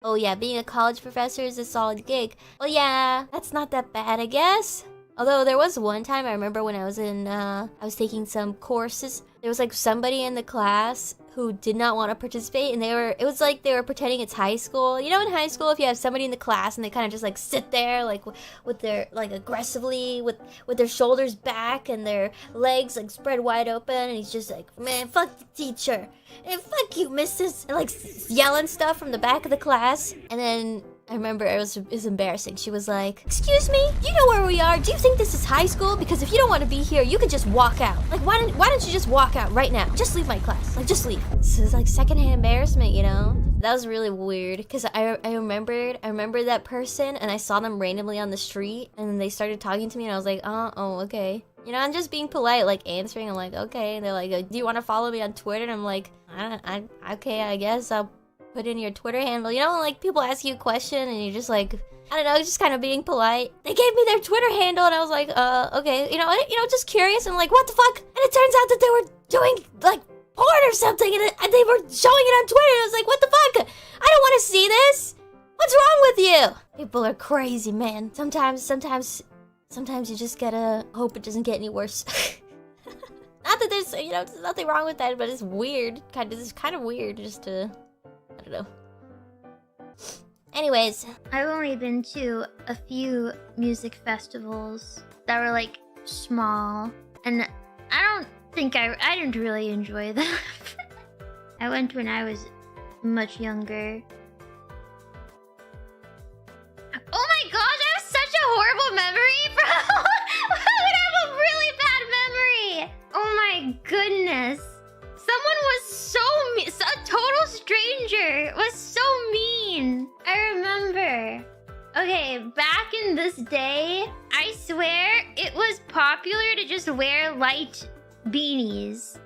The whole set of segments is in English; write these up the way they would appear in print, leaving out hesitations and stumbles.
Oh yeah, being a college professor is a solid gig. Well yeah, that's not that bad, I guess. Although there was one time I remember when I was taking some courses, there was like somebody in the class who did not want to participate, and it was like they were pretending it's high school. You know, in high school, if you have somebody in the class and they kind of just like sit there like with their like aggressively with their shoulders back and their legs like spread wide open, and he's just like, man, fuck the teacher and fuck you, missus, and like yelling stuff from the back of the class. And then I remember it was embarrassing. She was like, excuse me, do you know where we are? Do you think this is high school? Because if you don't want to be here, you could just walk out. Like, why don't you just walk out right now? Just leave my class. Like, just leave. This is like secondhand embarrassment, you know? That was really weird because I remembered that person, and I saw them randomly on the street, and they started talking to me, and I was like, oh, okay. You know, I'm just being polite, like answering. I'm like, okay. And they're like, do you want to follow me on Twitter? And I'm like, okay, I guess I'll put in your Twitter handle. You know, like people ask you a question and you're just like, I don't know, just kind of being polite. They gave me their Twitter handle and I was like, okay, you know, just curious. And like, what the fuck? And it turns out that they were doing like porn or something, and they were showing it on Twitter. And I was like, what the fuck? I don't want to see this. What's wrong with you? People are crazy, man. Sometimes you just gotta hope it doesn't get any worse. Not that there's, you know, there's nothing wrong with that, but it's weird. It's kind of weird just to, I don't know. Anyways, I've only been to a few music festivals that were like small, and I didn't really enjoy them. I went when I was much younger. Oh my gosh, I have such a horrible memory, bro. I have a really bad memory. Oh my goodness. Someone was so mean. A total stranger was so mean. I remember. Okay, back in this day, I swear it was popular to just wear light beanies.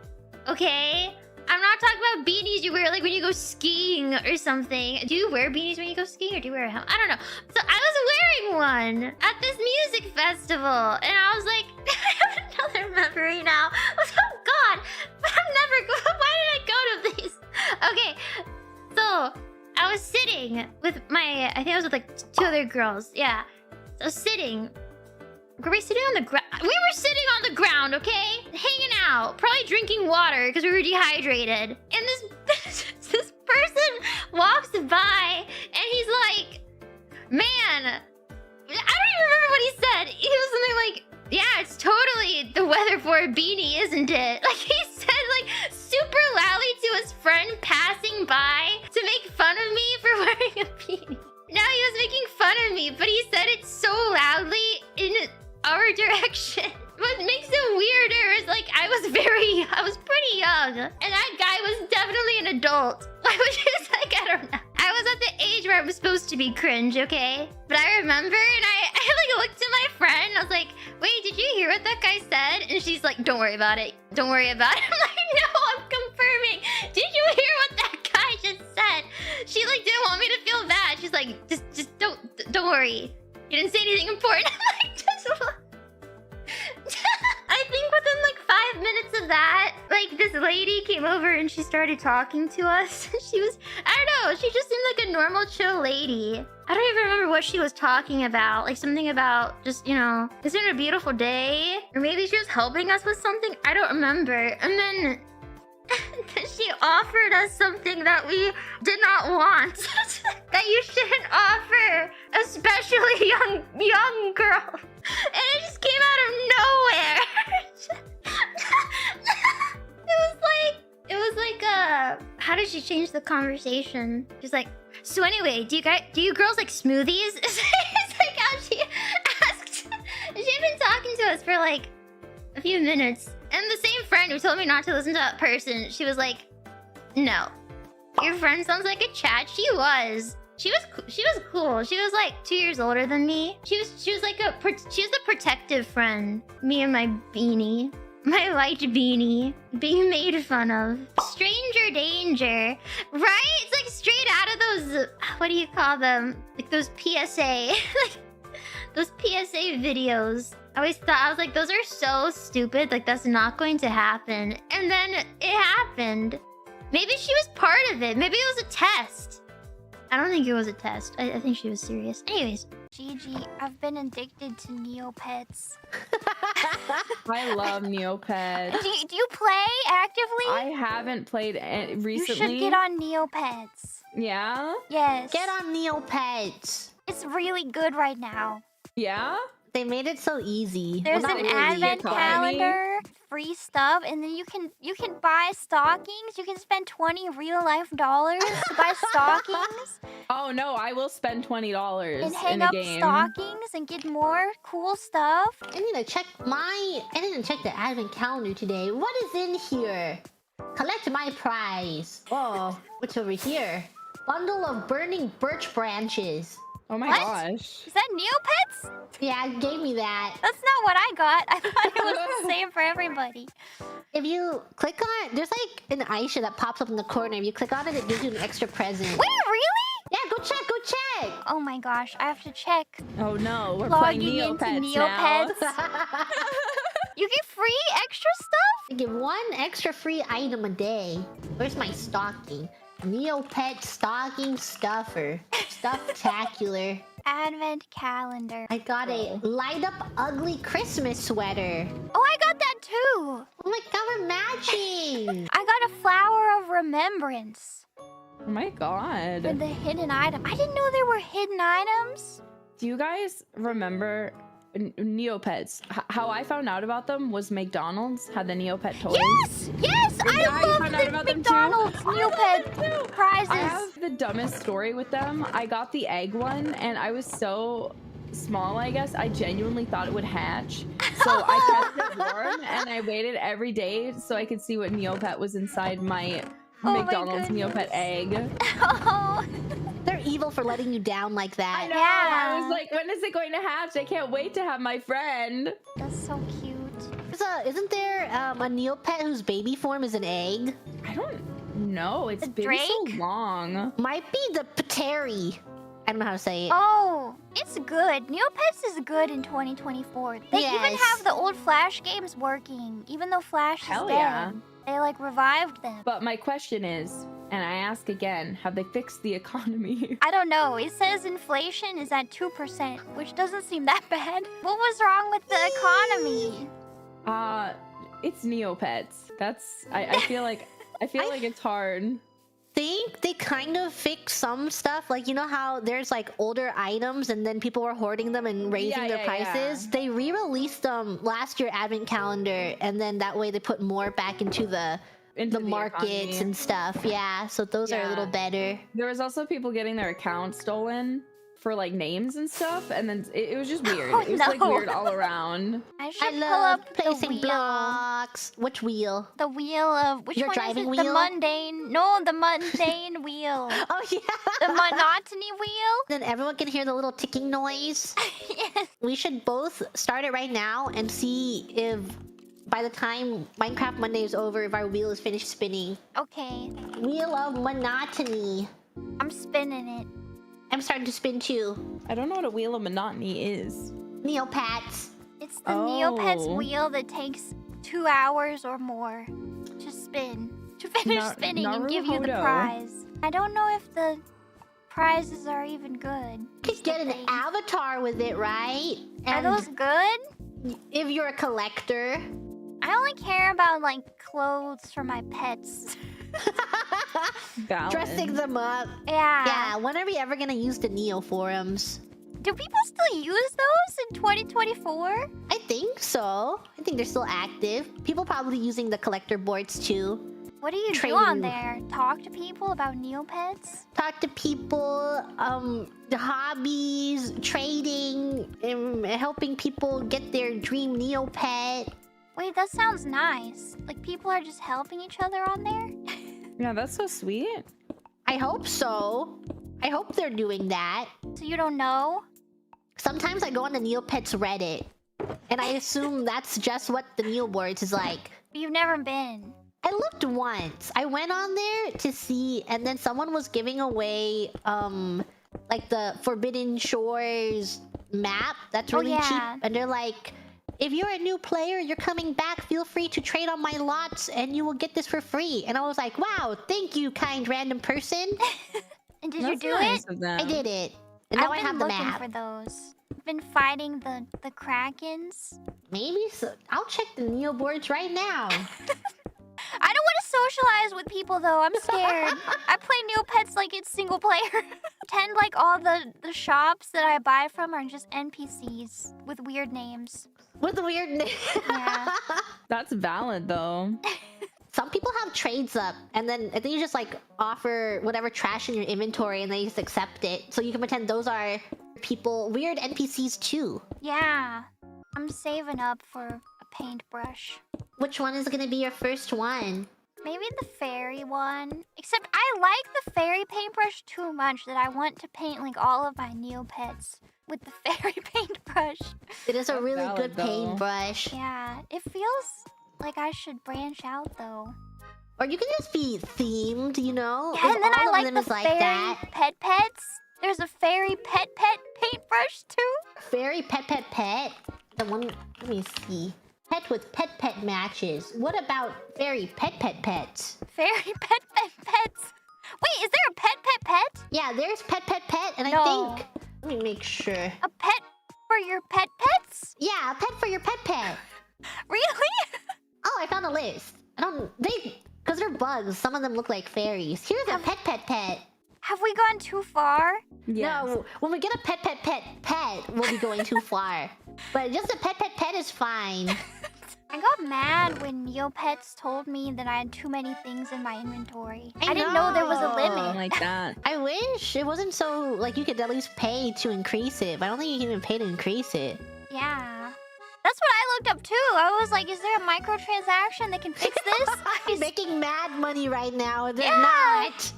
Okay? I'm not talking about beanies you wear like when you go skiing or something. Do you wear beanies when you go skiing, or do you wear a helmet? I don't know. So I was wearing one at this music festival, and I was like, I have another memory now. Oh God, why did I go to these? Okay, so I was sitting with I think I was with like two other girls. Yeah, so sitting. Were we sitting on the ground? We were sitting on the ground, okay? Hanging out. Probably drinking water because we were dehydrated. And this person walks by and he's like, man, I don't even remember what he said. He was something like, yeah, it's totally the weather for a beanie, isn't it? Like he said like super loudly to his friend passing by to make fun of me for wearing a beanie. Now he was making fun of me, but he said it so loudly in our direction. What makes it weirder is like I was pretty young, and that guy was definitely an adult. Which is like, I don't know. I was at the age where I was supposed to be cringe, okay? But I remember, and I like looked at my friend, I was like, wait, did you hear what that guy said? And she's like, don't worry about it. Don't worry about it. I'm like, no, I'm confirming. Did you hear what that guy just said? She like didn't want me to feel bad. She's like, just don't worry. You didn't say anything important. I'm like, just I think within like 5 minutes of that, like this lady came over and she started talking to us. She was, I don't know, she just seemed like a normal chill lady. I don't even remember what she was talking about. Like something about just, you know, isn't it a beautiful day? Or maybe she was helping us with something. I don't remember. And then she offered us something that we did not want. That you shouldn't offer, especially young girl. And it just came out of nowhere. It was like how did she change the conversation? She's like, so anyway, do you girls like smoothies? It's like how she asked. She had been talking to us for like a few minutes. And the same friend who told me not to listen to that person, she was like, no. Your friend sounds like a chat. She was cool. She was like 2 years older than me. She was like she was the protective friend. Me and my beanie. My light beanie. Being made fun of. Stranger danger. Right? It's like straight out of those, what do you call them? Like those PSA. Like those PSA videos. I was like, those are so stupid. Like, that's not going to happen. And then it happened. Maybe she was part of it. Maybe it was a test. I don't think it was a test. I think she was serious. Anyways. Gigi, I've been addicted to Neopets. I love Neopets. Do you play actively? I haven't played recently. You should get on Neopets. Yeah? Yes. Get on Neopets. It's really good right now. Yeah? They made it so easy. There's Well, an not really. advent calendar, free stuff, and then you can buy stockings. You can spend $20 real life dollars to buy stockings Oh no, I will spend $20 and hang in a up game. stockings and get more cool stuff. I need to check the advent calendar today. What is in here? Collect my prize. Oh, what's over here? Bundle of burning birch branches. Oh my What? gosh. Is that Neopets? Yeah, it gave me that. That's not what I got. I thought it was the same for everybody. If you click on, there's like an Aisha that pops up in the corner. If you click on it, it gives you an extra present. Wait, really? Yeah, go check, go check. Oh my gosh, I have to check. Oh no, we're Logging playing into Neopets now. Neopets. You get free extra stuff? I give one extra free item a day. Where's my stocking? Neopet stocking stuffer. Stufftacular. Advent calendar. I got a light up ugly Christmas sweater. Oh, I got that too. Oh my god, we're matching. I got a flower of remembrance Oh my for god. the hidden item. I didn't know there were hidden items. Do you guys remember Neopets? How I found out about them was McDonald's had the Neopet toys. Yes, yes, Yeah, you I found out love about the them too? McDonald's Neopet prizes. I have the dumbest story with them. I got the egg one and I was so small, I guess. I genuinely thought it would hatch. So I kept it warm and I waited every day so I could see what Neopet was inside my Oh my McDonald's goodness. Neopet egg. Oh, They're evil for letting you down like that. I know. Yeah. I was like, when is it going to hatch? I can't wait to have my friend. that's so cute. Isn't there a Neopet whose baby form is an egg? I don't know. It's The been so Drake? long. Might be the Pateri. I don't know how to say it. Oh, it's good. Neopets is good in 2024. They even Yes. have the old Flash games working, even though Flash Hell is dead. yeah. They like revived them. But my question is, and I ask again, have they fixed the economy? I don't know. It says inflation is at 2%, which doesn't seem that bad. What was wrong with the economy? It's Neopets. That's I feel like like it's hard. Think they kind of fixed some stuff. Like, you know how there's like older items and then people were hoarding them and raising their prices? Yeah. They re-released them last year advent calendar, and then that way they put more back into the markets economy. and stuff. Yeah, so those are a little Yeah. better. There was also people getting their accounts stolen for like names and stuff, and then it was just weird. Oh, It was like no. weird all around. I I should pull love up placing the wheel. blocks. Which wheel? The wheel of which Your one driving is it? The wheel? mundane. No, the mundane wheel. Oh yeah. The monotony wheel. Then everyone can hear the little ticking noise. Yes. We should both start it right now and see if by the time Minecraft Monday is over, if our wheel is finished spinning. Okay, Wheel of monotony. I'm spinning it. I'm starting to spin too. I don't know what a wheel of monotony is. Neopats. It's the Oh. Neopets wheel that takes 2 hours or more to spin. To finish Na- spinning and give you the Naruhodo. prize. I don't know if the prizes are even good. You could get an avatar with it, right? Are And those good? if you're a collector. I only care about like clothes for my pets. Valid. Dressing them up. Yeah. Yeah, when are we ever gonna use the Neo forums? Do people still use those in 2024? I think so. I think they're still active. People probably using the collector boards too. What do you do Trading. on there? Talk to people about Neopets? Talk to people, the hobbies, trading, helping people get their dream Neopet. Wait, that sounds nice. Like people are just helping each other on there? Yeah, that's so sweet. I hope so. I hope they're doing that. So you don't know? Sometimes I go on the Neopets Reddit, and I assume that's just what the Neoboards is like. You've never been. I looked once. I went on there to see, and then someone was giving away, like the Forbidden Shores map. That's Oh, really yeah. cheap. And they're like, if you're a new player, you're coming back, feel free to trade on my lots, and you will get this for free. And I was like, wow, thank you, kind random person. And did you That's do nice it? of them. I did it. And now I I've have been the looking map. for those. I've been fighting the Krakens. Maybe so. I'll check the Neo boards right now. I don't want to socialize with people though. I'm scared. I play Neopets like it's single player. Pretend like all the shops that I buy from are just NPCs with weird names. With the weird name. Yeah. That's valid though. Some people have trades up, and then I think you just like offer whatever trash in your inventory, and they just accept it. So you can pretend those are people, weird NPCs too. Yeah. I'm saving up for a paintbrush. Which one is gonna be your first one? Maybe the fairy one. Except I like the fairy paintbrush too much that I want to paint like all of my Neopets with the fairy paintbrush. It is a That's really valid, good though. paintbrush. Yeah, it feels like I should branch out though. Or you can just be themed, you know? Yeah, If and then I all of like them the is like fairy that. pets. There's a fairy pet paintbrush too. Fairy pet. The one, let me see. Pet with pet matches. What about fairy pets? Fairy pets. Wait, is there a pet? Yeah, there's pet, and No. I think... Let me make sure. A pet for your pets? Yeah, a pet for your pet. Really? Oh, I found a list. Because they're bugs, some of them look like fairies. Here's a pet. Have we gone too far? Yes. No, when we get a pet, we'll be going too far. But just a pet is fine. I got mad when Neopets told me that I had too many things in my inventory. I I didn't know there was a know. limit. Like that. I wish it wasn't so, like, you could at least pay to increase it. But I don't think you can even pay to increase it. Yeah. That's what I looked up too. I was like, is there a microtransaction that can fix this? I'm making mad money right now. They're Yeah. not.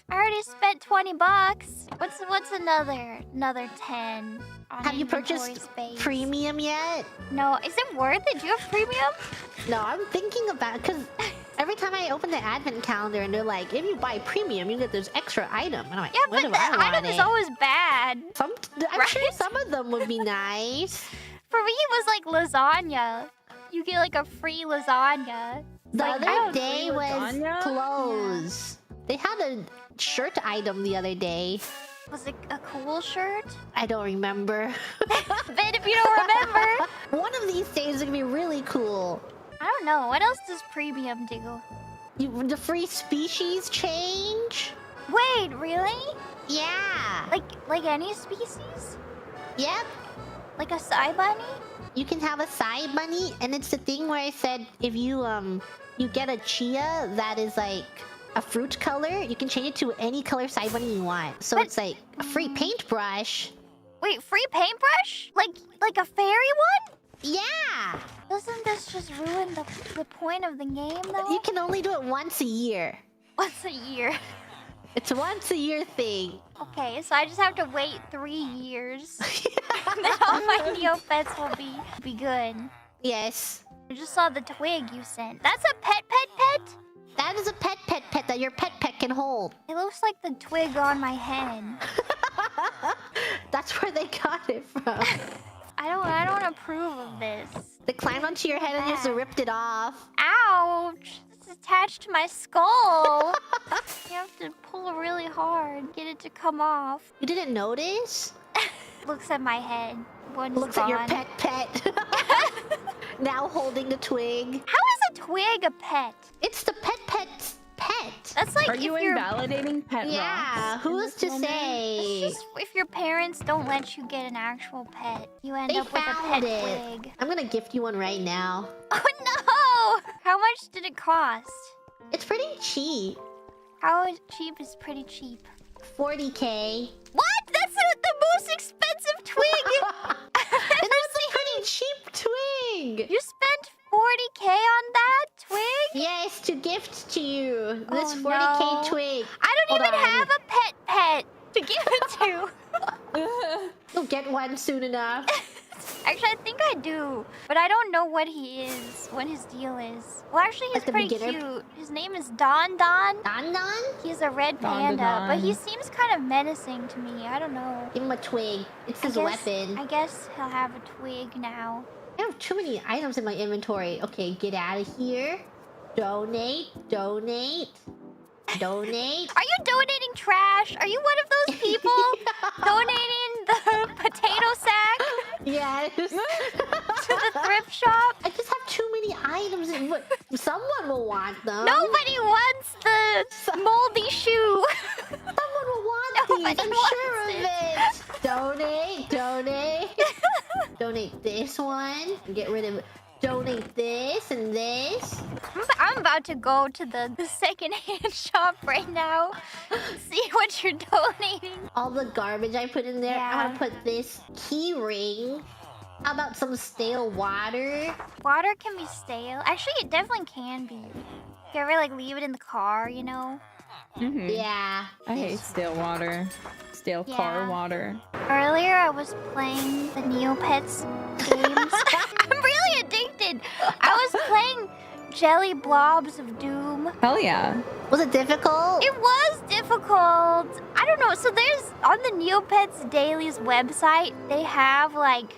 I already spent 20 bucks. What's another 10 on Have you inventory purchased space? premium yet? No, is it worth it? Do you have premium? No, I'm thinking about, because every time I open the advent calendar and they're like, if you buy premium, you get this extra item. And I'm like, Yeah, what but if the I want item is it? always bad. I'm sure Right? some of them would be nice. For me, it was like lasagna. You get like a free lasagna. The Like, I other don't day agree with was Anya. clothes. They had a shirt item the other day. Was it a cool shirt? I don't remember. Bet if you don't remember. One of these days is gonna be really cool. I don't know. What else does premium do? The free species change? Wait, really? Yeah. Like any species? Yep. Like a Psy bunny? You can have a side bunny, and it's the thing where I said if you you get a chia that is like a fruit color, you can change it to any color side bunny you want. So But- it's like a free paintbrush. Wait, free paintbrush? Like a fairy one? Yeah. Doesn't this just ruin the point of the game though? You can only do it once a year. Once a year. It's a once a year thing. Okay, so I just have to wait 3 years. Then all my Neopets will be good. Yes. I just saw the twig you sent. That's a pet? That is a pet that your pet can hold. It looks like the twig on my head. That's where they got it from. I don't approve of this. They climbed onto your head and you just ripped it off. Ouch! It's attached to my skull. You have to pull really hard, get it to come off. You didn't notice? Looks at my head. One's Looks gone. at your pet. Now holding the twig. How is a twig a pet? It's the pet's pet. That's like Are if you you're... invalidating pet Yeah, rocks? who's to say? It's just if your parents don't let you get an actual pet, you end They up with a found pet it. twig. I'm gonna gift you one right now. Oh no! How much did it cost? It's pretty cheap. How cheap is pretty cheap? 40K. What? That's the most expensive twig! And that's a pretty cheap twig. You spent 40K on that twig? Yes, to gift to you. This Oh, 40K no. twig. I don't Hold even on. have a pet to give it to. You'll get one soon enough. Actually, I think I do, but I don't know what he is, what his deal is. Well, actually, he's Like the pretty beginner? cute. His name is Don Don. Don Don? He's a red Don panda, Don. but he seems kind of menacing to me. I don't know. Give him a twig. It's I his guess- weapon. I guess he'll have a twig now. I have too many items in my inventory. Okay, get out of here. Donate. Donate. Are you donating trash? Are you one of those people donating the potato sack Yes. to the thrift shop? I just have too many items. Someone will want them. Nobody wants the moldy shoe. Someone will want Nobody these. I'm wants sure of it. Donate. Donate this one. Get rid of. Donate this and this. I'm about to go to the secondhand shop right now. See what you're donating. All the garbage I put in there. Yeah. I want to put this key ring. How about some stale water? Water can be stale. Actually, it definitely can be. If you ever like leave it in the car, you know? Yeah. I hate stale water. Stale car Yeah. water. Earlier, I was playing the Neopets games. I'm really addicted. I was playing Jelly Blobs of Doom. Hell yeah. Was it difficult? It was difficult. I don't know. So there's on the Neopets Daily's website, they have like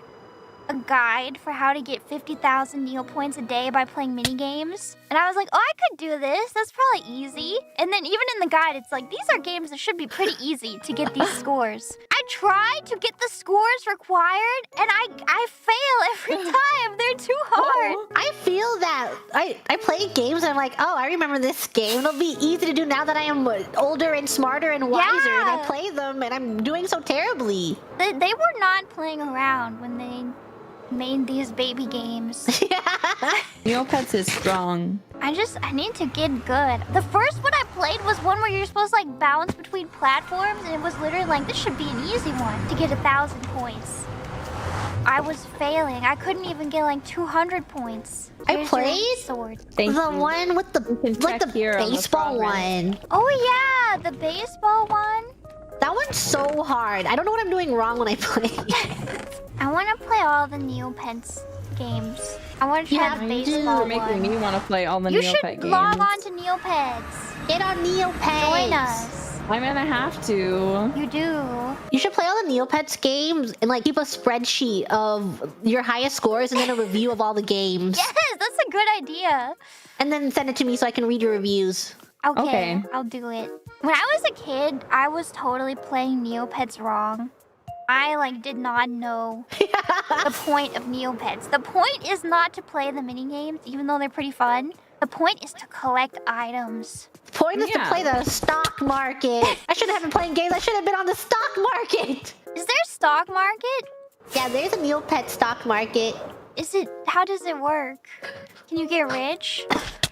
a guide for how to get 50,000 Neo points a day by playing mini games. And I was like, oh, I could do this. That's probably easy. And then even in the guide, it's like, these are games that should be pretty easy to get these scores. I tried to get the scores required, and I fail every time. They're too hard. I feel that I play games and I'm like, oh, I remember this game. It'll be easy to do now that I am older and smarter and wiser. And I Yeah. play them and I'm doing so terribly. They were not playing around when they made these baby games. Neopets is strong. I need to get good. The first one I played was one where you're supposed to like bounce between platforms, and it was literally like, this should be an easy one to get 1,000 points. I was failing. I couldn't even get like 200 points. I Here's your played sword. Thank the you. one with the can like the check here on the baseball progress. one. Oh yeah, the baseball one. That one's so hard. I don't know what I'm doing wrong when I play. I want to play all the Neopets games. I want to try Yeah, the me too. baseball You're making one. me want to play all the You Neopet should games. log on to Neopets. Get on Neopets. Join us. I'm gonna have to. You do. You should play all the Neopets games and like keep a spreadsheet of your highest scores and then a review of all the games. Yes, that's a good idea. And then send it to me so I can read your reviews. Okay, Okay. I'll do it. When I was a kid, I was totally playing Neopets wrong. I like did not know the point of Neopets. The point is not to play the mini games, even though they're pretty fun. The point is to collect items. The point is to Yeah. play the stock market. I shouldn't have been playing games. I should have been on the stock market. Is there a stock market? Yeah, there's a Neopet stock market. Is it? How does it work? Can you get rich?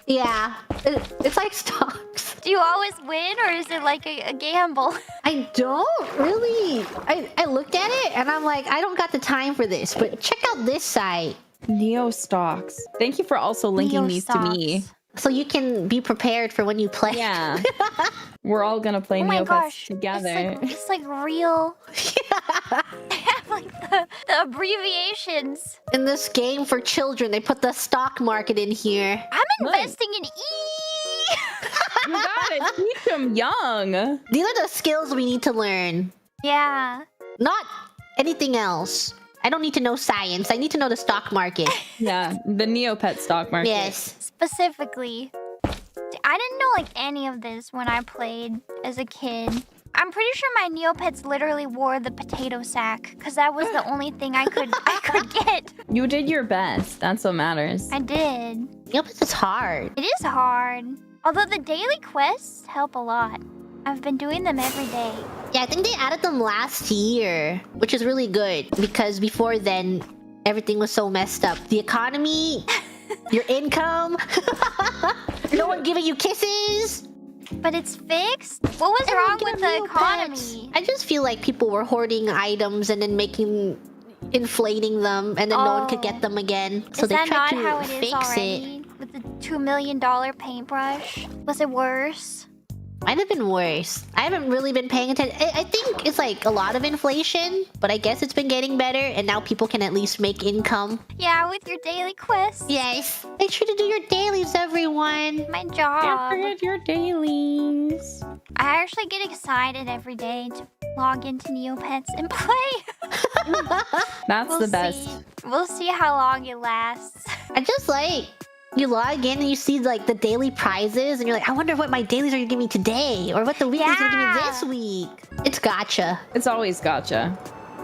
Yeah, it's like stocks. Do you always win, or is it like a gamble? I don't really. I looked at it and I'm like, I don't got the time for this. But check out this site Neo stocks. Thank you for also linking these to me. so you can be prepared for when you play. Yeah. We're all gonna play Oh my Neopets gosh! together. It's like real. They have like the abbreviations. In this game for children, they put the stock market in here. I'm Look. investing in E. You gotta teach them young. These are the skills we need to learn, Yeah. not anything else. I don't need to know science. I need to know the stock market. Yeah, the Neopet stock market. Yes. Specifically, I didn't know like any of this when I played as a kid. I'm pretty sure my Neopets literally wore the potato sack because that was the only thing I could get. You did your best. That's what matters. I did. Neopets is hard. It is hard. Although the daily quests help a lot. I've been doing them every day. Yeah, I think they added them last year, which is really good because before then, everything was so messed up. The economy, your income, no one giving you kisses. But it's fixed? What was Everyone wrong get with the Neopets. economy? I just feel like people were hoarding items and then inflating them, and then no one could get them again. So Is they that tried not to how it is fix it. already? With the $2 million paintbrush? Was it worse? Might have been worse. I haven't really been paying attention. I think it's like a lot of inflation, but I guess it's been getting better, and now people can at least make income. Yeah, with your daily quests. Yes. Make sure to do your dailies, everyone. My Don't job. forget your dailies. I actually get excited every day to log into Neopets and play. That's the best. See. We'll see how long it lasts. I just like You log in and you see like the daily prizes, and you're like, I wonder what my dailies are gonna give me today, or what the weeklies are gonna give me this week. It's gotcha. It's always gotcha.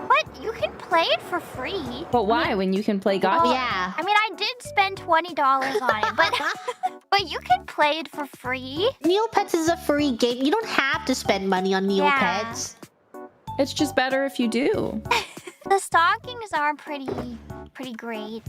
What? You can play it for free. But why when you can play gotcha? Well, Yeah. I mean, I did spend $20 on it, but but you can play it for free. Neopets is a free game. You don't have to spend money on Neopets. It's just better if you do. The stockings are pretty great.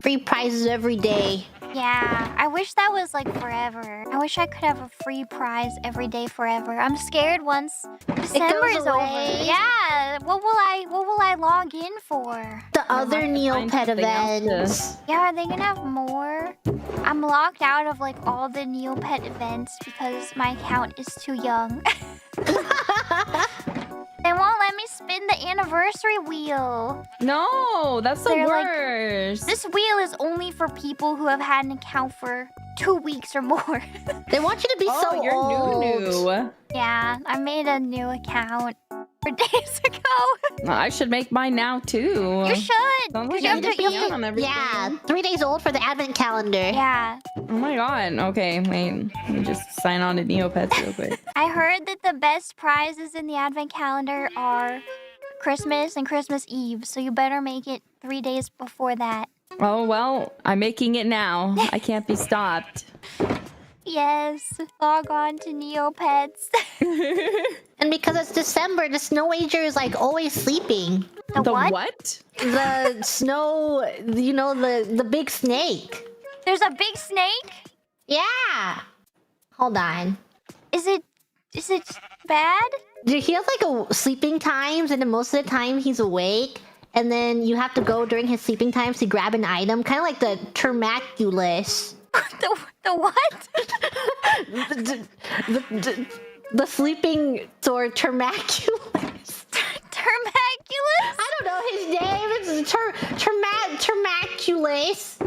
Free prizes every day. Yeah, I wish that was like forever. I wish I could have a free prize every day forever. I'm scared once December is over. away. Yeah, what will I log in for? The other might find Neopet something else to- events. Yeah, are they gonna have more? I'm locked out of like all the Neopet events because my account is too young. They won't let me spin the anniversary wheel. No, that's the They're like- worst. This wheel is only for people who have had an account for 2 weeks or more. They want you to be so you're old. new. Yeah, I made a new account for days ago. I should make mine now too. You should. Sounds 'cause like you I have need to, to you be have to- on everything. Yeah, 3 days old for the advent calendar. yeah. Oh my god. Okay, wait. Let me just sign on to Neopets real quick. I heard that the best prizes in the advent calendar are Christmas and Christmas Eve, so you better make it 3 days before that. Oh well, I'm making it now. I can't be stopped. Yes, log on to Neopets. And because it's December, the Snow Ager is like always sleeping. The what? what? The snow, you know, the big snake. There's a big snake? Yeah. Hold on. Is it bad? Dude, he has like a sleeping times, and then most of the time he's awake. And then you have to go during his sleeping times to grab an item, kind of like the Termaculus. The what? the sleeping sword Termaculus. Termaculus? I don't know his name. It's Termaculus.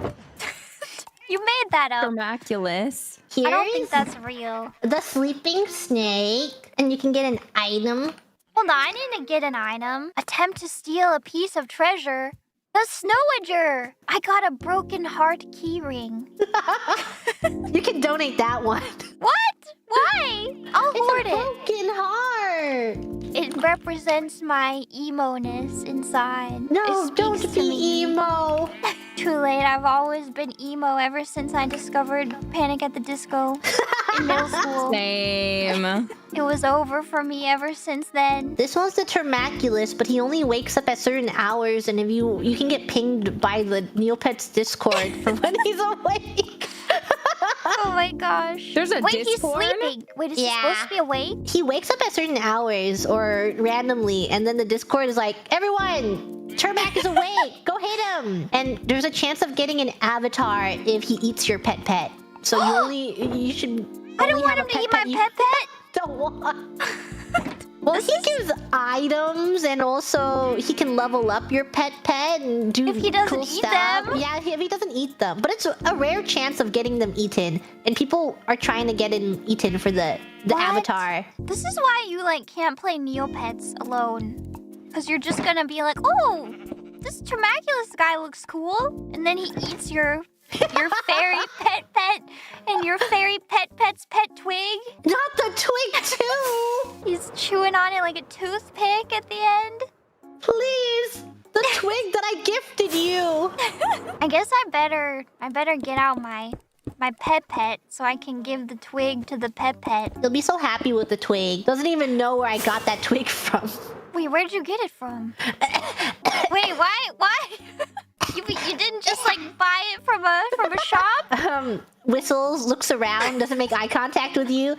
You made that up. Termaculus. I don't think Here's that's real. the sleeping snake, and you can get an item. Hold on, I need to get an item. Attempt to steal a piece of treasure. The Snowager! I got a broken heart keyring. You can donate that one. What? Why? I'll hoard It's a it. broken heart. It represents my emo-ness inside. No, It don't speaks to be me. emo. Too late. I've always been emo ever since I discovered Panic at the Disco in middle school. Same. It was over for me ever since then. This one's the Termaculus, but he only wakes up at certain hours, and if you can get pinged by the Neopets Discord for when he's awake. Oh my gosh. There's a Wait, Discord? he's sleeping. Wait, is he Yeah. supposed to be awake? He wakes up at certain hours or randomly, and then the Discord is like, everyone, Termac is awake. Go hit him. And there's a chance of getting an avatar if he eats your pet. So you should. I don't only want have him a to eat my you pet. Don't want. Well, he gives items, and also he can level up your pet and do If he doesn't cool eat stuff. them? Yeah, if he doesn't eat them, but it's a rare chance of getting them eaten, and people are trying to get him eaten for the What? avatar. This is why you like can't play Neopets alone. Cause you're just gonna be like, oh, this Termaculus guy looks cool, and then he eats your fairy pet and your fairy pet's pet twig. Not the twig too. He's chewing on it like a toothpick at the end. Please, the twig that I gifted you. I guess I better get out my pet so I can give the twig to the pet. You'll be so happy with the twig. Doesn't even know where I got that twig from. Wait, where'd you get it from? Wait, why? You didn't just like buy it from a shop? Whistles, looks around, doesn't make eye contact with you.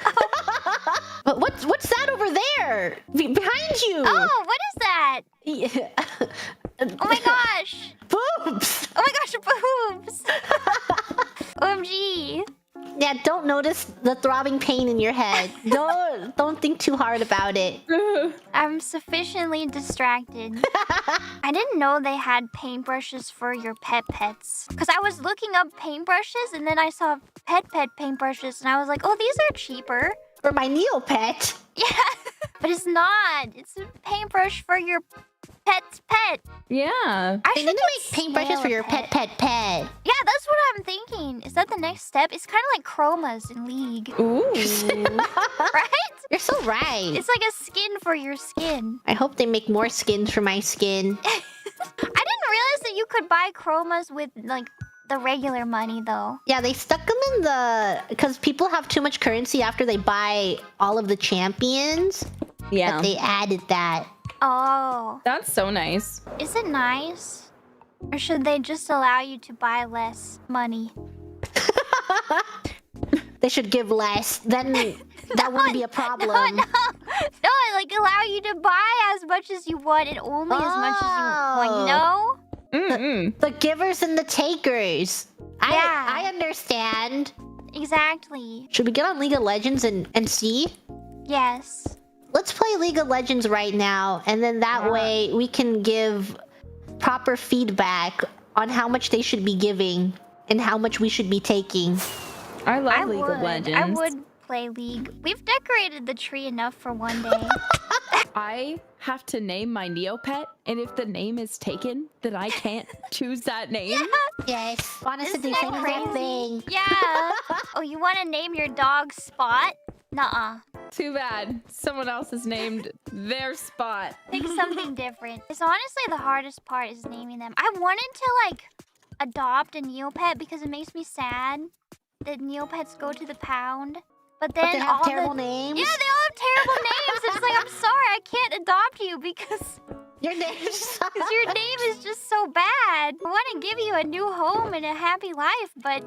But what's that over there? Behind you. Oh, what is that? Oh my gosh! Boobs. Oh my gosh, boobs! OMG! Yeah, don't notice the throbbing pain in your head. Don't think too hard about it. I'm sufficiently distracted. I didn't know they had paintbrushes for your pets. Because I was looking up paintbrushes and then I saw pet paintbrushes and I was like, oh, these are cheaper. For my Neopet. Yeah, but it's not. It's a paintbrush for your Pet's pet. Yeah. I They should need to get make paintbrushes for your Snail pet. Yeah, that's what I'm thinking. Is that the next step? It's kind of like chromas in League, Ooh. right? You're so right. It's like a skin for your skin. I hope they make more skins for my skin. I didn't realize that you could buy chromas with like the regular money though. Yeah, they stuck them in the... Because people have too much currency after they buy all of the champions. Yeah. But they added that. Oh, That's so nice. is it nice? Or should they just allow you to buy less money? They should give less. Then that wouldn't be a problem. No, like allow you to buy as much as you want and only as much as you want, you know? Mm-mm. The givers and the takers. Yeah. I understand. Exactly. Should we get on League of Legends and see? Yes. Let's play League of Legends right now, and then that way we can give proper feedback on how much they should be giving and how much we should be taking. I love League of Legends. I would play League. We've decorated the tree enough for one day. I have to name my Neopet, and if the name is taken, then I can't choose that name. Yes. Honestly, Isn't the that same exact crazy? thing. Yeah. Oh, you want to name your dog Spot? Nuh-uh. Too bad. Someone else has named their Spot. Pick something different. It's honestly the hardest part is naming them. I wanted to like adopt a Neopet because it makes me sad that Neopets go to the pound. But then But they have all terrible the... names. Yeah, they all have terrible names. It's like, I'm sorry, I can't adopt you because Your name sucks. your name is just so bad. I want to give you a new home and a happy life, but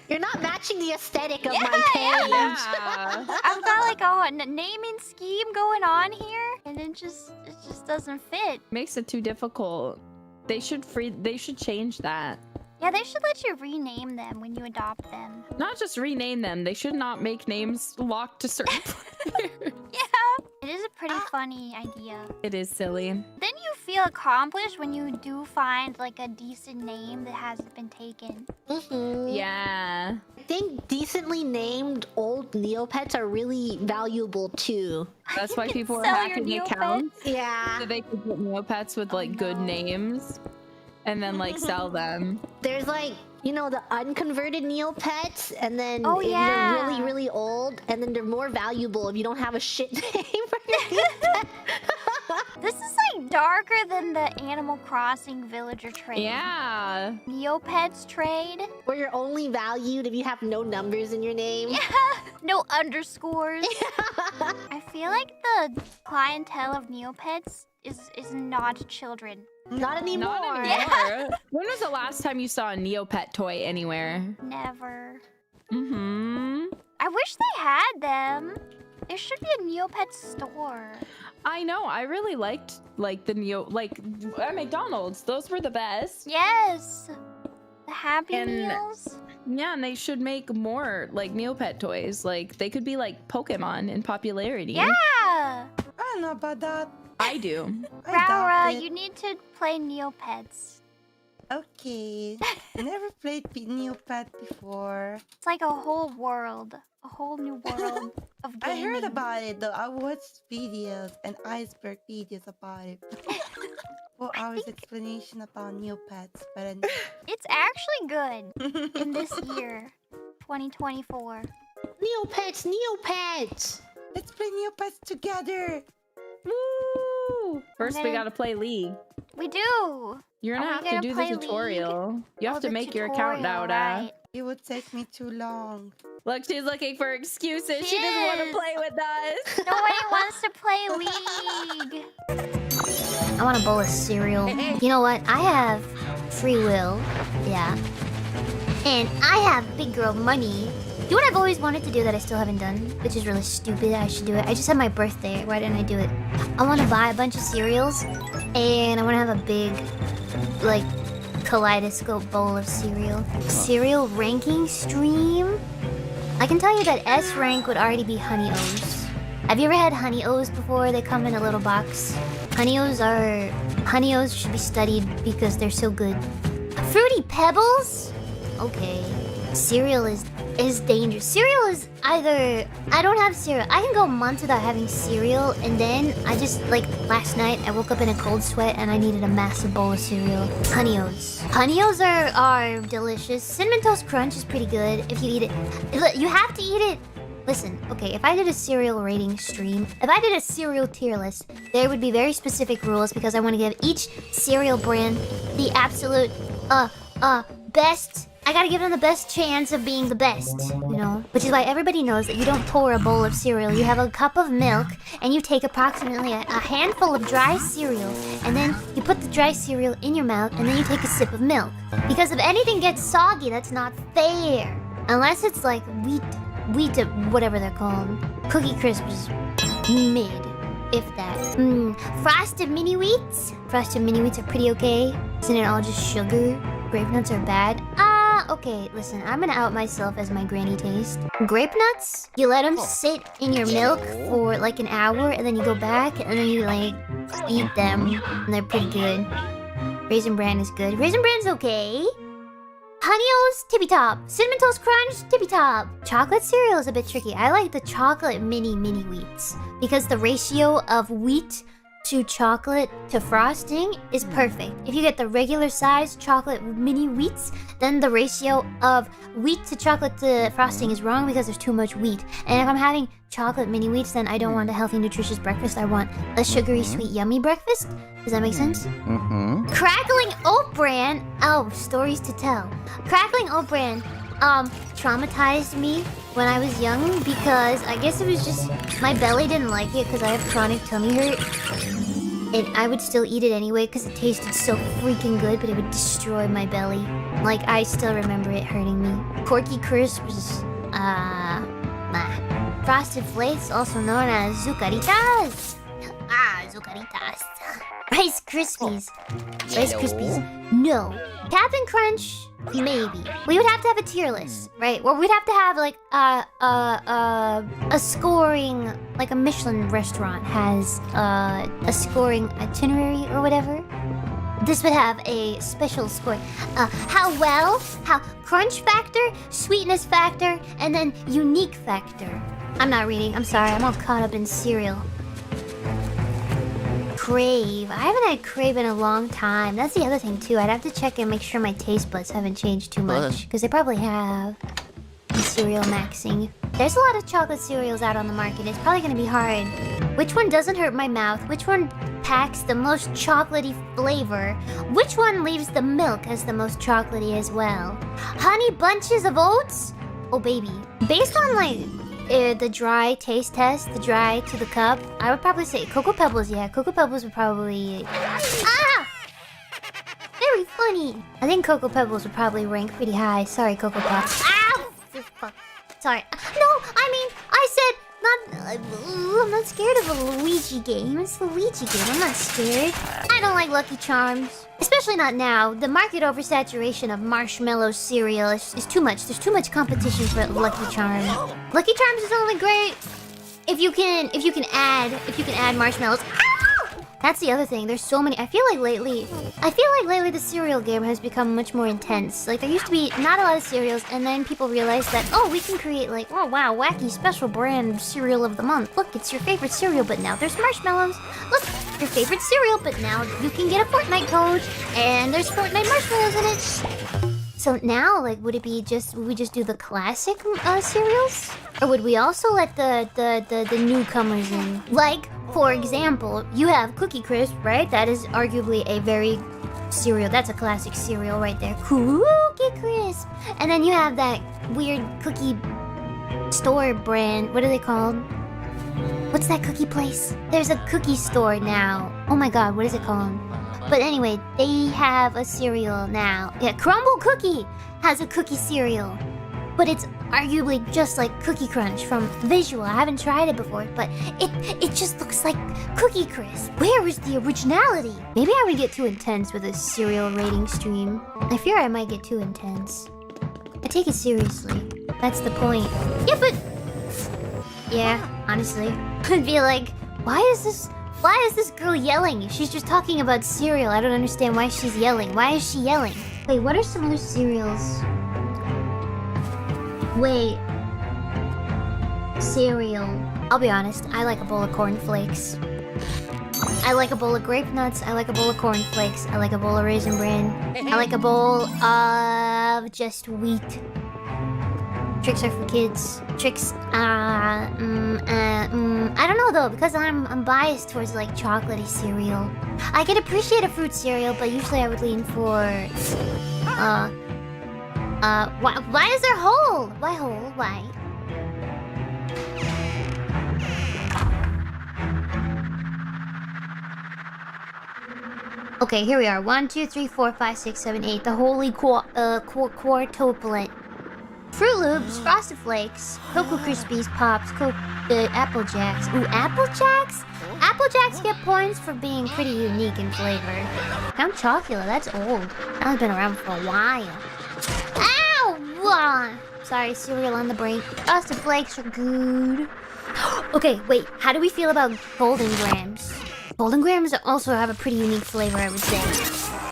You're not matching the aesthetic of Yeah, my page. Yeah. I've got like a naming scheme going on here, and it just doesn't fit. Makes it too difficult. They should change that. Yeah, they should let you rename them when you adopt them. Not just rename them. They should not make names locked to certain players. Yeah, it is a pretty funny idea. It is silly. Then you feel accomplished when you do find like a decent name that hasn't been taken. Yeah. I think decently named old Neopets are really valuable too. That's why can people are sell your hacking Neopets. accounts. Yeah. So they could get Neopets with like good no. names and then like sell them. There's like, you know, the unconverted Neopets, and then Oh, they're yeah. really, really old, and then they're more valuable if you don't have a shit name for your Neopet. This is like darker than the Animal Crossing villager trade. Yeah. Neopets trade. Where you're only valued if you have no numbers in your name. Yeah, no underscores. I feel like the clientele of Neopets is not children. Not anymore. Not anymore. When was the last time you saw a Neopet toy anywhere? Never. Mm-hmm. I wish they had them. There should be a Neopet store. I know. I really liked like the at McDonald's. Those were the best. Yes. The Happy And- Meals. Yeah, and they should make more like Neopet toys. Like they could be like Pokemon in popularity. Yeah. I don't know about that. I do. I Raora, doubt it. you need to play Neopets. Okay. Never played Neopet before. It's like a whole world. A whole new world of I gaming. heard about it though. I watched videos and iceberg videos about it. 4 hours explanation about Neopets, but It's actually good in this year, 2024. Neopets, Neopets! let's play Neopets together. Woo! First, we gonna- gotta play League. We do. You're gonna Are we have to gonna do the play League? tutorial. You have Oh, to the make your account tutorial, now, right. It would take me too long. Look, she's looking for excuses. She She doesn't want to is. play with us. Nobody wants to play League. I want a bowl of cereal. You know what? I have free will. Yeah. And I have big girl money. Do what I've always wanted to do that I still haven't done, which is really stupid. I should do it. I just had my birthday. Why didn't I do it? I want to buy a bunch of cereals, and I want to have a big, like, kaleidoscope bowl of cereal. Cereal ranking stream? I can tell you that S rank would already be Honey O's. Have you ever had Honey O's before? They come in a little box. Honey O's should be studied because they're so good. Fruity Pebbles? Okay. Cereal is is dangerous. Cereal is either... I don't have cereal. I can go months without having cereal, and then I just, like, last night, I woke up in a cold sweat, and I needed a massive bowl of cereal. Honey Oats. Honey Oats are delicious. Cinnamon Toast Crunch is pretty good if you eat it. You have to eat it. Listen, okay, if I did a cereal rating stream, if I did a cereal tier list, there would be very specific rules because I want to give each cereal brand the absolute, best. I gotta give them the best chance of being the best, you know? Which is why everybody knows that you don't pour a bowl of cereal. You have a cup of milk, and you take approximately a handful of dry cereal, and then you put the dry cereal in your mouth, and then you take a sip of milk. Because if anything gets soggy, that's not fair. Unless it's like wheat, whatever they're called. Cookie Crisps, mid, if that. Frosted Mini Wheats? Frosted Mini Wheats are pretty okay. Isn't it all just sugar? Grape Nuts are bad. Okay, listen, I'm gonna out myself as my granny taste. Grape Nuts, you let them sit in your milk for like an hour, and then you go back, and then you like eat them, and they're pretty good. Raisin Bran is good. Raisin Bran's okay. Honey Oats, tippy top. Cinnamon Toast Crunch, tippy top. Chocolate cereal is a bit tricky. I like the chocolate mini wheats because the ratio of wheat to chocolate to frosting is perfect. If you get the regular size chocolate mini wheats, then the ratio of wheat to chocolate to frosting is wrong because there's too much wheat. And if I'm having chocolate mini wheats, then I don't want a healthy, nutritious breakfast. I want a sugary, sweet, yummy breakfast. Does that make sense? Crackling Oat Bran. Oh, stories to tell. Crackling Oat Bran traumatized me when I was young because I guess it was just my belly didn't like it because I have chronic tummy hurt. And I would still eat it anyway because it tasted so freaking good, but it would destroy my belly. Like, I still remember it hurting me. Porky Crisps, Frosted Flakes, also known as Zucaritas. Zucaritas. Rice Krispies. Rice Krispies, no. Captain Crunch, maybe. We would have to have a tier list, right? Well, we'd have to have like a scoring, like a Michelin restaurant has a scoring itinerary or whatever. This would have a special score. How well, how crunch factor, sweetness factor, and then unique factor. I'm not reading, I'm sorry, I'm all caught up in cereal. Crave. I haven't had Crave in a long time. That's the other thing too. I'd have to check and make sure my taste buds haven't changed too much. Because they probably have. Cereal maxing. There's a lot of chocolate cereals out on the market. It's probably going to be hard. Which one doesn't hurt my mouth? Which one packs the most chocolatey flavor? Which one leaves the milk as the most chocolatey as well? Honey Bunches of Oats? Oh baby. Based on like the dry taste test, the dry to the cup, I would probably say Cocoa Pebbles. Yeah, Cocoa Pebbles would probably... Very funny. I think Cocoa Pebbles would probably rank pretty high. Sorry, Cocoa Puffs. Ow! Sorry. No, I mean, I said not... I'm not scared of a Luigi game. It's a Luigi game. I'm not scared. I don't like Lucky Charms. Especially not now. The market oversaturation of marshmallow cereal is too much. There's too much competition for Lucky Charms. Lucky Charms is only great if you can add marshmallows. Ow! That's the other thing. There's so many. I feel like lately the cereal game has become much more intense. Like there used to be not a lot of cereals, and then people realized that we can create like wow, wacky special brand cereal of the month. Look, it's your favorite cereal, but now there's marshmallows. Look, your favorite cereal, but now you can get a Fortnite code, and there's Fortnite marshmallows in it. So now, like, would we just do the classic cereals, or would we also let the newcomers in? Like, for example, you have Cookie Crisp, right? That is arguably a very cereal. That's a classic cereal right there. Cookie Crisp. And then you have that weird cookie store brand. What are they called? What's that cookie place? There's a cookie store now. Oh my god, what is it called? But anyway, they have a cereal now. Yeah, Crumble Cookie has a cookie cereal. But it's arguably just like Cookie Crunch from visual. I haven't tried it before, but it just looks like Cookie Crisp. Where is the originality? Maybe I would get too intense with a cereal rating stream. I fear I might get too intense. I take it seriously. That's the point. Yeah, but... Yeah, honestly. I'd be like, why is this girl yelling? She's just talking about cereal. I don't understand why she's yelling. Why is she yelling? Wait, what are some other cereals? Wait. Cereal. I'll be honest, I like a bowl of cornflakes. I like a bowl of grape nuts. I like a bowl of cornflakes. I like a bowl of raisin bran. I like a bowl of just wheat. Tricks are for kids. Tricks, I don't know though, because I'm biased towards like chocolatey cereal. I can appreciate a fruit cereal, but usually I would lean for, why is there hole? Why hole? Why? Okay, here we are. 1, 2, 3, 4, 5, 6, 7, 8. The holy quartuplet. Fruit Loops, Frosted Flakes, Cocoa Krispies, Pops, Apple Jacks. Ooh, Apple Jacks? Apple Jacks get points for being pretty unique in flavor. Count Chocula, that's old. That has been around for a while. Ow! Sorry, cereal on the break. Frosted Flakes are good. Okay, wait. How do we feel about Golden Grams? Golden Grams also have a pretty unique flavor, I would say.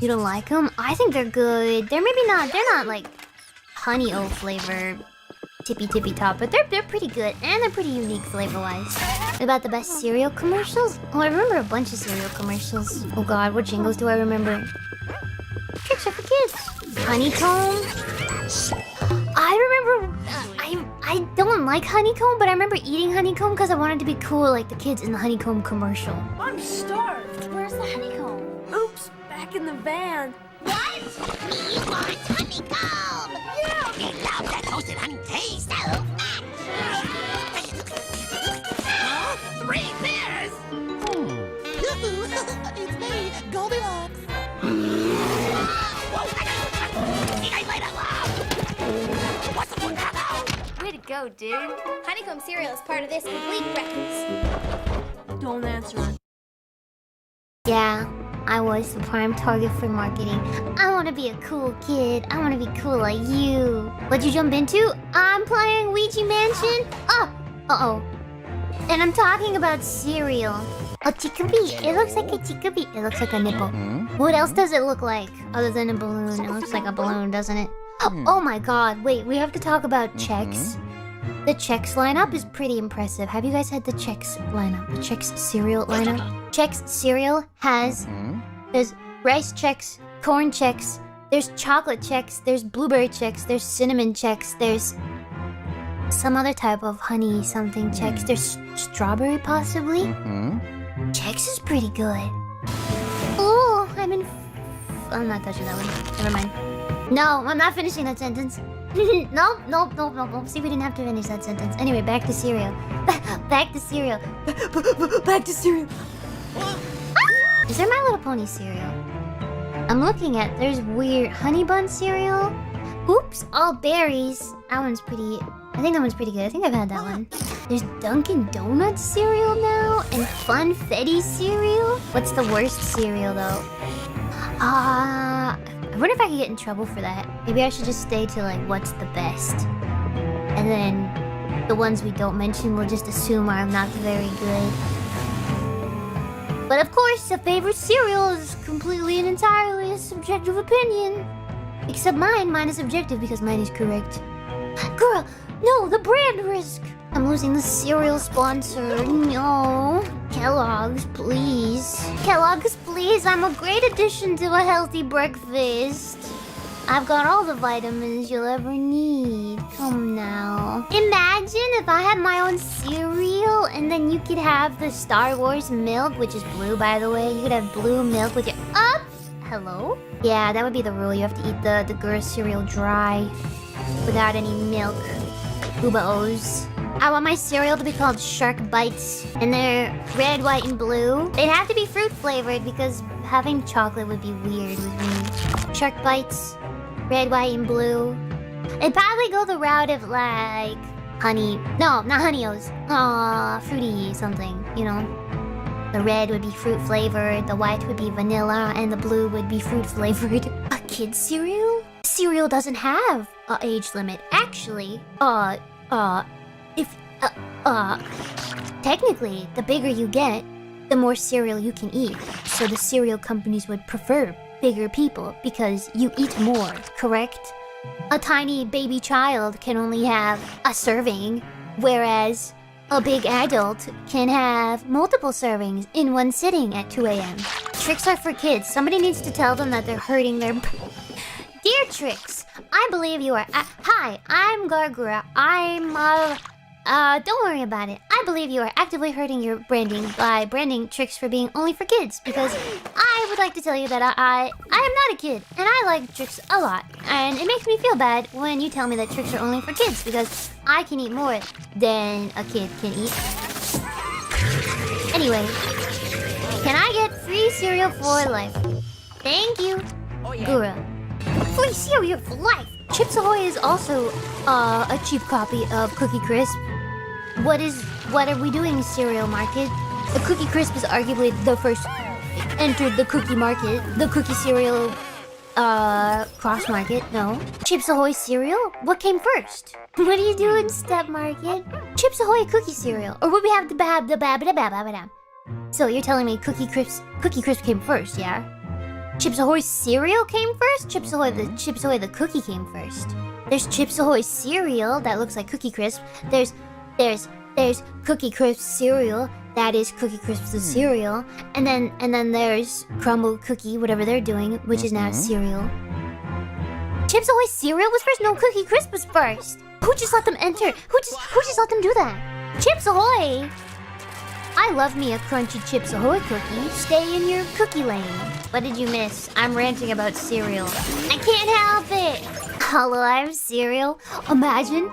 You don't like them? I think they're good. They're not like honey oat flavor tippy top, but they're pretty good and they're pretty unique flavor-wise. About the best cereal commercials? Oh, I remember a bunch of cereal commercials. Oh god, what jingles do I remember? Tricks are for kids. Honeycomb. I remember, I don't like honeycomb, but I remember eating honeycomb because I wanted to be cool like the kids in the honeycomb commercial. I'm starved. Where's the honeycomb? Oops, back in the van. What? Me want honeycomb! Yeah! Me love that toasted honey taste so much! Huh? 3 bears! It's me, Goldilocks! Whoa! I might have lost! What's the one now? Way to go, dude. Honeycomb cereal is part of this complete records. Don't answer it. Yeah, I was the prime target for marketing. I want to be a cool kid. I want to be cool like you. What'd you jump into? I'm playing Ouija Mansion. Oh, uh-oh. And I'm talking about cereal. A chickabee. It looks like a chickabee. It looks like a nipple. What else does it look like other than a balloon? It looks like a balloon, doesn't it? Oh my god. Wait, we have to talk about Chex. The Chex lineup is pretty impressive. Have you guys had the Chex lineup? The Chex cereal lineup? Chex cereal has... There's rice Chex, corn Chex, there's chocolate Chex, there's blueberry Chex, there's cinnamon Chex, there's some other type of honey something Chex. There's strawberry possibly? Chex is pretty good. Oh, I'm not touching that one. Never mind. No, I'm not finishing that sentence. Nope. See, we didn't have to finish that sentence. Anyway, back to cereal. Back to cereal. Back to cereal. Is there My Little Pony cereal? I'm looking at, there's weird honey bun cereal. Oops, all berries. That one's pretty, I think that one's pretty good. I think I've had that one. There's Dunkin' Donuts cereal now and Funfetti cereal. What's the worst cereal though? I wonder if I could get in trouble for that. Maybe I should just stay to like what's the best. And then the ones we don't mention we'll just assume are not very good. But of course, a favorite cereal is completely and entirely a subjective opinion. Except mine is objective because mine is correct. Girl, no, the brand risk. I'm losing the cereal sponsor. No. Kellogg's, please. Kellogg's, please. I'm a great addition to a healthy breakfast. I've got all the vitamins you'll ever need. Come now. Imagine if I had my own cereal and then you could have the Star Wars milk, which is blue, by the way. You could have blue milk with your... Hello? Yeah, that would be the rule. You have to eat the Gura cereal dry without any milk. Uba-O's. I want my cereal to be called Shark Bites. And they're red, white, and blue. They'd have to be fruit flavored because having chocolate would be weird with me. Shark Bites, red, white, and blue. It'd probably go the route of like honey. No, not Honey-O's. Fruity something, you know. The red would be fruit flavored, the white would be vanilla, and the blue would be fruit flavored. A kid's cereal? Cereal doesn't have an age limit. Actually, technically, the bigger you get, the more cereal you can eat. So the cereal companies would prefer bigger people because you eat more, correct? a tiny baby child can only have a serving, whereas a big adult can have multiple servings in one sitting at 2 a.m. Tricks are for kids. Somebody needs to tell them that they're hurting their... Dear Tricks, I believe you are... Hi, I'm Gura. Don't worry about it. I believe you are actively hurting your branding by branding Tricks for being only for kids, because I would like to tell you that I am not a kid, and I like Tricks a lot. And it makes me feel bad when you tell me that Tricks are only for kids, because I can eat more than a kid can eat. Anyway, can I get free cereal for life? Thank you, Gura. Free cereal for life! Chips Ahoy is also a cheap copy of Cookie Crisp. What are we doing, cereal market? The Cookie Crisp is arguably the first entered the cookie market. The cookie cereal cross market, no. Chips Ahoy cereal? What came first? What are you doing, Step Market? Chips Ahoy cookie cereal. Or would we have the So you're telling me Cookie Crisp came first, yeah? Chips Ahoy cereal came first? Chips Ahoy the cookie came first. There's Chips Ahoy cereal that looks like Cookie Crisp. There's Cookie Crisp cereal that is Cookie Crisp the cereal, and then there's Crumble Cookie, whatever they're doing, which is now cereal. Chips Ahoy cereal was first. No, Cookie Crisp was first. Who just let them enter? Who just let them do that? Chips Ahoy. I love me a crunchy Chips Ahoy cookie. Stay in your cookie lane. What did you miss? I'm ranting about cereal. I can't help it. HololiveEN cereal. Imagine.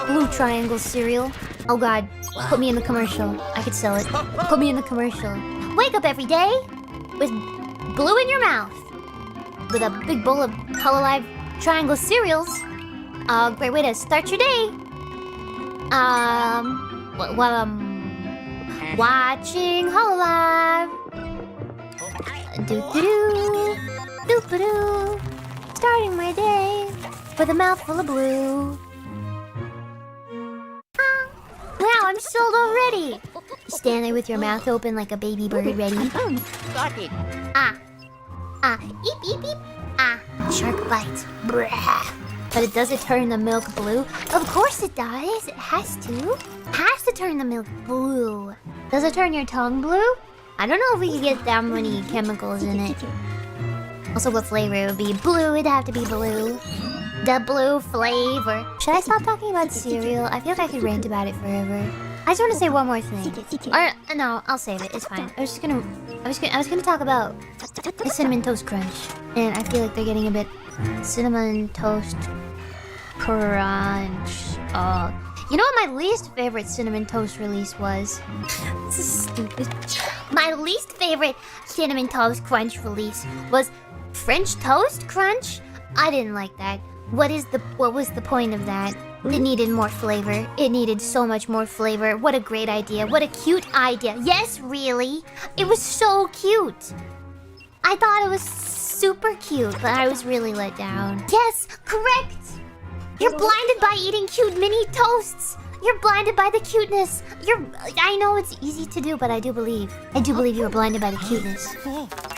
Blue triangle cereal. Oh god. Put me in the commercial. I could sell it. Put me in the commercial. Wake up every day with blue in your mouth. With a big bowl of HololiveEN triangle cereals. Great way to start your day. Watching HololiveEN. Doo-doo-doo. Starting my day with a mouthful of blue. Wow, I'm sold already. Stand there with your mouth open like a baby bird ready. Got it. Eep, eep, eep. Shark bite. Brah. But does it turn the milk blue? Of course it does. It has to. Has to turn the milk blue. Does it turn your tongue blue? I don't know if we could get that many chemicals in it. Also, what flavor it would be? Blue, it'd have to be blue. The blue flavor. Should I stop talking about cereal? I feel like I could rant about it forever. I just want to say one more thing. Or no, I'll save it. It's fine. I was gonna talk about the Cinnamon Toast Crunch, and I feel like they're getting a bit Cinnamon Toast Crunch. You know what my least favorite Cinnamon Toast release was? This is stupid. My least favorite Cinnamon Toast Crunch release was French Toast Crunch. I didn't like that. What was the point of that? It needed more flavor. It needed so much more flavor. What a great idea. What a cute idea. Yes, really. It was so cute. I thought it was super cute, but I was really let down. Yes, correct. You're blinded by eating cute mini toasts. You're blinded by the cuteness. I know it's easy to do, but I do believe you were blinded by the cuteness.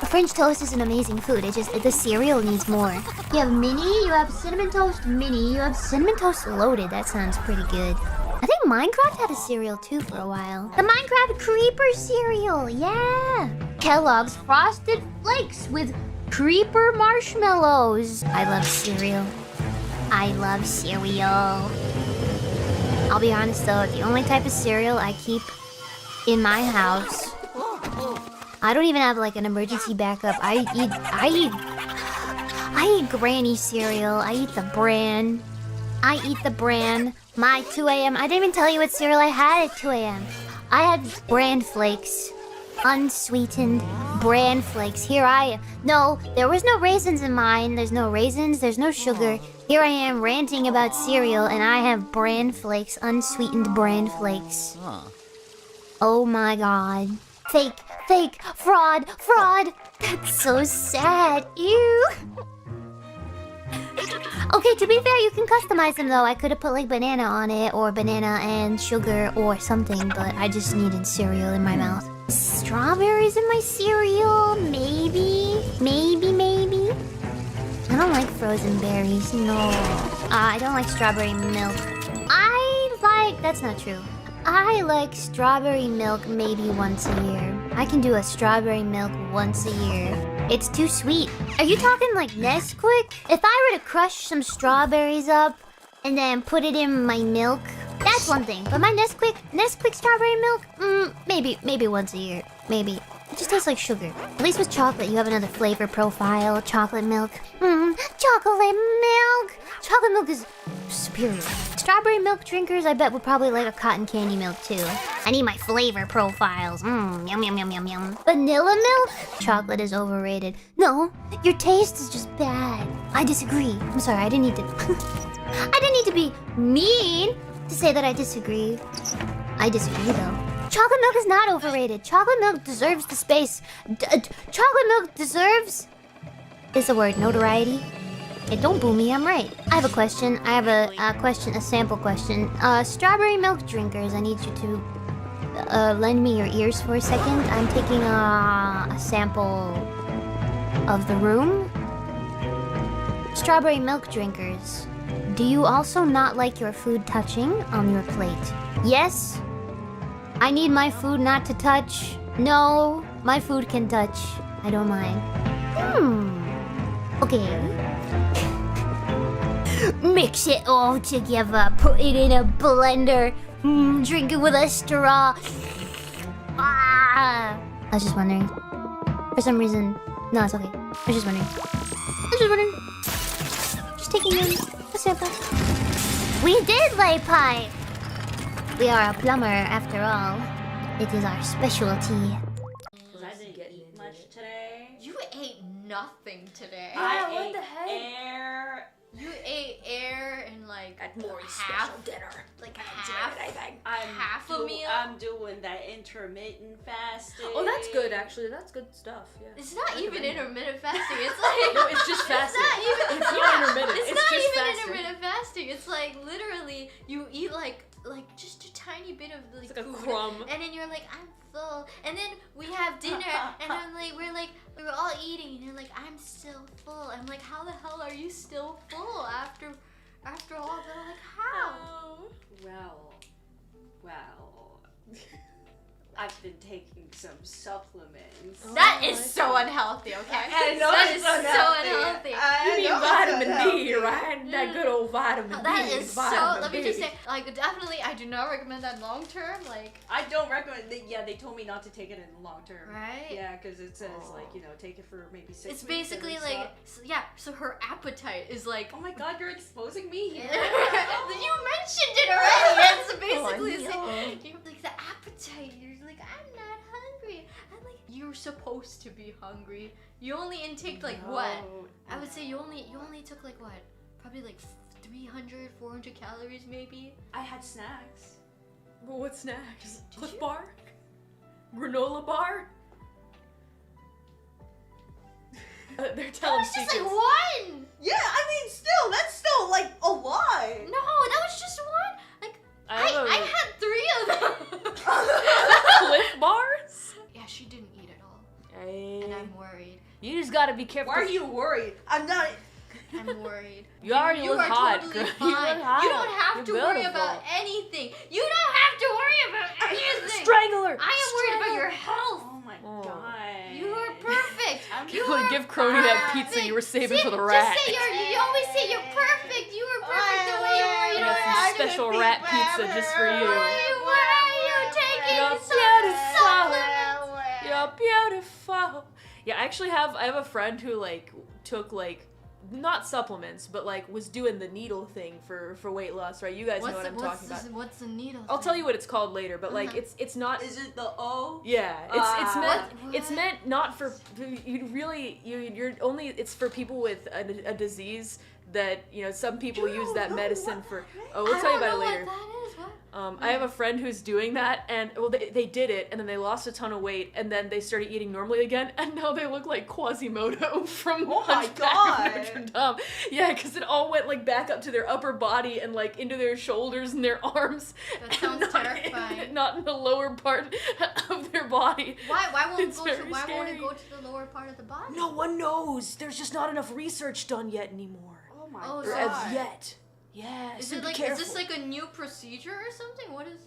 French toast is an amazing food. It's just the cereal needs more. You have mini, you have cinnamon toast mini, you have cinnamon toast loaded. That sounds pretty good. I think Minecraft had a cereal too for a while. The Minecraft Creeper cereal, yeah. Kellogg's Frosted Flakes with Creeper marshmallows. I love cereal. I love cereal. I'll be honest though, the only type of cereal I keep in my house, I don't even have like an emergency backup. I eat granny cereal. I eat the bran. My 2 a.m. I didn't even tell you what cereal I had at 2 a.m. I had bran flakes. Unsweetened bran flakes. Here I am. No, there was no raisins in mine. There's no raisins. There's no sugar. Here I am ranting about cereal, and I have bran flakes. Unsweetened bran flakes. Oh my god. Fake, fraud. That's so sad. Ew. Okay, to be fair, you can customize them though. I could have put like banana on it, or banana and sugar or something, but I just needed cereal in my mouth. Strawberries in my cereal? Maybe. I don't like frozen berries. strawberries. No. I don't like strawberry milk. That's not true. I like strawberry milk maybe once a year. I can do a strawberry milk once a year. It's too sweet. Are you talking like Nesquik? If I were to crush some strawberries up and then put it in my milk, that's one thing. But my Nesquik strawberry milk, maybe once a year. Maybe. It just tastes like sugar. At least with chocolate, you have another flavor profile. Chocolate milk. Chocolate milk. Chocolate milk is superior. Strawberry milk drinkers, I bet, would probably like a cotton candy milk too. I need my flavor profiles. Yum, yum, yum, yum, yum. Vanilla milk? Chocolate is overrated. No, your taste is just bad. I disagree. I'm sorry, I didn't need to... I didn't need to be mean to say that I disagree. I disagree though. Chocolate milk is not overrated. Chocolate milk deserves the space. Chocolate milk deserves... is the word notoriety. Hey, don't boo me, I'm right. I have a question. I have a sample question. Strawberry milk drinkers, I need you to lend me your ears for a second. I'm taking a sample of the room. Strawberry milk drinkers, do you also not like your food touching on your plate? Yes? I need my food not to touch. No, my food can touch. I don't mind. Okay. Mix it all together. Put it in a blender. Drink it with a straw. I was just wondering. For some reason. No, it's okay. I was just wondering. Just taking in a sample. We did lay pipe. We are a plumber after all. It is our specialty. I didn't eat much today. You ate nothing today. I what ate the heck? air. You ate air and like At Mori's half special dinner. like half a meal. I'm doing that intermittent fasting. Oh, that's good actually. That's good stuff. Yeah. It's not even intermittent fasting. It's like No, it's just fasting. It's not even. It's not intermittent. It's It's not just even fasting. intermittent fasting. It's like literally you eat like just a tiny bit of like, It's like a food, crumb. and then you're like, I'm full, and then we have dinner, and I'm like, we were all eating, and you're like, I'm still full. I'm like, how the hell are you still full after all that? Like, how? Well. I've been taking some supplements. That is so unhealthy, okay? I know That it's is so unhealthy. You need vitamin D, right? That good old vitamin D. That is so. vitamin Let me B. just say, like, definitely, I do not recommend that long term. Like, I don't recommend. They told me not to take it in the long term. Right? Yeah, because it says like take it for maybe 6 it's weeks. basically and then like, stop. so her appetite is like. Oh my God, you're exposing me here. You mentioned it already. It's basically like the appetite. You're like, I'm not hungry. I'm like, you're supposed to be hungry. You only intake like what? I would say you only took like what? Probably like 300, 400 calories maybe. I had snacks. Well, what snacks? Did Cliff you? bar? Granola bar? They're telling That was just secrets. like one. Yeah, I mean, that's still like a lot. No, that was just one. Like I had 3 of them. Cliff bars? Yeah, she didn't eat at all, Hey. and I'm worried. You just gotta be careful. Why are you worried? I'm not. I'm worried. You already You look are hot, totally girl. fine. You look hot. You don't have You're to worry beautiful. about anything. You don't have to worry about anything. Strangler! I am worried about your health. Oh my Oh. God. You are perfect. You Really are give Kronii that perfect. pizza you were saving See, for the rat. Just say you always say you're perfect. You are perfect the way you are. You I got don't some have to. special rat pizza just for you. Why are you taking You're some supplements? You're beautiful. Yeah, I have a friend who like took like not supplements, but like was doing the needle thing for weight loss, right? You guys know what I'm talking about. What's the needle? I'll tell you what it's called later, but like it's not. Is it the O? Yeah, it's What? meant not for you're only it's for people with a disease that some people use that medicine for. Oh, we'll tell you about it later. What that is. What? I have a friend who's doing that, and well, they did it, and then they lost a ton of weight, and then they started eating normally again, and now they look like Quasimodo from Oh my Hunchback of God. Notre Dame. Yeah, because it all went like back up to their upper body and like into their shoulders and their arms. That sounds not terrifying. not in the lower part of their body. Why won't It's won't very it scary. go to the lower part of the body? No one knows. There's just not enough research done yet anymore. Oh Oh my Oh, Or God. as yet. Yeah. Is so it be like careful. is this like a new procedure or something? What is?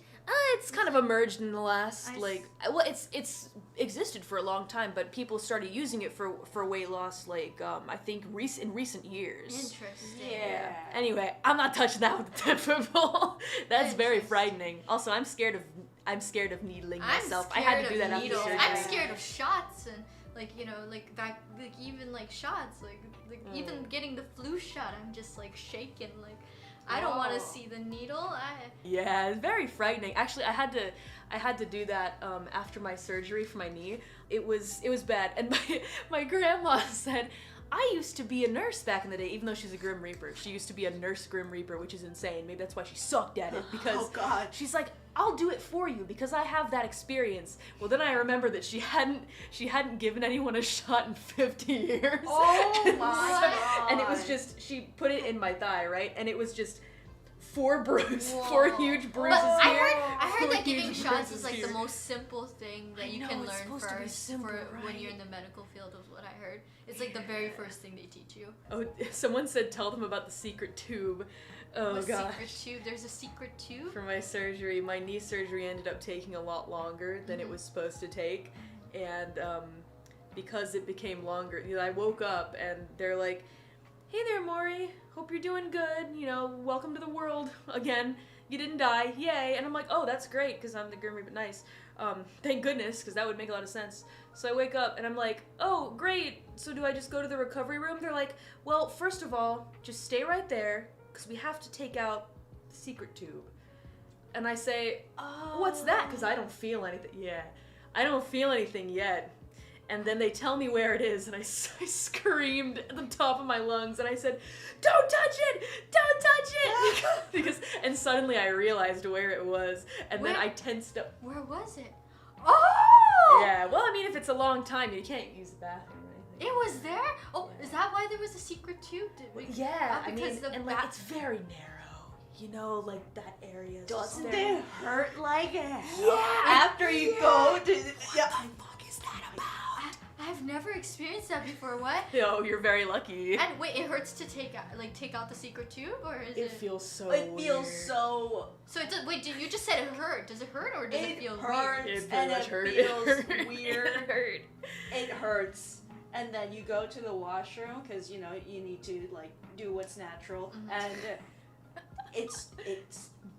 It's kind of emerged in the last I like well it's existed for a long time, but people started using it for weight loss like I think in recent years. Interesting. Yeah. Anyway, I'm not touching that with the 10 foot pole. That's very Interesting. frightening. Also, I'm scared of needling I'm myself. scared I had to do of that after needles. surgery. I'm scared of shots and like like back like even like shots like even getting the flu shot. I'm just like shaking like. I don't want to see the needle. Yeah, it's very frightening. Actually, I had to do that after my surgery for my knee. It was bad, and my grandma said, I used to be a nurse back in the day, even though she's a Grim Reaper. She used to be a nurse Grim Reaper, which is insane. Maybe that's why she sucked at it, because Oh, God. she's like, I'll do it for you because I have that experience. Well, then I remember that she hadn't given anyone a shot in 50 years. Oh And my so- God. And it was just, she put it in my thigh, right? And it was just 4 Whoa. huge But bruises I here. heard 4 that giving huge shots bruises is like here. the most simple thing that I you know, can it's learn supposed to be first simple, for when right? you're in the medical field is what I heard. It's like the very first thing they teach you. Oh, someone said tell them about the secret tube. Oh A gosh. secret tube. There's a secret tube. For my surgery, my knee surgery ended up taking a lot longer than it was supposed to take, and because it became longer, I woke up and they're like, "Hey there, Mori. Hope you're doing good. Welcome to the world again. You didn't die, yay!" And I'm like, "Oh, that's great, because I'm the Grim Reaper. Nice. Thank goodness, because that would make a lot of sense." So I wake up and I'm like, "Oh, great. So do I just go to the recovery room?" They're like, "Well, first of all, just stay right there, because we have to take out the secret tube." And I say, "What's that?" Because I don't feel anything. Yeah, I don't feel anything yet. And then they tell me where it is, and I screamed at the top of my lungs, and I said, "Don't touch it! Don't touch it!" And suddenly I realized where it was, and then Where? I tensed up. Where was it? Oh! Yeah, well, I mean, if it's a long time, you can't use the bathroom or anything. It was there? Oh, is that why there was a secret tube? Yeah, I because mean, the and like, it's very narrow, like that area. is just Doesn't very- it hurt like hell? Yeah, After you go to What the fuck is that about? I've never experienced that before. What? Yo, you're very lucky. And wait, it hurts to take out the secret tube, or is it? It feels so It feels weird. so. So it does, wait, you just said it hurt. Does it hurt or does it feel hurts weird? It and pretty much it hurt. feels It weird. hurt. It hurts, and then you go to the washroom because you need to like do what's natural, and it's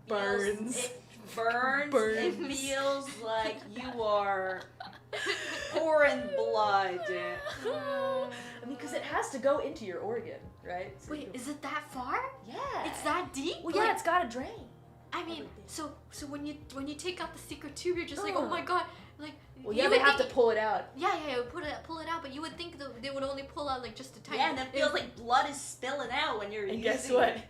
Burns. It burns. Burns. It feels like you are pouring blood. I mean, because it has to go into your organ, right? So Wait, is it that far? yeah. It's that deep? Well, yeah, Like, it's got to drain. I mean, so when you take out the secret tube, you're just like, oh Ugh. my god, like. Well, you yeah, they would have to think- pull it out. Yeah, pull it out, but you would think that they would only pull out like just a tiny. Yeah, and it feels like blood is spilling out when you're And using guess what? it.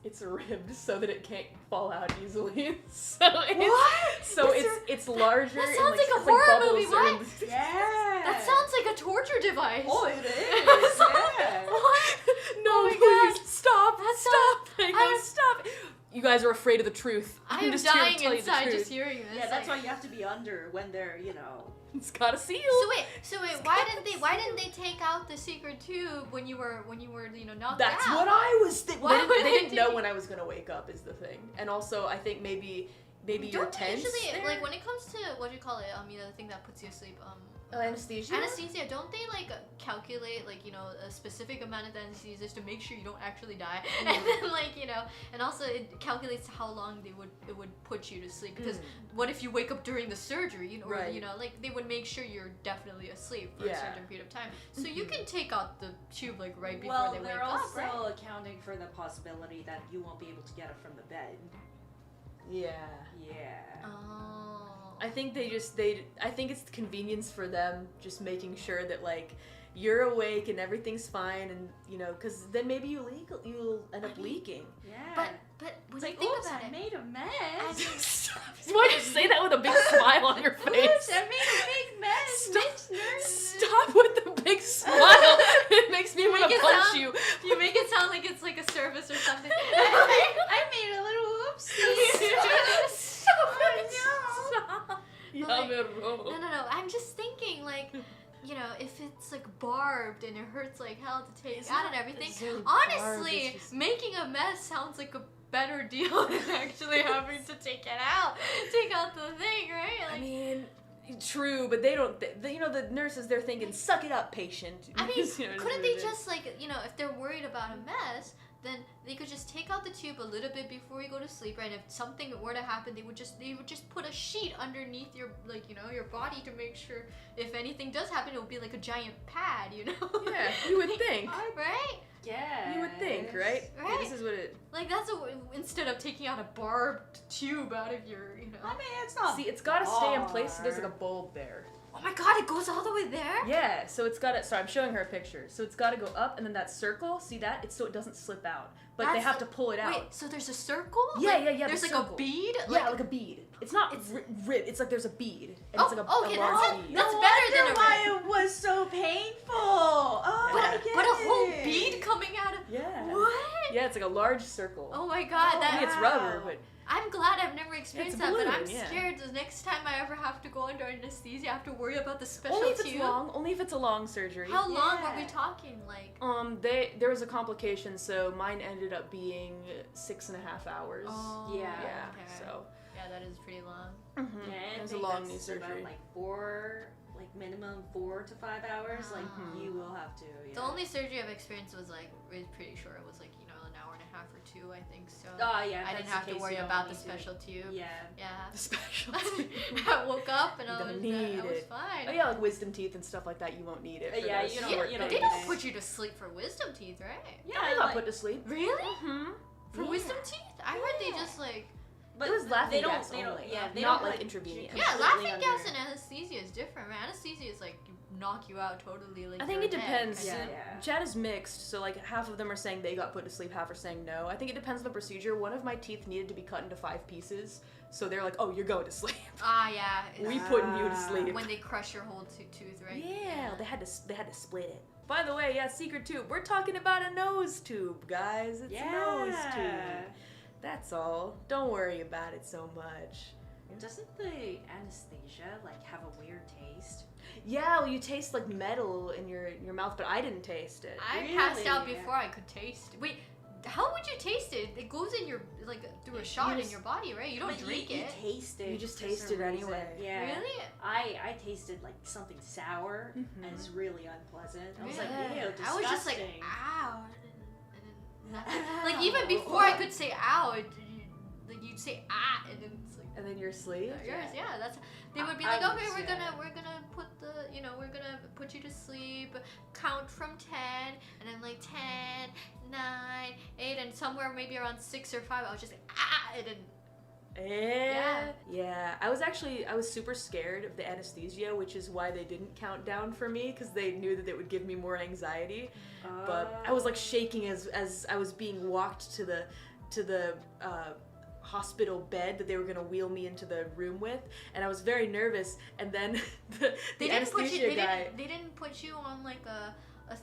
It's ribbed so that it can't fall out easily. So it's What? so Is it's larger. That and, sounds like a it's horror bubbles movie, are in what? the- Yeah. That sounds like a torture device. Oh, it is. Yeah. What? No, Oh my please God. stop! That Stop! I'm- No, stop! You guys are afraid of the truth. I am just here to dying tell you the inside truth. just hearing this. Yeah, that's why like- you have to be under when they're, It's got a seal. So wait, why didn't they take out the secret tube when you were knocked That's out? what I was thinking. Why They would they didn't know do- when I was gonna wake up is the thing, and also I think maybe you're Don't tense. usually there? like when it comes to what do you call it? The thing that puts you asleep. Anesthesia. Anesthesia. Don't they like calculate a specific amount of anesthesia just to make sure you don't actually die, and then and also it calculates how long it would put you to sleep because what if you wake up during the surgery? Or, Right. they would make sure you're definitely asleep for a Yeah. certain period of time. So you can take out the tube right before well, they wake they're up, also right? accounting for the possibility that you won't be able to get it from the bed. Yeah. Yeah. Oh. I think I think it's the convenience for them just making sure that you're awake and everything's fine and because then maybe you'll end up leaking. Yeah. But when it's you like, think oops, about I it, made a mess. Why do you say that with a big smile on your face? Oops, I made a big mess. Stop, Nurse. stop with the big smile. It makes me want to it punch sound- you. you make it sound like it's like a service or something. I made a little oopsie. Stop. Like, no, I'm just thinking if it's like bar barbed and it hurts like hell to take It's out not and everything. necessarily barbed, Honestly, it's just- making a mess sounds like a better deal than actually having to take it out. Take out the thing, right? I Like, mean, true, but they don't. You know, the nurses, they're thinking, "Suck it up, patient." I mean, You know, couldn't what they it is. just like, you know, if they're worried about a mess, then they could just take out the tube a little bit before you go to sleep, right? If something were to happen, they would just put a sheet underneath your, like, you know, your body to make sure if anything does happen, it would be like a giant pad, you know? Yeah, you would think. Right? Yeah. You would think, right? Yeah, Right. this is what it. Like that's instead of taking out a barbed tube out of your, you know. I mean, it's not. See, it's got to stay in place. So there's like a bulb there. Oh my god, it goes all the way there? Yeah, so it's got to. Sorry, I'm showing her a picture. So it's got to go up, and then that circle. See that? It's so it doesn't slip out. But they That's have to pull it out. Wait, so there's a circle? Yeah, Like, yeah, yeah. There's the like circle. a bead? Yeah, like a bead. It's not it's like there's a bead. And it's like a, okay, a large that's bead. That's better than a why it was so painful. Oh, But, I get but a whole it. bead coming out of Yeah. what? Yeah, it's like a large circle. Oh my god, I mean, it's rubber, but I'm glad I've never experienced It's that, but I'm balloon, yeah. scared the next time I ever have to go under anesthesia, I have to worry about the special only if tube. it's long. Only if it's a long surgery. How long were Yeah. we talking? Like, There was a complication, so mine ended up being 6.5 hours. oh, Yeah. Yeah. okay. So. Yeah, that is pretty long. Mm-hmm. Yeah, I it was a think long that's knee surgery. About like minimum 4 to 5 hours. Like you will have to. Yeah. The only surgery I've experienced was like, pretty sure it was like, you know, an hour and a half or two, I think so. Oh yeah. I if didn't that's have the to case, worry you don't about the need to. special tube. Yeah. Yeah. The special. I woke up and You I don't was, need I was it. fine. Oh yeah, like wisdom teeth and stuff like that. You won't need it. For Yeah, those you Yeah, don't- short you don't they need don't things. it. put you to sleep for wisdom teeth, right? Yeah, I got like- put to sleep. Really? Mm-hmm. For wisdom teeth? I heard they just like... But It was laughing they don't, gas they don't, only, yeah, they not don't like put intravenous. you Yeah, completely laughing gas under- and anesthesia is different, man. Anesthesia is like, you knock you out totally, like I think you're it dead, depends. kinda. Yeah. Chat is mixed, so like half of them are saying they got put to sleep, half are saying no. I think it depends on the procedure. One of my teeth needed to be cut into 5 pieces, so they're like, "Oh, you're going to sleep. Ah, yeah. We putting you to sleep." When they crush your whole tooth, right? Yeah, they had to split it. By the way, yeah, secret tube. We're talking about a nose tube, guys. It's a nose tube. That's all. Don't worry about it so much. Doesn't the anesthesia like have a weird taste? Yeah, well, you taste like metal in your mouth, but I didn't taste it. I passed out before I could taste it. Wait, how would you taste it? It goes in your, like, through a shot in your body, right? You don't But drink you it. taste it. You just for taste some it anyway. reason. Yeah. Really? I tasted like something sour and it's really unpleasant. I was like, ew, disgusting. I was just like, ow. And then like, even before I could say ow, like, you'd say ah, and then it's like, And then you're asleep. yeah, that's. They would be I like, okay, was, we're yeah. gonna put the, you know, we're gonna put you to sleep. Count from 10, and I'm like 10, 9, 8, and somewhere maybe around 6 or 5, I was just like ah, and then Yeah. I was super scared of the anesthesia, which is why they didn't count down for me, because they knew that it would give me more anxiety. But I was like shaking as I was being walked to the hospital bed that they were gonna wheel me into the room with, and I was very nervous. And then the anesthesia guy. They didn't put you on like a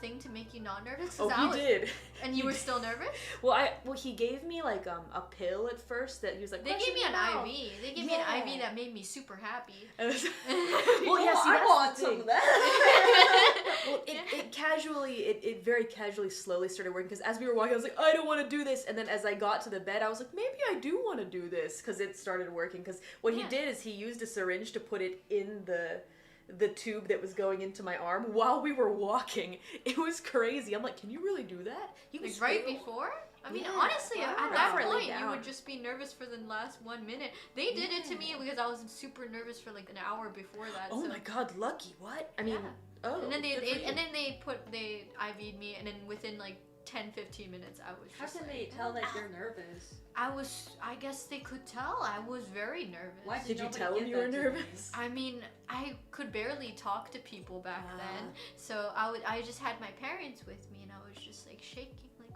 thing to make you not nervous. Oh, he did. And you were still nervous? Well, he gave me like a pill at first that he was like. They gave me an "Question IV. They gave Yeah. me an IV that made me super happy. Well, yeah, see, I that's want the some thing. of that. Well, it very casually, slowly started working, because as we were walking, I was like, I don't want to do this. And then as I got to the bed, I was like, maybe I do want to do this, because it started working. Because what he did is he used a syringe to put it in the tube that was going into my arm while we were walking. It was crazy. I'm like, can you really do that? You can Like right spray- before? I mean, Yeah. honestly, at Before that I lay point, you down. would just be nervous for the last 1 minute. They did it to me because I was super nervous for like an hour before that. Oh so. my god, lucky. What? I mean, oh. And then they good for you. they IV'd me, and then within like 10-15 minutes, I was How just can like, they tell that you're nervous? I guess they could tell. I was very nervous. Why Did you nobody tell him give you were that to me? nervous? I mean, I could barely talk to people back then, so I just had my parents with me, and I was just like shaking, like,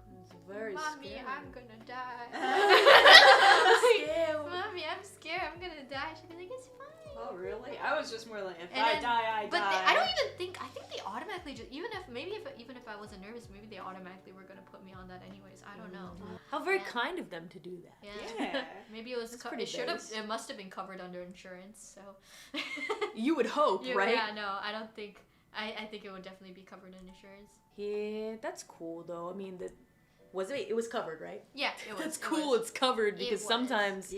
Very Mommy, scary. I'm gonna die. Scared. Mommy, I'm scared. I'm gonna die. She'd be like, it's fine. Oh really? I was just more like, if And I then- die, I But die. I don't even think. I think they automatically just even if I wasn't nervous, maybe they automatically were gonna put me on that anyways. I don't know. How very Yeah. kind of them to do that. Yeah. Maybe it was. That's pretty It should have. base. It must have been covered under insurance. So. You would hope, right? Yeah. No, I don't think. I think it would definitely be covered in insurance. Yeah, that's cool though. I mean, it was covered, right? Yeah, it was. That's cool. It's covered It because was. sometimes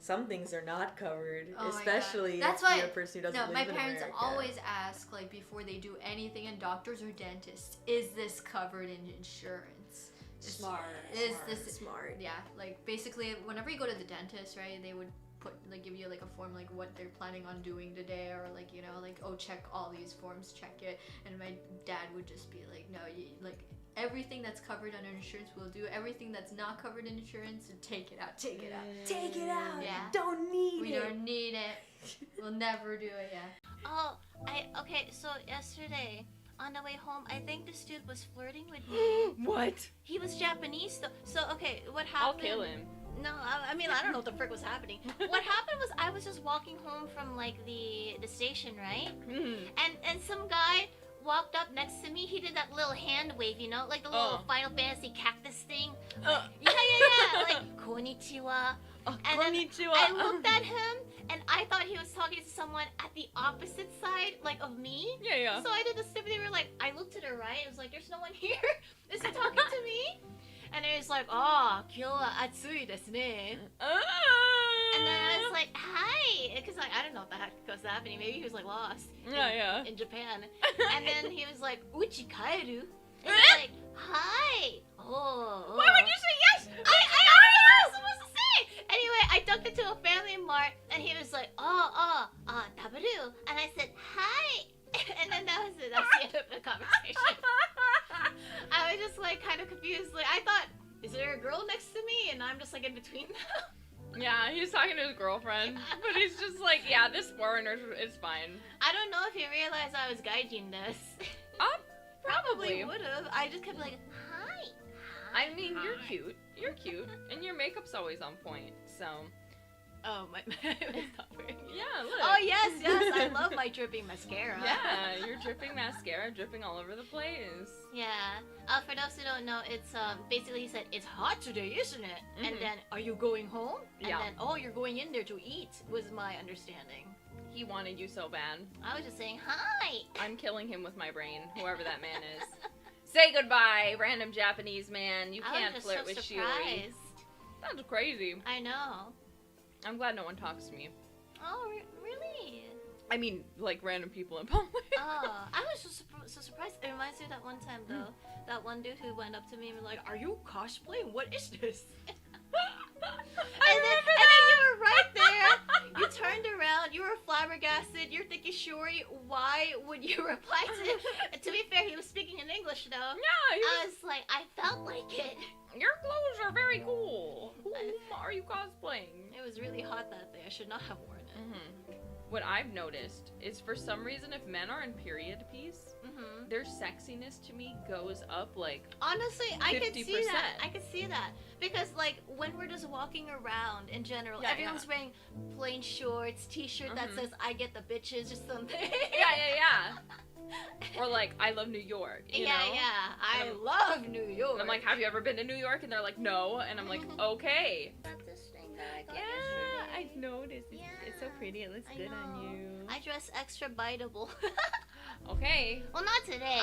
some things are not covered, Oh my God. especially That's if why you're a person who doesn't live my in parents America. always ask, like, before they do anything in doctors or dentists, is this covered in insurance? Smart. Is smart, this smart? Yeah, like basically, whenever you go to the dentist, right, they would give you like a form like what they're planning on doing today, or like, you know, like, oh, check all these forms, check it. And my dad would just be like, no, like, everything that's covered under insurance we'll do. Everything that's not covered in insurance, take it out. Take it out. Yeah. Don't need We it. don't need it. We'll never do it. Yeah. Oh, okay, so yesterday, on the way home, I think this dude was flirting with me. What? He was Japanese, though. So, okay, what I'll happened? kill him. No, I mean, I don't know what the frick was happening. What happened was I was just walking home from, like, the station, right? And some guy walked up next to me. He did that little hand wave, you know? Like the little Final Fantasy cactus thing. Yeah. Like, konnichiwa. And then I looked at him, and I thought he was talking to someone at the opposite side, like, of me. Yeah. So I did the stupid thing where, like, I looked to the right. It was like, there's no one here. Is he talking to me? And it was like, oh, kyo wa atsui desu ne. And then I was like, hi. Because, like, I don't know what the heck was happening. Maybe he was, like, lost in Japan. And then he was like, uchi kaeru. And I was like, hi. Oh. Why would you say yes? I don't know what I was supposed to say. Anyway, I ducked into a family mart, and he was like, tabaru. And I said, hi. And then that was it. That's the end of the conversation. I was just, like, kind of confused. Like, I thought, is there a girl next to me? And I'm just, like, in between them. Yeah, he's talking to his girlfriend, but he's just like, yeah, this foreigner is fine. I don't know if he realized I was gaijin this. Probably would have. I just kept like, hi. I mean, you're cute. You're cute, and your makeup's always on point. So. Oh, my was not wearing it. Yeah, look. Oh yes, I love my dripping mascara. Yeah, you're dripping mascara, dripping all over the place. Yeah. For those who don't know, it's basically he said it's hot today, isn't it? And then are you going home? And then you're going in there to eat. Was my understanding. He wanted you so bad. I was just saying hi. I'm killing him with my brain, whoever that man is. Say goodbye, random Japanese man. You can't flirt with Shiori. That's crazy. I know. I'm glad no one talks to me. Oh, really? I mean, like random people in public. Oh, I was so surprised. It reminds me of that one time though. That one dude who went up to me and was like, "Are you cosplaying? What is this?" And then you were right there. You turned around. You were flabbergasted. You're thinking, Shiori, why would you reply to him? And to be fair, he was speaking in English though. Yeah, I was like, I felt like it. Your clothes are very cool. Whom are you cosplaying? It was really hot that day. I should not have worn it. What I've noticed is for some reason if men are in period piece, their sexiness to me goes up like honestly, 50%. I could see that. I could see that. Because like when we're just walking around in general, everyone's wearing plain shorts, t-shirt that says I get the bitches or something. Yeah. Or like, I love New York, you know? I love New York. And I'm like, have you ever been to New York? And they're like, no. And I'm like, okay. That's this thing that I got I noticed. It's so pretty. It looks good on you. I dress extra biteable. Okay. Well, not today.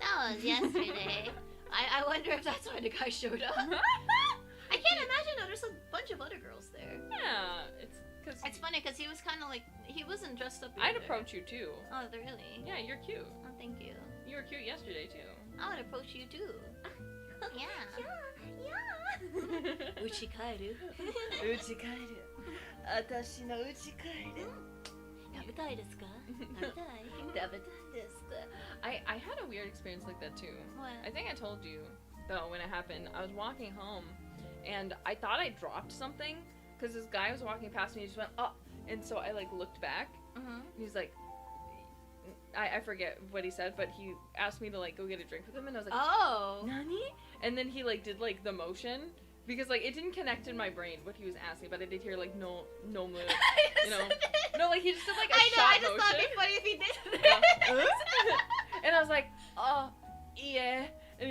That was yesterday. I wonder if that's why the guy showed up. I can't imagine though. There's a bunch of other girls there. Yeah, it's funny because he was kind of like he wasn't dressed up. I'd approach you too. Oh, really? Yeah, you're cute. Oh, thank you. You were cute yesterday too. I would approach you too. Yeah. Uchikairu. Uchikairu. Atashi no uchikairu. Tabetai desu ka? Tabetai desu ka? I had a weird experience like that too. What? I think I told you though when it happened. I was walking home and I thought I dropped something because this guy was walking past me and just went oh, and so I like looked back. And he's like, I forget what he said, but he asked me to like go get a drink with him, and I was like, oh, Nani? And then he like did like the motion because like it didn't connect in my brain what he was asking, but I did hear like no move, you know, no like he just did like a shot I just motion. thought it'd be funny if he did this. And I was like, oh yeah, and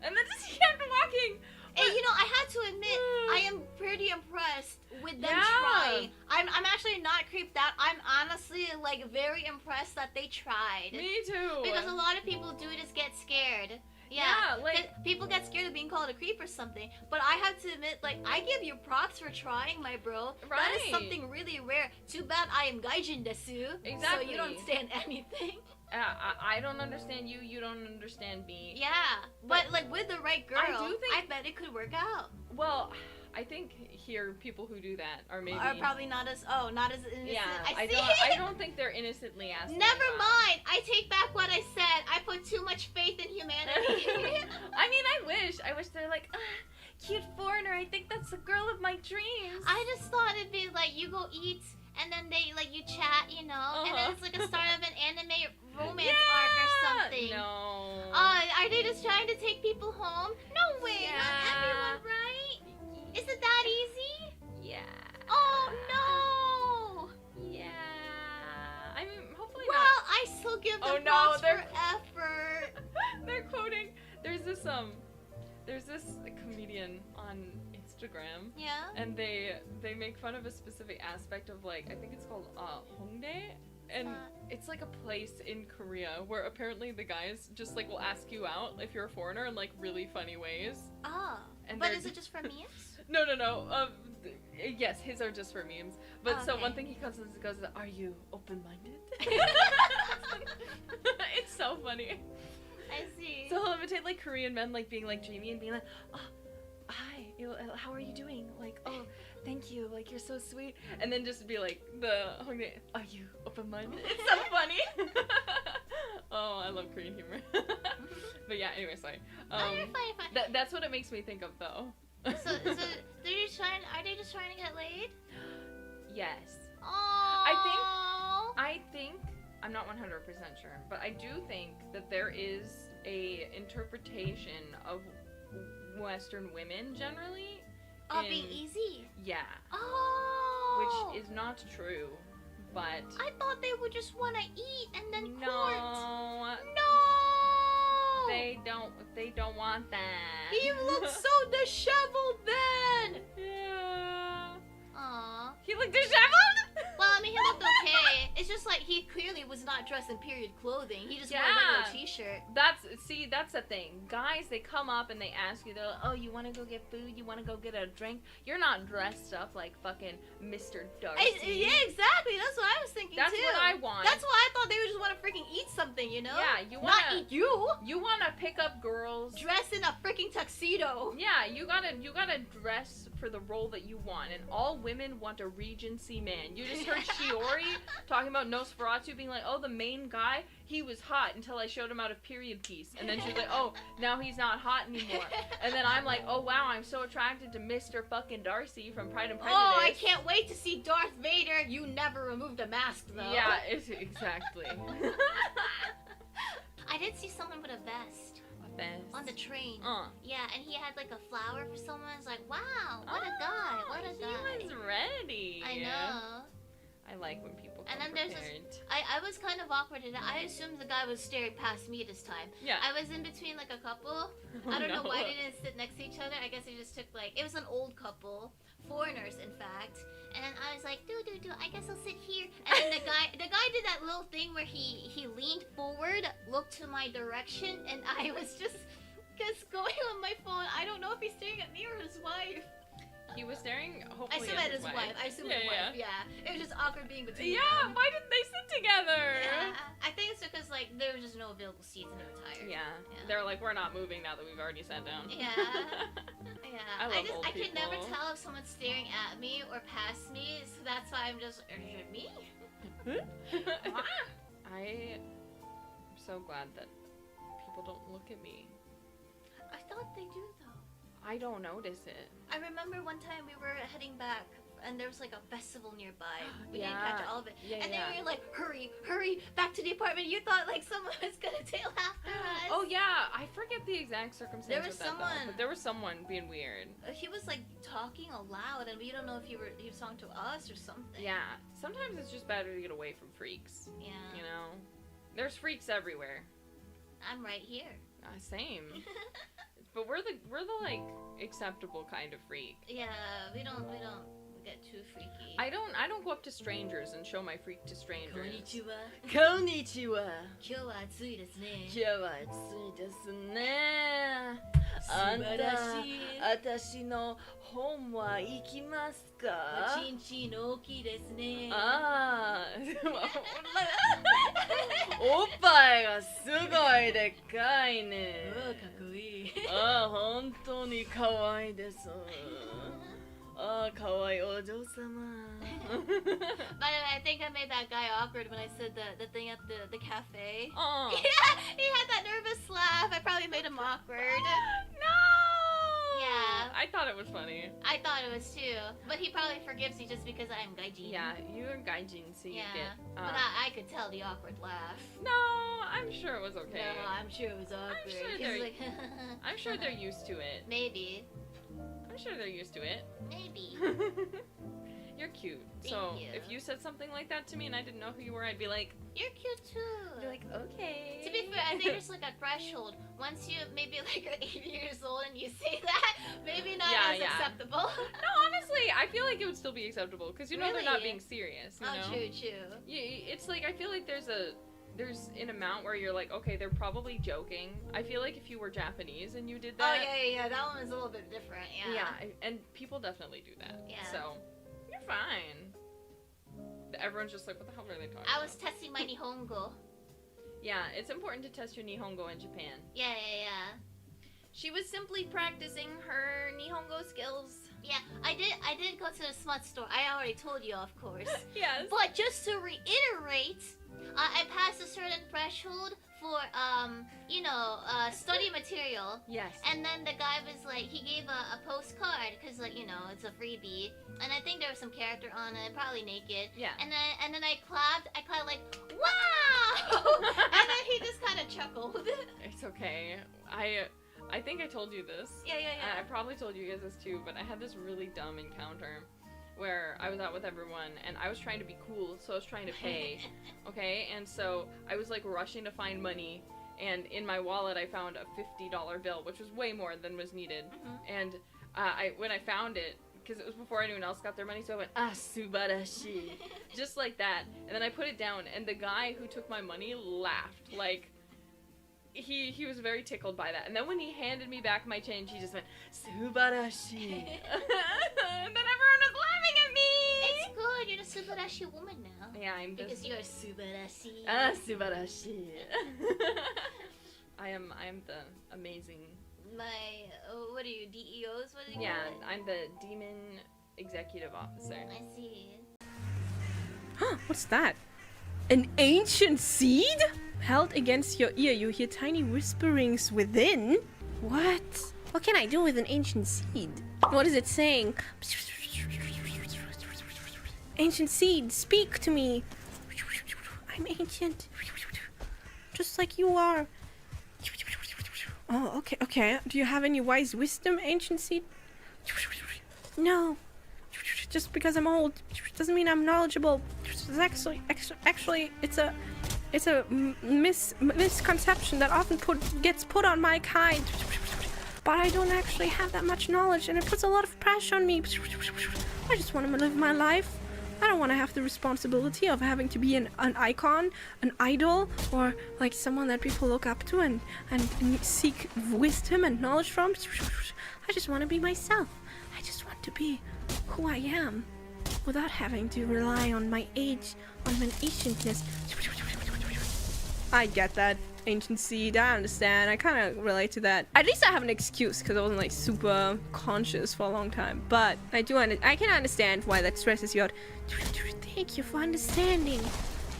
then just kept walking And you know, I had to admit, I am pretty impressed with them Yeah. trying. I'm actually not creeped out. I'm honestly like very impressed that they tried. Me too. Because a lot of people do just get scared. Yeah, like- 'cause people get scared of being called a creep or something. But I have to admit, like, I give you props for trying, my bro. That Right. is something really rare. Too bad I am gaijin desu. Exactly. So you don't stand anything. I don't understand you. You don't understand me. Yeah. But like with the right girl, I do think- I bet it could work out. Well, I think here people who do that are maybe Are probably not as innocent. Yeah, I don't. see. I don't think they're innocently asking. Never that. mind. I take back what I said. I put too much faith in humanity. I mean, I wish they're like, cute foreigner. I think that's the girl of my dreams. I just thought it'd be like you go eat and then they like you chat, you know, and then it's like a start of an anime romance arc or something. No. Are they just trying to take people home? No way. Yeah. Not everyone, right? Is it that easy? Yeah. Oh no. Yeah. I mean, hopefully Well, not. I still give them Oh, no, props they're- for effort. They're quoting. There's this comedian on Instagram. Yeah. And they make fun of a specific aspect of like I think it's called Hongdae, and it's like a place in Korea where apparently the guys just like will ask you out if you're a foreigner in like really funny ways. Oh. And But they're is it just for memes? No. Yes, his are just for memes. But so Okay. one thing he comes and goes, "Are you open-minded?" It's so funny. I see. So he'll imitate like Korean men like being like dreamy and being like, "Oh, hi, how are you doing? Like, oh, thank you. Like, you're so sweet." And then just be like the Hongdae, "Are you open-minded?" It's so funny. Oh, I love Korean humor. But yeah, anyway, sorry. You're fine. That's what it makes me think of though. So they're just trying. Are they just trying to get laid? Yes. Oh. I think I'm not 100% sure, but I do think that there is a interpretation of Western women generally. Being easy. Yeah. Oh. Which is not true, but I thought they would just want to eat and then court. no. No. They don't want that. He looks so disheveled then. Yeah. Aww. He looked disheveled? Well, I mean, he looked okay. It's just like he clearly was not dressed in period clothing. He just wore a regular t-shirt. That's the thing. Guys, they come up and they ask you, they're like, "Oh, you want to go get food? You want to go get a drink?" You're not dressed up like fucking Mr. Darcy. Yeah, exactly. That's what I was thinking That's too. what I want. That's why I thought they would just want to freaking eat something, you know? Yeah, you not wanna eat you. You want to pick up girls. Dress in a freaking tuxedo. Yeah, you gotta dress for the role that you want, and all women want a Regency man. You just heard Shiori talking about Nosferatu being like, "Oh, the main guy, he was hot until I showed him out of period piece," and then she was like, "Oh, now he's not hot anymore." And then I'm like, "Oh wow, I'm so attracted to Mr. fucking Darcy from Pride and Prejudice." Oh, I can't wait to see Darth Vader. You never removed a mask though. Yeah, exactly. I did see someone with a vest. On the train. Yeah, and he had like a flower for someone. It's like, wow, what a guy, what a guy. He was ready. I know. I like when people come And then there's prepared. this, I was kind of awkward in that. I assumed the guy was staring past me this time. Yeah. I was in between like a couple. Oh, I don't know no. why they didn't sit next to each other. I guess they just took like, it was an old couple. Foreigners, in fact. And then I was like, I guess I'll sit here. And then the guy did that little thing where he leaned forward, looked to my direction, and I was just going on my phone. I don't know if he's staring at me or his wife. He was staring, I hopefully, assume at his wife. I assume his wife, yeah. It was just awkward being between them. Why didn't they sit together? Yeah, I think it's because like there was just no available seats and they were tired. Yeah. They're like, "We're not moving now that we've already sat down." Yeah. Yeah. I love old I can never people. tell if someone's staring at me or past me, so that's why I'm just me. I'm so glad that people don't look at me. I thought they do though. I don't notice it. I remember one time we were heading back and there was like a festival nearby. We didn't Yeah. catch all of it. Yeah, and then yeah. we were like, hurry, back to the apartment. You thought like someone was gonna tail after us. Oh yeah, I forget the exact circumstance. There was of that, though, someone- but there was someone being weird. He was like talking aloud and we don't know if he was talking to us or something. Yeah, sometimes it's just better to get away from freaks. Yeah. You know, there's freaks everywhere. I'm right here. Same. But we're the like acceptable kind of freak. Yeah, we don't get too freaky. I don't go up to strangers and show my freak to strangers. Konnichiwa. Konnichiwa. 今日は暑いですね。今日は暑いですね。あんた、私の本は行きますか？おちんちんの大きいですね。ああ、おっぱいがすごいでっかいね。かっこいい。ああ、本当に可愛いです。ああ、可愛いお嬢様。By the way, I think I made that guy awkward when I said the thing at the cafe. Oh. Yeah, he had that nervous laugh. I probably made him awkward. No! Yeah. I thought it was funny. I thought it was too. But he probably forgives me just because I'm gaijin. Yeah, you're gaijin, so you get... But I could tell the awkward laugh. No, I'm sure it was okay. No, I'm sure it was awkward. I'm sure they're used to it. Maybe. I'm sure they're used to it. Maybe. You're cute. Thank so you. if you said something like that to me and I didn't know who you were, I'd be like, you're cute too. You're like, okay. To be fair, I think there's like a threshold. Once you maybe like are 8 years old and you say that, maybe not as acceptable. No, honestly, I feel like it would still be acceptable because you know they're not being serious. You know? True, true. It's like I feel like there's an amount where you're like, okay, they're probably joking. I feel like if you were Japanese and you did that. Oh yeah, that one was a little bit different. Yeah. Yeah, and people definitely do that. Yeah. So you're fine. Everyone's just like, what the hell are they talking I about? was testing my Nihongo. Yeah, it's important to test your Nihongo in Japan. Yeah. She was simply practicing her Nihongo skills. Yeah, I did go to the smut store. I already told you, of course. Yes. But just to reiterate, I passed a certain threshold for study material. Yes. And then the guy was like, he gave a postcard because like it's a freebie, and I think there was some character on it, probably naked. Yeah. And then I clapped like, wow! And then he just kind of chuckled. It's okay. I think I told you this. Yeah. I probably told you guys this too, but I had this really dumb encounter where I was out with everyone and I was trying to be cool, so I was trying to pay. Okay? And so I was like rushing to find money, and in my wallet I found a $50 bill, which was way more than was needed. And when I found it, because it was before anyone else got their money, so I went, subarashi. Just like that. And then I put it down, and the guy who took my money laughed. Like, he was very tickled by that. And then when he handed me back my change, he just went, subarashi. And then everyone was laughing at me. It's good. You're the subarashi woman now. Yeah, I'm the... Because you're subarashi. Subarashi. I am the amazing... what are you, DEOs? What do you Yeah, call it? I'm the Demon Executive Officer. I see. What's that? An ancient seed? Held against your ear, you hear tiny whisperings within? What? What can I do with an ancient seed? What is it saying? Ancient seed, speak to me. I'm ancient. Just like you are. Oh, okay. Do you have any wise wisdom, ancient seed? No. Just because I'm old doesn't mean I'm knowledgeable. Actually, it's a misconception that often gets put on my kind. But I don't actually have that much knowledge, and it puts a lot of pressure on me. I just want to live my life. I don't want to have the responsibility of having to be an icon, an idol, or like someone that people look up to and seek wisdom and knowledge from. I just want to be myself. I just want to be who I am without having to rely on my age, on my ancientness. I get that, ancient seed. I understand. I kind of relate to that. At least I have an excuse because I wasn't like super conscious for a long time. But I can understand why that stresses you out. Thank you for understanding.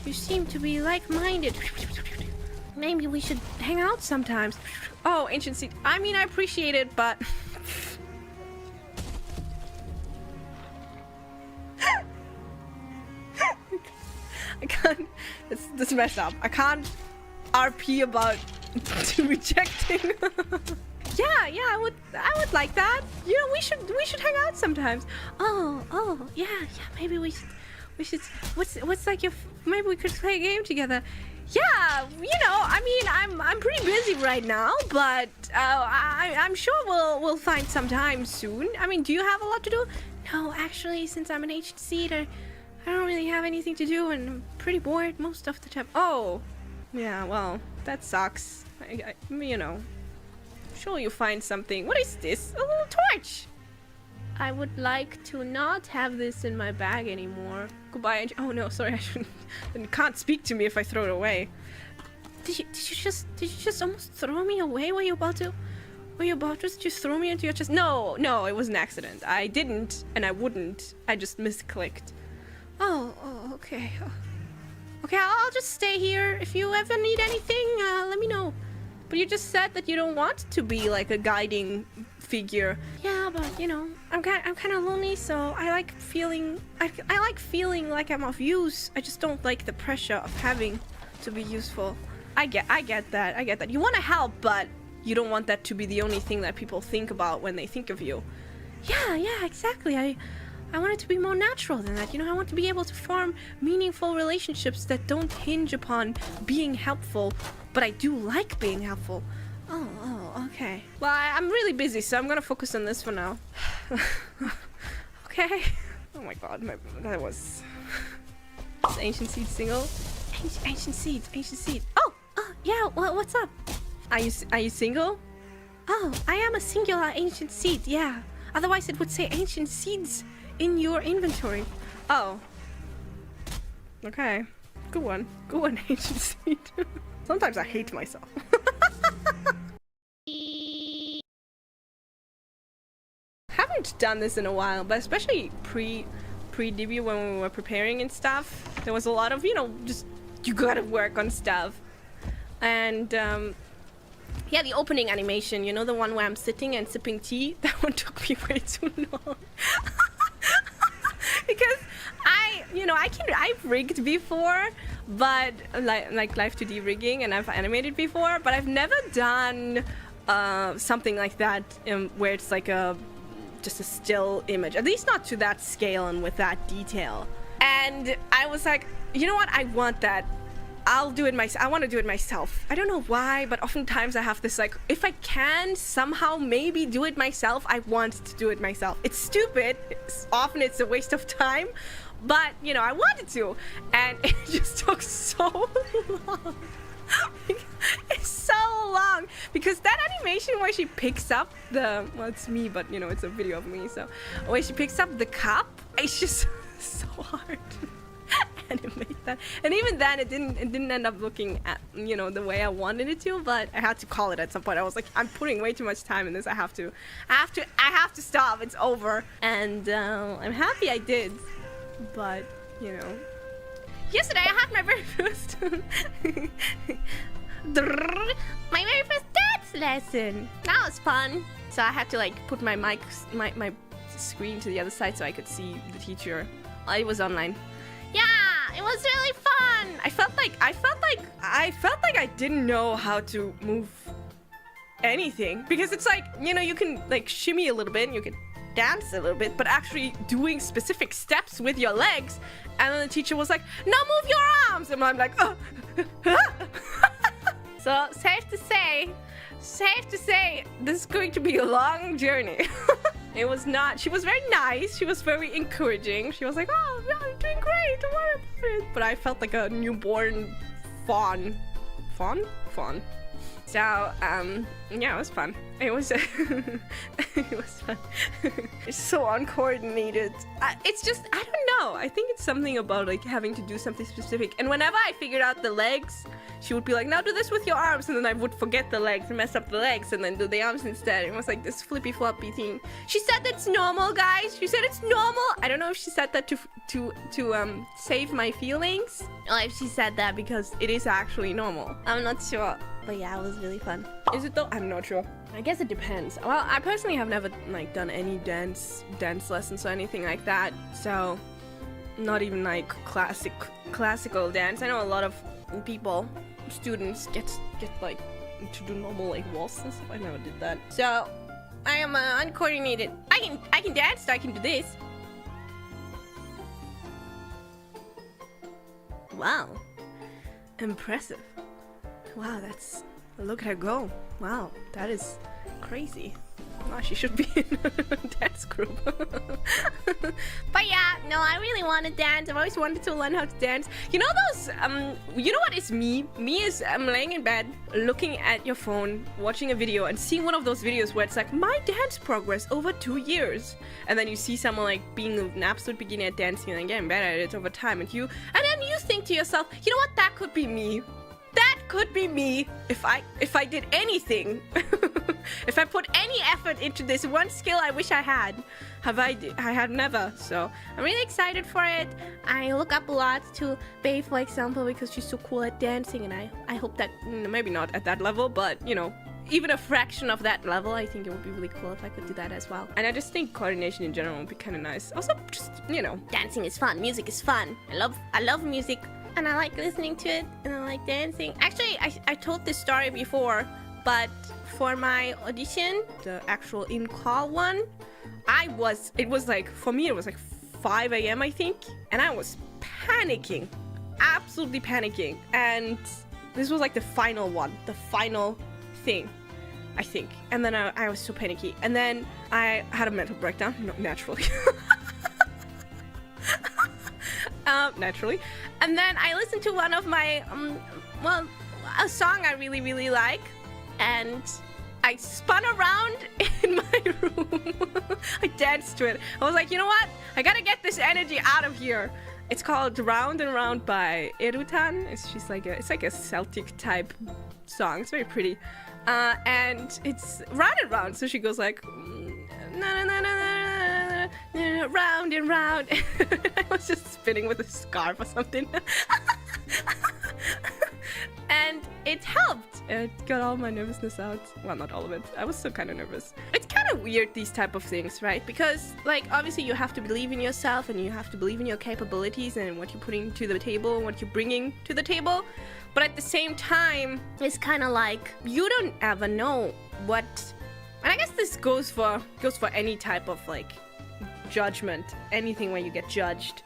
You seem to be like-minded. Maybe we should hang out sometimes. Oh, ancient seed. I mean, I appreciate it, but I can't. This messed up. I can't RP about rejecting. Yeah, I would like that. You know, we should hang out sometimes. Oh, yeah. Maybe we should. What's like if maybe we could play a game together. Yeah, you know, I mean, I'm pretty busy right now, but I'm sure we'll find some time soon. I mean, do you have a lot to do? No, actually, since I'm an ancient seed, I don't really have anything to do, and I'm pretty bored most of the time. Oh, yeah, well, that sucks. You know, I'm sure you'll find something. What is this? A little torch. I would like to not have this in my bag anymore. Goodbye. Oh no, sorry, I shouldn't. It can't speak to me if I throw it away. Did you just almost throw me away? Were you about to just throw me into your chest? No, it was an accident. I didn't, and I wouldn't. I just misclicked. Oh, okay. Okay, I'll just stay here. If you ever need anything, let me know. But you just said that you don't want to be like a guiding figure. Yeah, but you know, I'm kind of lonely, so I like feeling like I'm of use. I just don't like the pressure of having to be useful. I get that. You want to help, but you don't want that to be the only thing that people think about when they think of you. Yeah, exactly. I want it to be more natural than that. You know, I want to be able to form meaningful relationships that don't hinge upon being helpful, but I do like being helpful. Oh, okay. Well, I'm really busy, so I'm gonna focus on this for now. Okay. Oh my god, that was... It's Ancient Seed single? Ancient Seed. Oh, yeah, what's up? Are you single? Oh, I am a singular Ancient Seed, yeah. Otherwise it would say Ancient Seeds in your inventory. Oh. Okay. Good one, Ancient Seed. Sometimes I hate myself. Haven't done this in a while, but especially pre-debut when we were preparing and stuff, there was a lot of, you know, just you gotta work on stuff. And yeah, the opening animation, you know, the one where I'm sitting and sipping tea, that one took me way too long. Because I've rigged before, but like live 2D rigging, and I've animated before, but I've never done something like that where it's like just a still image, at least not to that scale and with that detail. And I was like, you know what, I want that. I'll do it myself. I want to do it myself. I don't know why, but oftentimes I have this like, if I can somehow maybe do it myself, I want to do it myself. It's stupid. Often it's a waste of time, but you know, I wanted to, and it just took so long. It's so long because that animation where she picks up the, well, it's me, but you know, it's a video of me, so where she picks up the cup, it's just so hard. Animate that, and even then it didn't end up looking at, you know, the way I wanted it to, but I had to call it at some point. I was like, I'm putting way too much time in this. I have to stop. It's over. And I'm happy I did, but you know, yesterday I had my very first dance lesson. That was fun. So I had to like put my my screen to the other side so I could see the teacher. It was online. Yeah, it was really fun. I felt like I didn't know how to move anything, because it's like, you know, you can like shimmy a little bit and you can dance a little bit, but actually doing specific steps with your legs. And then the teacher was like, "Now move your arms," and I'm like, oh. So safe to say, this is going to be a long journey. It was not. She was very nice. She was very encouraging. She was like, "Oh, yeah, you're doing great. Don't worry about it." But I felt like a newborn fawn. So, yeah, it was fun. It was, it was fun. It's so uncoordinated. It's just, I don't know. I think it's something about like having to do something specific. And whenever I figured out the legs, she would be like, "Now do this with your arms," and then I would forget the legs and mess up the legs and then do the arms instead. It was like this flippy floppy thing. She said that's normal, guys. She said it's normal. I don't know if she said that to save my feelings, or if she said that because it is actually normal. I'm not sure. But yeah, it was really fun. Is it though? I'm not sure. I guess it depends. Well, I personally have never like done any dance lessons or anything like that. So not even like classical dance. I know a lot of people, students get like to do normal like waltz and stuff. I never did that. So I am uncoordinated. I can dance. So I can do this. Wow. impressive. Wow, that's... Look at her go. Wow, that is crazy. Wow, she should be in a dance group. But yeah, no, I really want to dance. I've always wanted to learn how to dance. You know those, you know what is me? Me is I'm laying in bed, looking at your phone, watching a video, and seeing one of those videos where it's like, my dance progress over 2 years. And then you see someone like being an absolute beginner at dancing and getting better at it over time. And then you think to yourself, you know what, that could be me. That could be me if I did anything. If I put any effort into this one skill I wish I had. I had never. So I'm really excited for it. I look up a lot to Bae, for example, because she's so cool at dancing, and I hope that, maybe not at that level, but you know, even a fraction of that level, I think it would be really cool if I could do that as well. And I just think coordination in general would be kind of nice. Also, just, you know, dancing is fun, music is fun. I love music. And I like listening to it, and I like dancing. Actually, I told this story before, but for my audition, the actual in-call one, it was like, for me, it was like 5 a.m. I think, and I was panicking, absolutely panicking. And this was like the final one, the final thing, I think. And then I was so panicky, and then I had a mental breakdown, naturally. Naturally. And then I listened to one of my, a song I really, really like, and I spun around in my room. I danced to it. I was like, you know what? I gotta get this energy out of here. It's called Round and Round by Erutan. It's like a Celtic type song. It's very pretty. And it's round and round. So she goes like, na na na na na, round and round. I was just spinning with a scarf or something. And it helped. It got all my nervousness out. Well, not all of it. I was still kind of nervous. It's kind of weird, these type of things, right? Because, like, obviously you have to believe in yourself, and you have to believe in your capabilities and what you're putting to the table and what you're bringing to the table. But at the same time, it's kind of like, you don't ever know what... And I guess this goes for any type of, like, judgment. Anything where you get judged.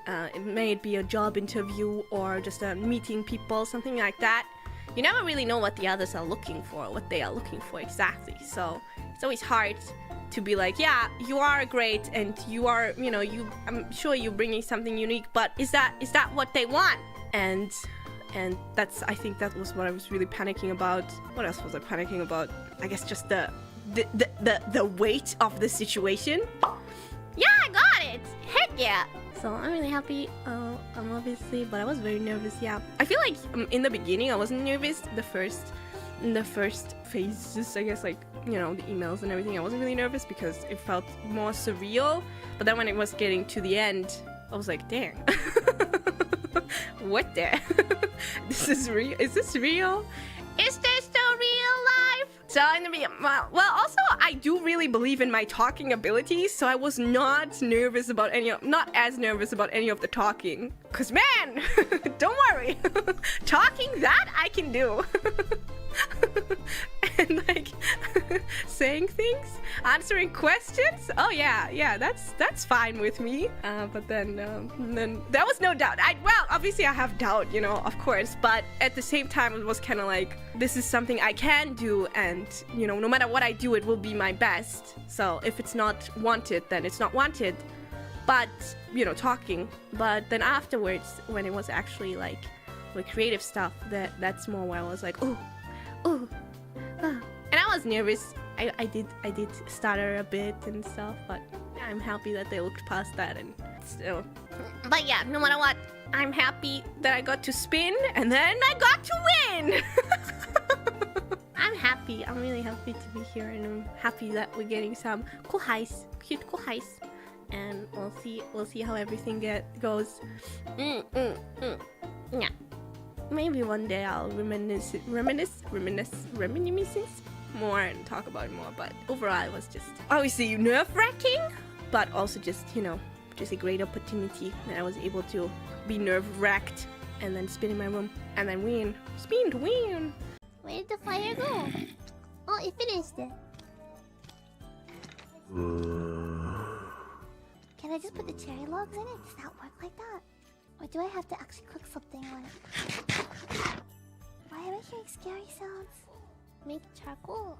It may be a job interview or just meeting people, something like that. You never really know what the others are looking for, what they are looking for exactly. So it's always hard to be like, yeah, you are great and you are, you know, I'm sure you're bringing something unique, but is that what they want? And I think that was what I was really panicking about. What else was I panicking about? I guess just the weight of the situation. Yeah, I got it! Heck yeah! So I'm really happy, obviously, but I was very nervous, yeah. I feel like in the beginning I wasn't nervous. In the first phases, I guess, like, you know, the emails and everything, I wasn't really nervous because it felt more surreal. But then when it was getting to the end, I was like, dang. What the? This is real? Is this real? Is this the real life? So in the beginning, well, also I do really believe in my talking abilities, so I was not as nervous about any of the talking. Cause man, don't worry, talking that I can do. And like saying things, answering questions. Oh yeah, that's fine with me. But then there was no doubt. Well, obviously I have doubt, you know, of course. But at the same time, it was kind of like, this is something I can do, and you know, no matter what I do, it will be my best. So if it's not wanted, then it's not wanted. But you know, talking. But then afterwards, when it was actually like creative stuff, that's more where I was like, ooh. And I was nervous. I did stutter a bit and stuff, but I'm happy that they looked past that and still. But yeah, no matter what, I'm happy that I got to spin and then I got to win. I'm happy. I'm really happy to be here, and I'm happy that we're getting some cool highs, cute cool highs, and we'll see how everything goes. Yeah. Maybe one day I'll reminisce more and talk about it more, but overall it was just obviously nerve-wracking, but also just, you know, just a great opportunity that I was able to be nerve-wracked and then spin in my room and then win. Spin to win! Where did the fire go? Oh, it finished it. Can I just put the cherry logs in it? Does that work like that? Or do I have to actually cook something? Why am I hearing scary sounds? Make charcoal.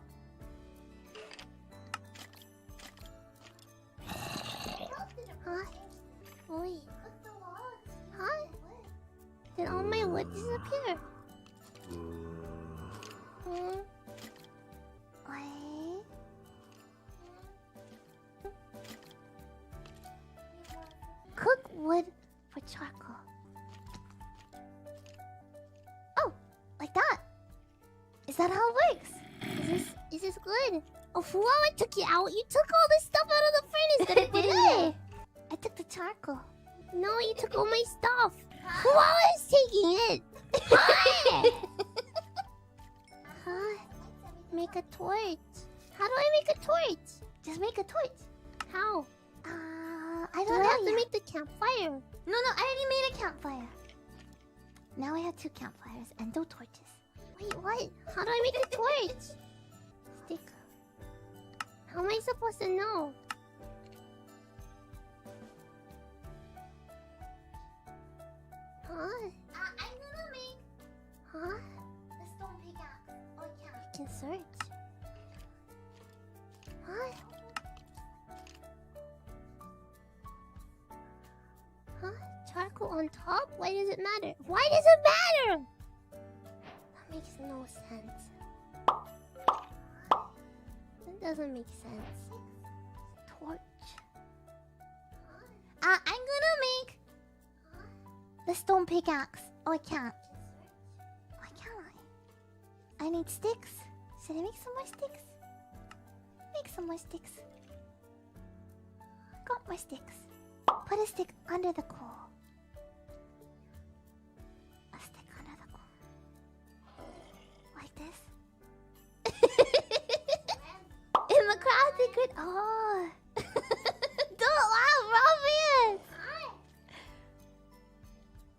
Huh? Wait. Huh? Did all my wood disappear? Wait. Cook wood for charcoal. Oh, like that. Is that how it works? Is this good? Oh, Fuwama took you out. You took all this stuff out of the furnace that I put in there. I took the charcoal. No, you took all my stuff. Fuwama is taking it. Huh? Make a torch. How do I make a torch? Just make a torch. How? I don't have to make the campfire. No, I already made a campfire. Now I have 2 campfires and 2 torches. Wait, what? How do I make a torch? Stick. How am I supposed to know? Huh? I'm gonna make... Huh? The stone pickaxe. Oh, yeah. You can search. Huh? Huh? Charcoal on top? Why does it matter? Why does it matter? That makes no sense. That doesn't make sense. Torch. I'm gonna make the stone pickaxe. Oh, I can't. Why can't I? I need sticks. Should I make some more sticks? Make some more sticks. Got more sticks. Put a stick under the coal. A stick under the coal. Like this. In the crafting grid. Oh. Don't laugh, Robin.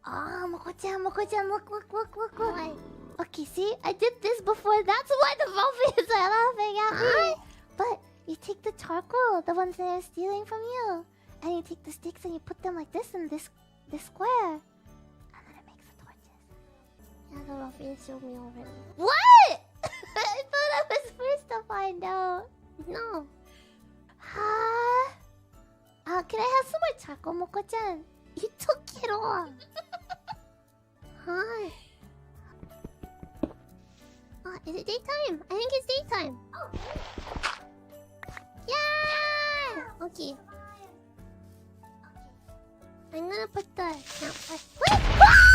Oh, Moko-chan, Moko-chan, look. Okay, see? I did this before. That's why the Robins are laughing at me. But you take the charcoal, the ones that are stealing from you. And you take the sticks and you put them like this in this square. And then it makes the torches. Yeah, the Ruffians showed me already. What? I thought I was first to find out. No. Can I have some more charcoal, Moko-chan? You took it all. Hi. Is it daytime? I think it's daytime. Oh. Yeah! Okay. I'm gonna put the campfire. Wait! Ah!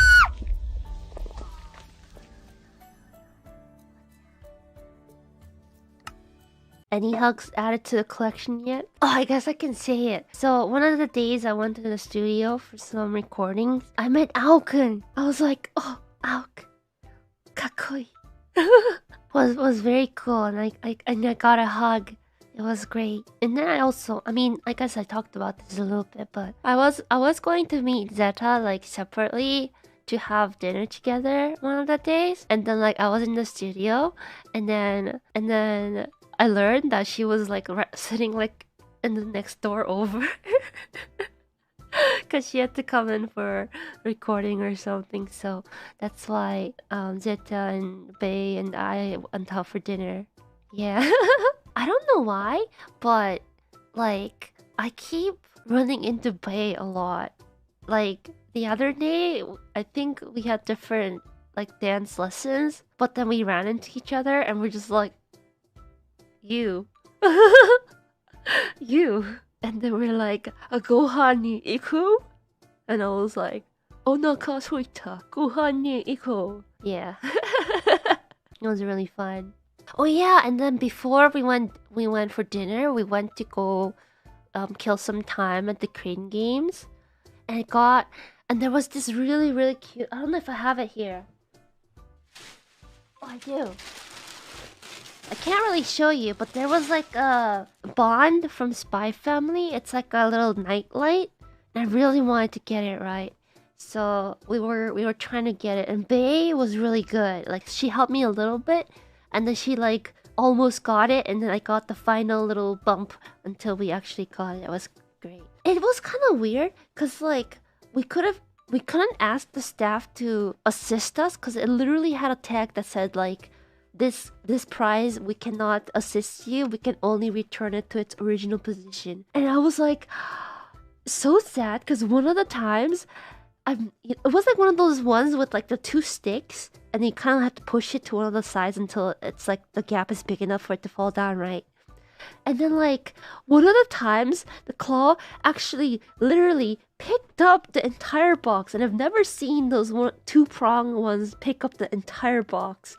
Any hugs added to the collection yet? Oh, I guess I can say it. So one of the days I went to the studio for some recordings, I met Aokun. I was like, oh, Aok, kakoi. was very cool, and I got a hug. It was great. And then I guess I talked about this a little bit, but I was going to meet Zeta like separately to have dinner together one of the days, and then like I was in the studio, and then I learned that she was like sitting like in the next door over because she had to come in for recording or something. So that's why Zeta and Bae and I went out for dinner. Yeah. I don't know why, but like I keep running into Bae a lot. Like the other day, I think we had different like dance lessons, but then we ran into each other and we're just like, you. And then we're like, gohan ni iku? And I was like, onaka soita, gohan ni iku. Yeah. It was really fun. Oh yeah, and then before we went for dinner, we went to go kill some time at the crane games. And there was this really, really cute, I don't know if I have it here. Oh, I do. I can't really show you, but there was like a Bond from Spy Family. It's like a little nightlight, and I really wanted to get it right. So we were trying to get it, and Bae was really good. Like she helped me a little bit, and then she like almost got it, and then I got the final little bump until we actually got it. It was great. It was kind of weird, cause like we could have we couldn't ask the staff to assist us because it literally had a tag that said like, this prize, we cannot assist you, we can only return it to its original position. And I was like, so sad, because one of the times, it was like one of those ones with like the 2 sticks, and you kind of have to push it to one of the sides until it's like the gap is big enough for it to fall down, right? And then like one of the times, the claw actually literally picked up the entire box, and I've never seen those 2-prong ones pick up the entire box.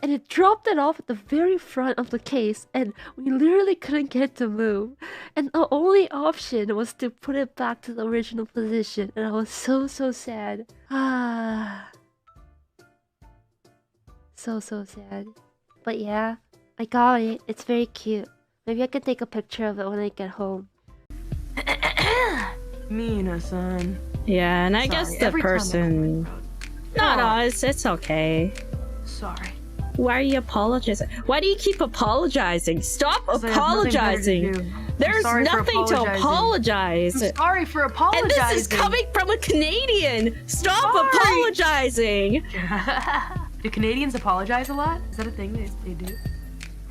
And it dropped it off at the very front of the case, and we literally couldn't get it to move. And the only option was to put it back to the original position, and I was so sad. So sad. But yeah, I got it. It's very cute. Maybe I can take a picture of it when I get home. Mina-san. Yeah, and I guess the person... No, it's okay. Sorry. Why are you apologizing? Why do you keep apologizing? Stop apologizing! There's nothing to apologize! I'm sorry for apologizing! And this is coming from a Canadian! Stop apologizing! Do Canadians apologize a lot? Is that a thing they do?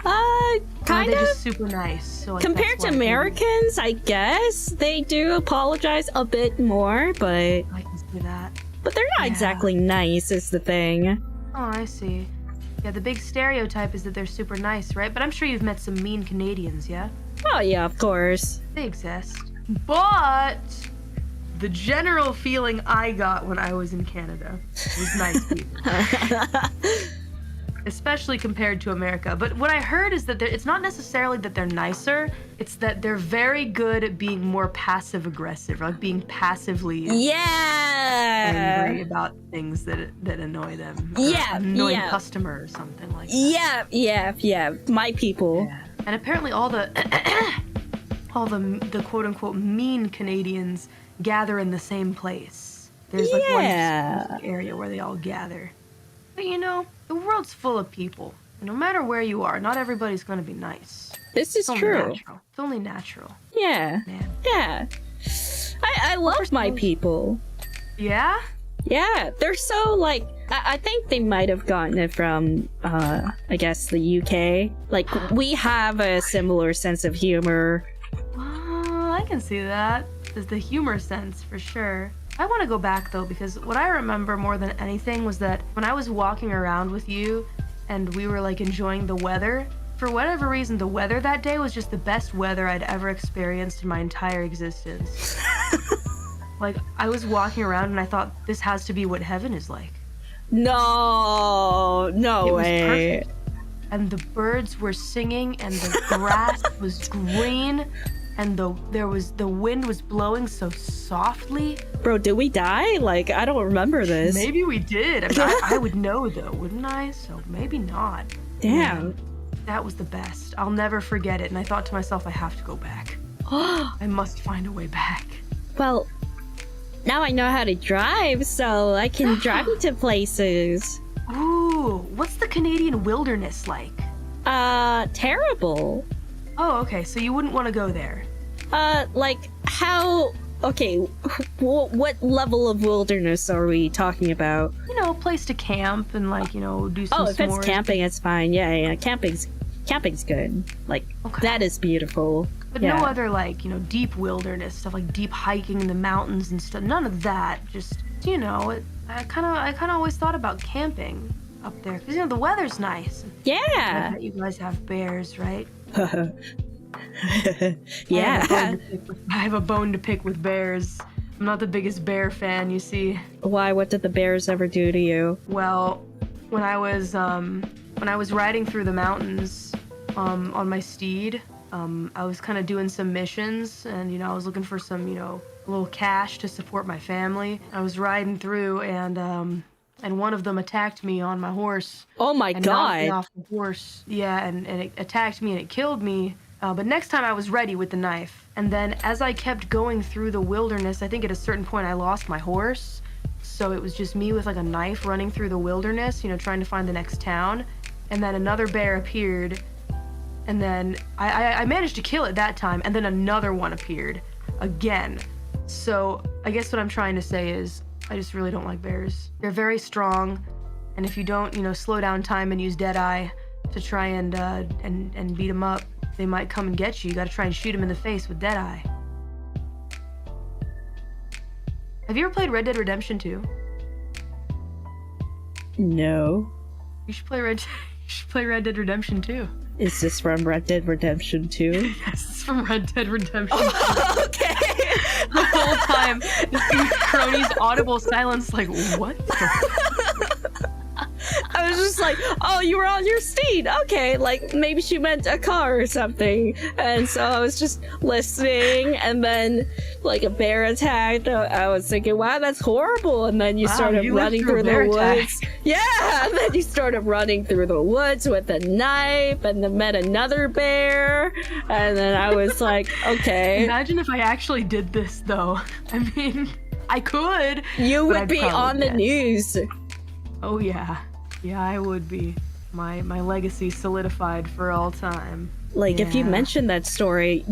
Kind of. They're just super nice. So like, compared to Americans, I guess they do apologize a bit more, but I can see that. But they're not exactly nice, is the thing. Oh, I see. Yeah, the big stereotype is that they're super nice, right? But I'm sure you've met some mean Canadians, yeah? Oh yeah, of course. They exist. But the general feeling I got when I was in Canada was nice people. Especially compared to America. But what I heard is that it's not necessarily that they're nicer, it's that they're very good at being more passive-aggressive, like being passively angry about things that annoy them. Annoying customer or something like that. Yeah. My people. Yeah. And apparently all the quote-unquote mean Canadians gather in the same place. There's like one specific area where they all gather. But you know, the world's full of people. No matter where you are, not everybody's gonna be nice. This is true. It's only natural. Yeah. Man. Yeah. I love my people. Yeah? Yeah, they're so like I think they might have gotten it from I guess the UK. Like we have a similar sense of humor. I can see that. There's the humor sense for sure. I want to go back though, because what I remember more than anything was that when I was walking around with you and we were like enjoying the weather, for whatever reason, the weather that day was just the best weather I'd ever experienced in my entire existence. Like, I was walking around and I thought, this has to be what heaven is like. No way. Perfect. And the birds were singing and the grass was green. And the wind was blowing so softly. Bro, did we die? Like, I don't remember this. Maybe we did. I mean, I would know though, wouldn't I? So maybe not. Damn. Man, that was the best. I'll never forget it. And I thought to myself, I have to go back. I must find a way back. Well, now I know how to drive, so I can drive you to places. Ooh, what's the Canadian wilderness like? Terrible. Oh, okay, so you wouldn't want to go there. Like, how... Okay, what level of wilderness are we talking about? You know, a place to camp and, like, you know, do some s'mores. If it's camping, it's fine. Yeah, camping's good. Like, that is beautiful. But no other, like, you know, deep wilderness stuff, like deep hiking in the mountains and stuff. None of that. Just, you know, I kind of always thought about camping up there. Because, you know, the weather's nice. Yeah. I bet you guys have bears, right? Yeah. I have a bone to pick with bears. I'm not the biggest bear fan, you see. Why? What did the bears ever do to you? Well, when I was riding through the mountains on my steed, I was kind of doing some missions, and you know, I was looking for some, you know, a little cash to support my family. I was riding through, and one of them attacked me on my horse. Oh my and knocked me god! off the horse. Yeah, and it attacked me and it killed me. But next time I was ready with the knife. And then as I kept going through the wilderness, I think at a certain point I lost my horse. So it was just me with like a knife running through the wilderness, you know, trying to find the next town. And then another bear appeared. And then I managed to kill it that time. And then another one appeared again. So I guess what I'm trying to say is I just really don't like bears. They're very strong, and if you don't, slow down time and use Deadeye to try and beat them up, they might come and get you. You gotta try and shoot them in the face with Deadeye. Have you ever played Red Dead Redemption 2? No. You should play Red Dead Redemption 2. Is this from Red Dead Redemption 2? Yes, it's from Red Dead Redemption 2. Oh, okay. The whole time, Kronie's audible silence, like, what I was just like, oh, you were on your steed. Okay, like maybe she meant a car or something. And so I was just listening, and then like a bear attacked. I was thinking, wow, that's horrible. And then you started running through the woods. Yeah, and then you started running through the woods with a knife, and then met another bear. And then I was like, okay. Imagine if I actually did this, though. I mean, I could. You would be on the news. Oh yeah. Yeah, I would be. My legacy solidified for all time. Like, if you mention that story,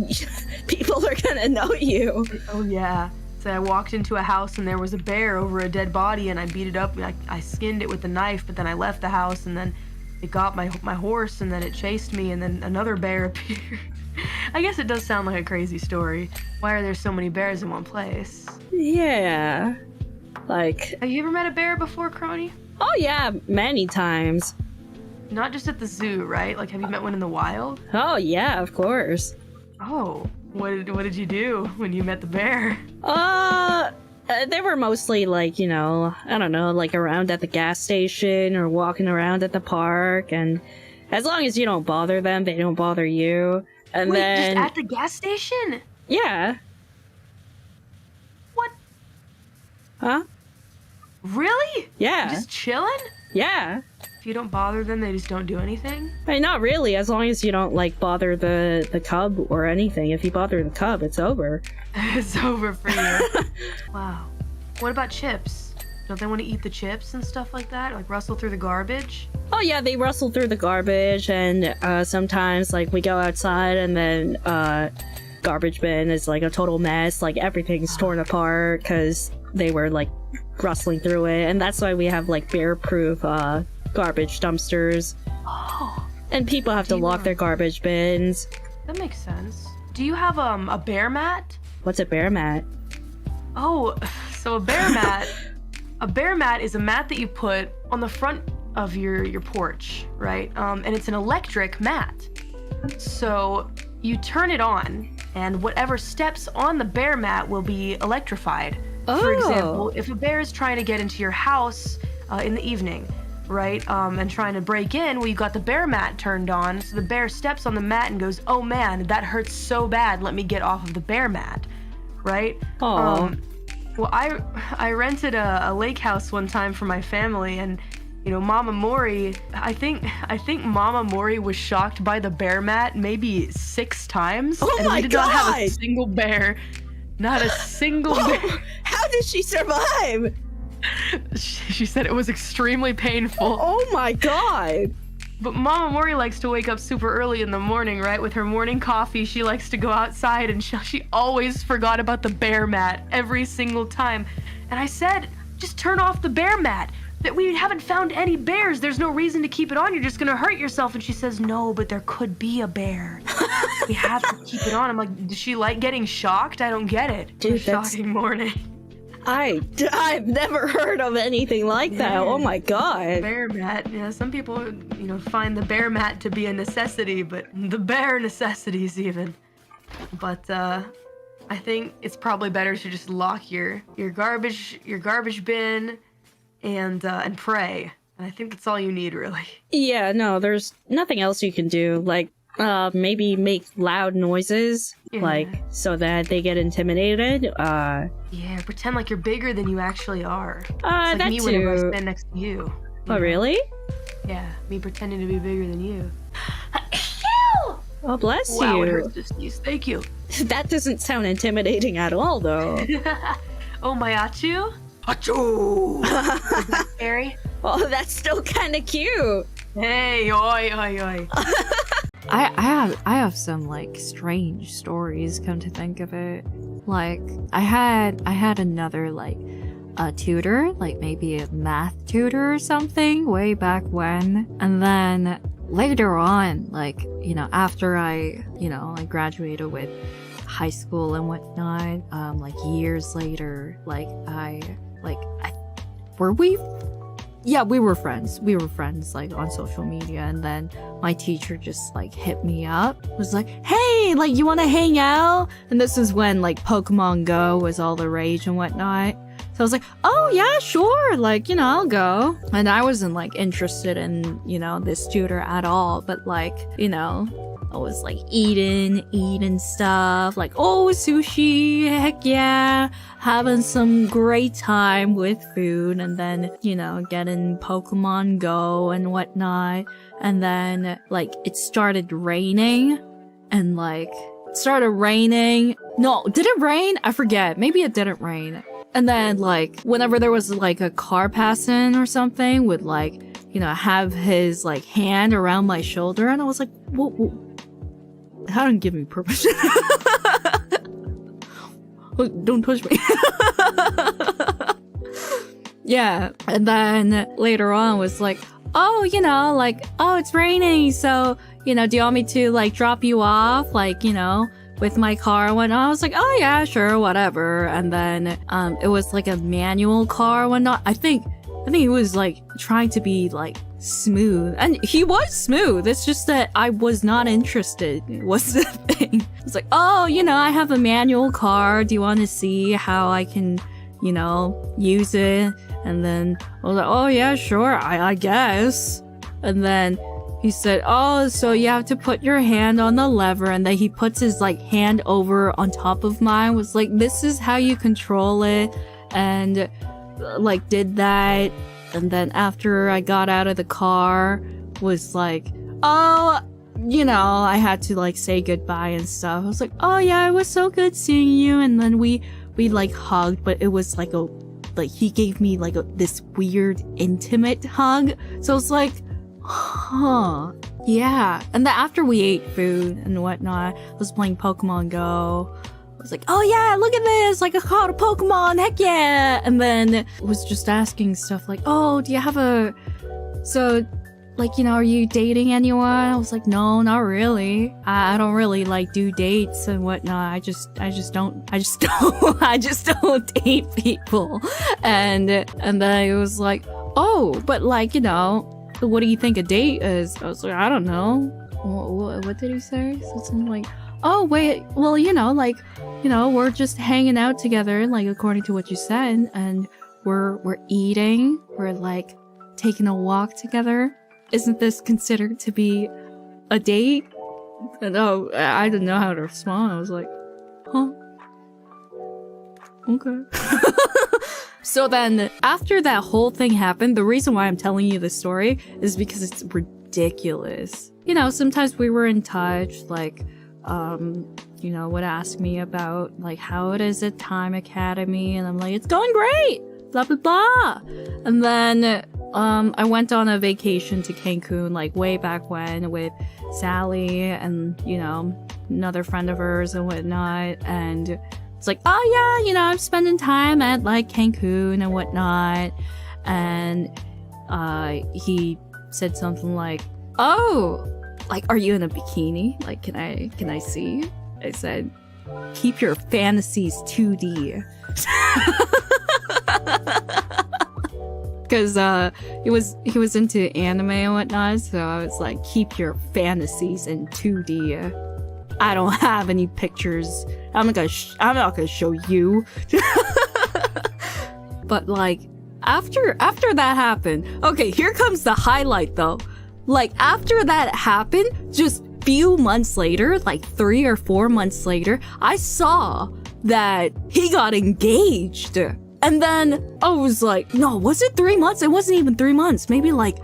people are gonna know you. Oh yeah. So I walked into a house and there was a bear over a dead body, and I beat it up. I skinned it with a knife, but then I left the house, and then it got my horse, and then it chased me, and then another bear appeared. I guess it does sound like a crazy story. Why are there so many bears in one place? Yeah. Like... Have you ever met a bear before, Kronii? Oh yeah, many times. Not just at the zoo, right? Like, have you met one in the wild? Oh yeah, of course. Oh, what did you do when you met the bear? They were mostly like, I don't know, like around at the gas station or walking around at the park, and as long as you don't bother them, they don't bother you. And Wait, then just at the gas station? Yeah. What? Huh? Really? Yeah. Just chilling? Yeah. If you don't bother them, they just don't do anything? I mean, not really, as long as you don't, like, bother the cub or anything. If you bother the cub, it's over. It's over for you. Wow. What about chips? Don't they want to eat the chips and stuff like that? Like, rustle through the garbage? Oh yeah, they rustle through the garbage, and sometimes, like, we go outside and then, garbage bin is, like, a total mess. Like, everything's torn apart because they were, like, rustling through it, and that's why we have like bear-proof garbage dumpsters. Oh. And people have to lock their garbage bins. That makes sense. Do you have a bear mat? What's a bear mat? Oh, so a bear mat. A bear mat is a mat that you put on the front of your porch, right? And it's an electric mat. So you turn it on, and whatever steps on the bear mat will be electrified. Oh. For example, if a bear is trying to get into your house in the evening, right, and trying to break in, well, you got the bear mat turned on, so the bear steps on the mat and goes, oh man, that hurts so bad, let me get off of the bear mat, right? Oh. Well, I rented a lake house one time for my family, and Mama Mori, I think Mama Mori was shocked by the bear mat maybe 6 times. Oh and my we did not have a single bear. Not a single bear. How did she survive? She said it was extremely painful. Oh my god. But Mama Mori likes to wake up super early in the morning, right? With her morning coffee, she likes to go outside, and she always forgot about the bear mat every single time. And I said, just turn off the bear mat. That we haven't found any bears. There's no reason to keep it on. You're just gonna hurt yourself. And she says, no, but there could be a bear. We have to keep it on. I'm like, does she like getting shocked? I don't get it. Dude, that's shocking morning. I've never heard of anything like that. Oh my god. Bear mat. Yeah, some people, find the bear mat to be a necessity, but the bare necessities even. But I think it's probably better to just lock your garbage bin and pray. And I think that's all you need, really. Yeah, no, there's nothing else you can do. Like, maybe make loud noises, like, so that they get intimidated. Yeah, pretend like you're bigger than you actually are. It's like that me too. whenever I stand next to you. Oh, really? Yeah, me pretending to be bigger than you. Oh, bless you. Wow, it hurts to sneeze. Thank you. That doesn't sound intimidating at all, though. Oh, my achu? Achoo! Is that scary? Oh, that's still kind of cute. Hey, oi, oi, oi. I have some like strange stories, come to think of it. Like I had another like a tutor, like maybe a math tutor or something way back when. And then later on, like, you know, after I graduated with high school and whatnot, like years later, we were friends. We were friends, like, on social media, and then my teacher just, like, hit me up. Was like, hey, like, you want to hang out? And this is when, like, Pokemon Go was all the rage and whatnot. So I was like, oh, yeah, sure. Like, you know, I'll go. And I wasn't, like, interested in, you know, this tutor at all. But, like, you know, I was, like, eating stuff. Like, oh, sushi, heck yeah. Having some great time with food. And then, you know, getting Pokemon Go and whatnot. And then, like, it started raining. And, like, No, did it rain? I forget. Maybe it didn't rain. And then, like, whenever there was, like, a car passing or something, would, like, you know, have his, like, hand around my shoulder. And I was like, whoa. That didn't give me permission. Don't push me. Yeah. And then later on was like, oh, you know, like, oh, it's raining. So, you know, do you want me to, like, drop you off? Like, you know, with my car and whatnot. I was like, oh yeah, sure, whatever. And then it was like a manual car and whatnot. I think he was like trying to be like smooth, and he was smooth. It's just that I was not interested was the thing. It's like, oh, you know, I have a manual car. Do you want to see how I can, you know, use it? And then I was like, oh yeah, sure, I guess. And then he said, oh, so you have to put your hand on the lever, and then he puts his like hand over on top of mine, was like, this is how you control it, and like did that. And then after I got out of the car, was like, oh, you know, I had to like say goodbye and stuff. I was like, oh yeah, it was so good seeing you. And then we like hugged, but it was like he gave me like this weird intimate hug. So it's like, huh, yeah. And then after we ate food and whatnot, I was playing Pokemon Go. I was like, oh yeah, look at this, like I caught a Pokemon, heck yeah. And then was just asking stuff like, oh, do you have so like, you know, are you dating anyone? I was like, no, not really. I don't really like do dates and whatnot. I just don't date people. And then it was like, oh, but like, you know, what do you think a date is? I was like, I don't know. What did he say? Something like, oh wait, well, you know, like, you know, we're just hanging out together, like according to what you said, and we're eating, we're like taking a walk together. Isn't this considered to be a date? And oh, I didn't know how to respond. I was like, huh? Okay. So then, after that whole thing happened, the reason why I'm telling you this story is because it's ridiculous. You know, sometimes we were in touch, like, you know, would ask me about, like, how it is at Time Academy, and I'm like, it's going great! Blah, blah, blah! And then, I went on a vacation to Cancun, like, way back when, with Sally and, you know, another friend of hers and whatnot, and it's like, oh yeah, you know, I'm spending time at like Cancun and whatnot. And he said something like, oh, like, are you in a bikini? Like, can I see? I said, keep your fantasies 2D. Because he was into anime and whatnot, so I was like, keep your fantasies in 2D. I don't have any pictures. I'm not gonna show you. But like, after that happened, okay, here comes the highlight though. Like, after that happened, just few months later, like 3 or 4 months later, I saw that he got engaged. And then I was like, no, was it 3 months? It wasn't even 3 months. Maybe like,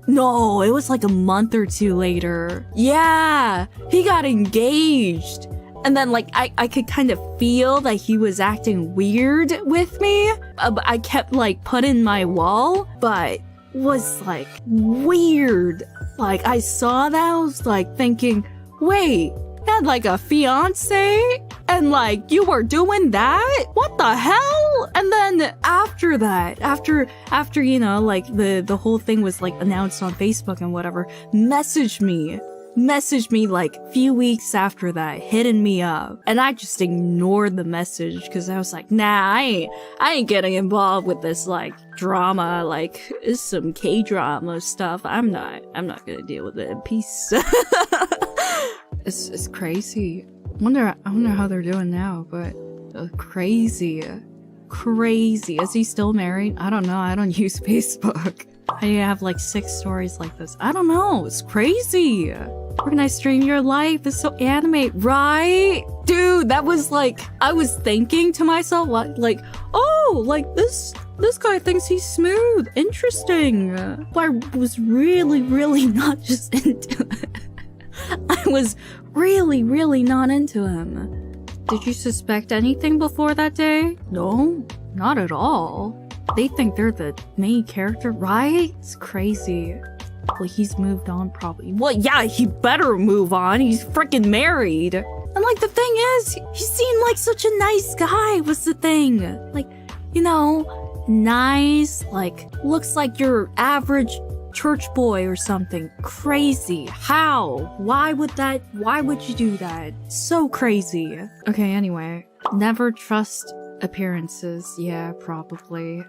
no, it was like a month or two later. Yeah, he got engaged. And then like, I could kind of feel that he was acting weird with me. I kept like putting my wall, but was like weird. Like, I saw that, I was like thinking, wait, you had like a fiance? And like, you were doing that? What the hell? Well, and then after that, after you know, like the whole thing was like announced on Facebook and whatever, messaged me like a few weeks after that, hitting me up, and I just ignored the message because I was like, nah, I ain't getting involved with this like drama, like it's some K-drama stuff. I'm not gonna deal with it. Peace. It's crazy. I wonder how they're doing now, but crazy. Is he still married? I don't know. I don't use Facebook. I have like 6 stories like this. I don't know. It's crazy. Organized stream your life is so anime, right? Dude, that was like, I was thinking to myself, like, oh, like this guy thinks he's smooth. Interesting. But I was really not just into it. I was really not into him. Did you suspect anything before that day? No, not at all. They think they're the main character, right? It's crazy. Well, he's moved on probably. Well, yeah, he better move on. He's freaking married. And like the thing is, he seemed like such a nice guy was the thing. Like, you know, nice, like looks like your average church boy or something. Crazy. How? Why would you do that? So crazy. Okay, anyway. Never trust appearances. Yeah, probably.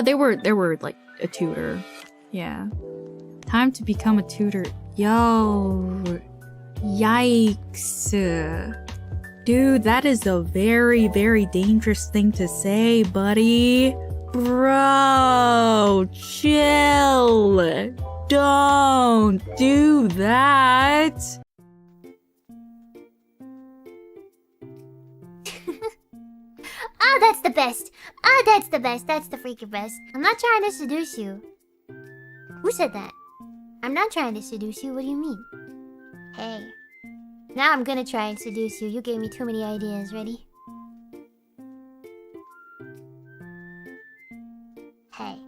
They were like a tutor. Yeah. Time to become a tutor. Yo. Yikes. Dude, that is a very dangerous thing to say, buddy. Bro, chill. Don't do that. Oh, that's the best. Oh, that's the best. That's the freaking best. I'm not trying to seduce you. Who said that? I'm not trying to seduce you. What do you mean? Hey. Now I'm gonna try and seduce you. You gave me too many ideas. Ready? Hey.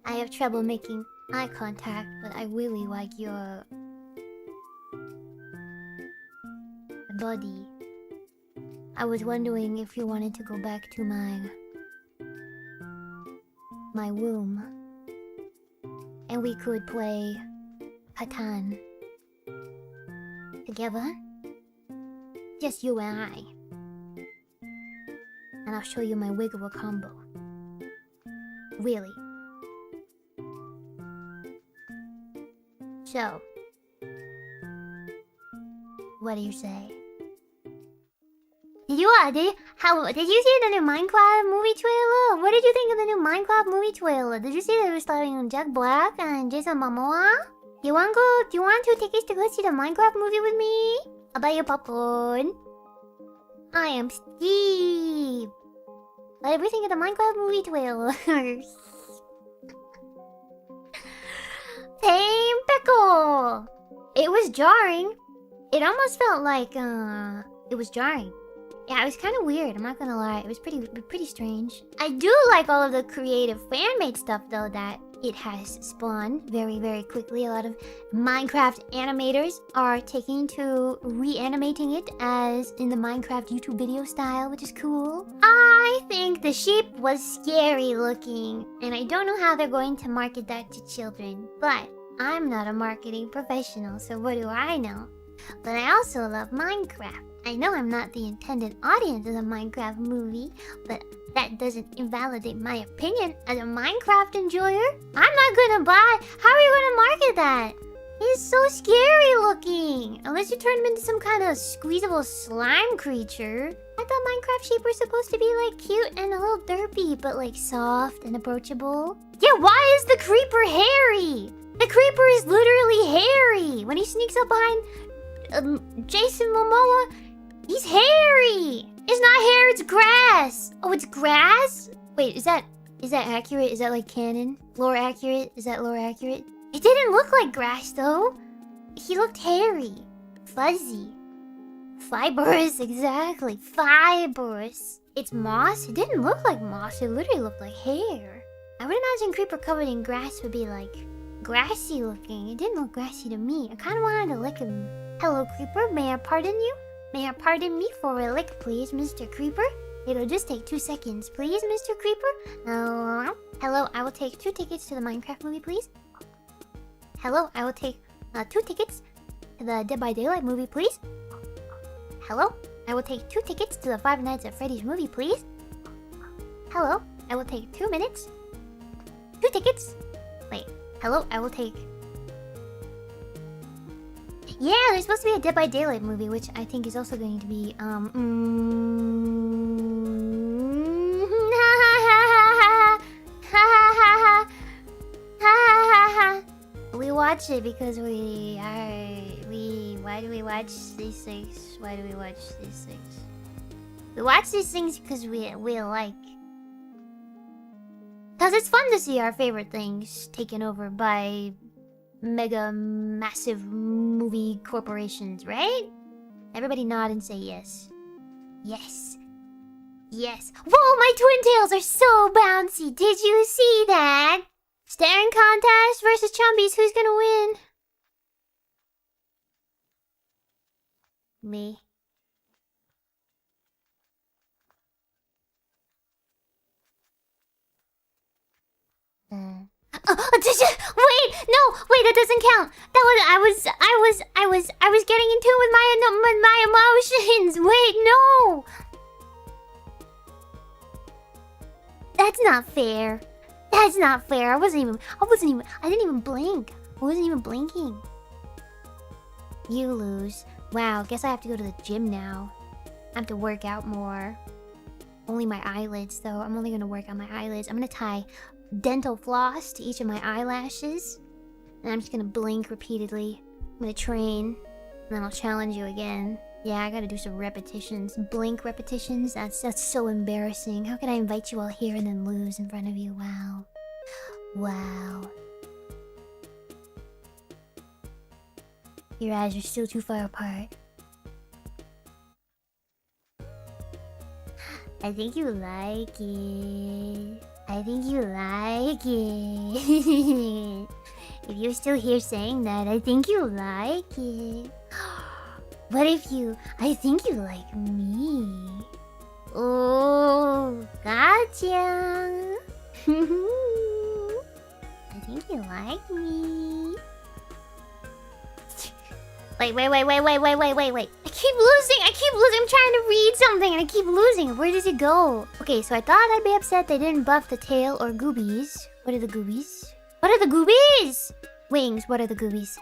I have trouble making eye contact, but I really like your body. I was wondering if you wanted to go back to my womb, and we could play Patan together. Just you and I. And I'll show you my wiggle combo. Really. So, what do you say? Did you see the new Minecraft movie trailer? What did you think of the new Minecraft movie trailer? Did you see they were starring Jack Black and Jason Momoa? Do you want 2 tickets to go see the Minecraft movie with me? I'll buy you popcorn. I am Steve. What did we think of the Minecraft movie trailer? Tame Pickle! It was jarring. It almost felt like, it was jarring. Yeah, it was kind of weird, I'm not gonna lie. It was pretty strange. I do like all of the creative fan-made stuff, though, that it has spawned very quickly. A lot of Minecraft animators are taking to reanimating it as in the Minecraft YouTube video style, which is cool. I think the sheep was scary looking, and I don't know how they're going to market that to children. But I'm not a marketing professional, so what do I know? But I also love Minecraft. I know I'm not the intended audience of the Minecraft movie, but that doesn't invalidate my opinion as a Minecraft enjoyer. I'm not gonna buy. How are you gonna market that? It's so scary looking. Unless you turn him into some kind of squeezable slime creature. I thought Minecraft sheep were supposed to be like cute and a little derpy, but like soft and approachable. Yeah, why is the creeper hairy? The creeper is literally hairy. When he sneaks up behind Jason Momoa, he's hairy. It's not hair, it's grass. Oh, it's grass? Wait, is that accurate? Is that like canon? Lore accurate? Is that lore accurate? It didn't look like grass though. He looked hairy. Fuzzy. Fibrous, exactly. Fibrous. It's moss? It didn't look like moss, it literally looked like hair. I would imagine creeper covered in grass would be like grassy looking. It didn't look grassy to me. I kinda wanted to lick him. Hello, creeper. May I pardon you? May I pardon me for a lick, please, Mr. Creeper? It'll just take 2 seconds, please, Mr. Creeper. Hello, I will take 2 tickets to the Minecraft movie, please. Hello, I will take 2 tickets to the Dead by Daylight movie, please. Hello, I will take 2 tickets to the Five Nights at Freddy's movie, please. Hello, I will take 2 minutes. 2 tickets. Wait, hello, I will take... Yeah, there's supposed to be a Dead by Daylight movie, which I think is also going to be, We watch it because why do we watch these things? Why do we watch these things? We watch these things because we like. Because it's fun to see our favorite things taken over by mega massive movie corporations, right? Everybody nod and say yes. Yes. Yes. Whoa, my twin tails are so bouncy. Did you see that? Staring contest versus Chumbies. Who's gonna win? Me. Wait, no, wait, that doesn't count. That was I was getting in tune with my emotions. Wait, no. That's not fair. That's not fair. I didn't even blink. I wasn't even blinking. You lose. Wow, guess I have to go to the gym now. I have to work out more. Only my eyelids though. I'm only gonna work on my eyelids. I'm gonna tie dental floss to each of my eyelashes. And I'm just gonna blink repeatedly. I'm gonna train. And then I'll challenge you again. Yeah, I gotta do some repetitions. Blink repetitions? That's so embarrassing. How can I invite you all here and then lose in front of you? Wow. Wow. Your eyes are still too far apart. I think you like it. I think you like it. If you're still here saying that, I think you like it. What if you... I think you like me. Oh, gotcha. I think you like me. Wait. I keep losing. I'm trying to read something and I keep losing. Where does it go? Okay, so I thought I'd be upset they didn't buff the tail or goobies. What are the goobies? What are the goobies? Wings, what are the goobies?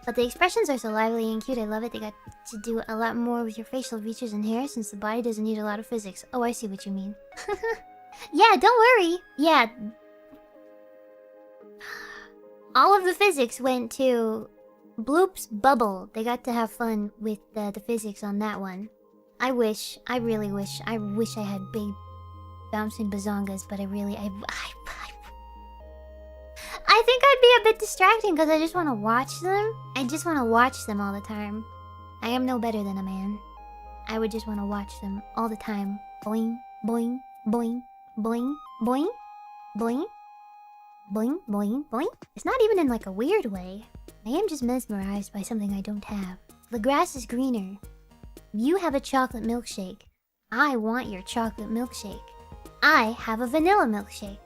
But the expressions are so lively and cute. I love it. They got to do a lot more with your facial features and hair since the body doesn't need a lot of physics. Oh, I see what you mean. Yeah, don't worry. Yeah. All of the physics went to Bloop's bubble. They got to have fun with the physics on that one. I really wish I had big bouncing bazongas, but I think I'd be a bit distracting because I just want to watch them. I just want to watch them all the time. I am no better than a man. I would just want to watch them all the time. Boing, boing, boing, boing, boing, boing, boing, boing, boing. It's not even in like a weird way. I am just mesmerized by something I don't have. The grass is greener. You have a chocolate milkshake. I want your chocolate milkshake. I have a vanilla milkshake.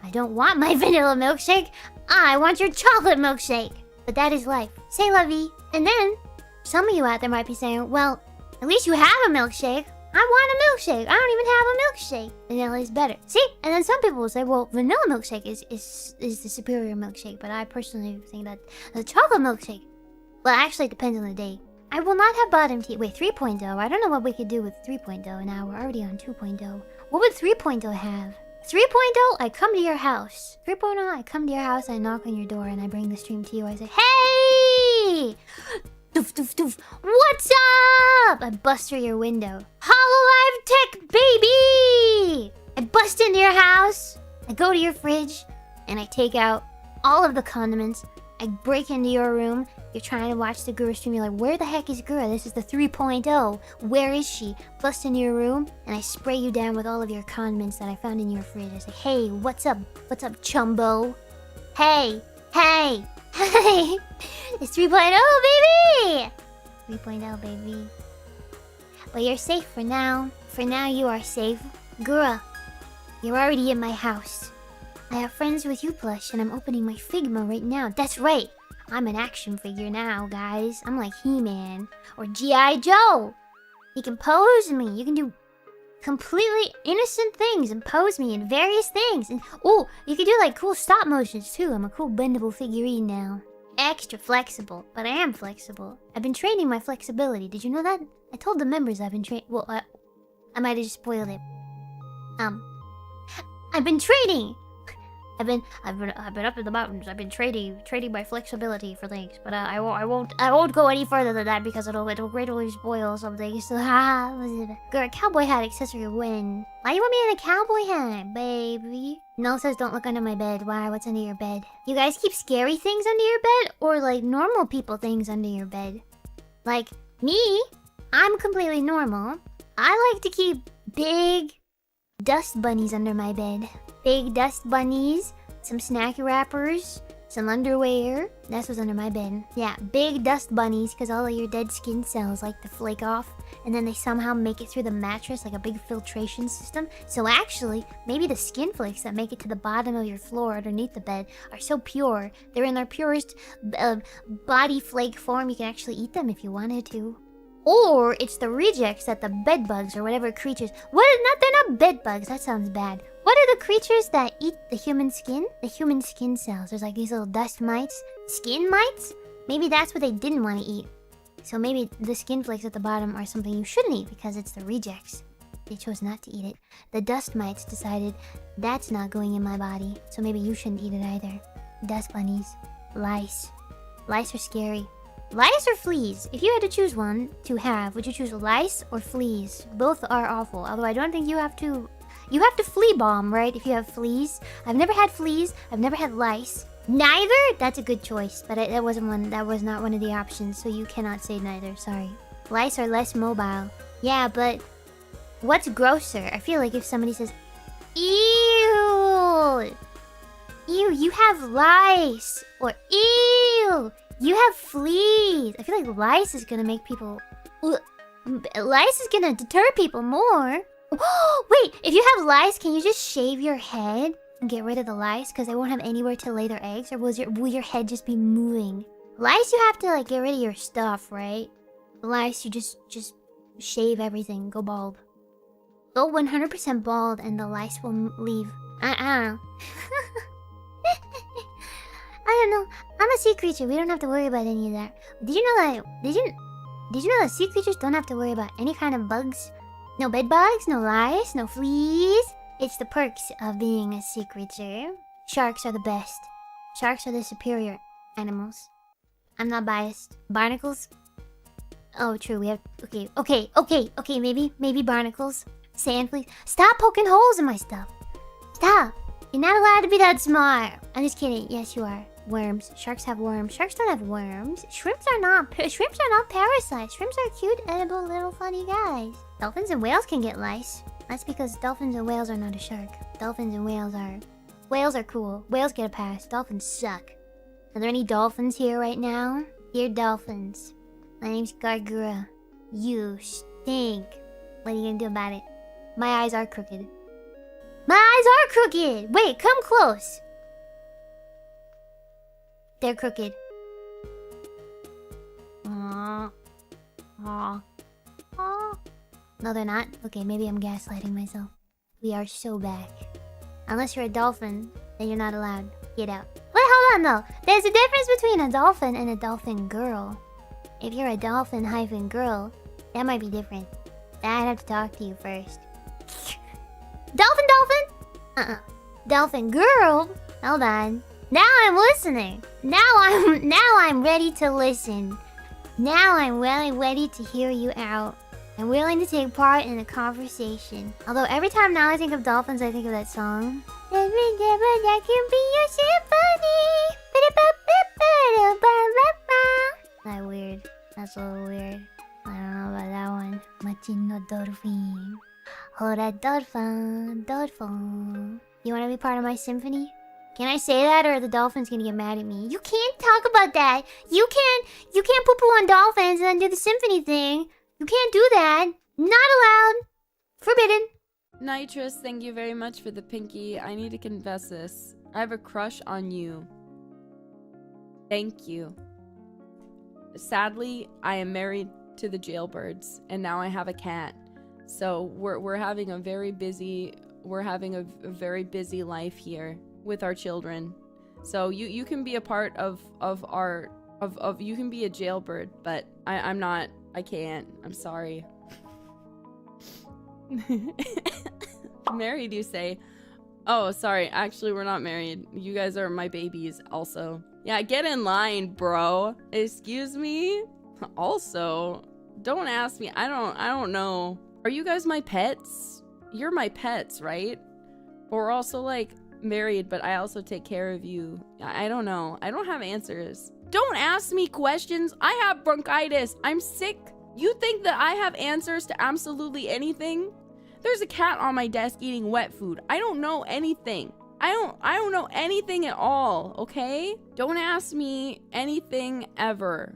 I don't want my vanilla milkshake. I want your chocolate milkshake. But that is life. C'est la vie. And then, some of you out there might be saying, well, at least you have a milkshake. I want a milkshake. I don't even have a milkshake. Vanilla is better. See? And then some people will say, well, vanilla milkshake is the superior milkshake. But I personally think that the chocolate milkshake, well, actually it depends on the day. I will not have bottom tea. Wait, 3.0. I don't know what we could do with 3.0 now. We're already on 2.0. What would 3.0 have? 3.0, I come to your house. 3.0, I come to your house, I knock on your door, and I bring the stream to you. I say, hey! Doof, doof, doof. What's up? I bust through your window. HololiveEN tech, baby! I bust into your house. I go to your fridge, and I take out all of the condiments. I break into your room. You're trying to watch the Gura stream. You're like, where the heck is Gura? This is the 3.0. Where is she? Bust into your room, and I spray you down with all of your condiments that I found in your fridge. I say, hey, what's up? What's up, chumbo? Hey, hey, hey. It's 3.0, baby! 3.0, baby. But you're safe for now. For now, you are safe. Gura, you're already in my house. I have friends with you plush, and I'm opening my Figma right now. That's right. I'm an action figure now, guys. I'm like He-Man or G.I. Joe. You can pose me. You can do completely innocent things and pose me in various things. And oh, you can do like cool stop motions too. I'm a cool bendable figurine now. Extra flexible, but I am flexible. I've been training my flexibility. Did you know that? I told the members I've been training. Well, I might have just spoiled it. I've been training. I've been up in the mountains. I've been trading my flexibility for things. But I won't go any further than that because it'll greatly spoil something. So Girl, cowboy hat accessory win. Why you want me in a cowboy hat, baby? No says don't look under my bed. Why? What's under your bed? You guys keep scary things under your bed, or like normal people things under your bed? Like me, I'm completely normal. I like to keep big dust bunnies under my bed. Big dust bunnies, some snack wrappers, some underwear. That's what's under my bed. Yeah, big dust bunnies, because all of your dead skin cells like to flake off, and then they somehow make it through the mattress like a big filtration system. So actually, maybe the skin flakes that make it to the bottom of your floor underneath the bed are so pure, they're in their purest body flake form, you can actually eat them if you wanted to. Or it's the rejects that the bed bugs or whatever creatures... They're not bed bugs, that sounds bad. What are the creatures that eat the human skin? The human skin cells. There's like these little dust mites. Skin mites? Maybe that's what they didn't want to eat. So maybe the skin flakes at the bottom are something you shouldn't eat because it's the rejects. They chose not to eat it. The dust mites decided that's not going in my body, so maybe you shouldn't eat it either. Dust bunnies. Lice. Lice are scary. Lice or fleas? If you had to choose one to have, would you choose lice or fleas? Both are awful, although I don't think you have to... You have to flea bomb, right? If you have fleas. I've never had fleas. I've never had lice. Neither? That's a good choice, but that wasn't one. That was not one of the options, so you cannot say neither. Sorry. Lice are less mobile. Yeah, but what's grosser? I feel like if somebody says, "Ew, ew, you have lice," or "Ew, you have fleas," I feel like lice is gonna make people. Lice is gonna deter people more. Wait, if you have lice, can you just shave your head and get rid of the lice? Because they won't have anywhere to lay their eggs, or will your head just be moving? Lice, you have to like get rid of your stuff, right? Lice, you just shave everything, go bald. Go 100% bald, and the lice will leave. I don't know. I don't know. I'm a sea creature. We don't have to worry about any of that. Did you know that? Did you know that sea creatures don't have to worry about any kind of bugs? No bed bugs, no lice, no fleas. It's the perks of being a sea creature. Sharks are the best. Sharks are the superior animals. I'm not biased. Barnacles? Oh, true. We have... Okay. Maybe barnacles. Sand fleas. Stop poking holes in my stuff. Stop. You're not allowed to be that smart. I'm just kidding. Yes, you are. Worms. Sharks have worms. Sharks don't have worms. Shrimps are not parasites. Shrimps are cute, edible, little funny guys. Dolphins and whales can get lice. That's because dolphins and whales are not a shark. Dolphins and whales are... Whales are cool. Whales get a pass. Dolphins suck. Are there any dolphins here right now? Dear dolphins. My name's Gura. You stink. What are you gonna do about it? My eyes are crooked. My eyes are crooked! Wait, come close. They're crooked. Aww. No, they're not. Okay, maybe I'm gaslighting myself. We are so back. Unless you're a dolphin, then you're not allowed. Get out. Wait, hold on though. There's a difference between a dolphin and a dolphin girl. If you're a dolphin-girl, that might be different. I'd have to talk to you first. Dolphin? Dolphin girl? Hold on. Now I'm listening. Now I'm ready to listen. Now I'm really ready to hear you out. I'm willing to take part in the conversation. Although every time now I think of dolphins, I think of that song. That can be your symphony. That's weird. That's a little weird. I don't know about that one. Machino dolphin. Hora dolphin. You wanna be part of my symphony? Can I say that, or are the dolphins gonna get mad at me? You can't talk about that. You can't poo-poo on dolphins and then do the symphony thing. You can't do that. Not allowed. Forbidden. Nitrous, thank you very much for the pinky. I need to confess this. I have a crush on you. Thank you. Sadly, I am married to the jailbirds, and now I have a cat. So we're having a very busy life here with our children. So you can be a part of you can be a jailbird, but I'm not. I can't. I'm sorry. Married, you say? Oh, sorry. Actually, we're not married. You guys are my babies also. Yeah, get in line, bro. Excuse me? Also, don't ask me. I don't know. Are you guys my pets? You're my pets, right? But we're also like married, but I also take care of you. I don't know. I don't have answers. Don't ask me questions. I have bronchitis. I'm sick. You think that I have answers to absolutely anything? There's a cat on my desk eating wet food. I don't know anything. I don't know anything at all, okay? Don't ask me anything ever.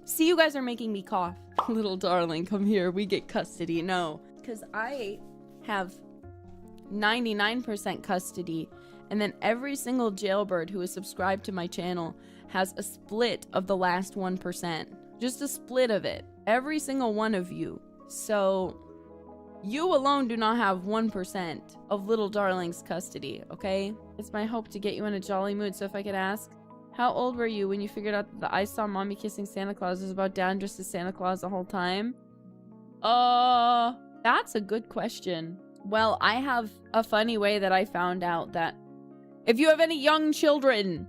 See, you guys are making me cough. Little darling, come here. We get custody. No, because I have 99% custody, and then every single jailbird who is subscribed to my channel has a split of the last 1%. Just a split of it. Every single one of you. So you alone do not have 1% of little darling's custody, okay? It's my hope to get you in a jolly mood. So if I could ask, how old were you when you figured out that the I Saw Mommy Kissing Santa Claus was about dad dressed as Santa Claus the whole time? That's a good question. Well, I have a funny way that I found out that if you have any young children,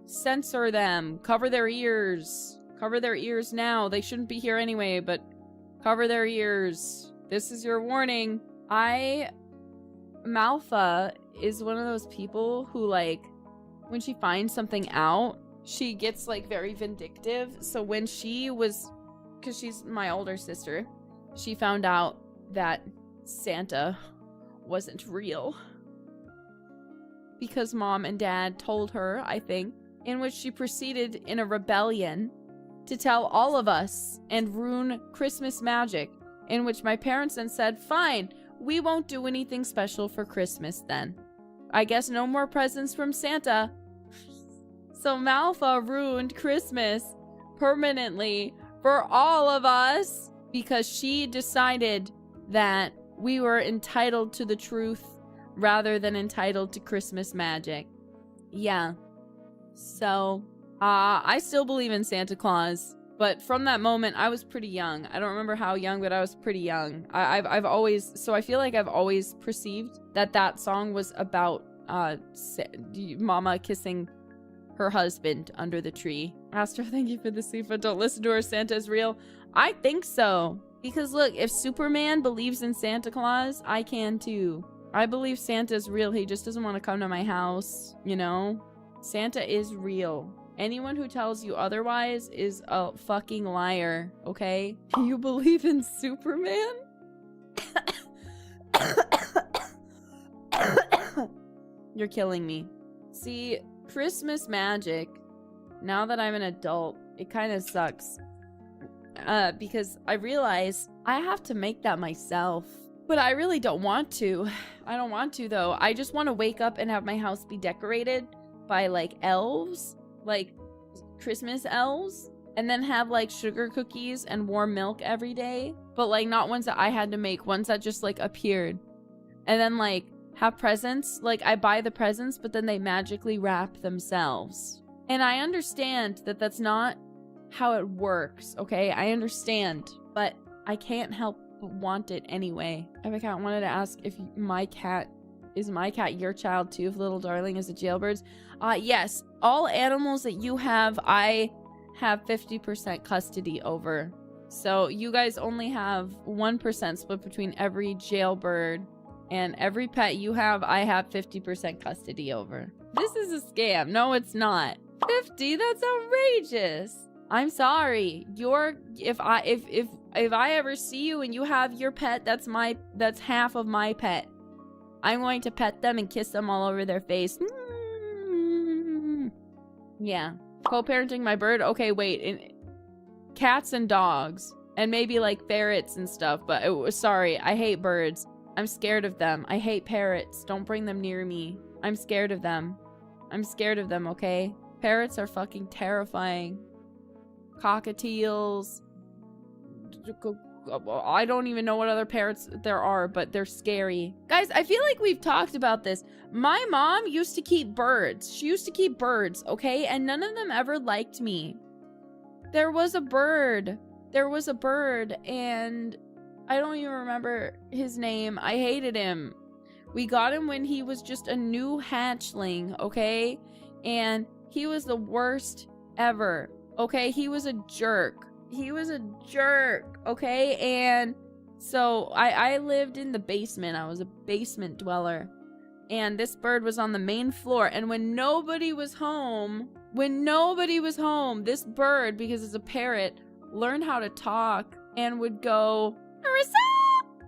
censor them, cover their ears. Cover their ears now. They shouldn't be here anyway, but cover their ears. This is your warning. Malfa is one of those people who, like, when she finds something out, she gets, like, very vindictive. So when she was, because she's my older sister, she found out that Santa wasn't real. Because mom and dad told her, I think, in which she proceeded in a rebellion to tell all of us and ruin Christmas magic, in which my parents then said, fine, we won't do anything special for Christmas then. I guess no more presents from Santa. So Malfa ruined Christmas permanently for all of us because she decided that we were entitled to the truth rather than entitled to Christmas magic. Yeah. So, I still believe in Santa Claus, but from that moment, I was pretty young. I don't remember how young, but I was pretty young. I've always, so I feel like I've always perceived that song was about, Mama kissing her husband under the tree. Astro, thank you for the Sifa. Don't listen to her. Santa's real. I think so. Because look, if Superman believes in Santa Claus, I can too. I believe Santa's real. He just doesn't want to come to my house, you know? Santa is real. Anyone who tells you otherwise is a fucking liar, okay? You believe in Superman? You're killing me. See, Christmas magic, now that I'm an adult, it kind of sucks. Because I realize I have to make that myself. But I really don't want to. I don't want to, though. I just want to wake up and have my house be decorated by, like, elves. Like, Christmas elves. And then have, like, sugar cookies and warm milk every day. But, like, not ones that I had to make. Ones that just, like, appeared. And then, like, have presents. Like, I buy the presents, but then they magically wrap themselves. And I understand that that's not how it works, okay? I understand. But I can't help but want it anyway. I have a cat. Wanted to ask if is my cat your child too, if little darling is a jailbird? Yes. All animals that you have, I have 50% custody over. So you guys only have 1% split between every jailbird, and every pet you have, I have 50% custody over. This is a scam. No, it's not. 50? That's outrageous. I'm sorry. If I ever see you and you have your pet, that's half of my pet. I'm going to pet them and kiss them all over their face. Yeah. Co-parenting my bird? Okay, wait. Cats and dogs. And maybe like ferrets and stuff, but sorry, I hate birds. I'm scared of them. I hate parrots. Don't bring them near me. I'm scared of them. I'm scared of them, okay? Parrots are fucking terrifying. Cockatiels. I don't even know what other parrots there are, but they're scary. Guys, I feel like we've talked about this. My mom used to keep birds. She used to keep birds, okay? And none of them ever liked me. There was a bird. There was a bird, and I don't even remember his name. I hated him. We got him when he was just a new hatchling, okay? And he was the worst ever, okay? He was a jerk. He was a jerk, okay? And so I lived in the basement. I was a basement dweller. And this bird was on the main floor. And when nobody was home, this bird, because it's a parrot, learned how to talk and would go, Nerissa!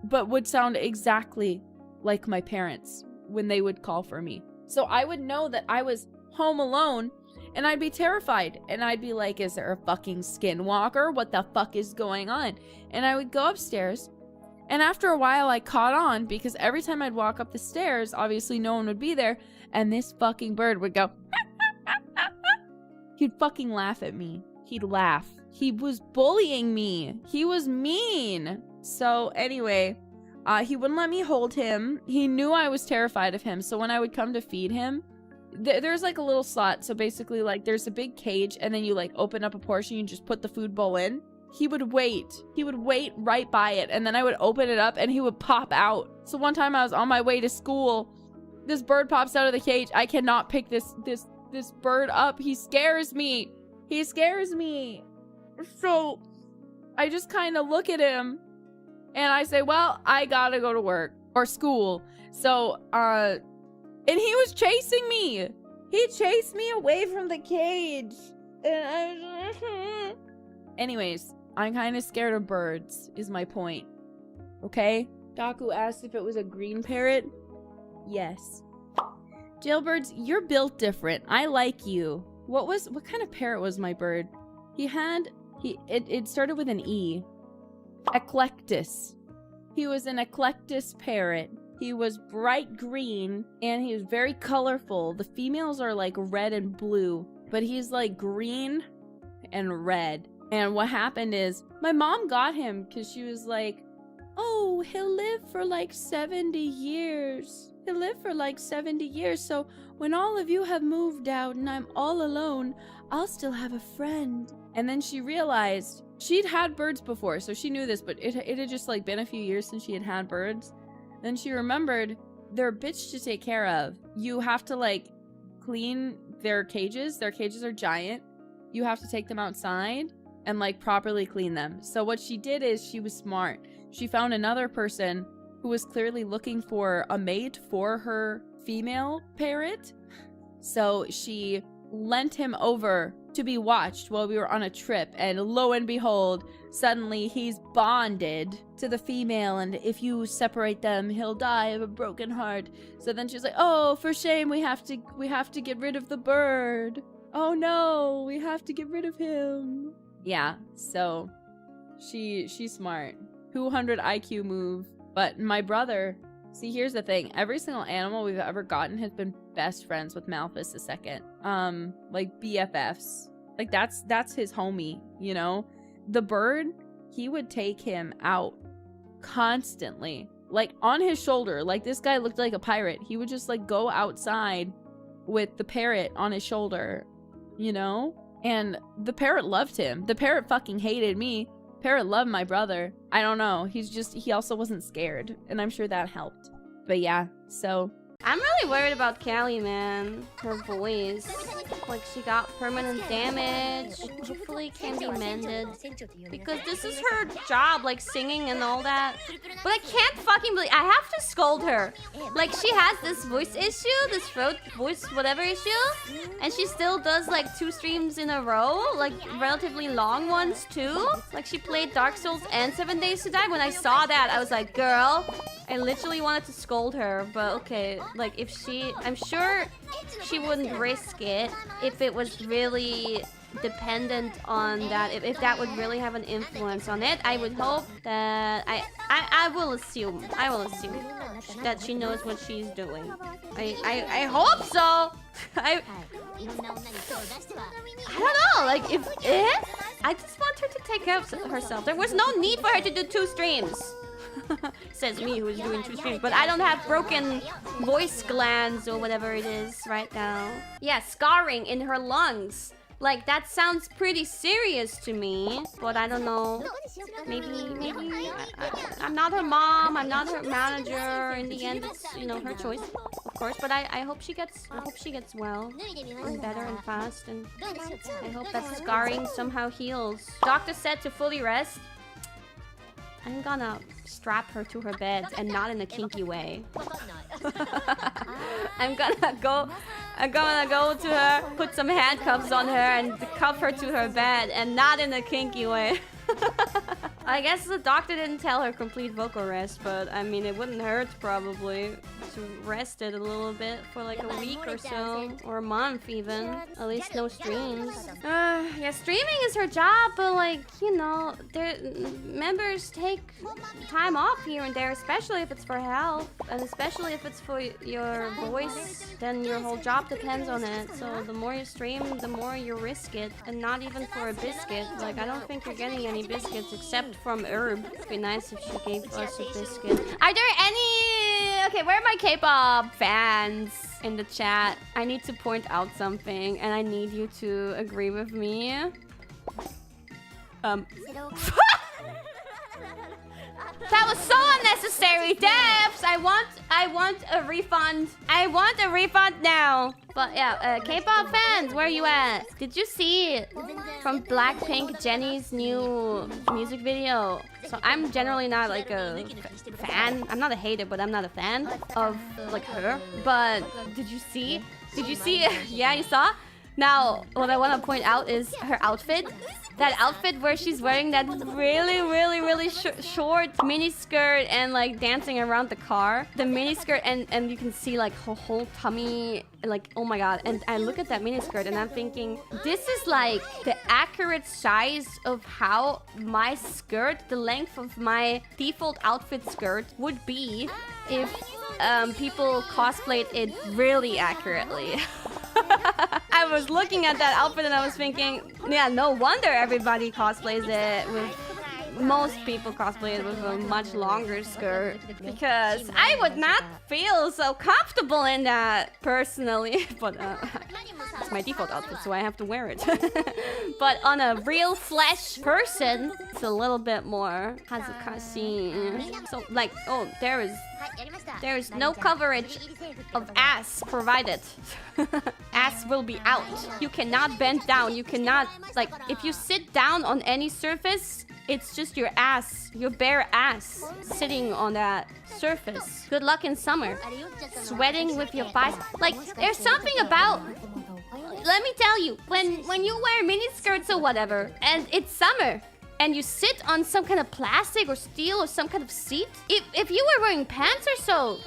But would sound exactly like my parents when they would call for me. So I would know that I was home alone. And I'd be terrified. And I'd be like, is there a fucking skinwalker? What the fuck is going on? And I would go upstairs. And after a while, I caught on because every time I'd walk up the stairs, obviously no one would be there. And this fucking bird would go. He'd fucking laugh at me. He'd laugh. He was bullying me. He was mean. So anyway, he wouldn't let me hold him. He knew I was terrified of him. So when I would come to feed him, there's like a little slot. So basically like there's a big cage and then you like open up a portion, you just put the food bowl in. He would wait right by it, and then I would open it up and he would pop out. So one time I was on my way to school, this bird pops out of the cage. I cannot pick this bird up. He scares me. So I just kind of look at him and I say, well, I gotta go to work or school. So and he was chasing me. He chased me away from the cage. Anyways, I'm kind of scared of birds, is my point. Okay? Daku asked if it was a green parrot. Yes. Jailbirds, you're built different. I like you. What kind of parrot was my bird? It started with an E. Eclectus. He was an eclectus parrot. He was bright green, and he was very colorful. The females are like red and blue, but he's like green and red. And what happened is, my mom got him because she was like, oh, he'll live for like 70 years. He'll live for like 70 years, so when all of you have moved out and I'm all alone, I'll still have a friend. And then she realized she'd had birds before, so she knew this, but it had just like been a few years since she had had birds. Then she remembered they're a bitch to take care of. You have to like clean their cages. Their cages are giant. You have to take them outside and like properly clean them. So what she did is she was smart. She found another person who was clearly looking for a mate for her female parrot. So she lent him over to be watched while we were on a trip, and lo and behold, suddenly he's bonded to the female, and if you separate them, he'll die of a broken heart. So then she's like, oh, for shame, we have to get rid of the bird. Oh no, we have to get rid of him. Yeah, so she's smart. 200 IQ move. But my brother, see, here's the thing. Every single animal we've ever gotten has been best friends with Malthus II. Like BFFs. Like that's his homie, you know? The bird, he would take him out constantly. Like on his shoulder. Like this guy looked like a pirate. He would just like go outside with the parrot on his shoulder, you know? And the parrot loved him. The parrot fucking hated me. Parrot loved my brother. I don't know. He also wasn't scared. And I'm sure that helped. But yeah, so. I'm really worried about Callie, man. Her voice. Like, she got permanent damage. Hopefully it can be mended. Because this is her job, like, singing and all that. But I can't fucking believe... I have to scold her. Like, she has this voice issue, this throat voice whatever issue. And she still does, like, 2 streams in a row. Like, relatively long ones, too. Like, she played Dark Souls and 7 Days to Die. When I saw that, I was like, girl... I literally wanted to scold her, but okay, like if I'm sure she wouldn't risk it if it was really dependent on that. If that would really have an influence on it, I would hope that I will assume that she knows what she's doing. I hope so. I don't know, like I just want her to take care of herself. There was no need for her to do 2 streams. Says me, who's doing 2 streams, but I don't have broken voice glands or whatever it is right now. Yeah, scarring in her lungs. Like, that sounds pretty serious to me, but I don't know. Maybe I'm not her mom, I'm not her manager. In the end, it's, you know, her choice, of course. But I hope she gets well and better and fast, and I hope that scarring somehow heals. Doctor said to fully rest. I'm gonna strap her to her bed and not in a kinky way. I'm gonna go to her, put some handcuffs on her and cuff her to her bed and not in a kinky way. I guess the doctor didn't tell her complete vocal rest, but I mean, it wouldn't hurt probably to rest it a little bit for like a week or so, or a month even. At least no streams. Yeah, streaming is her job, but like, you know, members take time off here and there, especially if it's for health, and especially if it's for your voice, then your whole job depends on it. So the more you stream, the more you risk it, and not even for a biscuit. Like, I don't think you're getting any biscuits except from Herb. It'd be nice if she gave us a biscuit. Are there any... Okay, where are my K-pop fans in the chat? I need to point out something, and I need you to agree with me. That was so unnecessary, Debs! I want a refund. I want a refund now. But yeah, K-pop fans, where are you at? Did you see from Blackpink Jennie's new music video? So I'm generally not like a fan. I'm not a hater, but I'm not a fan of like her. But did you see? Did you see? Yeah, you saw? Now, what I want to point out is her outfit. That outfit where she's wearing that really short mini skirt and like dancing around the car. The mini skirt and you can see like her whole tummy, like, oh my god. And I look at that mini skirt and I'm thinking, this is like the accurate size of how my skirt, the length of my default outfit skirt would be if people cosplayed it really accurately. I was looking at that outfit and I was thinking, yeah, no wonder everybody cosplays it with... Most people cosplay it with a much longer skirt, because I would not feel so comfortable in that personally. But it's my default outfit, so I have to wear it. But on a real flesh person, it's a little bit more hazukashi. So like, oh, there is no coverage of ass provided. Ass will be out. You cannot bend down. You cannot, like, if you sit down on any surface, it's just your ass, your bare ass, sitting on that surface. Good luck in summer. Sweating with your biceps. Like, there's something about... Let me tell you, when you wear miniskirts or whatever, and it's summer, and you sit on some kind of plastic or steel or some kind of seat, if you were wearing pants or so,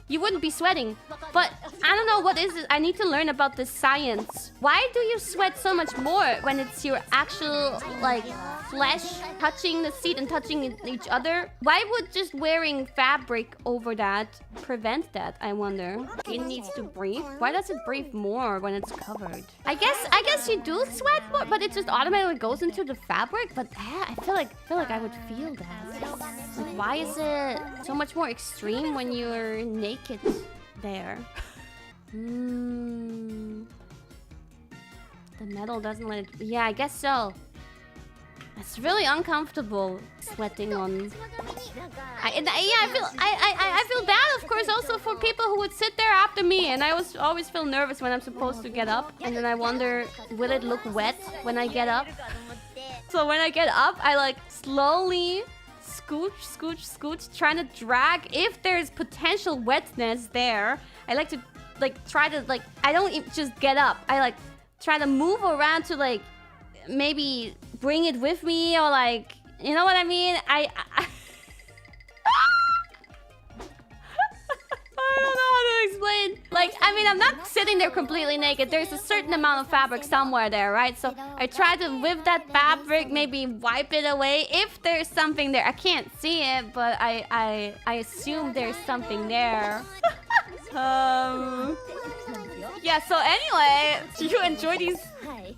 you wouldn't be sweating. But I don't know what is it. I need to learn about the science. Why do you sweat so much more when it's your actual, like, flesh touching the seat and touching each other? Why would just wearing fabric over that prevent that, I wonder? It needs to breathe. Why does it breathe more when it's covered? I guess you do sweat more, but it just automatically goes into the fabric. But I feel like I would feel that. Like, why is it so much more extreme when you're naked there? The metal doesn't let it... Yeah, I guess so. It's really uncomfortable sweating on... I feel bad, of course, also for people who would sit there after me, and I always feel nervous when I'm supposed to get up, and then I wonder, will it look wet when I get up? So when I get up, I like slowly scooch, trying to drag if there's potential wetness there. I like to like try to like, I don't just get up. I like try to move around to like maybe bring it with me, or like, you know what I mean? I don't know how to explain. Like, I mean, I'm not sitting there completely naked. There's a certain amount of fabric somewhere there, right? So I try to, with that fabric, maybe wipe it away if there's something there. I can't see it, but I assume there's something there. Yeah, so anyway, do you enjoy these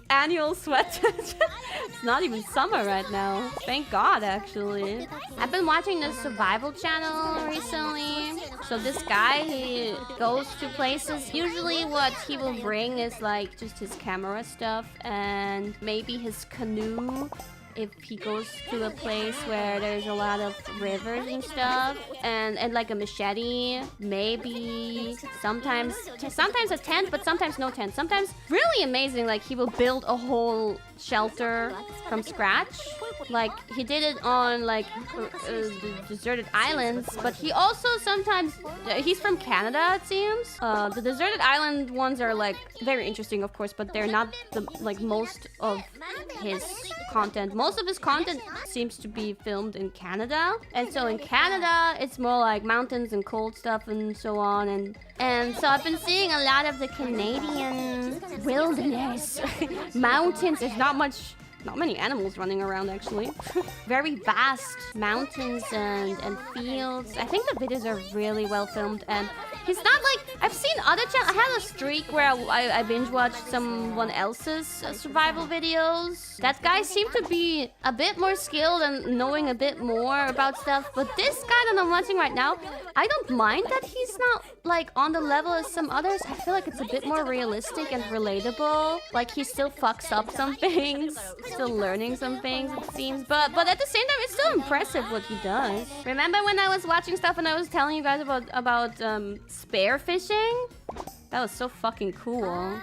annual sweat? It's not even summer right now. Thank God, actually. I've been watching the survival channel recently. So this guy, he goes to places. Usually what he will bring is like just his camera stuff and maybe his canoe. If he goes to a place where there's a lot of rivers and stuff, and like a machete, maybe sometimes a tent, but sometimes no tent. Sometimes really amazing, like he will build a whole shelter from scratch. Like he did it on like the deserted islands, but he also sometimes he's from Canada, it seems. The deserted island ones are like very interesting, of course, but they're not the like most of his content. Most of his content seems to be filmed in Canada, and so in Canada it's more like mountains and cold stuff and so on, and so I've been seeing a lot of the Canadian wilderness mountains. There's not many animals running around, actually. Very vast mountains and fields. I think the videos are really well filmed, and he's not like... I've seen other channels. I had a streak where I binge-watched someone else's survival videos. That guy seemed to be a bit more skilled and knowing a bit more about stuff, but this guy that I'm watching right now, I don't mind that he's not like on the level as some others. I feel like it's a bit more realistic and relatable. Like he still fucks up some things, still learning some things, it seems, but at the same time it's still impressive what he does. Remember when I was watching stuff and I was telling you guys about spear fishing? That was so fucking cool.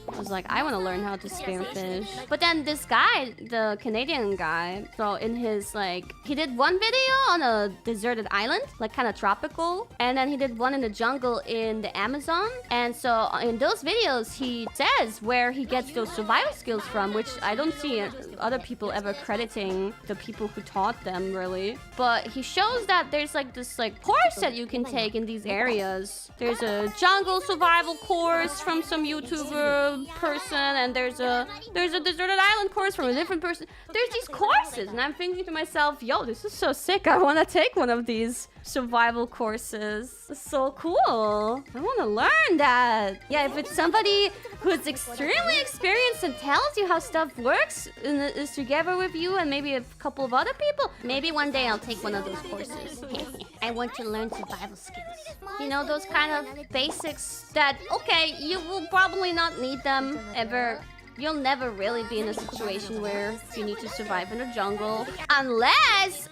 I was like, I want to learn how to spearfish. But then this guy, the Canadian guy, so in his like, he did one video on a deserted island, like kind of tropical, and then he did one in the jungle in the Amazon. And so in those videos, he says where he gets those survival skills from, which I don't see other people ever crediting the people who taught them, really. But he shows that there's like this like course that you can take in these areas. There's a jungle survival course from some YouTuber person, and there's a deserted island course from a different person. There's these courses, and I'm thinking to myself, yo, this is so sick. I want to take one of these survival courses. It's so cool. I want to learn that. Yeah, if it's somebody who's extremely experienced and tells you how stuff works and is together with you and maybe a couple of other people, maybe one day I'll take one of those courses. I want to learn survival skills. You know, those kind of basics that, okay, you will probably not need them ever. You'll never really be in a situation where you need to survive in a jungle. Unless...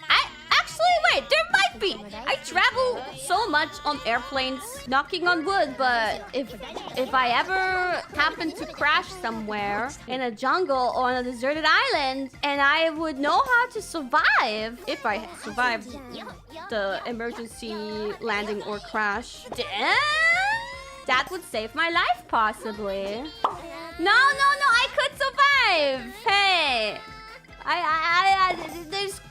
Actually, wait, there might be. I travel so much on airplanes, knocking on wood, but if I ever happen to crash somewhere in a jungle or on a deserted island, and I would know how to survive, if I survived the emergency landing or crash, then that would save my life, possibly. No, I could survive. Hey.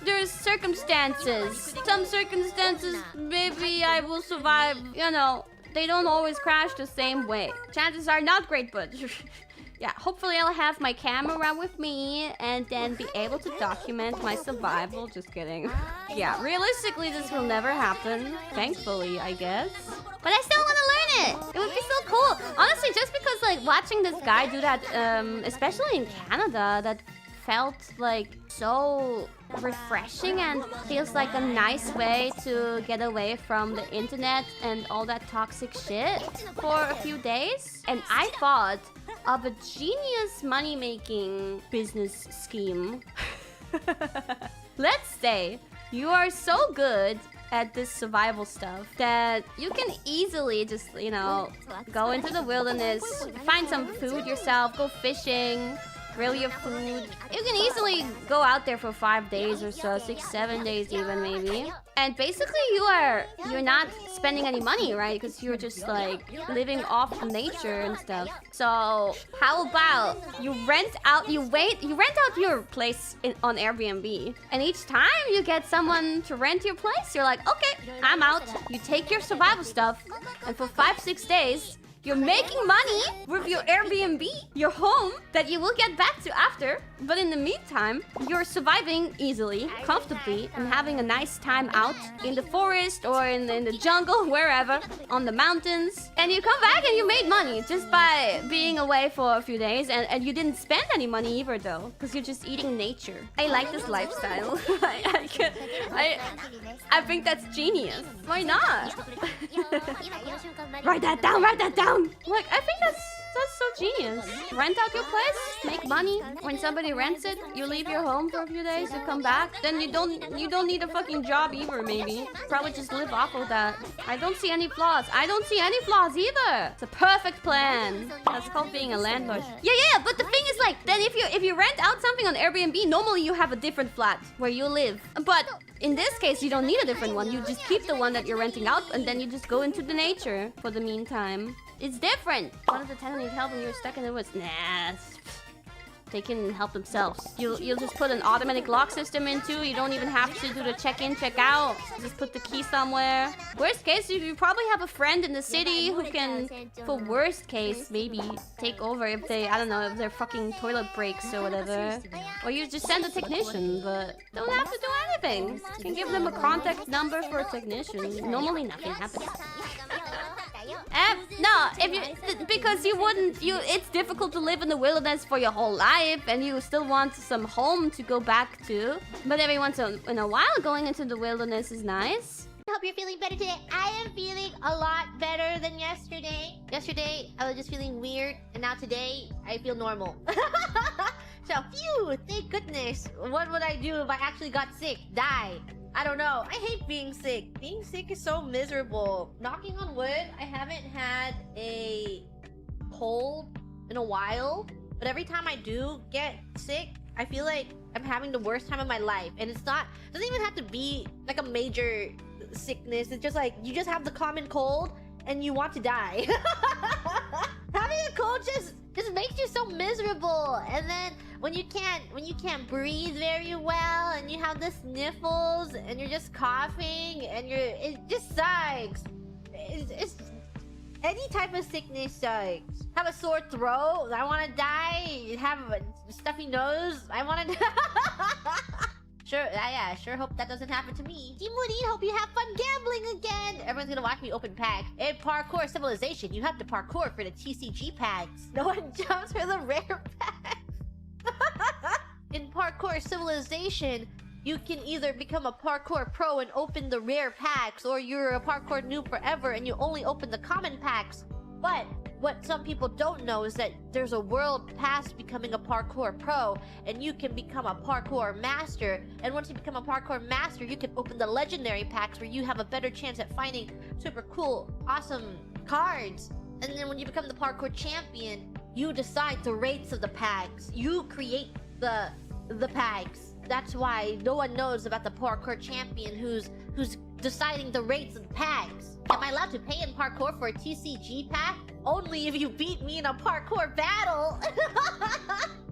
There's circumstances. Some circumstances, maybe I will survive. You know, they don't always crash the same way. Chances are not great, but yeah, hopefully I'll have my camera with me and then be able to document my survival. Just kidding. Yeah, realistically, this will never happen. Thankfully, I guess. But I still want to learn it. It would be so cool. Honestly, just because like watching this guy do that, especially in Canada, that felt like so refreshing and feels like a nice way to get away from the internet and all that toxic shit for a few days. And I thought of a genius money-making business scheme. Let's say you are so good at this survival stuff that you can easily just, you know, go into the wilderness, find some food yourself, go fishing, grill your food. You can easily go out there for 5 days or so, 6-7 days even maybe. And basically you're not spending any money, right? Because you're just like living off nature and stuff. So how about you rent out your place on Airbnb, and each time you get someone to rent your place, you're like, okay, I'm out. You take your survival stuff, and for 5-6 days You're making money with your Airbnb, your home, that you will get back to after. But in the meantime, you're surviving easily, comfortably, and having a nice time out in the forest or in the jungle, wherever, on the mountains. And you come back and you made money just by being away for a few days. And you didn't spend any money either, though, because you're just eating nature. I like this lifestyle. I think that's genius. Why not? Write that down, write that down. Like, I think that's so genius. Rent out your place, make money. When somebody rents it, you leave your home for a few days, you come back, then you don't need a fucking job either, maybe. Probably just live off of that. I don't see any flaws. I don't see any flaws either. It's a perfect plan. That's called being a landlord. Yeah, but the thing is, like, then if you rent out something on Airbnb, normally you have a different flat where you live. But in this case, you don't need a different one. You just keep the one that you're renting out, and then you just go into the nature for the meantime. It's different. One of the tenants needs help and you're stuck in the woods. Nah, they can help themselves. You'll just put an automatic lock system in too. You don't even have to do the check-in, check-out. Just put the key somewhere. Worst case, you probably have a friend in the city who can, for worst case, maybe take over if they, I don't know, if their fucking toilet breaks or whatever. Or you just send a technician, but don't have to do anything. You can give them a contact number for a technician. Normally nothing happens. No, because it's difficult to live in the wilderness for your whole life, and you still want some home to go back to. But every once in a while, going into the wilderness is nice. I hope you're feeling better today. I am feeling a lot better than yesterday. Yesterday, I was just feeling weird, and now today, I feel normal. So, phew, thank goodness. What would I do if I actually got sick? Die? I don't know. I hate being sick. Being sick is so miserable. Knocking on wood, I haven't had a cold in a while. But every time I do get sick, I feel like I'm having the worst time of my life. And it doesn't even have to be like a major sickness. It's just like, you just have the common cold and you want to die. Having a cold just makes you so miserable. And then when you can't breathe very well and you have the sniffles and you're just coughing and it just sucks. It's any type of sickness sucks. Have a sore throat, I want to die. Have a stuffy nose, I want to die. Sure hope that doesn't happen to me. Gigi Murin, hope you have fun gambling again. Everyone's gonna watch me open pack. In parkour civilization, you have to parkour for the TCG packs. No one jumps for the rare packs. In parkour civilization, you can either become a parkour pro and open the rare packs, or you're a parkour noob forever and you only open the common packs. But what some people don't know is that there's a world past becoming a parkour pro, and you can become a parkour master. And once you become a parkour master, you can open the legendary packs where you have a better chance at finding super cool, awesome cards. And then when you become the parkour champion, you decide the rates of the packs. You create the packs. That's why no one knows about the parkour champion who's deciding the rates of the packs. Am I allowed to pay in parkour for a TCG pack? Only if you beat me in a parkour battle.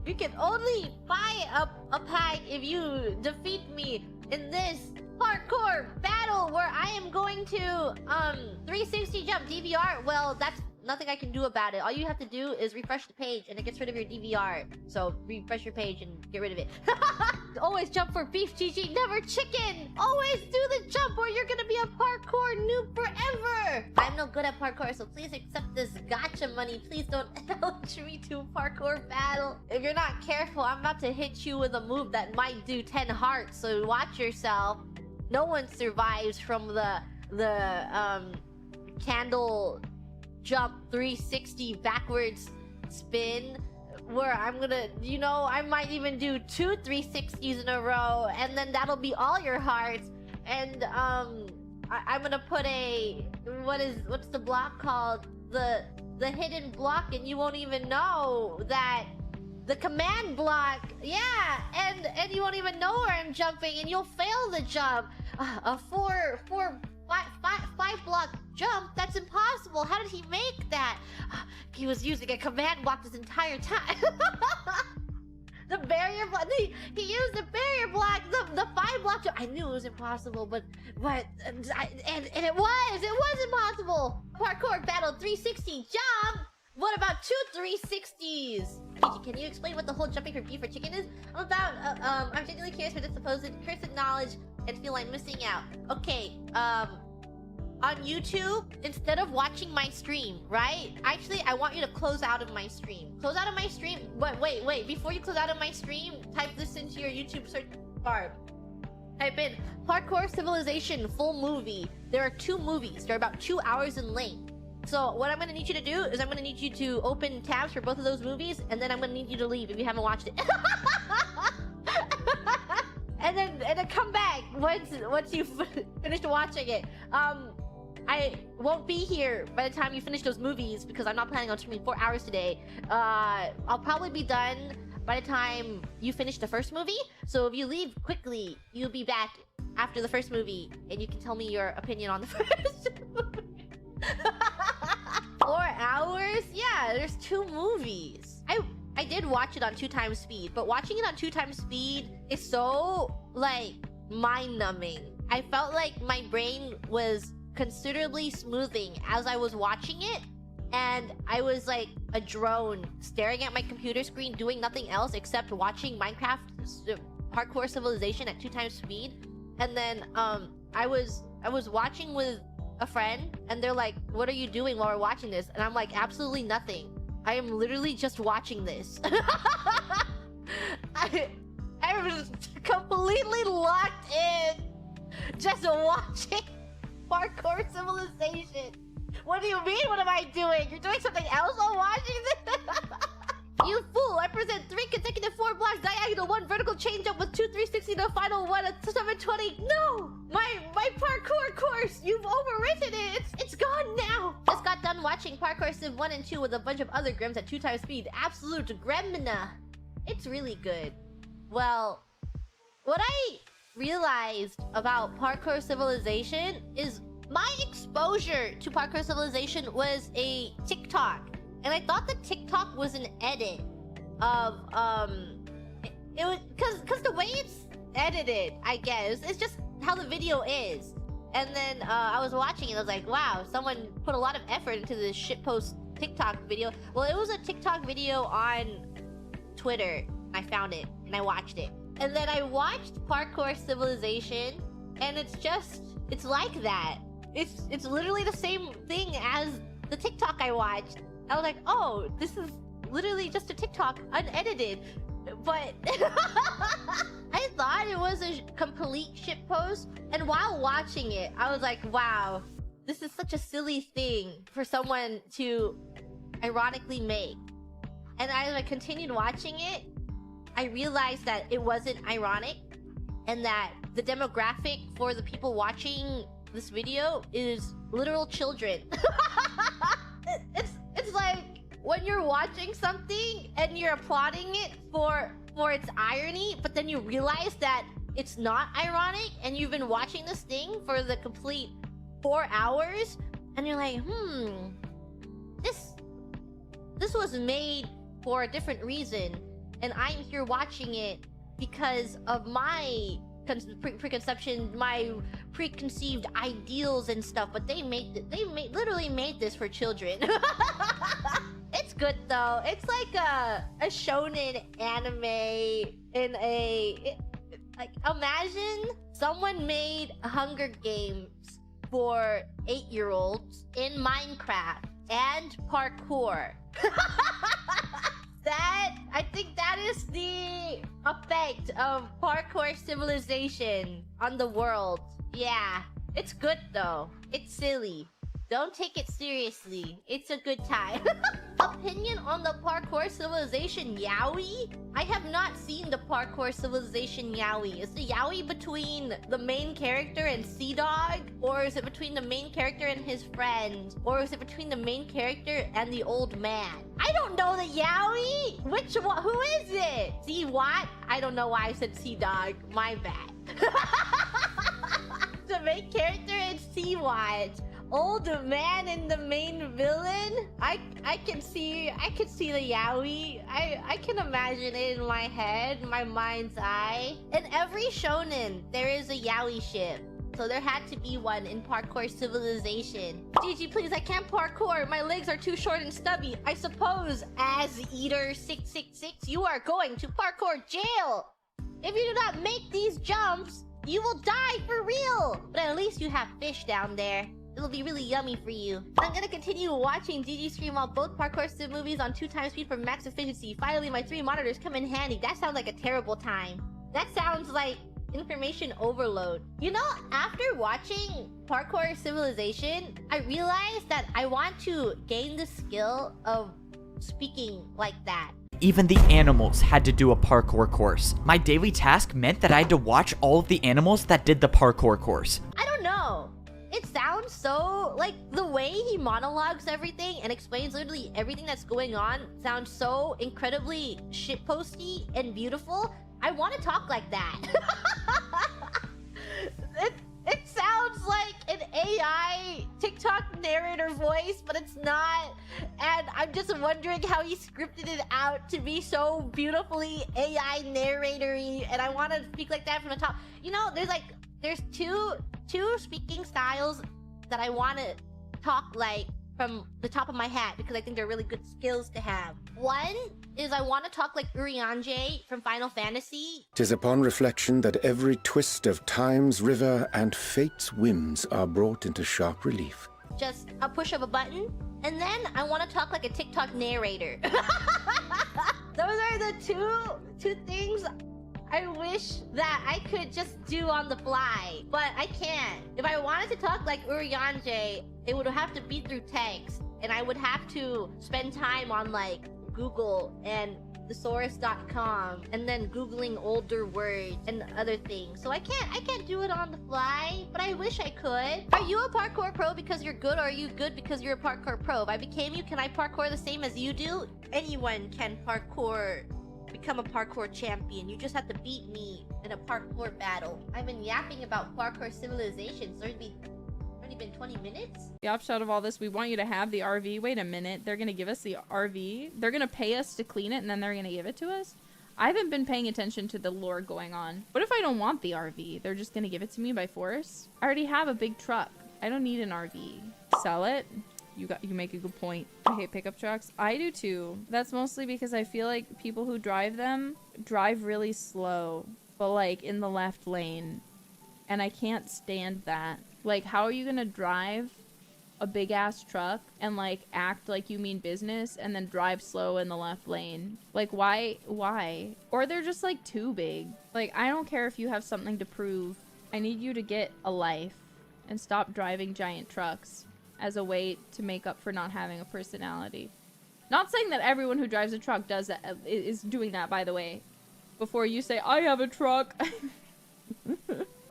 You can only buy a pack if you defeat me in this parkour battle where I am going to 360 jump DVR. Well, that's nothing I can do about it. All you have to do is refresh the page and it gets rid of your DVR. So refresh your page and get rid of it. Always jump for beef, Gigi, never chicken. Always do the jump or you're gonna be a parkour noob forever. I'm no good at parkour, so please accept this gotcha money. Please don't challenge me to a parkour battle. If you're not careful, I'm about to hit you with a move that might do 10 hearts, so watch yourself. No one survives from the candle jump 360 backwards spin where I'm gonna, I might even do 2 360s in a row, and then that'll be all your hearts. And I'm gonna put what's the block called? The hidden block, and you won't even know that. The command block, yeah, and you won't even know where I'm jumping, and you'll fail the jump. A 5 block jump? That's impossible. How did he make that? He was using a command block this entire time. The barrier block. He used the barrier block. The 5 block jump. I knew it was impossible, but it was impossible. Parkour battle 360 jump. What about 2 360s? Gigi, can you explain what the whole jumping for beef or chicken is about? I'm genuinely curious for this supposed cursed knowledge and feel I'm missing out. Okay, on YouTube, instead of watching my stream, right? Actually, I want you to close out of my stream. Close out of my stream. But wait. Before you close out of my stream, type this into your YouTube search bar. Type in Parkour Civilization full movie. There are 2 movies. They're about 2 hours in length. So what I'm gonna need you to do is I'm gonna need you to open tabs for both of those movies, and then I'm gonna need you to leave if you haven't watched it. and then come back once you've finished watching it. I won't be here by the time you finish those movies because I'm not planning on streaming 4 hours today. I'll probably be done by the time you finish the first movie. So if you leave quickly, you'll be back after the first movie, and you can tell me your opinion on the first movie. 4 hours? Yeah, there's 2 movies. I did watch it on 2 times speed, but watching it on 2 times speed is so, like, mind-numbing. I felt like my brain was considerably smoothing as I was watching it, and I was like a drone staring at my computer screen doing nothing else except watching Minecraft Parkour Civilization at 2 times speed. And then I was watching with a friend, and they're like, what are you doing while we're watching this? And I'm like, absolutely nothing. I am literally just watching this. I was completely locked in just watching Parkour Civilization. What do you mean? What am I doing? You're doing something else while watching this? You fool! I present 3 consecutive 4 blocks diagonal, 1 vertical change up with 2 360 to final 1 at 720. No! My parkour course! You've overwritten it! It's gone now! Just got done watching Parkour Civ 1 and 2 with a bunch of other Grims at 2 times speed. Absolute gremina. It's really good. Well, what I realized about Parkour Civilization is my exposure to Parkour Civilization was a TikTok. And I thought the TikTok was an edit of, it was, cause the way it's edited, I guess, it's just how the video is. And then, I was watching it, I was like, wow, someone put a lot of effort into this shitpost TikTok video. Well, it was a TikTok video on Twitter. I found it, and I watched it. And then I watched Parkour Civilization, and it's like that. It's literally the same thing as the TikTok I watched. I was like, oh, this is literally just a TikTok, unedited. But I thought it was a complete shitpost. And while watching it, I was like, wow, this is such a silly thing for someone to ironically make. And as I continued watching it, I realized that it wasn't ironic, and that the demographic for the people watching this video is literal children. It's like when you're watching something and you're applauding it for its irony, but then you realize that it's not ironic, and you've been watching this thing for the complete 4 hours, and you're like, this was made for a different reason, and I'm here watching it because of my preconception, my preconceived ideals and stuff. But they literally made this for children. It's good though. It's like a shonen anime in like, imagine someone made Hunger Games for 8-year-olds in Minecraft and parkour. I think that is the effect of Parkour Civilization on the world. Yeah, it's good though. It's silly. Don't take it seriously. It's a good time. Opinion on the Parkour Civilization yaoi? I have not seen the Parkour Civilization yaoi. Is the yaoi between the main character and Sea Dog? Or is it between the main character and his friend? Or is it between the main character and the old man? I don't know the yaoi! Which one? Who is it? Sea what? I don't know why I said Sea Dog. My bad. The main character and Sea what? Old man and the main villain? I can see the yaoi. I can imagine it in my head, my mind's eye. In every shonen, there is a yaoi ship. So there had to be one in Parkour Civilization. Gigi, please, I can't parkour. My legs are too short and stubby. I suppose, as Eater 666, you are going to parkour jail. If you do not make these jumps, you will die for real. But at least you have fish down there. It'll be really yummy for you. I'm gonna continue watching Gigi stream while both Parkour Civ movies on 2x speed for max efficiency. Finally, my 3 monitors come in handy. That sounds like a terrible time. That sounds like information overload. You know, after watching Parkour Civilization, I realized that I want to gain the skill of speaking like that. Even the animals had to do a parkour course. My daily task meant that I had to watch all of the animals that did the parkour course. I don't know. It sounds so, like, the way he monologues everything and explains literally everything that's going on sounds so incredibly shitposty and beautiful. I want to talk like that. It sounds like an AI TikTok narrator voice, but it's not. And I'm just wondering how he scripted it out to be so beautifully AI narratory. And I want to speak like that from the top. You know, there's two speaking styles that I want to talk like from the top of my hat because I think they're really good skills to have. One is I want to talk like Urianger from Final Fantasy. 'Tis upon reflection that every twist of time's river and fate's whims are brought into sharp relief. Just a push of a button. And then I want to talk like a TikTok narrator. Those are the two things I wish that I could just do on the fly, but I can't. If I wanted to talk like Urianger, it would have to be through text, and I would have to spend time on like Google and thesaurus.com, and then Googling older words and other things. So I can't do it on the fly, but I wish I could. Are you a parkour pro because you're good, or are you good because you're a parkour pro? If I became you, can I parkour the same as you do? Anyone can parkour. Become a parkour champion. You just have to beat me in a parkour battle. I've been yapping about Parkour Civilization, so it's already been 20 minutes? The upshot of all this, we want you to have the RV. Wait a minute, they're gonna give us the RV? They're gonna pay us to clean it and then they're gonna give it to us? I haven't been paying attention to the lore going on. What if I don't want the RV? They're just gonna give it to me by force? I already have a big truck. I don't need an RV. Sell it? You make a good point. I hate pickup trucks. I do too. That's mostly because I feel like people who drive them drive really slow, but like in the left lane. And I can't stand that. Like, how are you gonna drive a big ass truck and like act like you mean business and then drive slow in the left lane? Like, why? Or they're just like too big. Like, I don't care if you have something to prove. I need you to get a life and stop driving giant trucks as a way to make up for not having a personality. Not saying that everyone who drives a truck does that, is doing that, by the way. Before you say, I have a truck.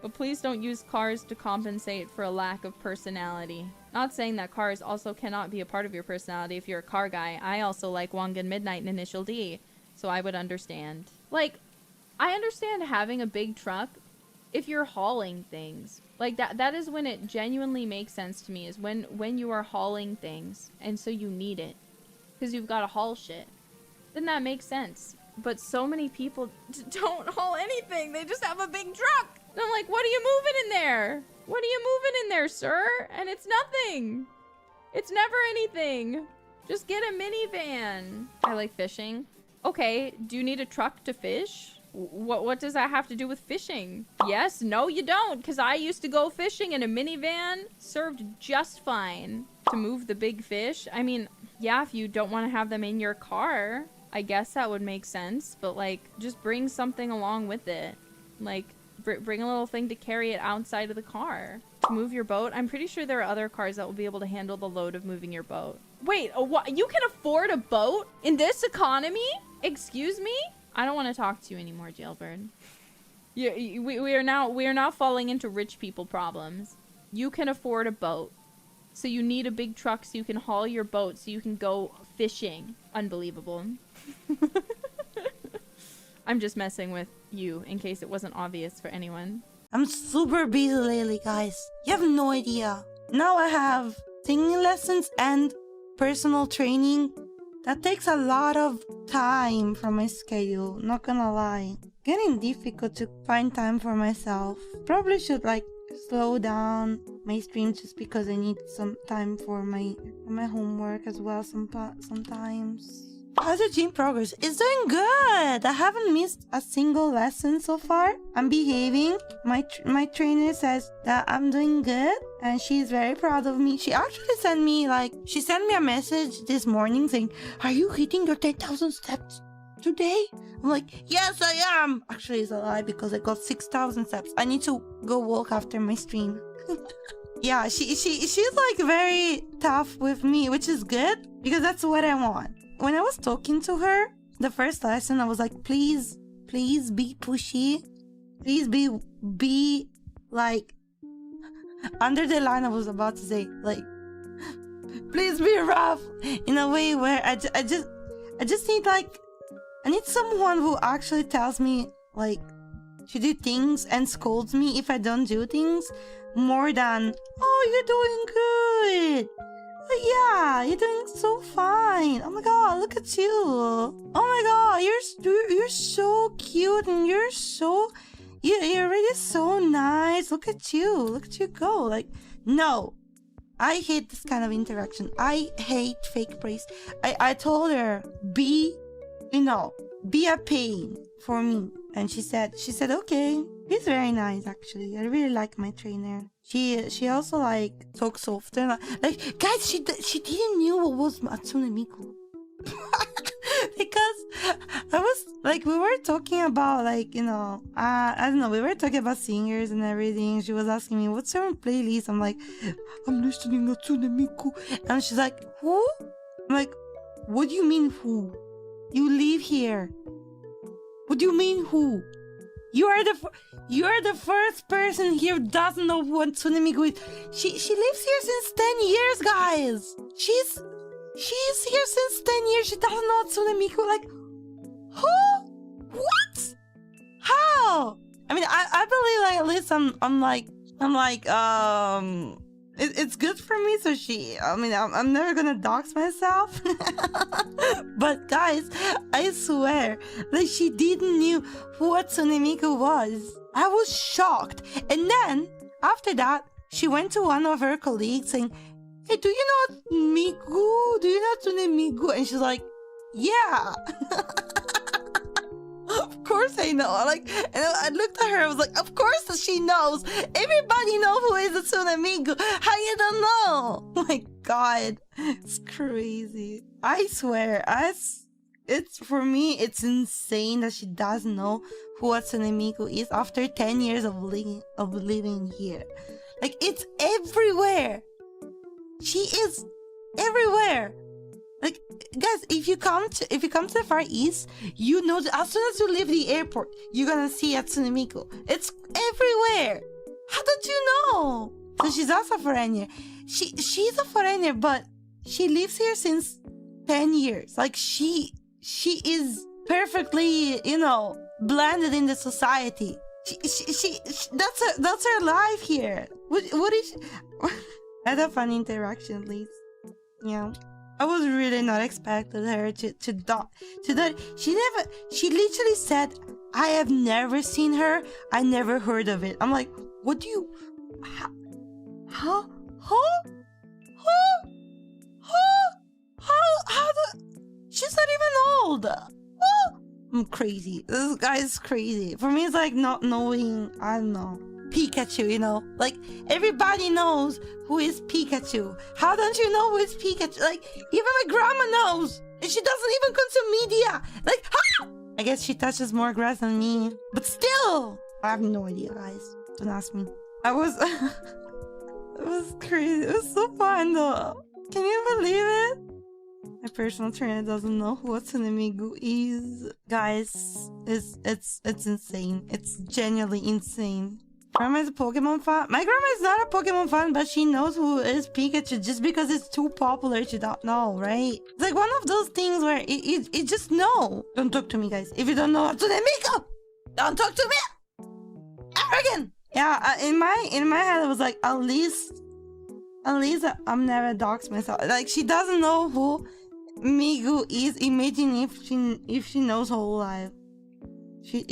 But please don't use cars to compensate for a lack of personality. Not saying that cars also cannot be a part of your personality if you're a car guy. I also like Wangan Midnight and Initial D, so I would understand. Like, I understand having a big truck if you're hauling things. Like, that is when it genuinely makes sense to me, is when you are hauling things, and so you need it. Because you've got to haul shit. Then that makes sense. But so many people don't haul anything. They just have a big truck. And I'm like, what are you moving in there? What are you moving in there, sir? And it's nothing. It's never anything. Just get a minivan. I like fishing. Okay, do you need a truck to fish? What does that have to do with fishing? Yes, no you don't, because I used to go fishing in a minivan. Served just fine to move the big fish. I mean, yeah, if you don't want to have them in your car, I guess that would make sense, but like, just bring something along with it. Like, bring a little thing to carry it outside of the car. To move your boat? I'm pretty sure there are other cars that will be able to handle the load of moving your boat. Wait, what? You can afford a boat in this economy? Excuse me? I don't want to talk to you anymore, Jailbird. We are now falling into rich people problems. You can afford a boat. So you need a big truck so you can haul your boat so you can go fishing. Unbelievable. I'm just messing with you in case it wasn't obvious for anyone. I'm super busy lately, guys. You have no idea. Now I have singing lessons and personal training, that takes a lot of time from my schedule, not gonna lie. Getting difficult to find time for myself. Probably should like slow down my stream just because I need some time for my homework as well sometimes. How's your gym progress? It's doing good! I haven't missed a single lesson so far. I'm behaving. My trainer says that I'm doing good and she's very proud of me. She actually sent me a message this morning saying, "Are you hitting your 10,000 steps today?" I'm like, "Yes, I am!" Actually, it's a lie because I got 6,000 steps. I need to go walk after my stream. Yeah, she's like very tough with me, which is good because that's what I want. When I was talking to her, the first lesson, I was like, please be pushy. Please be like, under the line I was about to say, like, please be rough in a way where I just need like, I need someone who actually tells me like to do things and scolds me if I don't do things more than, "Oh, you're doing good. Yeah, you're doing so fine. Oh my god, look at you. Oh my god, you're so cute and you're really so nice. Look at you go." Like, no. I hate this kind of interaction. I hate fake praise. I told her, be a pain for me. And she said, okay. He's very nice, actually. I really like my trainer. She also like talks often. Like, guys, she didn't knew what was Hatsune Miku. Because I was like, we were talking about like, I don't know, we were talking about singers and everything. She was asking me, "What's your playlist?" I'm like, "I'm listening to Hatsune Miku." And she's like, "Who?" I'm like, "What do you mean who? You live here. What do you mean who? You are the first person here who doesn't know what Hatsune Miku is. She lives here since 10 years, guys. She's here since 10 years. She doesn't know Hatsune Miku. Like, who? What? How? I mean, I believe like at least I'm like it's good for me. So I'm never gonna dox myself. But guys, I swear, like she didn't knew who Hatsune Miku was. I was shocked. And then after that, she went to one of her colleagues saying, "Hey, do you know Miku? Do you know Hatsune Miku?" And she's like, "Yeah." Of course I know. And I looked at her. I was like, "Of course she knows. Everybody knows who is Hatsune Miku. How you don't know?" Oh my god, it's crazy. I swear, it's for me. It's insane that she doesn't know who Hatsune Miku is after 10 years of living here. Like, it's everywhere. She is everywhere. Like, guys, if you come to the Far East, you know that as soon as you leave the airport, you're gonna see Hatsune Miku. It's everywhere. How did you know? So she's also a foreigner. She's a foreigner, but she lives here since 10 years. Like, she is perfectly, blended in the society. She that's her life here. What is she? I had a fun interaction, at least. Yeah. I was really not expecting her to that. She literally said, "I have never seen her. I never heard of it." I'm like, what do you... How she's not even old. I'm crazy. This guy is crazy. For me, it's like not knowing, I don't know, Pikachu, like everybody knows who is Pikachu. How don't you know who is Pikachu? Like, even my grandma knows, and she doesn't even consume media. Like, I guess she touches more grass than me, but still, I have no idea, guys. Don't ask me. It was crazy. It was so fun though. Can you believe it? My personal trainer doesn't know who Hatsune Miku is. Guys, it's insane. It's genuinely insane. Grandma is a Pokemon fan? My grandma is not a Pokemon fan, but she knows who is Pikachu just because it's too popular to not know, right? It's like one of those things where it just know. Don't talk to me, guys. If you don't know Hatsune Miku, don't talk to me ever again. Yeah, in my head, it was like at least At least I'm never dox myself. Like, she doesn't know who Migu is. Imagine if she knows whole life. She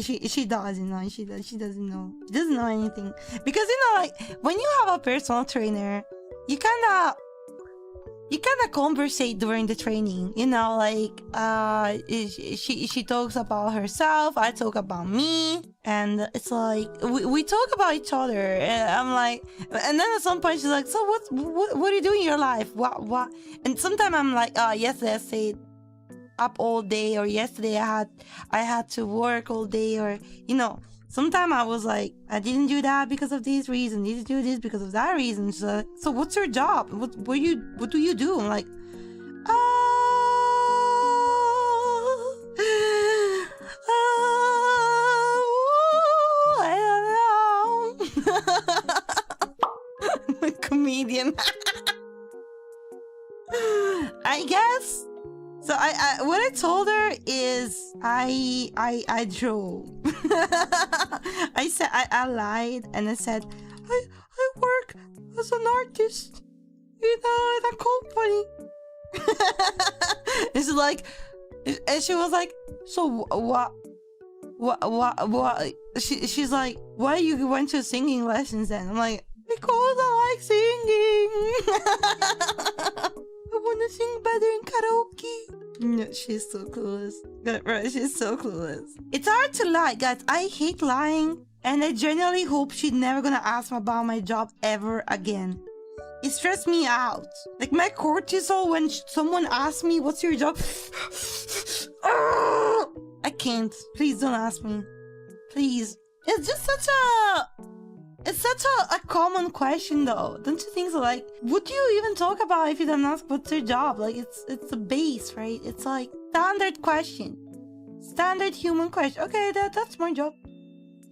doesn't know. She doesn't know. She doesn't know anything. Because, you know, like, when you have a personal trainer, you kinda conversate during the training, you know, like she talks about herself, I talk about me, and it's like we talk about each other, and I'm like, and then at some point she's like, so what are you doing in your life, what, and sometimes I'm like, yesterday I stayed up all day, or yesterday I had to work all day, or, you know, sometimes I was like, I didn't do that because of this reason, didn't do this because of that reason. So what's your job? What do you do? I'm like, I don't know. I'm a comedian. I guess. So I what I told her is I drew. I said I lied, and I said I work as an artist in a company. And she's like, and she was like, so what? She's like, why you went to singing lessons then? I'm like, because I like singing. I wanna sing better in karaoke. No, she's so clueless. Right, she's so clueless. It's hard to lie, guys. I hate lying, and I genuinely hope she's never gonna ask me about my job ever again. It stressed me out. Like, my cortisol when someone asks me, what's your job? I can't. Please don't ask me. Please. It's just such a common question, though. Don't you think so? Like, what do you even talk about if you don't ask what's your job? Like, it's a base, right? It's like standard question. Standard human question. Okay, that's my job.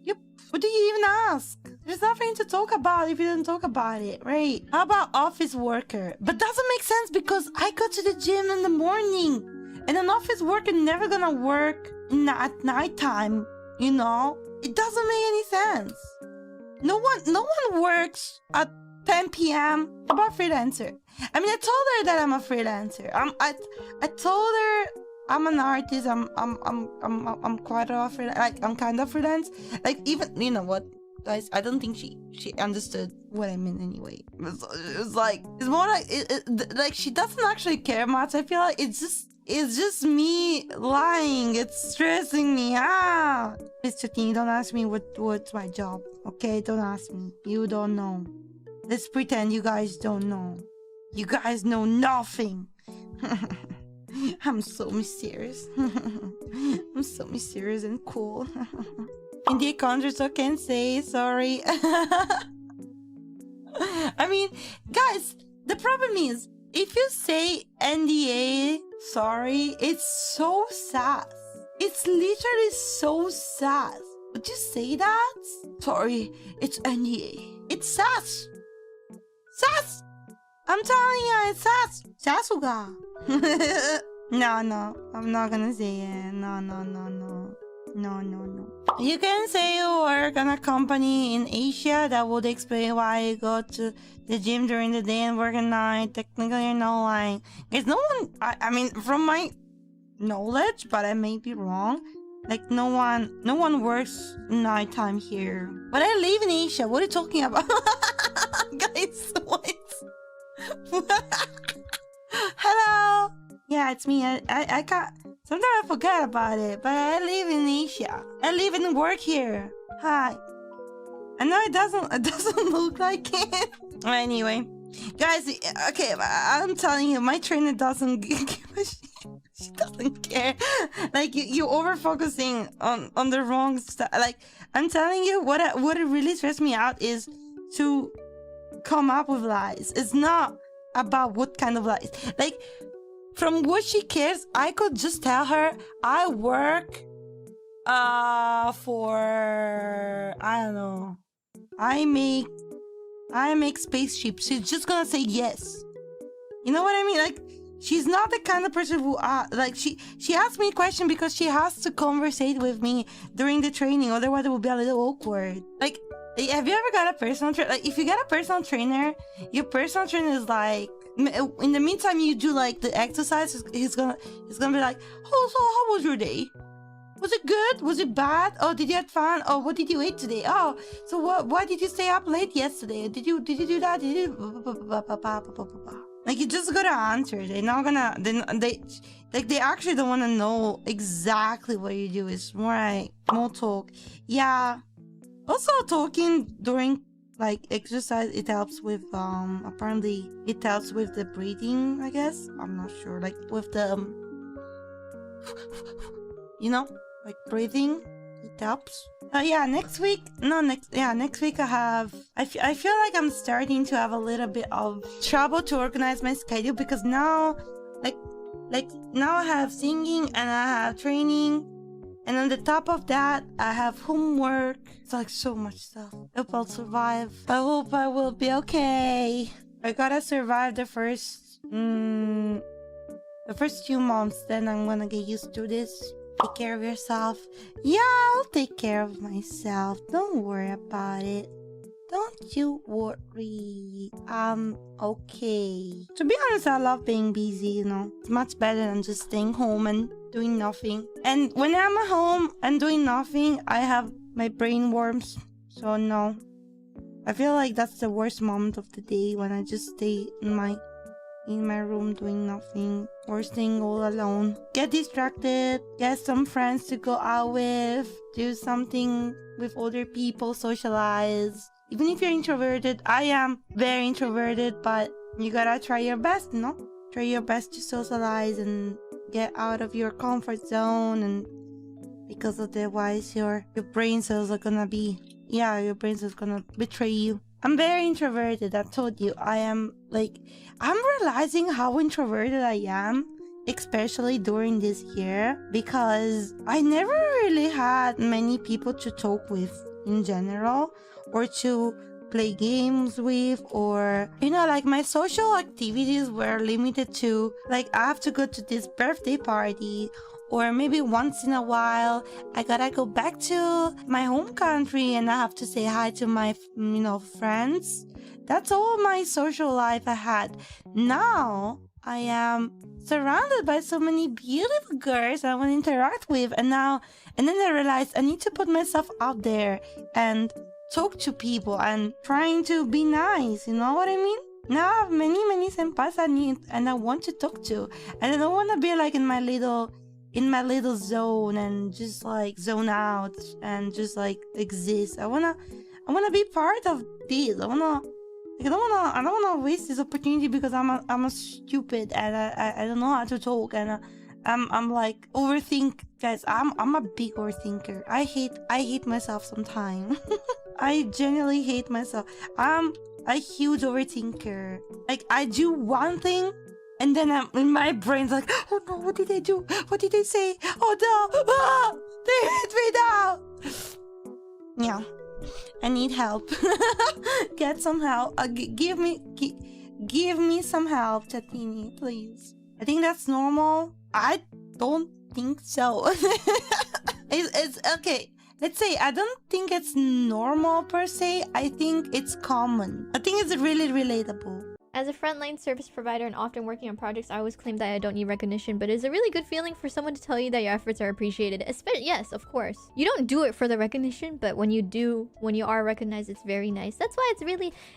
Yep. What do you even ask? There's nothing to talk about if you don't talk about it, right? How about office worker? But doesn't make sense because I go to the gym in the morning. And an office worker never gonna work at nighttime, you know? It doesn't make any sense. No one works at 10 p.m. about freelancer. I mean, I told her that I'm a freelancer. I told her I'm an artist. I'm quite a freelance. Like, I'm kind of freelance. Like, even, you know what, guys? I don't think she understood what I meant anyway. It was like, it's more like like she doesn't actually care much. I feel like it's just me lying. It's stressing me out. Mr. Teen, don't ask me what's my job. Okay, don't ask me. You don't know. Let's pretend you guys don't know. You guys know nothing. I'm so mysterious. I'm so mysterious and cool. In the contrast, I can't say sorry. I mean, guys, the problem is, if you say NDA sorry, it's so sass. It's literally so sass. Would you say that? Sorry, it's NDA. It's sass. Sass! I'm telling you, it's sass. Sasuga. No, I'm not gonna say it. No. You can say you work on a company in Asia. That would explain why you go to the gym during the day and work at night. Technically, you're not lying. Because no one, I mean, from my knowledge, but I may be wrong, like, no one works nighttime here. But I live in Asia. What are you talking about? Guys, what? Hello. Yeah, it's me. I can't. Sometimes I forget about it, but I live in Asia. I live and work here. Hi. I know it doesn't look like it. Anyway, guys. Okay, I'm telling you, my trainer doesn't give a shit. She doesn't care. Like, you over focusing on the wrong stuff. Like, I'm telling you, what it really stressed me out is to come up with lies. It's not about what kind of lies. Like, from what she cares, I could just tell her I work for, I don't know, I make spaceships. She's just gonna say yes. You know what I mean? Like, she's not the kind of person who like, she asked me a question because she has to conversate with me during the training, otherwise it would be a little awkward. Like, Have you ever got a personal trainer? Like, if you get a personal trainer, your personal trainer is like, in the meantime, you do like the exercise. He's gonna be like, oh, so how was your day? Was it good? Was it bad? Oh, did you have fun? Oh, what did you eat today? Oh, so why did you stay up late yesterday? Did you do that? Did you? Like, you just gotta answer. They're not gonna. They actually don't want to know exactly what you do. It's more like small talk. Yeah. Also, talking during like exercise, it helps with apparently it helps with the breathing, I guess. I'm not sure. Like with the you know, like breathing, it helps. Next week I feel like I'm starting to have a little bit of trouble to organize my schedule, because now like now I have singing and I have training. And on the top of that, I have homework. It's like so much stuff. I hope I'll survive. I hope I will be okay. I gotta survive the first 2 months. Then I'm gonna get used to this. Take care of yourself. Yeah, I'll take care of myself. Don't worry about it. Don't you worry. I'm okay. To be honest, I love being busy, you know. It's much better than just staying home and doing nothing. And when I'm at home and doing nothing, I have my brain worms. So no. I feel like that's the worst moment of the day, when I just stay in my room doing nothing, or staying all alone. Get distracted, get some friends to go out with, do something with other people, socialize. Even if you're introverted, I am very introverted, but you gotta try your best, you know? Try your best to socialize and get out of your comfort zone, and because otherwise your brain cells are gonna betray you. I'm very introverted, I told you. I'm realizing how introverted I am, especially during this year, because I never really had many people to talk with in general, or to play games with, or, you know, like my social activities were limited to, like, I have to go to this birthday party, or maybe once in a while I gotta go back to my home country and I have to say hi to my, you know, friends. That's all my social life I had. Now I am surrounded by so many beautiful girls I want to interact with, and then I realized I need to put myself out there and talk to people and trying to be nice, you know what I mean? Now I have many senpais I need and I want to talk to, and I don't want to be like in my little zone and just like zone out and just like exist. I wanna be part of this. I don't wanna waste this opportunity because I'm a stupid and I don't know how to talk, and I'm like overthink. Guys, I'm a big overthinker. I hate myself sometimes. I genuinely hate myself. I'm a huge overthinker. Like, I do one thing and then my brain's like, oh no, what did they do? What did they say? Oh no, they hit me down. Yeah, I need help. Get some help. Give me some help, Chatini, please. I think that's normal. I don't think so. It's okay. Let's say I don't think it's normal per se. I think it's common. I think it's really relatable. As a frontline service provider and often working on projects, I always claim that I don't need recognition, but it's a really good feeling for someone to tell you that your efforts are appreciated. Yes, of course. You don't do it for the recognition, but when you are recognized, it's very nice. That's why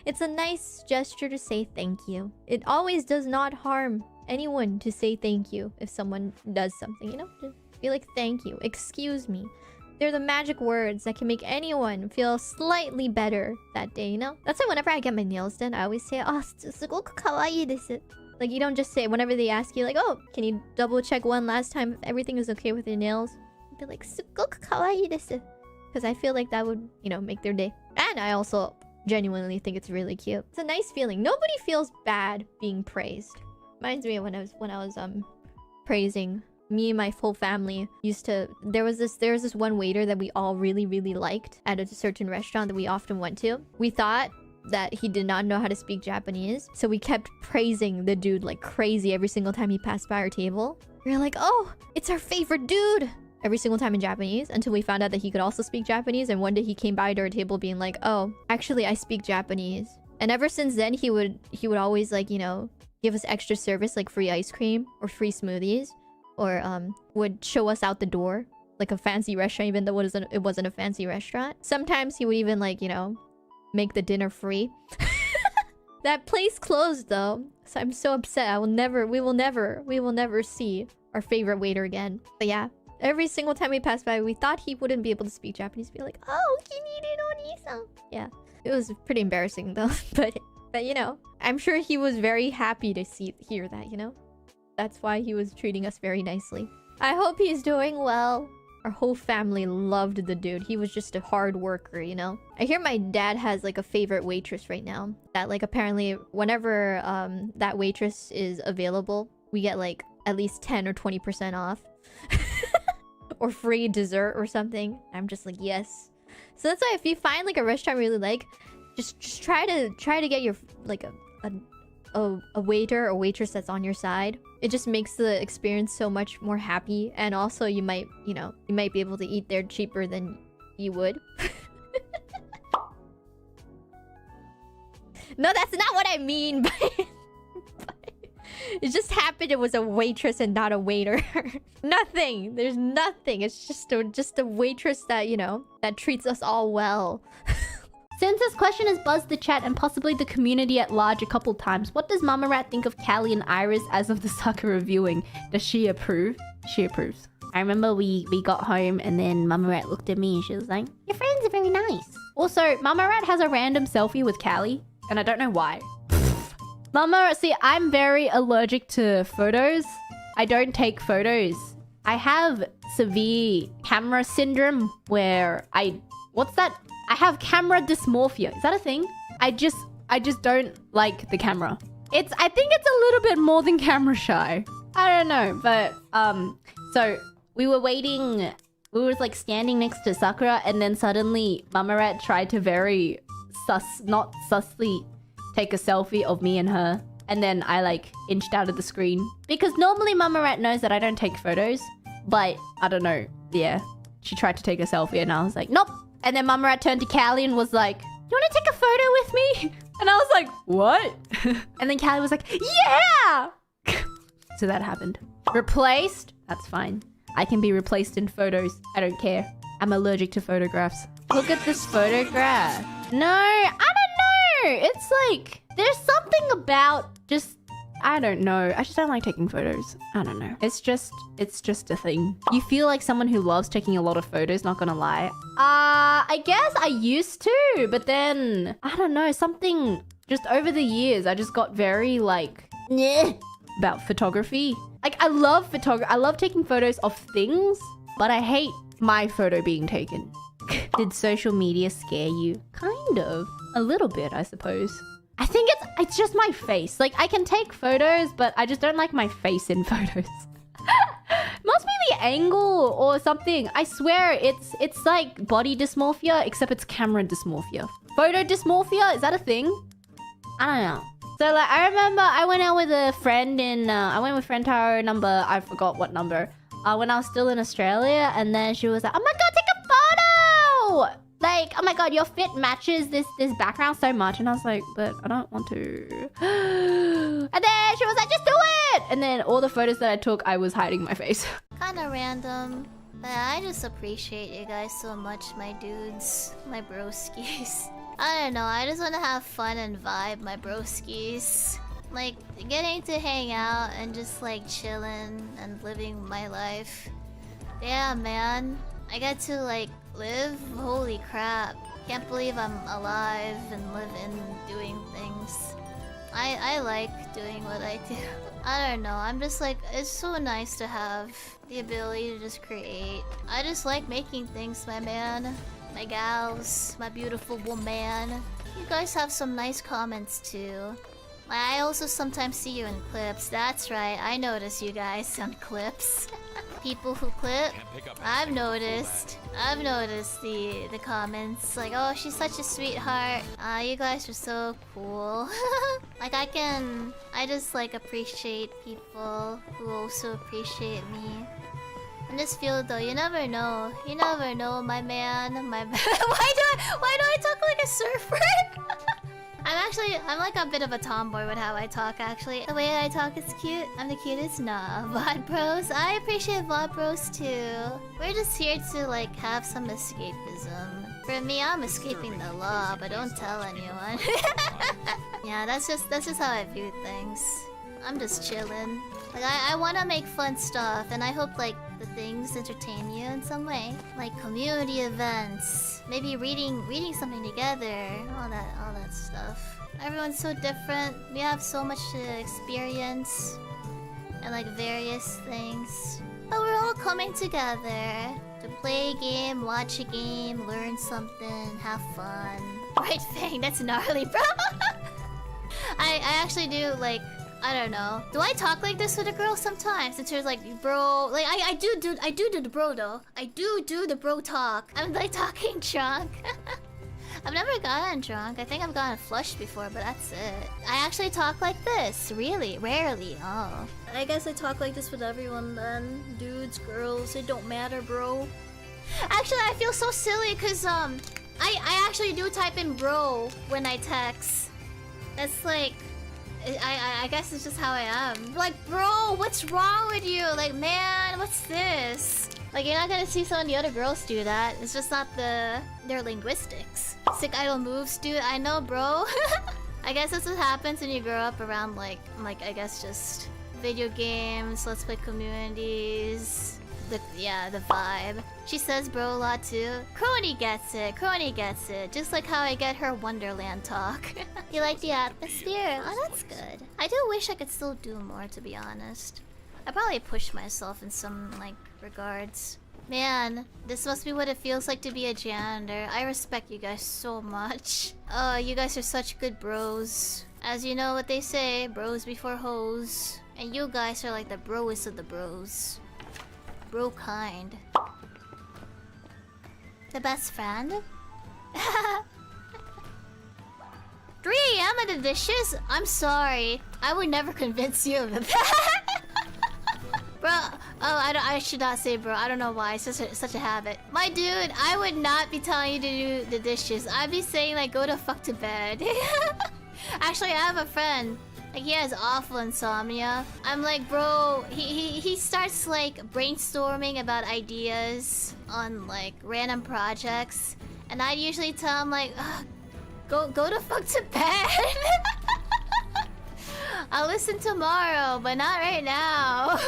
it's a nice gesture to say thank you. It always does not harm anyone to say thank you if someone does something, you know? Just be like, thank you, excuse me. They're the magic words that can make anyone feel slightly better that day, you know? That's why whenever I get my nails done, I always say, oh, すごく可愛いです. Like, you don't just say, whenever they ask you, like, oh, can you double check one last time if everything is okay with your nails? Be like, すごく可愛いです. Because I feel like that would, you know, make their day. And I also genuinely think it's really cute. It's a nice feeling. Nobody feels bad being praised. Reminds me of when I was praising. Me and my full family used to... There was this one waiter that we all really liked at a certain restaurant that we often went to. We thought that he did not know how to speak Japanese, so we kept praising the dude like crazy every single time he passed by our table. We were like, oh, it's our favorite dude! every single time in Japanese until we found out that he could also speak Japanese. And one day he came by to our table being like, oh, actually I speak Japanese. And ever since then, he would always, like, you know, give us extra service, like free ice cream or free smoothies, or would show us out the door, like a fancy restaurant, even though it wasn't a fancy restaurant. Sometimes he would even, like, you know, make the dinner free. That place closed though, so I'm so upset. We will never see our favorite waiter again. But yeah, every single time we passed by, we thought he wouldn't be able to speak Japanese. Be like, oh, Kiniri-no-ni-san. Yeah, it was pretty embarrassing though. but you know, I'm sure he was very happy to hear that. You know, that's why he was treating us very nicely. I hope he's doing well. Our whole family loved the dude. He was just a hard worker, you know? I hear my dad has, like, a favorite waitress right now. That, like, apparently whenever that waitress is available, we get, like, at least 10 or 20% off. Or free dessert or something. I'm just like, yes. So that's why if you find, like, a restaurant you really like, just try to get your, like, a waiter or waitress that's on your side. It just makes the experience so much more happy, and also you might be able to eat there cheaper than you would. No, that's not what I mean. It just happened it was a waitress and not a waiter. Nothing. There's nothing. It's just a waitress that, you know, that treats us all well. Since this question has buzzed the chat and possibly the community at large a couple times, what does Mama Rat think of Callie and IRyS as of the Sakura viewing? Does she approve? She approves. I remember we got home and then Mama Rat looked at me and she was like, your friends are very nice. Also, Mama Rat has a random selfie with Callie, and I don't know why. Mama Rat, see, I'm very allergic to photos. I don't take photos. I have severe camera syndrome where what's that? I have camera dysmorphia. Is that a thing? I just don't like the camera. I think it's a little bit more than camera shy. I don't know, but so we were waiting. We were like standing next to Sakura, and then suddenly Mama Rat tried to very not sussly take a selfie of me and her, and then I like inched out of the screen because normally Mama Rat knows that I don't take photos, but I don't know. Yeah, she tried to take a selfie, and I was like, nope. And then Mama Rat turned to Callie and was like, you want to take a photo with me? And I was like, what? And then Callie was like, yeah! So that happened. Replaced? That's fine. I can be replaced in photos. I don't care. I'm allergic to photographs. Look at this photograph. No, I don't know. It's like, there's something about just, I don't know. I just don't like taking photos. I don't know. It's just a thing. You feel like someone who loves taking a lot of photos, not gonna lie. I guess I used to, but then, I don't know, something just over the years, I just got very like, about photography. Like, I love taking photos of things, but I hate my photo being taken. Did social media scare you? Kind of. A little bit, I suppose. I think it's just my face. Like, I can take photos, but I just don't like my face in photos. Must be the angle or something. I swear it's like body dysmorphia, except it's camera dysmorphia. Photo dysmorphia? Is that a thing? I don't know. So like, I remember I went out with a friend I went with friend Taro number, I forgot what number, when I was still in Australia, and then she was like, oh my god, take a photo! Like, oh my god, your fit matches this background so much. And I was like, but I don't want to. And then she was like, just do it! And then all the photos that I took, I was hiding my face. Kinda random, but I just appreciate you guys so much, my dudes, my broskies. I don't know, I just want to have fun and vibe, my broskies. Like, getting to hang out and just like chilling and living my life. Yeah, man. I get to like live? Holy crap. Can't believe I'm alive and living, doing things. I like doing what I do. I don't know, I'm just like, it's so nice to have the ability to just create. I just like making things, my man. My gals, my beautiful woman. You guys have some nice comments too. I also sometimes see you in clips. That's right, I notice you guys on clips. People who clip, I've noticed the comments. Like, oh, she's such a sweetheart. You guys are so cool. Like, I just like appreciate people who also appreciate me. In this field though, you never know. You never know, my man. My why do I talk like a surfer? I'm like a bit of a tomboy with how I talk actually. The way I talk is cute. I'm the cutest. Nah, VOD bros. I appreciate VOD bros too. We're just here to like have some escapism. For me, I'm escaping the law, but don't tell anyone. Yeah, that's just how I view things. I'm just chilling. Like I wanna make fun stuff, and I hope like the things entertain you in some way. Like community events, maybe reading something together, all that stuff. Everyone's so different. We have so much to experience, and like various things. But we're all coming together to play a game, watch a game, learn something, have fun. Right, Fang? That's gnarly, bro. I actually do like. I don't know. Do I talk like this with a girl sometimes? It's just like, bro. Like I do the bro though. I do the bro talk. I'm like talking drunk. I've never gotten drunk. I think I've gotten flushed before, but that's it. I actually talk like this. Really, rarely. Oh. I guess I talk like this with everyone then. Dudes, girls, it don't matter, bro. Actually, I feel so silly because I actually do type in bro when I text. That's like. I guess it's just how I am. Like, bro, what's wrong with you? Like, man, what's this? Like, you're not gonna see some of the other girls do that. It's just not their linguistics. Sick idol moves, dude. I know, bro. I guess that's what happens when you grow up around, like I guess just video games, let's play communities. The vibe. She says bro a lot too. Kronii gets it. Just like how I get her Wonderland talk. You like the atmosphere? Oh, that's good. I do wish I could still do more, to be honest. I probably push myself in some, like, regards. Man, this must be what it feels like to be a janitor. I respect you guys so much. Oh, you guys are such good bros. As you know what they say, bros before hoes. And you guys are like the broest of the bros. Bro kind. The best friend? 3 AM at the dishes? I'm sorry. I would never convince you of that. Bro, I should not say bro. I don't know why. It's just such a habit. My dude, I would not be telling you to do the dishes. I'd be saying like go the fuck to bed. Actually, I have a friend. Like, he has awful insomnia. I'm like, bro, he starts like brainstorming about ideas on like random projects, and I'd usually tell him like, go the fuck to bed. I'll listen tomorrow, but not right now.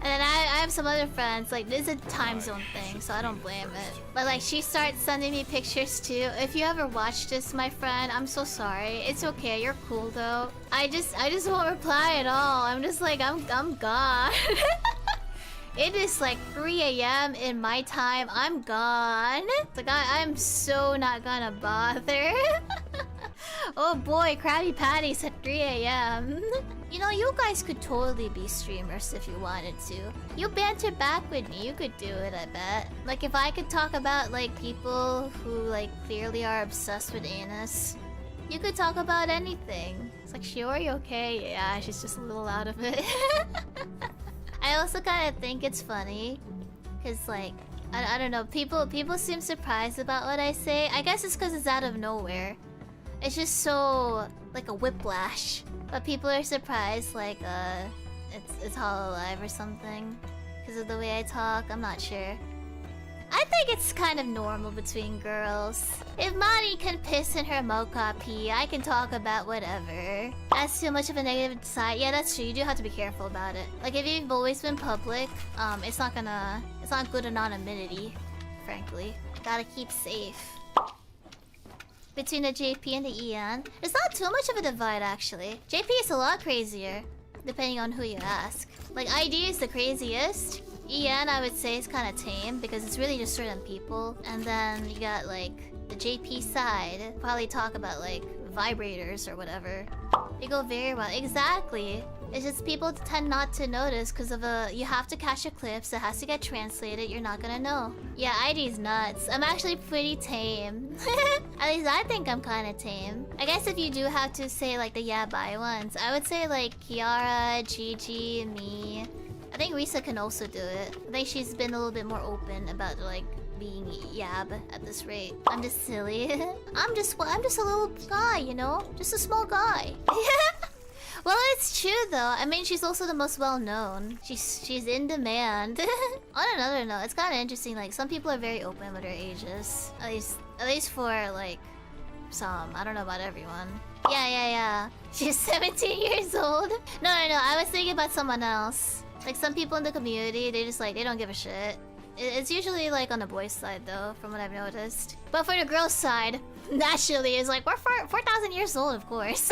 And then I have some other friends, like, this is a time zone thing, so I don't blame it. But like, she starts sending me pictures too. If you ever watch this, my friend, I'm so sorry. It's okay, you're cool though. I just won't reply at all. I'm just like, I'm gone. It is like 3 AM in my time. I'm gone. Like, I'm so not gonna bother. Oh boy, Krabby Patties at 3 AM. You know, you guys could totally be streamers if you wanted to. You banter back with me, you could do it, I bet. Like, if I could talk about, like, people who, like, clearly are obsessed with anus, you could talk about anything. It's like, Shiori, okay? Yeah, she's just a little out of it. I also kind of think it's funny, because, like, I don't know, people seem surprised about what I say. I guess it's because it's out of nowhere. It's just so, like, a whiplash. But people are surprised, like, it's HololiveEN or something. Because of the way I talk, I'm not sure. I think it's kind of normal between girls. If Mari can piss in her mocha pee, I can talk about whatever. That's too much of a negative side. Yeah, that's true. You do have to be careful about it. Like, if you've always been public, it's not good anonymity, frankly. Gotta keep safe. Between the JP and the EN, there's not too much of a divide actually. JP is a lot crazier, depending on who you ask. Like, ID is the craziest. EN, I would say, is kind of tame because it's really just certain people. And then you got like the JP side, probably talk about like vibrators or whatever. They go very well. Exactly. It's just people tend not to notice because of you have to catch eclipse, it has to get translated, you're not gonna know. Yeah, ID's nuts. I'm actually pretty tame. At least I think I'm kind of tame. I guess if you do have to say like the yeah bye ones, I would say like Kiara, Gigi, me, I think Risa can also do it. I think she's been a little bit more open about like being yab at this rate. I'm just silly. I'm just a little guy, you know? Just a small guy. Well, it's true though. I mean, she's also the most well-known. She's in demand. On another note, it's kind of interesting. Like, some people are very open with their ages. At least for like some. I don't know about everyone. Yeah. She's 17 years old. No. I was thinking about someone else. Like, some people in the community, they just like, they don't give a shit. It's usually like on the boys' side though, from what I've noticed. But for the girls' side, naturally, it's like, we're 4,000 years old, of course.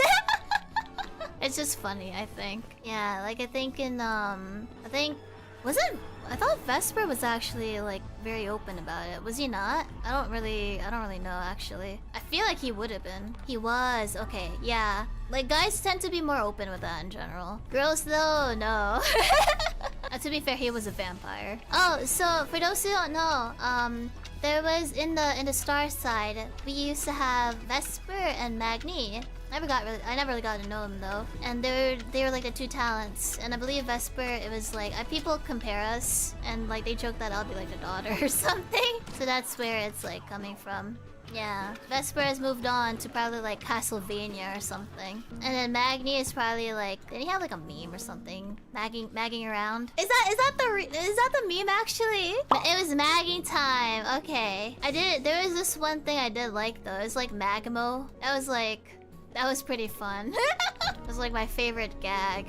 It's just funny, I think. Yeah, like I think in I thought Vesper was actually like very open about it. Was he not? I don't really know actually. I feel like he would have been. He was. Okay, yeah. Like, guys tend to be more open with that in general. Girls though, no. To be fair, he was a vampire. Oh, so for those who don't know, there was in the star side, we used to have Vesper and Magni. I never really got to know them though. And they were like the two talents. And I believe Vesper, it was like people compare us and like they joke that I'll be like the daughter or something. So that's where it's like coming from. Yeah, Vesper has moved on to probably like Castlevania or something. And then Magni is probably like, did he have like a meme or something? Magging around? Is that the meme actually? It was magging time. Okay. There was this one thing I did like though. It was like Magmo. That was pretty fun. It was like my favorite gag.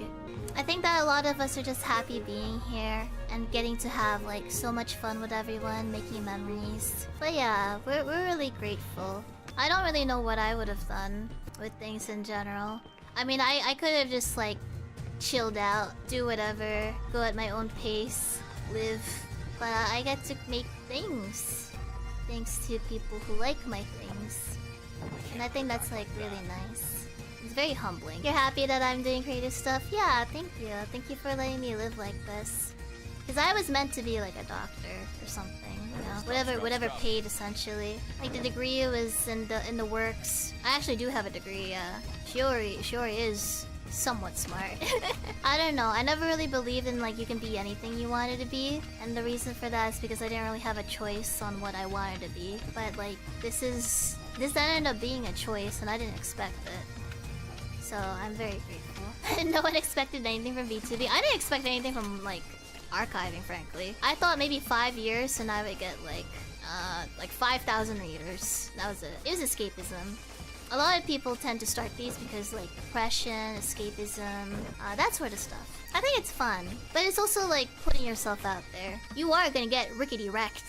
I think that a lot of us are just happy being here and getting to have like so much fun with everyone, making memories. But yeah, we're really grateful. I don't really know what I would have done with things in general. I mean, I could have just like chilled out, do whatever, go at my own pace, live. But I get to make things. Thanks to people who like my things. And I think that's like really nice. It's very humbling. You're happy that I'm doing creative stuff? Yeah, thank you. Thank you for letting me live like this. Because I was meant to be like a doctor or something, you know? Whatever paid essentially. Like the degree was in the works. I actually do have a degree, Shiori is somewhat smart. I don't know. I never really believed in like you can be anything you wanted to be. And the reason for that is because I didn't really have a choice on what I wanted to be. But like this ended up being a choice and I didn't expect it. So I'm very grateful. No one expected anything from VTuber. I didn't expect anything from like archiving, frankly. I thought maybe 5 years and I would get like 5,000 readers. That was it. It was escapism. A lot of people tend to start these because like depression, escapism, that sort of stuff. I think it's fun, but it's also like putting yourself out there. You are gonna get rickety wrecked.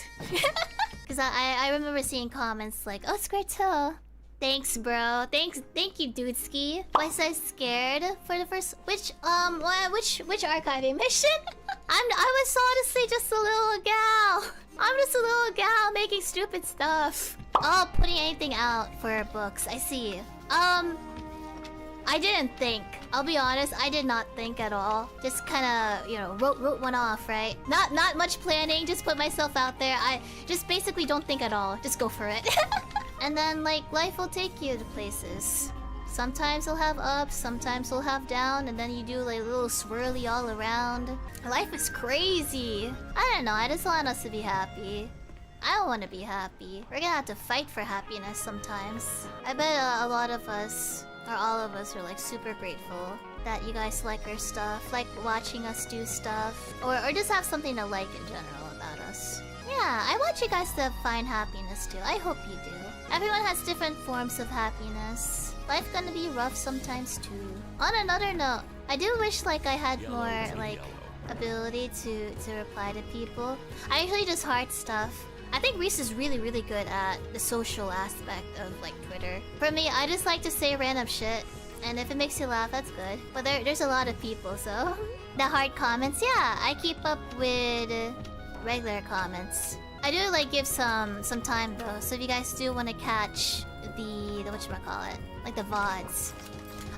Because I remember seeing comments like, oh, it's great too. Thanks, bro. Thank you, Dudeski. Why so scared for the first which archiving mission? I was honestly just a little gal. I'm just a little gal making stupid stuff. Oh, putting anything out for books. I see. I didn't think. I'll be honest, I did not think at all. Just kind of, you know, wrote one off, right? Not much planning, just put myself out there. I just basically don't think at all. Just go for it. And then, like, life will take you to places. Sometimes it'll have ups, sometimes it'll have down, and then you do like a little swirly all around. Life is crazy. I don't know, I just want us to be happy. I don't want to be happy. We're gonna have to fight for happiness sometimes. I bet a lot of us, or all of us, are like super grateful that you guys like our stuff, like watching us do stuff, or just have something to like in general about us. Yeah, I want you guys to find happiness too. I hope you do. Everyone has different forms of happiness. Life's gonna be rough sometimes too. On another note, I do wish like I had more like ability to reply to people. I usually just heart stuff. I think Reese is really good at the social aspect of like Twitter. For me, I just like to say random shit, and if it makes you laugh, that's good. But there's a lot of people, so the heart comments, yeah, I keep up with regular comments. I do like give some time though, so if you guys do want to catch the whatchamacallit, like the VODs.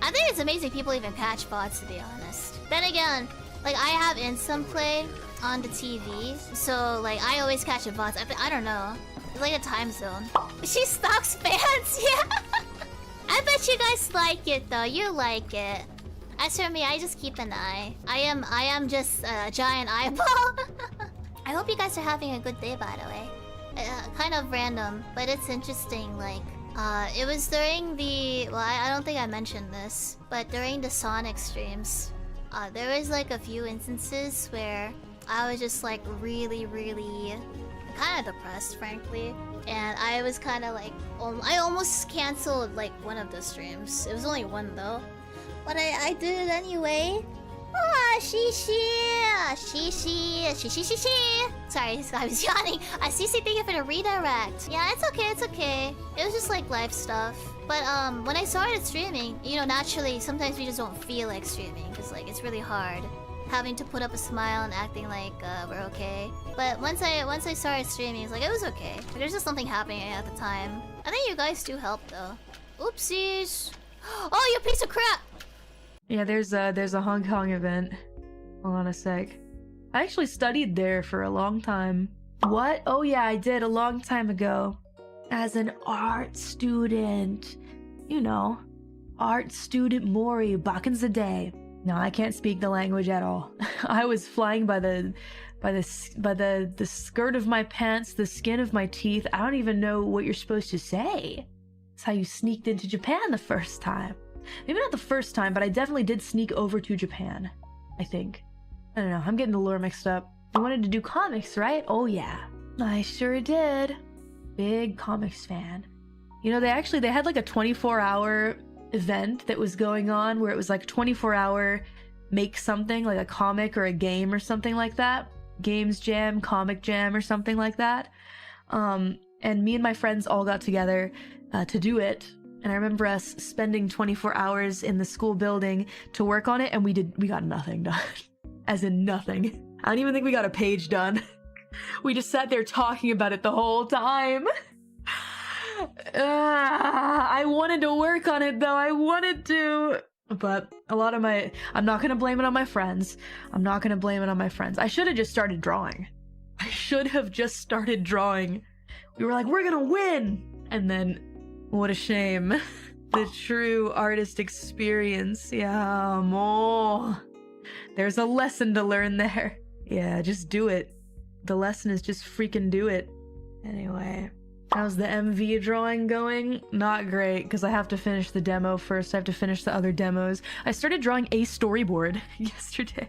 I think it's amazing people even catch VODs, to be honest. Then again, like I have Insum Play on the TV, so like I always catch a VODs. I don't know. It's like a time zone. She stalks fans, yeah. I bet you guys like it though. You like it. As for me, I just keep an eye. I am just a giant eyeball. I hope you guys are having a good day, by the way. Kind of random, but it's interesting. Like, it was during the... Well, I don't think I mentioned this, but during the Sonic streams, there was like a few instances where I was just like really kind of depressed, frankly. And I was kind of like... I almost canceled like one of the streams. It was only one though. But I did it anyway. Ah, Shishi! Sorry, I was yawning. Shishi, thank you for the redirect. Yeah, it's okay. It was just like life stuff. But when I started streaming, you know, naturally, sometimes we just don't feel like streaming. Because like, it's really hard. Having to put up a smile and acting like we're okay. But once I started streaming, it's like, it was okay. There's just something happening at the time. I think you guys do help though. Oopsies. Oh, you piece of crap! Yeah, there's a Hong Kong event. Hold on a sec. I actually studied there for a long time. What? Oh yeah, I did a long time ago. As an art student. You know, art student Mori back in the day. No, I can't speak the language at all. I was flying by the skirt of my pants, the skin of my teeth. I don't even know what you're supposed to say. That's how you sneaked into Japan the first time. Maybe not the first time, but I definitely did sneak over to Japan. I think. I don't know, I'm getting the lore mixed up. You wanted to do comics, right? Oh yeah. I sure did. Big comics fan. You know, they had like a 24-hour event that was going on where it was like 24-hour make something, like a comic or a game or something like that. Games Jam, Comic Jam or something like that. And me and my friends all got together to do it. And I remember us spending 24 hours in the school building to work on it, and we got nothing done. As in nothing. I don't even think we got a page done. We just sat there talking about it the whole time. I wanted to work on it though, I wanted to. But a lot of I'm not gonna blame it on my friends. I should have just started drawing. We were like, we're gonna win! And then, what a shame. The true artist experience. Yeah, more. There's a lesson to learn there. Yeah, just do it. The lesson is just freaking do it. Anyway, how's the MV drawing going? Not great, because I have to finish the demo first. I have to finish the other demos. I started drawing a storyboard yesterday.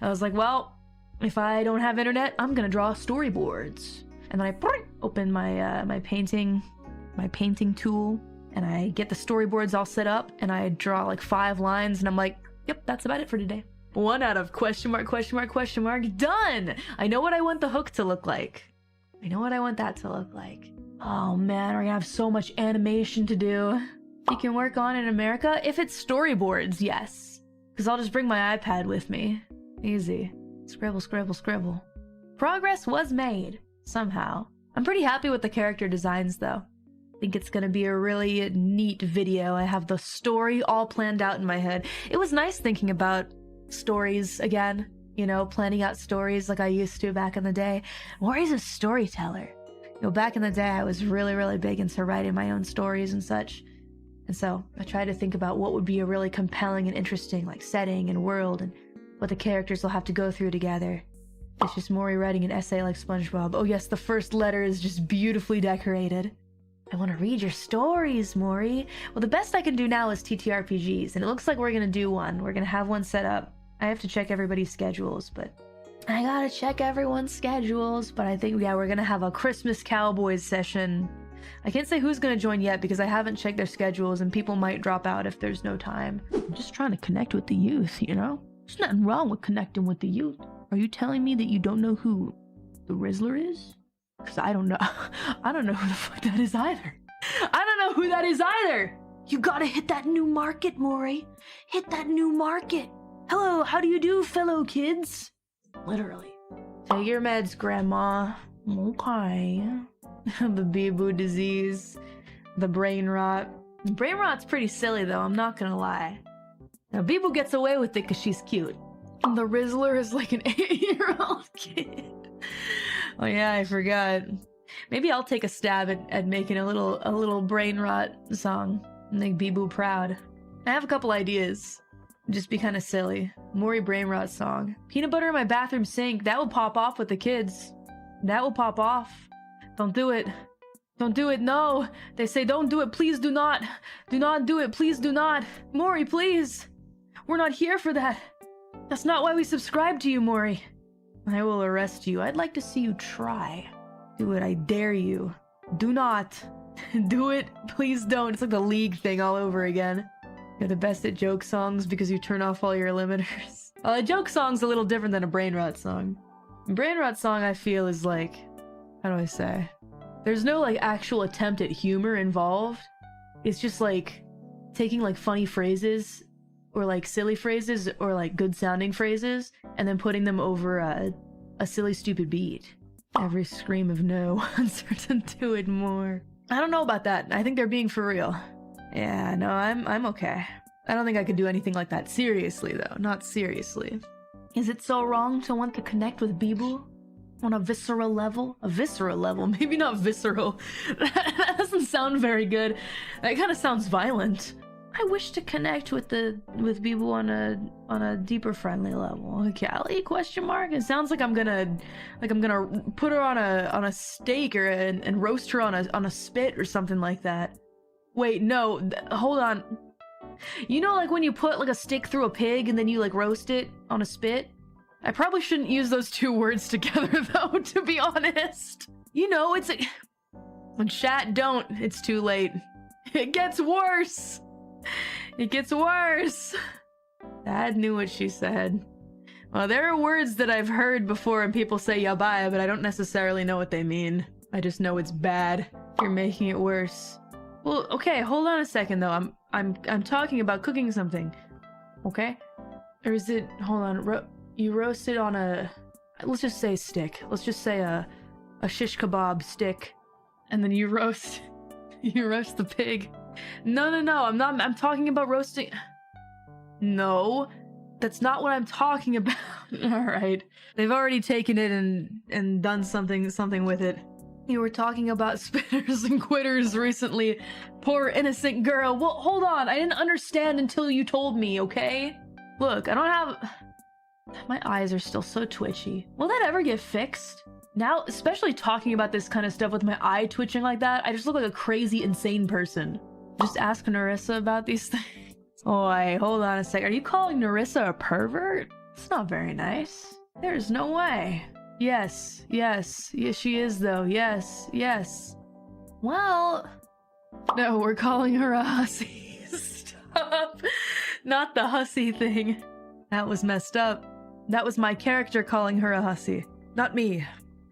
I was like, well, if I don't have internet, I'm gonna draw storyboards. And then I open my my painting tool, and I get the storyboards all set up, and I draw like 5 lines, and I'm like, yep, that's about it for today. 1 out of ? Done! I know what I want the hook to look like. I know what I want that to look like. Oh man, we're gonna have so much animation to do. You can work on in America? If it's storyboards, yes. Because I'll just bring my iPad with me. Easy. Scribble. Progress was made. Somehow. I'm pretty happy with the character designs though. I think it's gonna be a really neat video. I have the story all planned out in my head. It was nice thinking about stories again. You know, planning out stories like I used to back in the day. Mori's a storyteller. You know, back in the day, I was really big into writing my own stories and such. And so I tried to think about what would be a really compelling and interesting like setting and world and what the characters will have to go through together. It's just Mori writing an essay like SpongeBob. Oh yes, the first letter is just beautifully decorated. I want to read your stories, Mori. Well, the best I can do now is TTRPGs, and it looks like we're gonna do one. We're gonna have one set up. I have to check everybody's schedules, but I gotta check everyone's schedules. But I think, yeah, we're gonna have a Christmas Cowboys session. I can't say who's gonna join yet because I haven't checked their schedules, and people might drop out if there's no time. I'm just trying to connect with the youth, you know? There's nothing wrong with connecting with the youth. Are you telling me that you don't know who the Rizzler is? Because I don't know. I don't know who the fuck that is either. You gotta hit that new market, Mori. Hit that new market. Hello, how do you do, fellow kids? Literally. Take your meds, Grandma. Okay. The Bijou disease. The brain rot. Brain rot's pretty silly, though, I'm not gonna lie. Now, Bijou gets away with it because she's cute. And the Rizzler is like an 8-year-old kid. Oh yeah, I forgot. Maybe I'll take a stab at making a little brain rot song. Make Bijou proud. I have a couple ideas. Just be kind of silly. Mori brainrot song. Peanut butter in my bathroom sink. That will pop off with the kids. That will pop off. Don't do it. Don't do it, no. They say don't do it, please do not. Do not do it, please do not. Mori, please. We're not here for that. That's not why we subscribe to you, Mori. I will arrest you. I'd like to see you try. Do it, I dare you. Do not. Do it, please don't. It's like the League thing all over again. You're the best at joke songs because you turn off all your limiters. A joke song's a little different than a brain rot song. A brain rot song, I feel, is like... How do I say? There's no, like, actual attempt at humor involved. It's just, like, taking, like, funny phrases, or, like, silly phrases, or, like, good-sounding phrases, and then putting them over a silly, stupid beat. Every scream of no wants her to do it more. I don't know about that. I think they're being for real. Yeah, no, I'm okay. I don't think I could do anything like that seriously, though. Not seriously. Is it so wrong to want to connect with Bijou? On a visceral level? A visceral level? Maybe not visceral. That doesn't sound very good. That kind of sounds violent. I wish to connect with Bijou on a deeper friendly level. Callie? Question mark? It sounds like I'm gonna put her on a steak or and roast her on a spit or something like that. Wait, no, hold on. You know, like when you put like a stick through a pig and then you like roast it on a spit? I probably shouldn't use those two words together though, to be honest. You know, it's like... When chat don't, it's too late. It gets worse! It gets worse! Dad knew what she said. Well, there are words that I've heard before and people say yabai, but I don't necessarily know what they mean. I just know it's bad. You're making it worse. Well, okay, hold on a second though. I'm talking about cooking something. Okay? Or is it... Hold on. You roast it on a... Let's just say stick. Let's just say a shish kebab stick. And then you roast... You roast the pig. No, I'm talking about roasting... No. That's not what I'm talking about. Alright. They've already taken it and done something with it. You were talking about spitters and quitters recently. Poor innocent girl. Well, hold on. I didn't understand until you told me, okay? Look, I don't have... My eyes are still so twitchy. Will that ever get fixed? Now, especially talking about this kind of stuff with my eye twitching like that, I just look like a crazy, insane person. Just ask Nerissa about these things. Oh, wait, hold on a sec. Are you calling Nerissa a pervert? It's not very nice. There's no way. Yes, she is though. Yes. Well... No, we're calling her a hussy. Stop. Not the hussy thing. That was messed up. That was my character calling her a hussy. Not me.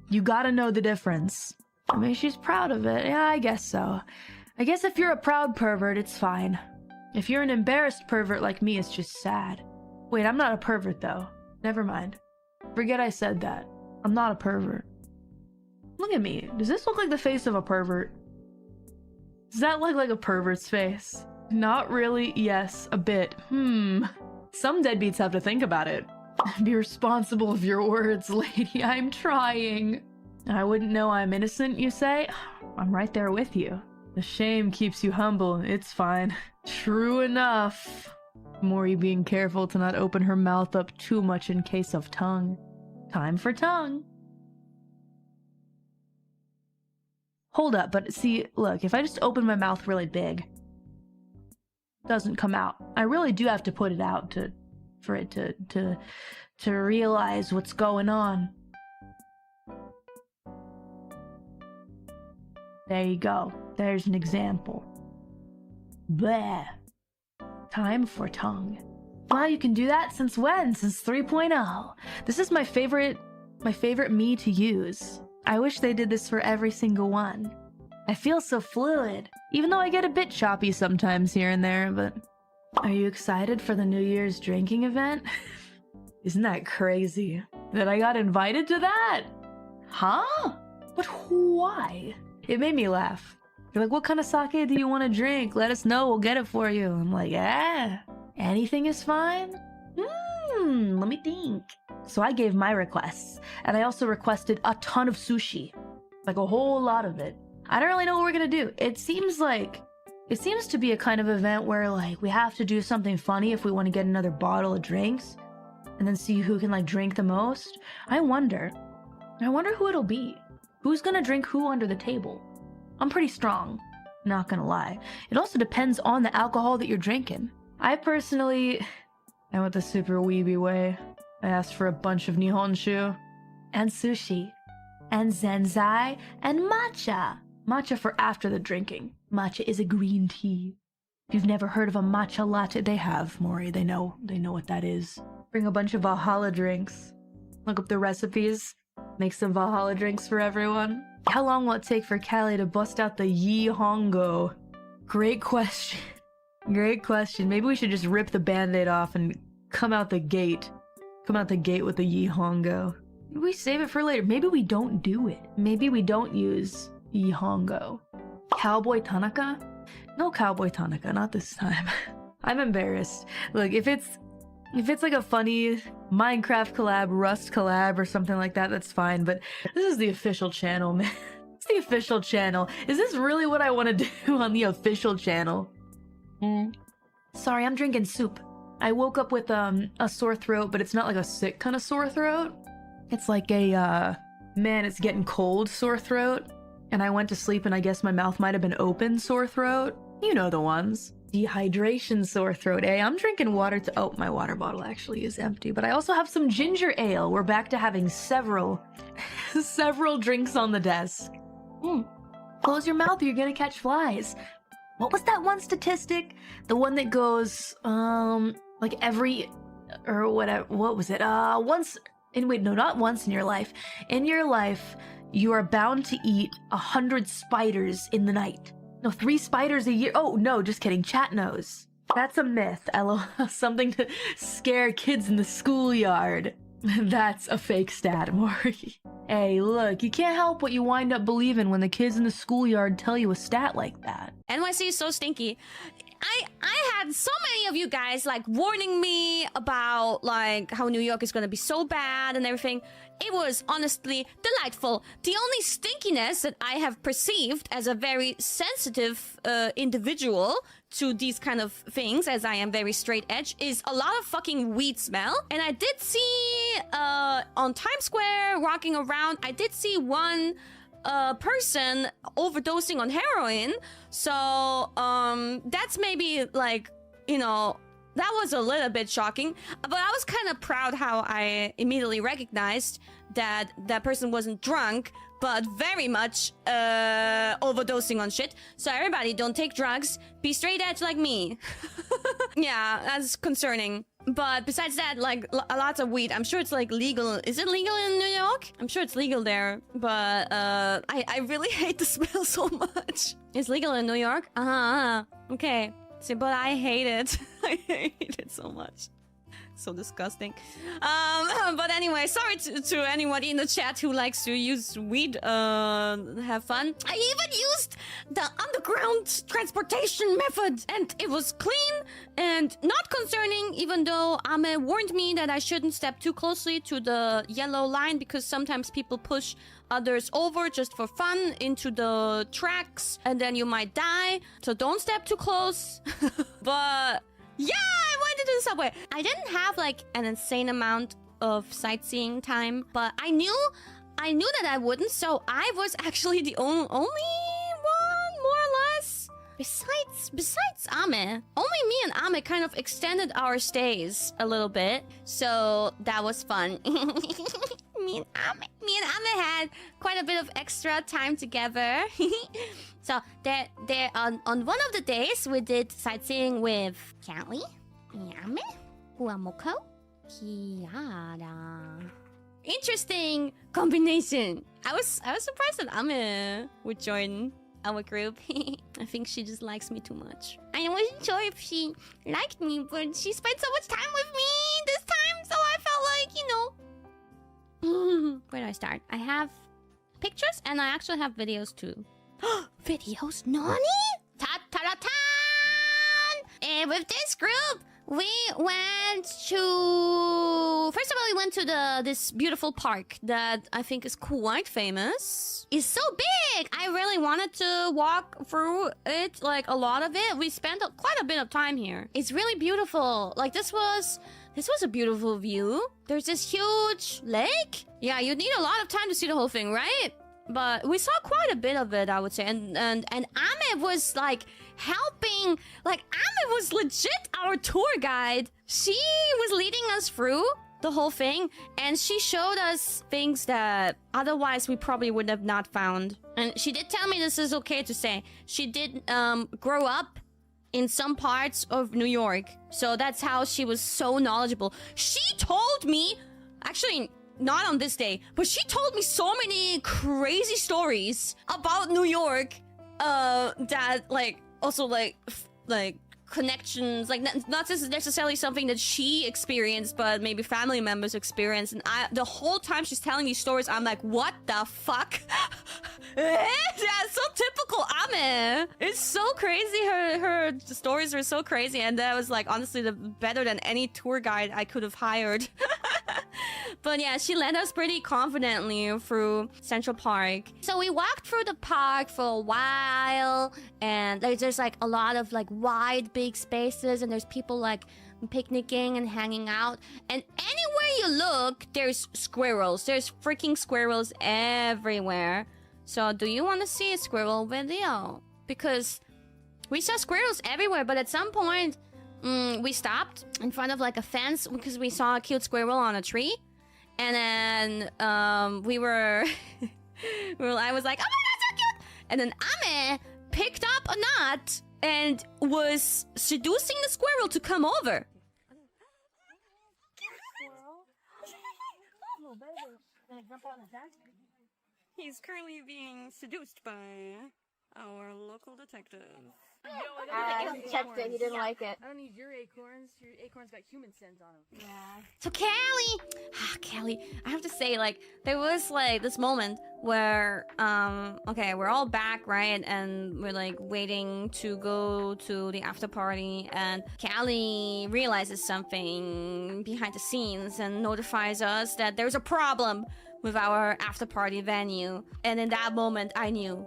You gotta know the difference. I mean, she's proud of it. Yeah, I guess so. I guess if you're a proud pervert, it's fine. If you're an embarrassed pervert like me, it's just sad. Wait, I'm not a pervert though. Never mind. Forget I said that. I'm not a pervert. Look at me. Does this look like the face of a pervert? Does that look like a pervert's face? Not really. Yes, a bit. Some deadbeats have to think about it. Be responsible of your words, lady. I'm trying. I wouldn't know I'm innocent, you say? I'm right there with you. The shame keeps you humble. It's fine. True enough. Mori being careful to not open her mouth up too much in case of tongue. Time for tongue. Hold up, but see, look, if I just open my mouth really big, it doesn't come out. I really do have to put it out for it to realize what's going on. There you go. There's an example. Bleh. Time for tongue. Wow, you can do that since when? Since 3.0. This is my favorite me to use. I wish they did this for every single one. I feel so fluid, even though I get a bit choppy sometimes here and there, but... Are you excited for the New Year's drinking event? Isn't that crazy? That I got invited to that? Huh? But why? It made me laugh. You're like, what kind of sake do you want to drink? Let us know, we'll get it for you. I'm like, yeah, anything is fine? Let me think. So I gave my requests, and I also requested a ton of sushi. Like a whole lot of it. I don't really know what we're gonna do. It seems like It seems to be a kind of event where, like, we have to do something funny if we want to get another bottle of drinks, and then see who can, like, drink the most. I wonder who it'll be. Who's gonna drink who under the table? I'm pretty strong, not gonna lie. It also depends on the alcohol that you're drinking. I personally, I went the super weeby way. I asked for a bunch of nihonshu, and sushi, and zenzai, and matcha. Matcha for after the drinking. Matcha is a green tea. If you've never heard of a matcha latte, they have, Mori. They know what that is. Bring a bunch of Valhalla drinks. Look up the recipes. Make some Valhalla drinks for everyone. How long will it take for Callie to bust out the Yi Hongo? Great question. Great question. Maybe we should just rip the band-aid off and come out the gate. Come out the gate with the Yi Hongo. Maybe we save it for later. Maybe we don't do it. Maybe we don't use Yi Hongo. Cowboy Tanaka? No Cowboy Tanaka, not this time. I'm embarrassed. Look, if it's like a funny Minecraft collab, Rust collab, or something like that, that's fine. But this is the official channel, man. It's the official channel. Is this really what I want to do on the official channel? Sorry, I'm drinking soup. I woke up with a sore throat, but it's not like a sick kind of sore throat. It's like a, man, it's getting cold sore throat. And I went to sleep and I guess my mouth might have been open sore throat. You know the ones. Dehydration sore throat, eh? I'm drinking water to... Oh, my water bottle actually is empty. But I also have some ginger ale. We're back to having several drinks on the desk. Close your mouth or you're gonna catch flies. What was that one statistic? The one that goes, like every... Or whatever... What was it? Once... Wait, no, not once in your life. In your life, you are bound to eat 100 spiders in the night. No, 3 spiders a year. Oh, no, just kidding. Chat knows. That's a myth. LOL. Something to scare kids in the schoolyard. That's a fake stat, Mori. Hey, look, you can't help what you wind up believing when the kids in the schoolyard tell you a stat like that. NYC is so stinky. I had so many of you guys like warning me about like how New York is gonna be so bad and everything. It was honestly delightful. The only stinkiness that I have perceived as a very sensitive individual to these kind of things, as I am very straight edge, is a lot of fucking weed smell. And I did see on Times Square walking around, I did see one person overdosing on heroin. So that's maybe like, you know, that was a little bit shocking, but I was kind of proud how I immediately recognized that that person wasn't drunk, but very much overdosing on shit. So everybody, don't take drugs. Be straight edge like me. Yeah, that's concerning. But besides that, like, lots of weed. I'm sure it's, like, legal. Is it legal in New York? I'm sure it's legal there. But, I really hate the smell so much. It's legal in New York? Okay. See, but I hate it. I hate it so much. So disgusting. But anyway, sorry to anybody in the chat who likes to use weed, have fun. I even used the underground transportation method, and it was clean and not concerning, even though Ame warned me that I shouldn't step too closely to the yellow line because sometimes people push others over just for fun into the tracks, and then you might die. So don't step too close. But yeah, I went into the subway. I didn't have like an insane amount of sightseeing time, but I knew that I wouldn't, so I was actually the only one, more or less. Besides Ame, only me and Ame kind of extended our stays a little bit, so that was fun. Me and Ame had quite a bit of extra time together. So there on one of the days we did sightseeing with Callie, Ame, FUWAMOCO, Kiara. Interesting combination. I was surprised that Ame would join our group. I think she just likes me too much. I wasn't sure if she liked me, but she spent so much time with me this time, so I felt like, you know. Where do I start? I have pictures and I actually have videos too. Videos? Nani? Ta-ta-ta-tan! And with this group, We went to... First of all, we went to this beautiful park that I think is quite famous. It's so big! I really wanted to walk through it, like a lot of it. We spent quite a bit of time here. It's really beautiful. Like this was a beautiful view. There's this huge lake. Yeah, you need a lot of time to see the whole thing, right? But we saw quite a bit of it, I would say. And Ame was like helping. Like Ame was legit our tour guide. She was leading us through the whole thing, and she showed us things that otherwise we probably would have not found. And she did tell me, this is okay to say, she did grow up in some parts of New York. So that's how she was so knowledgeable. She told me, actually not on this day, but she told me so many crazy stories about New York that like also like connections, like not necessarily something that she experienced, but maybe family members experienced. And the whole time she's telling these stories, I'm like, what the fuck? Yeah, so typical Ame. It's so crazy. Her stories are so crazy, and that was like honestly better than any tour guide I could have hired. But yeah, she led us pretty confidently through Central Park. So we walked through the park for a while, and there's like a lot of like wide, big spaces, and there's people like picnicking and hanging out. And anywhere you look, there's squirrels. There's freaking squirrels everywhere. So do you want to see a squirrel video? Because we saw squirrels everywhere, but at some point, we stopped in front of like a fence because we saw a cute squirrel on a tree. And then I was like, oh my god, so cute! And then Ame picked up a nut and was seducing the squirrel to come over. He's currently being seduced by our local detective. He checked it. He didn't like it. I don't need your acorns. Your acorns got human scent on them. Yeah. So Callie, I have to say, like, there was like this moment where, okay, we're all back, right? And we're like waiting to go to the after party, and Callie realizes something behind the scenes and notifies us that there's a problem with our after party venue. And in that moment, I knew.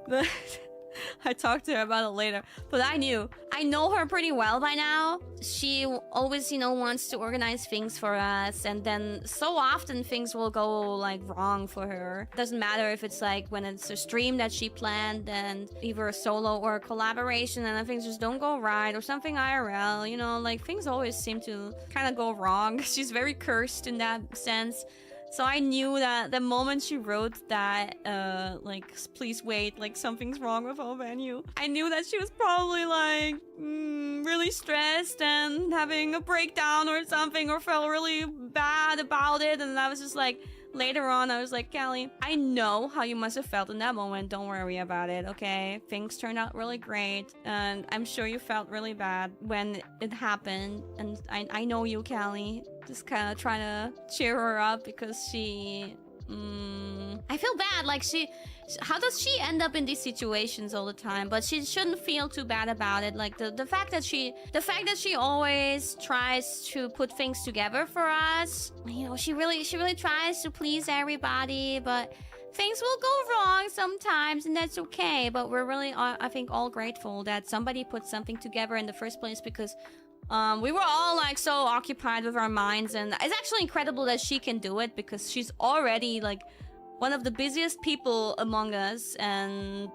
I talked to her about it later, but I knew. I know her pretty well by now. She always, you know, wants to organize things for us, and then so often things will go like wrong for her. Doesn't matter if it's like when it's a stream that she planned and either a solo or a collaboration, and then things just don't go right, or something IRL, you know, like things always seem to kind of go wrong. She's very cursed in that sense. So I knew that the moment she wrote that, like, please wait, like, something's wrong with our venue, I knew that she was probably, like, really stressed and having a breakdown or something, or felt really bad about it. And I was just like, later on, I was like, Callie, I know how you must have felt in that moment. Don't worry about it, okay? Things turned out really great, and I'm sure you felt really bad when it happened. And I know you, Callie. Just kind of trying to cheer her up because she... I feel bad. Like, how does she end up in these situations all the time? But she shouldn't feel too bad about it. Like, the fact that she always tries to put things together for us. You know, she really tries to please everybody, but things will go wrong sometimes, and that's okay. But we're really, I think, all grateful that somebody put something together in the first place, because we were all like so occupied with our minds, and it's actually incredible that she can do it because she's already like one of the busiest people among us, and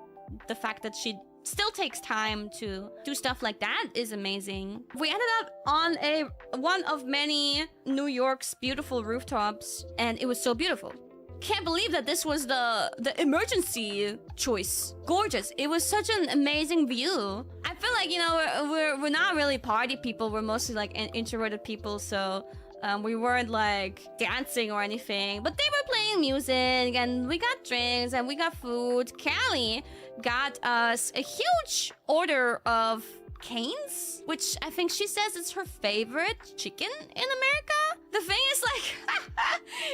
the fact that she still takes time to do stuff like that is amazing. We ended up on one of many New York's beautiful rooftops, and it was so beautiful. Can't believe that this was the emergency choice. Gorgeous. It was such an amazing view. I feel like, you know, we're not really party people. We're mostly like introverted people, so we weren't like dancing or anything. But they were playing music, and we got drinks, and we got food. Callie got us a huge order of canes, which I think she says is her favorite chicken in America. The thing is, like,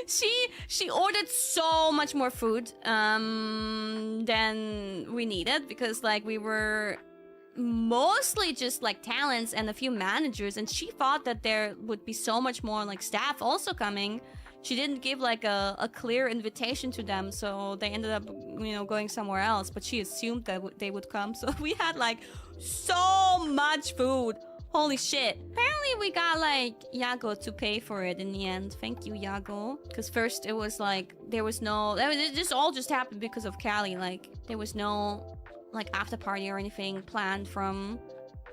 she ordered so much more food than we needed, because like we were mostly just like talents and a few managers, and she thought that there would be so much more like staff also coming. She didn't give like a clear invitation to them, so they ended up, you know, going somewhere else, but she assumed that they would come. So we had like so much food. Holy shit. Apparently we got like Yago to pay for it in the end. Thank you, Yago. Because first it was like, there was no, it just all just happened because of Callie. Like there was no like after party or anything planned from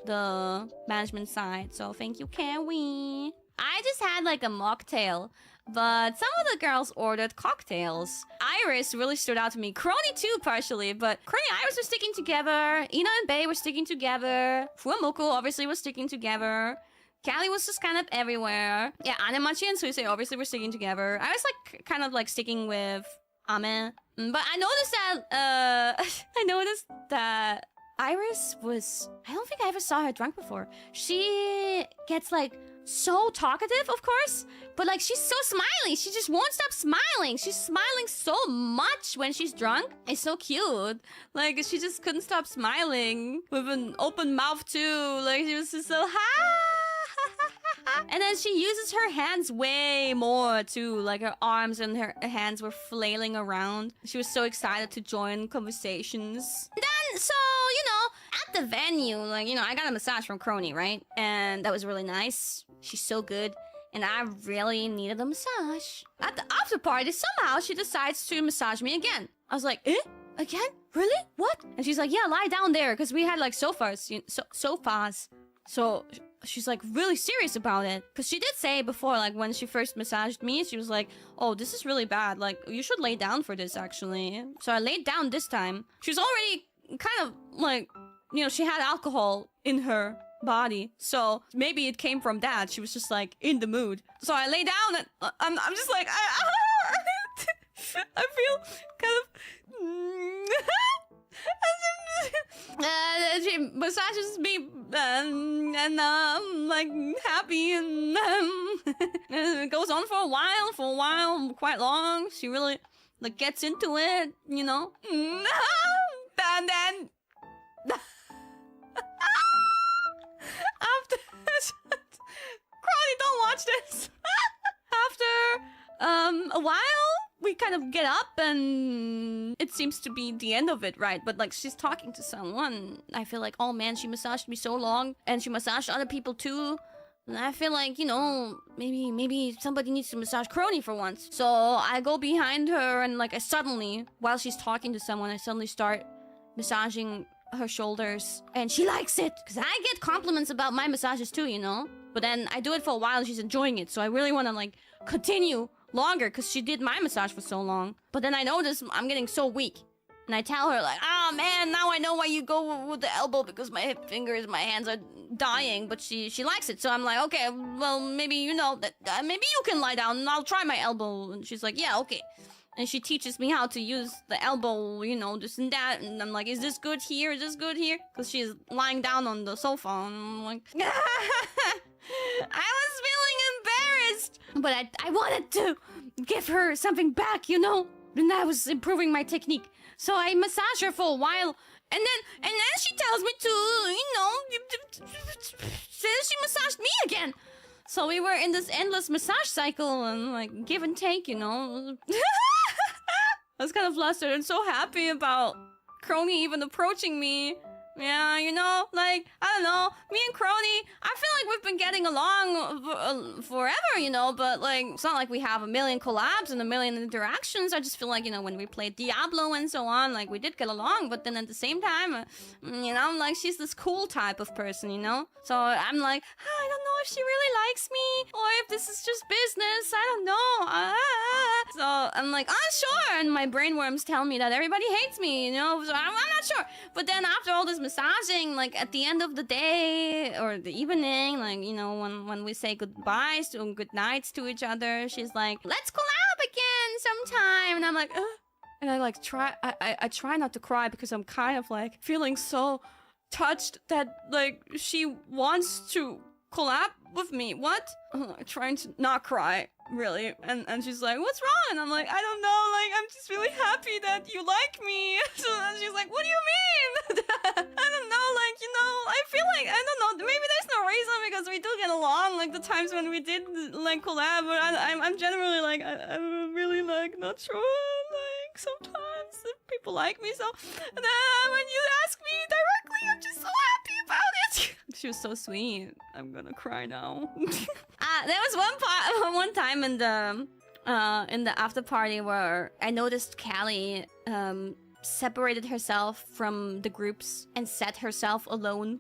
the management side. So thank you, Callie. I just had like a mocktail, but some of the girls ordered cocktails. IRyS really stood out to me. Kronii too, partially, but Kronii and IRyS were sticking together. Ina and Bae were sticking together. FUWAMOCO obviously was sticking together. Callie was just kind of everywhere. Yeah, Anemachi and Suisei obviously were sticking together. I was like kind of like sticking with Ame. But I noticed that IRyS was... I don't think I ever saw her drunk before. She gets like so talkative, of course, but like she's so smiley. She just won't stop smiling. She's smiling so much when she's drunk. It's so cute. Like she just couldn't stop smiling with an open mouth too. Like she was just so and then she uses her hands way more too. Like her arms and her hands were flailing around. She was so excited to join conversations. Then, so, you know, at the venue, like, you know, I got a massage from Kronii, right? And that was really nice. She's so good. And I really needed a massage. At the after party, somehow she decides to massage me again. I was like, eh? Again? Really? What? And she's like, yeah, lie down there. Because we had like sofas. Sofas. So she's like really serious about it. Because she did say before, like when she first massaged me, she was like, oh, this is really bad. Like, you should lay down for this, actually. So I laid down this time. She was already kind of like, you know, she had alcohol in her body, so maybe it came from that. She was just like in the mood. So I lay down and I'm just like I feel kind of she massages me and I'm like happy and it goes on for a while, quite long. She really like gets into it, you know. And then after Kronii, don't watch this. After a while, we kind of get up and it seems to be the end of it, right? But like she's talking to someone. I feel like, oh man, she massaged me so long and she massaged other people too. And I feel like, you know, maybe somebody needs to massage Kronii for once. So I go behind her and like I suddenly, while she's talking to someone, I suddenly start massaging her shoulders, and she likes it because I get compliments about my massages too, you know. But then I do it for a while and she's enjoying it, so I really want to like continue longer because she did my massage for so long. But then I notice I'm getting so weak, and I tell her like, oh man, now I know why you go with the elbow, because my hip fingers, my hands are dying. But she likes it, so I'm like, okay, well maybe, you know, that maybe you can lie down and I'll try my elbow. And she's like, yeah, okay. And she teaches me how to use the elbow, you know, this and that. And I'm like, is this good here? Is this good here? Because she's lying down on the sofa. And I'm like, I was feeling embarrassed. But I wanted to give her something back, you know? And I was improving my technique. So I massage her for a while. And then she tells me to, you know, she massaged me again. So we were in this endless massage cycle and like give and take, you know. I was kind of flustered and so happy about Kronii even approaching me. Yeah, you know, like, I don't know, me and Kronii, I feel like we've been getting along forever, you know, but like, it's not like we have a million collabs and a million interactions. I just feel like, you know, when we played Diablo and so on, like, we did get along, but then at the same time, you know, like, she's this cool type of person, you know? So I'm like, I don't know if she really likes me, or if this is just business, I don't know. So I'm like, unsure, and my brainworms tell me that everybody hates me, you know, so I'm not sure. But then after all this massaging, like at the end of the day or the evening, like, you know, when we say goodbyes and good nights to each other, she's like, let's collab again sometime. And I'm like, ugh. And I like I try not to cry because I'm kind of like feeling so touched that like she wants to collab with me. What? Trying to not cry, really. And she's like, what's wrong? And I'm like, I don't know, like, I'm just really happy that you like me. So then she's like, what do you mean? I don't know, like, you know, I feel like, I don't know, maybe there's no reason because we do get along, like the times when we did, like, collab, but I'm generally, like, I'm really, like, not sure, like, sometimes people like me, so, and then when you ask me directly, I'm just so happy about it. She was so sweet. I'm gonna cry now. There was one time in the after party where I noticed Callie separated herself from the groups and set herself alone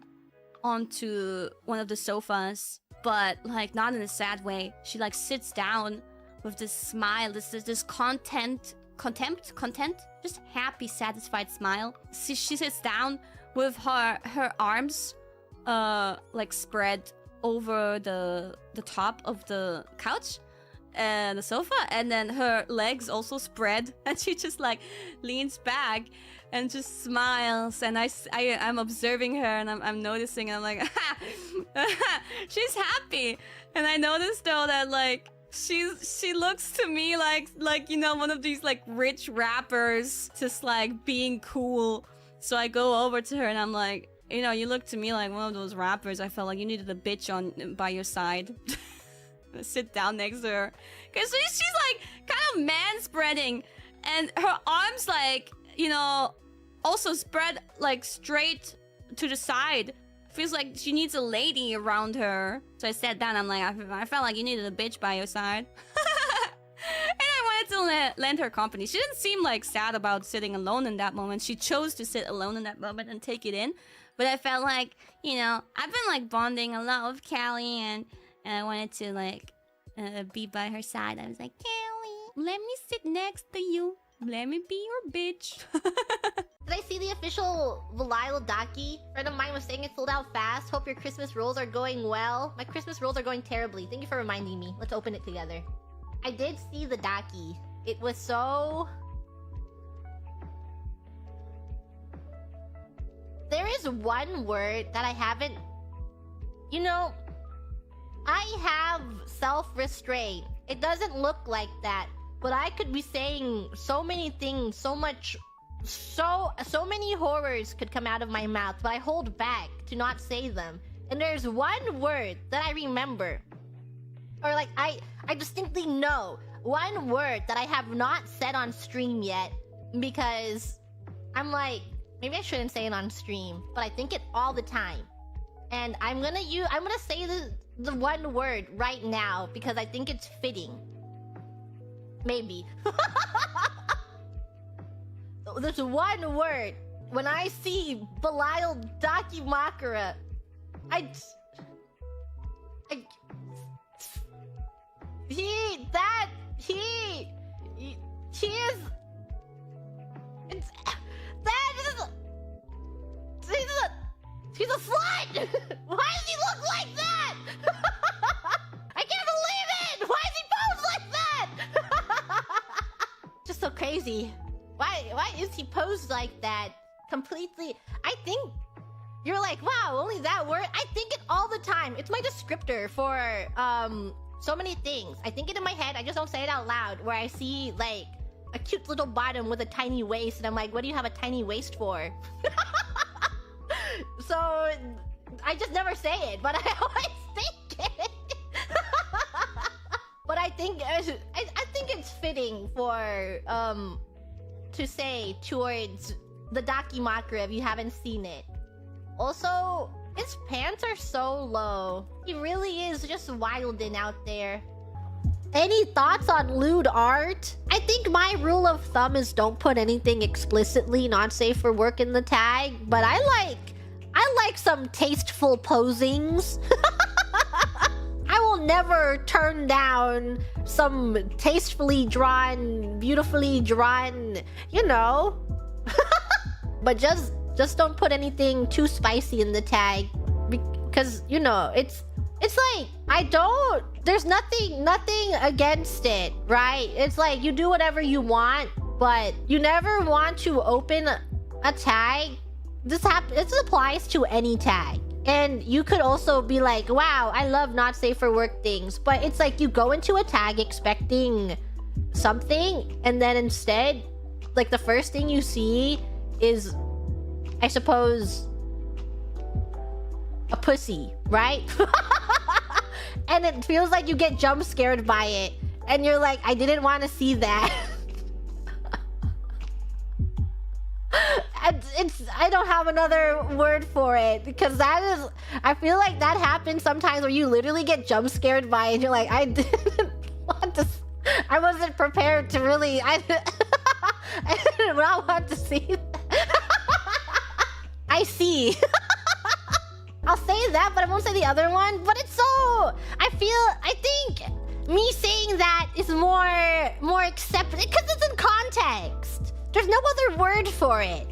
onto one of the sofas, but like not in a sad way. She like sits down with this smile, this content, just happy, satisfied smile. She sits down with her arms like spread over the top of the couch and the sofa, and then her legs also spread, and she just like leans back and just smiles, and I'm observing her, and I'm noticing, and I'm like, she's happy. And I noticed though that like she looks to me like you know, one of these like rich rappers just like being cool. So I go over to her and I'm like, you know, you look to me like one of those rappers. I felt like you needed a bitch on by your side. Sit down next to her, because she's like kind of man-spreading, and her arms like, you know, also spread like straight to the side. Feels like she needs a lady around her. So I sat down. I'm like, I felt like you needed a bitch by your side. And I wanted to lend her company. She didn't seem like sad about sitting alone in that moment. She chose to sit alone in that moment and take it in. But I felt like, you know, I've been like bonding a lot with Callie, and I wanted to like be by her side. I was like, Callie, let me sit next to you. Let me be your bitch. Did I see the official Valile Daki? A friend of mine was saying it sold out fast. Hope your Christmas rolls are going well. My Christmas rolls are going terribly. Thank you for reminding me. Let's open it together. I did see the Daki. It was so... There is one word that I haven't... You know, I have self-restraint. It doesn't look like that, but I could be saying so many things, so many horrors could come out of my mouth, but I hold back to not say them. And there's one word that I remember, or like I distinctly know one word that I have not said on stream yet, because I'm like, maybe I shouldn't say it on stream, but I think it all the time. And I'm gonna say the one word right now because I think it's fitting. Maybe. There's one word. When I see Belial Dakimakura, she's a slut! Why does he look like that? I can't believe it! Why is he posed like that? Just so crazy. Why is he posed like that? Completely. I think you're like, wow, only that word? I think it all the time. It's my descriptor for so many things. I think it in my head, I just don't say it out loud, where I see like a cute little bottom with a tiny waist, and I'm like, what do you have a tiny waist for? So I just never say it, but I always think it. But I think it's fitting for to say towards the Dakimakura if you haven't seen it. Also, his pants are so low. He really is just wildin' out there. Any thoughts on lewd art? I think my rule of thumb is don't put anything explicitly not safe for work in the tag, but I like some tasteful posings. I will never turn down some tastefully drawn, beautifully drawn, you know. But just don't put anything too spicy in the tag, because you know it's like there's nothing against it, right? It's like you do whatever you want, but you never want to open a tag. This applies to any tag. And you could also be like, wow, I love not safe for work things. But it's like you go into a tag expecting something, and then instead, like the first thing you see is, I suppose, a pussy, right? And it feels like you get jump scared by it. And you're like, I didn't want to see that. I don't have another word for it, because that is, I feel like that happens sometimes where you literally get jump scared by it and you're like, I didn't want to, I wasn't prepared to really, I did not want to see that. I see. I'll say that, but I won't say the other one. But it's so, I think me saying that is more accepted because it's in context. There's no other word for it.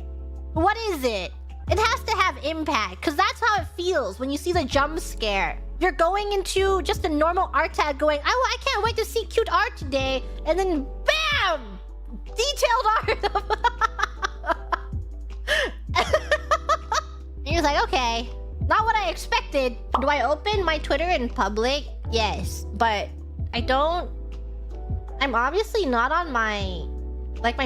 What is it? It has to have impact, because that's how it feels when you see the jump scare. You're going into just a normal art tag going, I can't wait to see cute art today, and then BAM! Detailed art! And you're like, okay, not what I expected. Do I open my Twitter in public? Yes, but I'm obviously not on my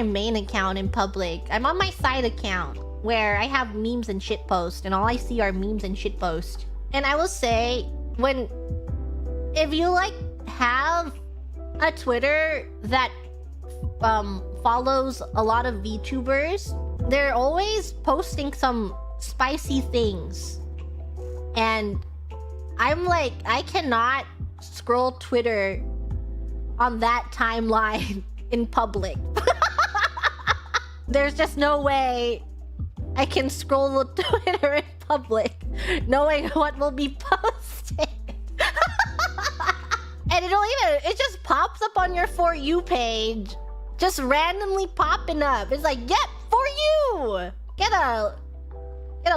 main account in public. I'm on my side account where I have memes and shit posts, and all I see are memes and shit posts. And I will say, if you have a Twitter that follows a lot of VTubers, they're always posting some spicy things. And I'm like, I cannot scroll Twitter on that timeline in public. There's just no way I can scroll Twitter in public knowing what will be posted. And it just pops up on your For You page. Just randomly popping up. It's like, yep, for you! Get a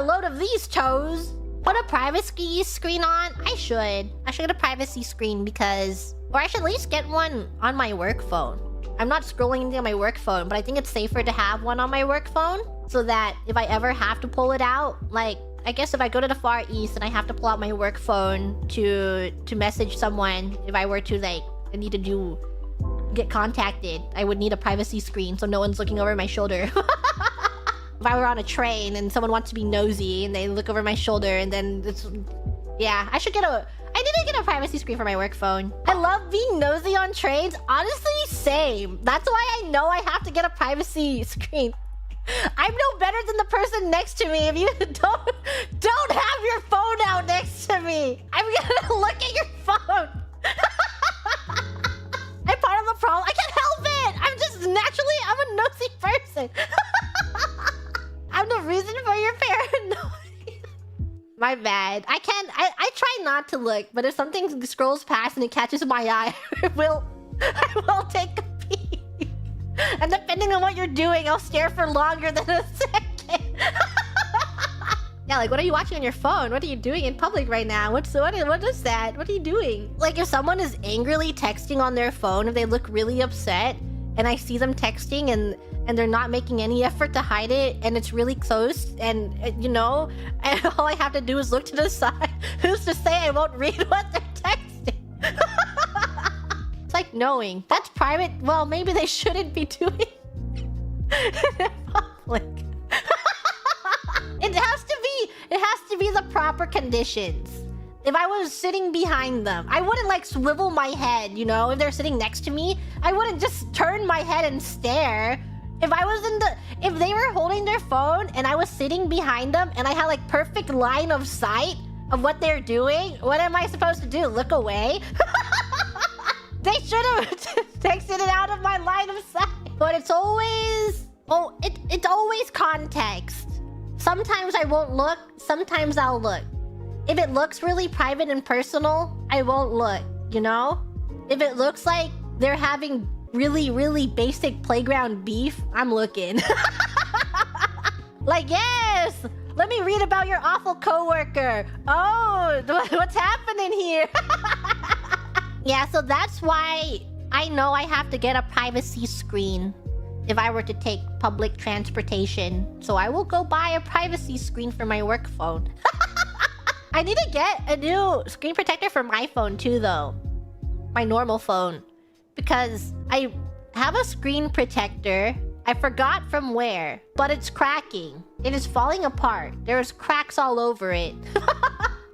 load of these toes. Put a privacy screen on? I should get a privacy screen because... Or I should at least get one on my work phone. I'm not scrolling anything on my work phone, but I think it's safer to have one on my work phone so that if I ever have to pull it out, I guess if I go to the Far East and I have to pull out my work phone to message someone, if I were to I need to get contacted, I would need a privacy screen so no one's looking over my shoulder. If I were on a train and someone wants to be nosy and they look over my shoulder and then it's... Yeah, I need to get a privacy screen for my work phone. I love being nosy on trains. Honestly, same. That's why I know I have to get a privacy screen. I'm no better than the person next to me if you don't have your phone out next to me. I'm gonna look at your phone. I'm part of the problem. I can't help it. I'm a nosy person. I'm the reason for your paranoia. My bad. I try not to look, but if something scrolls past and it catches my eye, I will take a peek. And depending on what you're doing, I'll stare for longer than a second. Yeah, what are you watching on your phone? What are you doing in public right now? What is that? What are you doing? If someone is angrily texting on their phone, if they look really upset, and I see them texting and they're not making any effort to hide it, and it's really close, and and all I have to do is look to the side. Who's to say I won't read what they're texting? It's like knowing. That's private. Well, maybe they shouldn't be doing it in public. It has to be the proper conditions. If I was sitting behind them, I wouldn't swivel my head, if they're sitting next to me. I wouldn't just turn my head and stare. If they were holding their phone and I was sitting behind them and I had perfect line of sight of what they're doing, what am I supposed to do? Look away? They should have texted it out of my line of sight. But it's always context. Sometimes I won't look, sometimes I'll look. If it looks really private and personal, I won't look, If it looks like they're having really, really basic playground beef, I'm looking. Yes! Let me read about your awful coworker. Oh, what's happening here? Yeah, so that's why I know I have to get a privacy screen if I were to take public transportation. So I will go buy a privacy screen for my work phone. I need to get a new screen protector for my phone too, though. My normal phone. Because I have a screen protector. I forgot from where, but it's cracking. It is falling apart. There's cracks all over it.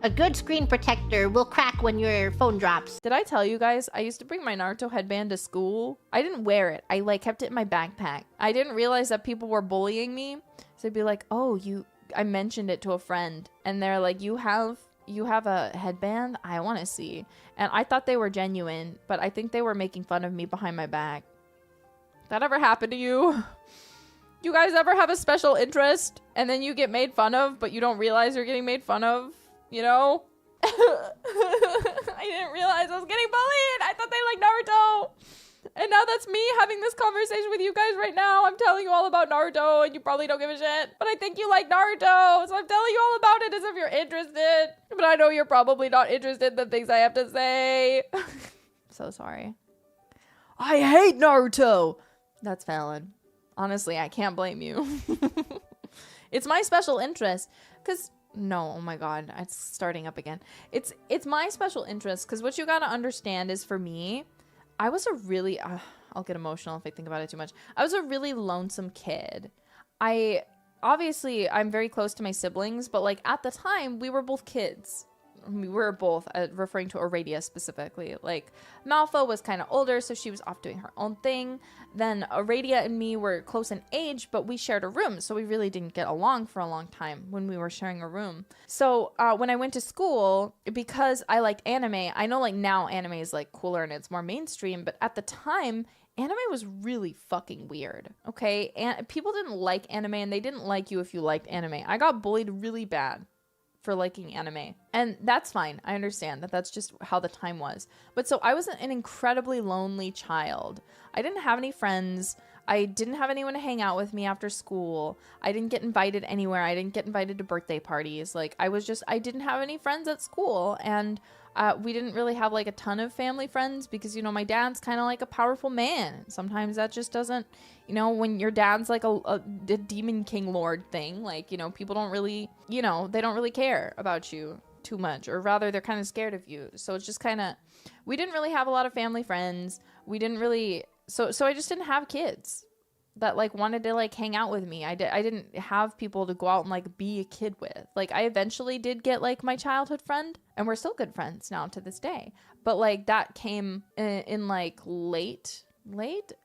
A good screen protector will crack when your phone drops. Did I tell you guys I used to bring my Naruto headband to school? I didn't wear it. I like kept it in my backpack. I didn't realize that people were bullying me. So they'd be like, "Oh, I mentioned it to a friend." And they're like, you have a headband? I want to see. And I thought they were genuine, but I think they were making fun of me behind my back. That ever happened to you? You guys ever have a special interest and then you get made fun of, but you don't realize you're getting made fun of? You know? I didn't realize I was getting bullied. I thought they liked Naruto. And now that's me having this conversation with you guys right now. I'm telling you all about Naruto and you probably don't give a shit. But I think you like Naruto, so I'm telling you all about it as if you're interested. But I know you're probably not interested in the things I have to say. So sorry. I hate Naruto. That's valid. Honestly, I can't blame you. It's my special interest. Because... No, oh my god, it's starting up again. It's my special interest, because what you gotta understand is, for me, I was a really... I'll get emotional if I think about it too much. I was a really lonesome kid. Obviously, I'm very close to my siblings, but, like, at the time, we were both kids. We were both, referring to Aradia specifically. Like, Malfa was kind of older, so she was off doing her own thing. Then Aradia and me were close in age, but we shared a room, so we really didn't get along for a long time when we were sharing a room. So when I went to school, because I liked anime, I know like now anime is like cooler and it's more mainstream, but at the time, anime was really fucking weird, okay? And people didn't like anime, and they didn't like you if you liked anime. I got bullied really bad for liking anime, and that's fine. I understand that that's just how the time was. But so I was an incredibly lonely child. I didn't have any friends. I didn't have anyone to hang out with me after school. I didn't get invited anywhere. I didn't get invited to birthday parties. Like, I didn't have any friends at school, and we didn't really have like a ton of family friends because, you know, my dad's kind of like a powerful man. Sometimes that just doesn't, you know, when your dad's like a demon king lord thing, like, you know, people don't really, you know, they don't really care about you too much, or rather they're kind of scared of you. So it's just kind of, we didn't really have a lot of family friends. We didn't really, so I just didn't have kids that like wanted to like hang out with me. I didn't have people to go out and like be a kid with. Like, I eventually did get like my childhood friend, and we're still good friends now to this day. But like that came in like late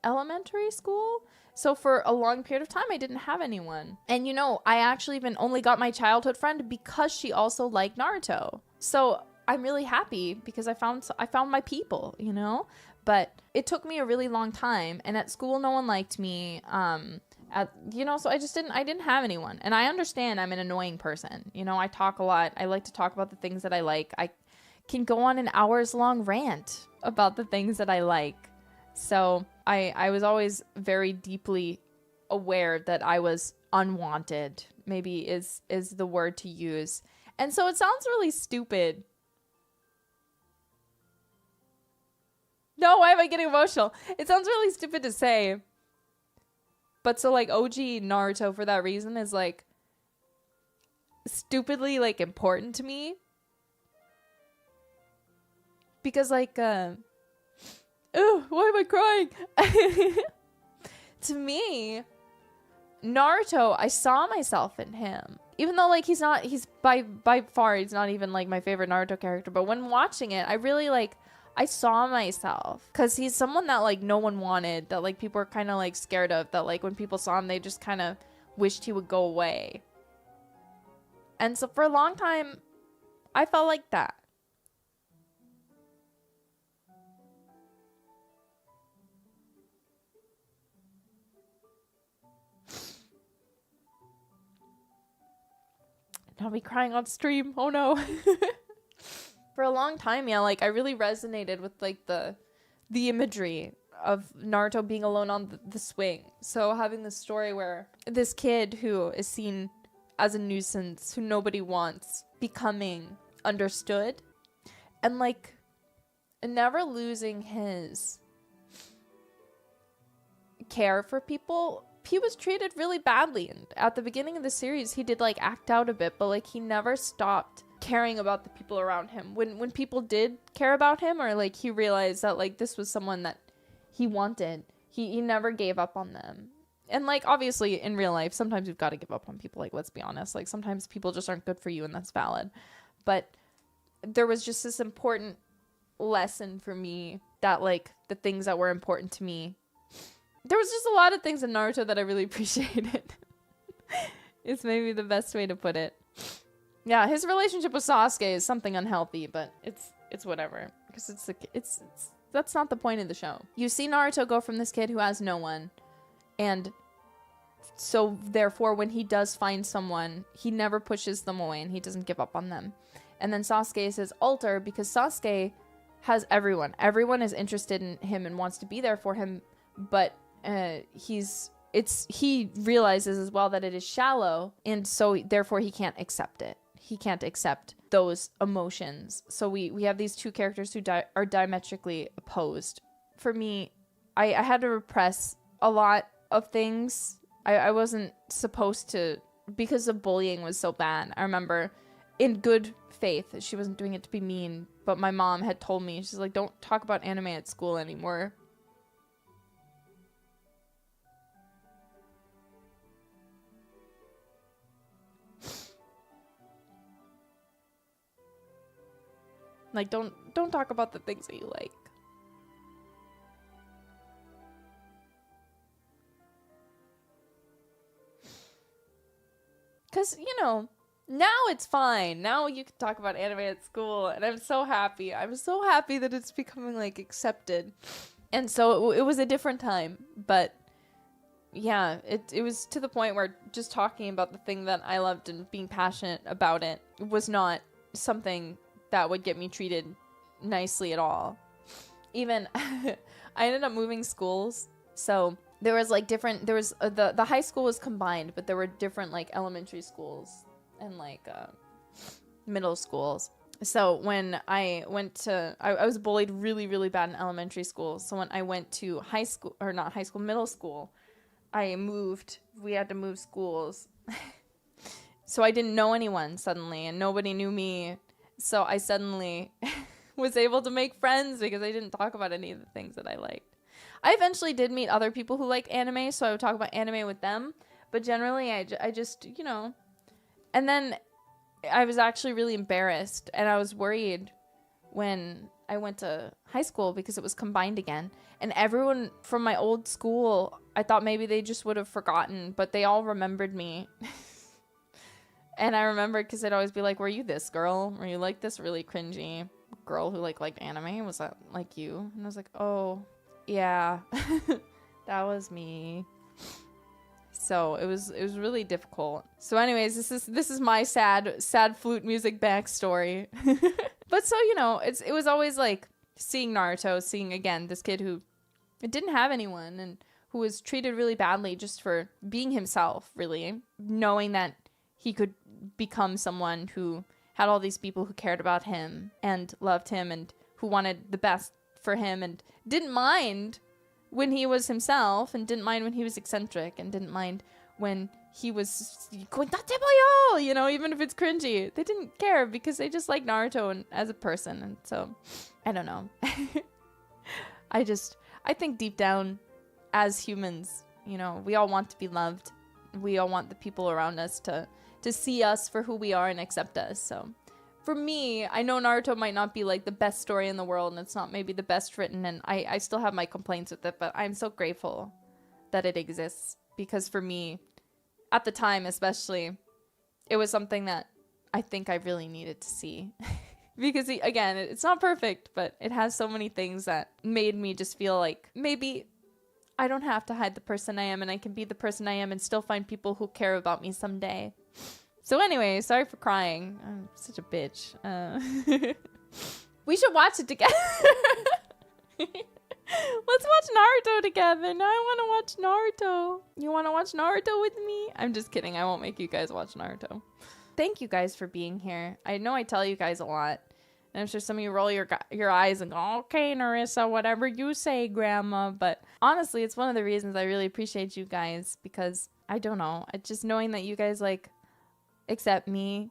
elementary school. So for a long period of time, I didn't have anyone. And you know, I actually even only got my childhood friend because she also liked Naruto. So I'm really happy because I found my people, you know? But it took me a really long time, and at school no one liked me. You know, so I didn't have anyone. And I understand I'm an annoying person. You know, I talk a lot. I like to talk about the things that I like. I can go on an hours long rant about the things that I like. So I was always very deeply aware that I was unwanted, maybe is the word to use. And so it sounds really stupid. No, why am I getting emotional? It sounds really stupid to say. But so like OG Naruto for that reason is like stupidly like important to me. Because like why am I crying? To me, Naruto, I saw myself in him. Even though like he's by far he's not even like my favorite Naruto character, but when watching it, I really like I saw myself, because he's someone that like no one wanted, that like people were kind of like scared of, that like when people saw him they just kind of wished he would go away. And so for a long time I felt like that. I'll be crying on stream. Oh no. For a long time, yeah, like I really resonated with like the imagery of Naruto being alone on the swing. So having this story where this kid who is seen as a nuisance, who nobody wants, becoming understood, and like never losing his care for people. He was treated really badly, and at the beginning of the series he did like act out a bit, but like he never stopped caring about the people around him. When people did care about him, or like he realized that like this was someone that he wanted, he never gave up on them. And like obviously in real life, sometimes you've got to give up on people, like let's be honest. Like sometimes people just aren't good for you, and that's valid. But there was just this important lesson for me that like the things that were important to me, there was just a lot of things in Naruto that I really appreciated. It's maybe the best way to put it. Yeah, his relationship with Sasuke is something unhealthy, but it's whatever, because it's that's not the point of the show. You see Naruto go from this kid who has no one, and so therefore when he does find someone, he never pushes them away and he doesn't give up on them. And then Sasuke is his alter, because Sasuke has everyone. Everyone is interested in him and wants to be there for him, but he realizes as well that it is shallow, and so therefore he can't accept it. He can't accept those emotions. So we have these two characters who are diametrically opposed. For me, I had to repress a lot of things. I wasn't supposed to, because the bullying was so bad. I remember in good faith, she wasn't doing it to be mean, but my mom had told me, she's like, don't talk about anime at school anymore. Like, don't talk about the things that you like. Because, you know, now it's fine. Now you can talk about anime at school, and I'm so happy. I'm so happy that it's becoming, like, accepted. And so it was a different time, but yeah, it was to the point where just talking about the thing that I loved and being passionate about it was not something that would get me treated nicely at all. Even I ended up moving schools, so there was like different, there was the high school was combined, but there were different like elementary schools and like middle schools. So when I went to, I was bullied really bad in elementary school, so when I went to high school, or not high school, middle school, we had to move schools. So I didn't know anyone suddenly, and nobody knew me. So I suddenly was able to make friends because I didn't talk about any of the things that I liked. I eventually did meet other people who like anime, so I would talk about anime with them. But generally, I just, you know. And then I was actually really embarrassed, and I was worried when I went to high school because it was combined again. And everyone from my old school, I thought maybe they just would have forgotten, but they all remembered me. And I remember because I'd always be like, were you this girl? Were you like this really cringy girl who liked anime? Was that like you? And I was like, oh, yeah, that was me. So it was really difficult. So anyways, this is my sad flute music backstory. But so, you know, it was always like seeing Naruto, seeing again this kid who didn't have anyone and who was treated really badly just for being himself, really, knowing that he could become someone who had all these people who cared about him and loved him and who wanted the best for him and didn't mind when he was himself and didn't mind when he was eccentric and didn't mind when he was going, you know, even if it's cringy. They didn't care because they just like Naruto and as a person. And so, I don't know. I think deep down as humans, you know, we all want to be loved. We all want the people around us to see us for who we are and accept us. So for me, I know Naruto might not be like the best story in the world and it's not maybe the best written, and I still have my complaints with it, but I'm so grateful that it exists, because for me, at the time especially, it was something that I think I really needed to see. Because again, it's not perfect, but it has so many things that made me just feel like maybe I don't have to hide the person I am, and I can be the person I am and still find people who care about me someday. So anyway, sorry for crying. I'm such a bitch. We should watch it together. Let's watch Naruto together. Now I want to watch Naruto. You want to watch Naruto with me? I'm just kidding. I won't make you guys watch Naruto. Thank you guys for being here. I know I tell you guys a lot. And I'm sure some of you roll your eyes and go, okay, Nerissa, whatever you say, Grandma. But honestly, it's one of the reasons I really appreciate you guys, because I don't know. Just knowing that you guys like accept me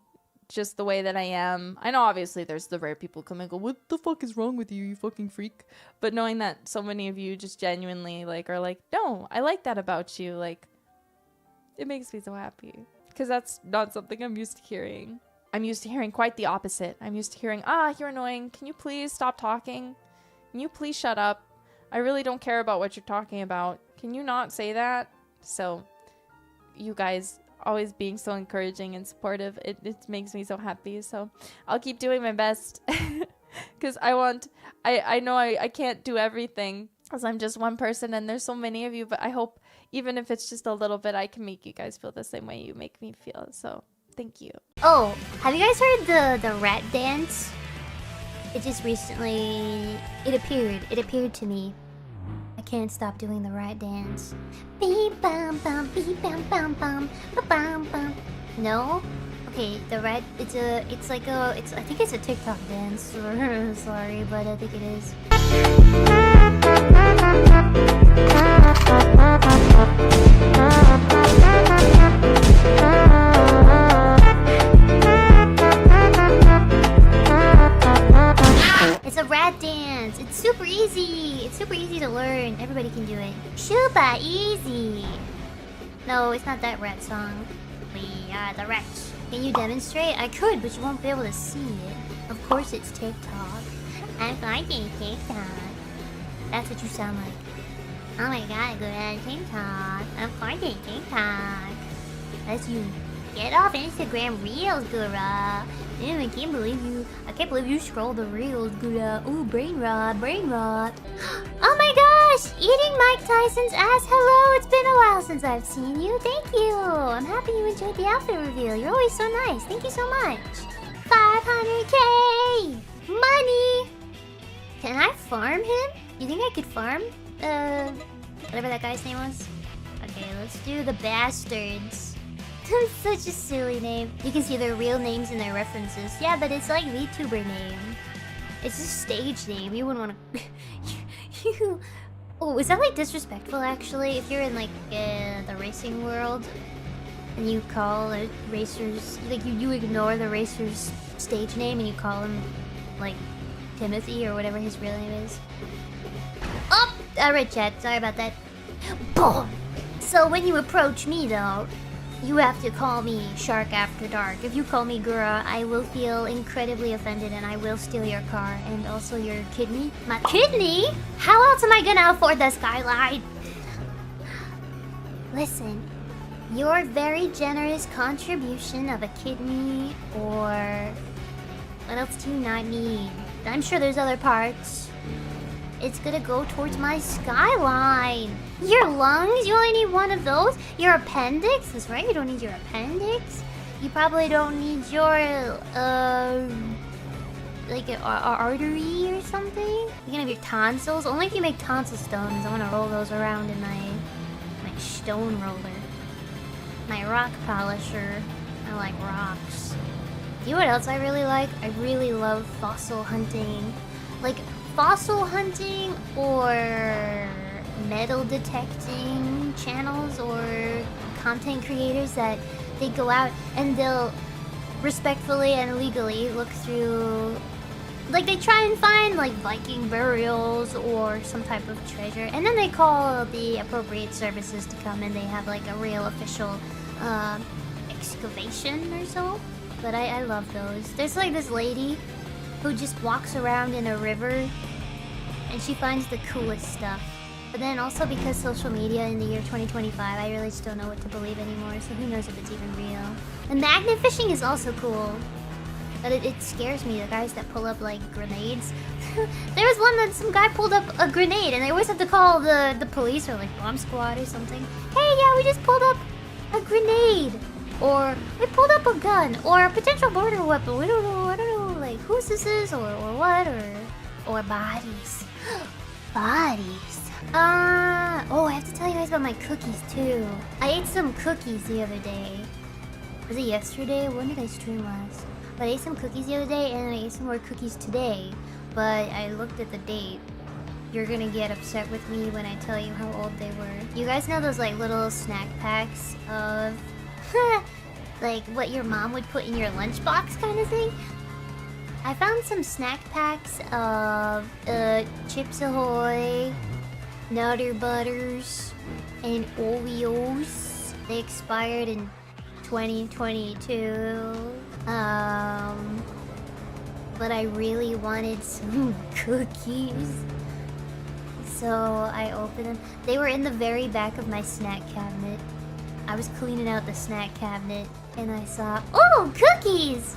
just the way that I am. I know obviously there's the rare people come and go, what the fuck is wrong with you, you fucking freak? But knowing that so many of you just genuinely like are like, no, I like that about you, like, it makes me so happy. Because that's not something I'm used to hearing. I'm used to hearing quite the opposite. I'm used to hearing, you're annoying. Can you please stop talking? Can you please shut up? I really don't care about what you're talking about. Can you not say that? So, you guys always being so encouraging and supportive, it makes me so happy. So, I'll keep doing my best. Because I know I can't do everything. Because I'm just one person and there's so many of you. But I hope, even if it's just a little bit, I can make you guys feel the same way you make me feel. So, thank you. Oh, have you guys heard the rat dance? It just recently, it appeared to me. I can't stop doing the rat dance. Beep bam bam, beep bam bam bam, ba bam bam. No? Okay, the rat, I think it's a TikTok dance. Sorry, but I think it is. It's a rat dance. It's super easy. It's super easy to learn. Everybody can do it. Super easy. No, it's not that rat song. We are the rats. Can you demonstrate? I could, but you won't be able to see it. Of course it's TikTok. I'm finding TikTok. That's what you sound like. Oh my god, good at TikTok. I'm finding TikTok. That's you. Get off Instagram Reels, Gura. Ew, I can't believe you scroll the Reels, Gura. Ooh, brain rot, brain rot. Oh my gosh! Eating Mike Tyson's ass. Hello, it's been a while since I've seen you. Thank you. I'm happy you enjoyed the outfit reveal. You're always so nice. Thank you so much. 500k! Money! Can I farm him? You think I could farm? Whatever that guy's name was? Okay, let's do the bastards. That's such a silly name. You can see their real names and their references. Yeah, but it's like VTuber name. It's a stage name. You wouldn't want to... Oh, is that like disrespectful actually? If you're in like the racing world and you call racers... Like you ignore the racer's stage name and you call him like Timothy or whatever his real name is. Oh! I read chat. Sorry about that. Boom! So when you approach me though, you have to call me Shark After Dark. If you call me Gura, I will feel incredibly offended and I will steal your car and also your kidney. My kidney? How else am I gonna afford the skyline? Listen, your very generous contribution of a kidney or... What else do you not need? I'm sure there's other parts. It's gonna go towards my skyline. Your lungs? You only need one of those? Your appendix? That's right, you don't need your appendix. You probably don't need your, like an artery or something? You can have your tonsils? Only if you make tonsil stones. I wanna roll those around in my stone roller. My rock polisher. I like rocks. You know what else I really like? I really love fossil hunting. Like, fossil hunting or metal detecting channels or content creators that they go out and they'll respectfully and legally look through, like they try and find like Viking burials or some type of treasure, and then they call the appropriate services to come and they have like a real official excavation or so. But I love those. There's like this lady who just walks around in a river and she finds the coolest stuff. But then also because social media in the year 2025, I really just don't know what to believe anymore, so who knows if it's even real. And magnet fishing is also cool. But it scares me, the guys that pull up like grenades. There was one that some guy pulled up a grenade and they always have to call the police or like bomb squad or something. Hey, yeah, we just pulled up a grenade. Or we pulled up a gun or a potential murder weapon. We don't know, I don't know like whose this is or what or bodies. Bodies. Oh, I have to tell you guys about my cookies too. I ate some cookies the other day. Was it yesterday? When did I stream last? But I ate some cookies the other day and I ate some more cookies today. But I looked at the date. You're gonna get upset with me when I tell you how old they were. You guys know those like little snack packs of like what your mom would put in your lunchbox kind of thing. I found some snack packs of Chips Ahoy, Nutter Butters, and Oreos. They expired in 2022. But I really wanted some cookies. So I opened them. They were in the very back of my snack cabinet. I was cleaning out the snack cabinet and I saw, oh, cookies!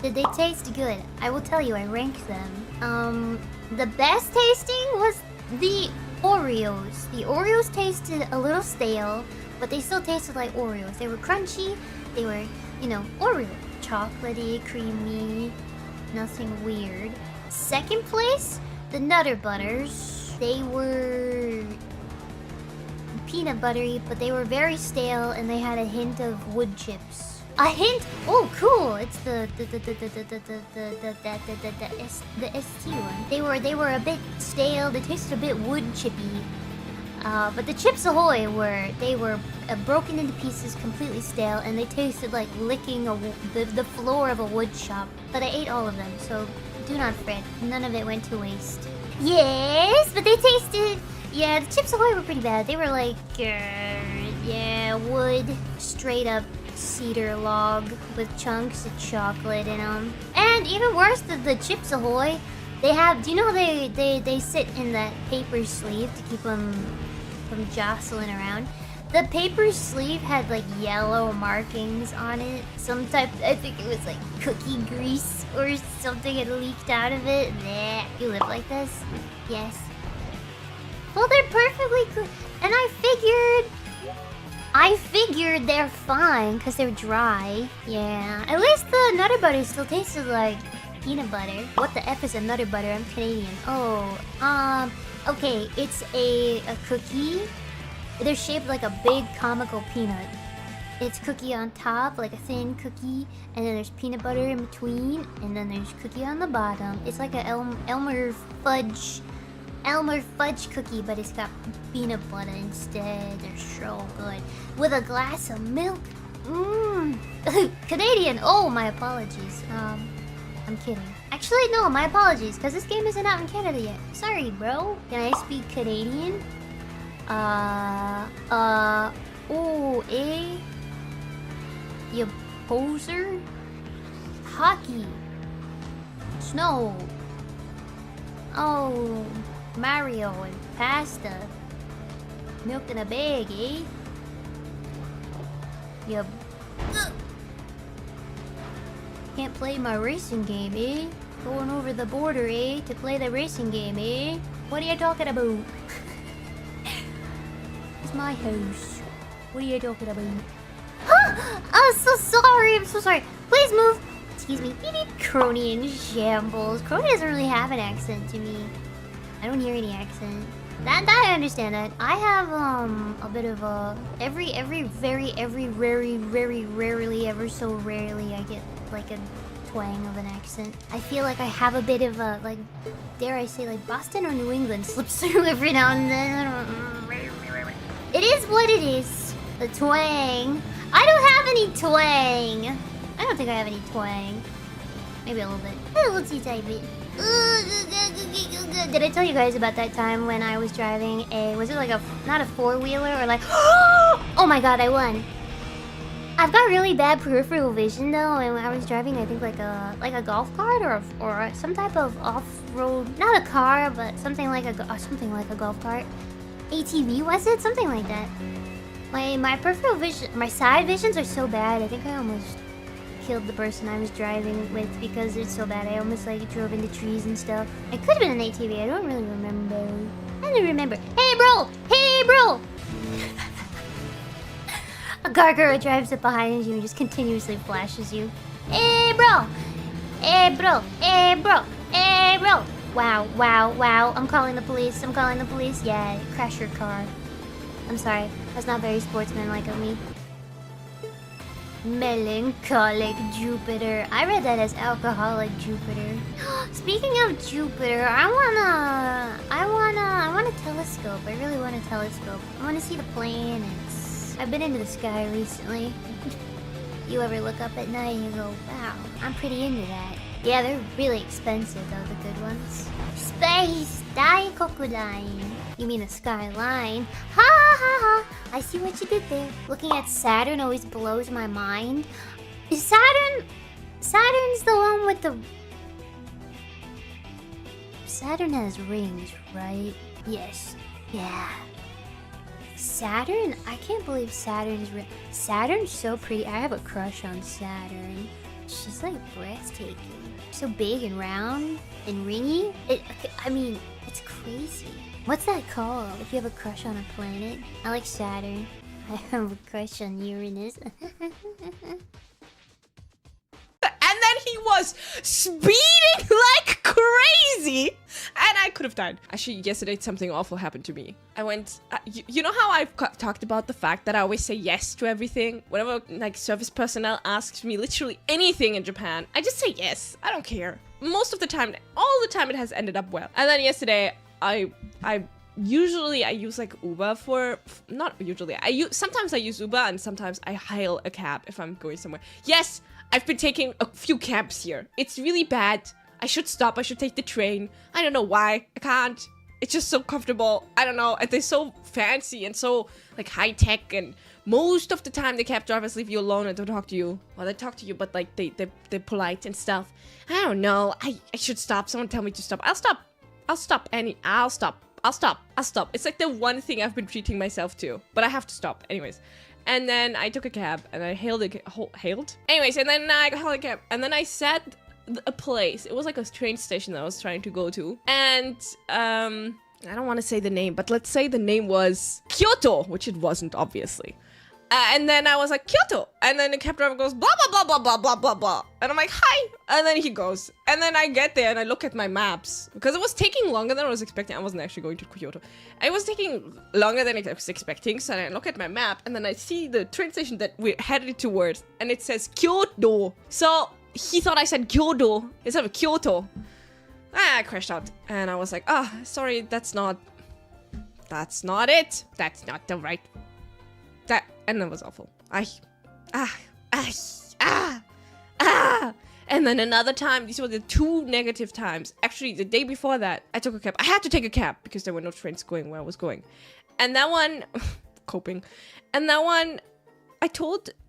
Did they taste good? I will tell you, I ranked them. The best tasting was the Oreos. The Oreos tasted a little stale, but they still tasted like Oreos. They were crunchy. They were, you know, Oreo. Chocolatey, creamy, nothing weird. Second place, the Nutter Butters. They were peanut buttery, but they were very stale and they had a hint of wood chips. A hint? Oh, cool! It's the ST one. They were a bit stale. They tasted a bit wood chippy. But the Chips Ahoy were broken into pieces, completely stale, and they tasted like licking the floor of a wood shop. But I ate all of them, so do not fret. None of it went to waste. Yes, but they tasted. Yeah, the Chips Ahoy were pretty bad. They were like, yeah, wood, straight up cedar log with chunks of chocolate in them. And even worse, the Chips Ahoy, they have. Do you know they sit in that paper sleeve to keep them from jostling around? The paper sleeve had like yellow markings on it. Some type, I think it was like cookie grease or something had leaked out of it. Nah, you live like this? Yes. Well, they're perfectly good. And I figured they're fine because they're dry. Yeah. At least the Nutter Butter still tasted like peanut butter. What the F is a Nutter Butter? I'm Canadian. Oh, okay. It's a cookie. They're shaped like a big comical peanut. It's cookie on top, like a thin cookie, and then there's peanut butter in between, and then there's cookie on the bottom. It's like a Elmer fudge cookie, but it's got peanut butter instead. They're so good. With a glass of milk. Mmm. Canadian. Oh, my apologies. I'm kidding. Actually, no, my apologies, because this game isn't out in Canada yet. Sorry, bro. Can I speak Canadian? You poser? Hockey. Snow. Oh, Mario and pasta. Milk in a bag, eh? You can't play my racing game, eh? Going over the border, eh? To play the racing game, eh? What are you talking about? It's my house. What are you talking about? I'm so sorry. I'm so sorry. Please move. Excuse me. Kronii in shambles. Kronii doesn't really have an accent to me. I don't hear any accent. That I understand that. I have a bit of a very rarely, ever so rarely I get like a twang of an accent. I feel like I have a bit of a, like, dare I say, like Boston or New England slips through every now and then. It is what it is. The twang. I don't have any twang. I don't think I have any twang. Maybe a little bit. A little tiny bit. Did I tell you guys about that time when I was driving a, was it like a, not a four-wheeler or like, oh my god, I won. I've got really bad peripheral vision though, and I was driving, I think like a golf cart or some type of off-road, not a car, but something like a golf cart. ATV was it? Something like that. My peripheral vision, my side visions are so bad. I think I almost killed the person I was driving with because it's so bad. I almost like drove into trees and stuff. It could have been an ATV. I don't really remember. I don't remember. Hey bro! Hey bro! A gargoyle drives up behind you and just continuously flashes you. Hey bro! Hey bro! Hey bro! Hey bro! Wow, wow, wow. I'm calling the police. I'm calling the police. Yeah, crash your car. I'm sorry. That's not very sportsmanlike of me. Melancholic Jupiter. I read that as alcoholic Jupiter. Speaking of Jupiter, I want a telescope. I really want a telescope. I want to see the planets. I've been into the sky recently. You ever look up at night and you go, wow, I'm pretty into that. Yeah, they're really expensive though, the good ones. Space Daikoku Line. You mean a skyline? Ha ha ha ha! I see what you did there. Looking at Saturn always blows my mind. Is Saturn's the one with the... Saturn has rings, right? Yes. Yeah. Saturn? I can't believe Saturn's real. Saturn's so pretty. I have a crush on Saturn. She's like breathtaking. So big and round and ringy. I mean, it's crazy. What's that called if you have a crush on a planet? I like Saturn. I have a crush on Uranus. And then he was speeding like crazy, and I could have died. Actually, yesterday something awful happened to me. I went, you know how I've talked about the fact that I always say yes to everything? Whenever like service personnel asks me literally anything in Japan, I just say yes. I don't care. Most of the time, all the time, it has ended up well. And then yesterday, I usually use like Uber for, not usually, sometimes I use Uber and sometimes I hail a cab if I'm going somewhere. Yes, I've been taking a few cabs here. It's really bad. I should stop. I should take the train. I don't know why. I can't. It's just so comfortable. I don't know. And they're so fancy and so like high tech. And most of the time the cab drivers leave you alone and don't talk to you. Well, they talk to you, but like they're polite and stuff. I don't know. I should stop. Someone tell me to stop. I'll stop. I'll stop. I'll stop. I'll stop. I'll stop. It's like the one thing I've been treating myself to. But I have to stop. Anyways. And then I took a cab and I hailed? Anyways, and then I hailed a cab and then I said a place. It was like a train station that I was trying to go to. And I don't want to say the name, but let's say the name was Kyoto, which it wasn't, obviously. And then I was like, Kyoto. And then the cab driver goes, blah, blah, blah, blah, blah, blah, blah, blah. And I'm like, hi. And then he goes. And then I get there and I look at my maps. Because it was taking longer than I was expecting. I wasn't actually going to Kyoto. It was taking longer than I was expecting. So I look at my map and then I see the train station that we're headed towards. And it says Kyoto. So he thought I said Kyoto instead of Kyoto. I crashed out. And I was like, sorry, that's not it. That's not the right... And that was awful. And then another time, these were the two negative times. Actually, the day before that, I took a cab. I had to take a cab because there were no trains going where I was going. And that one, coping. And that one,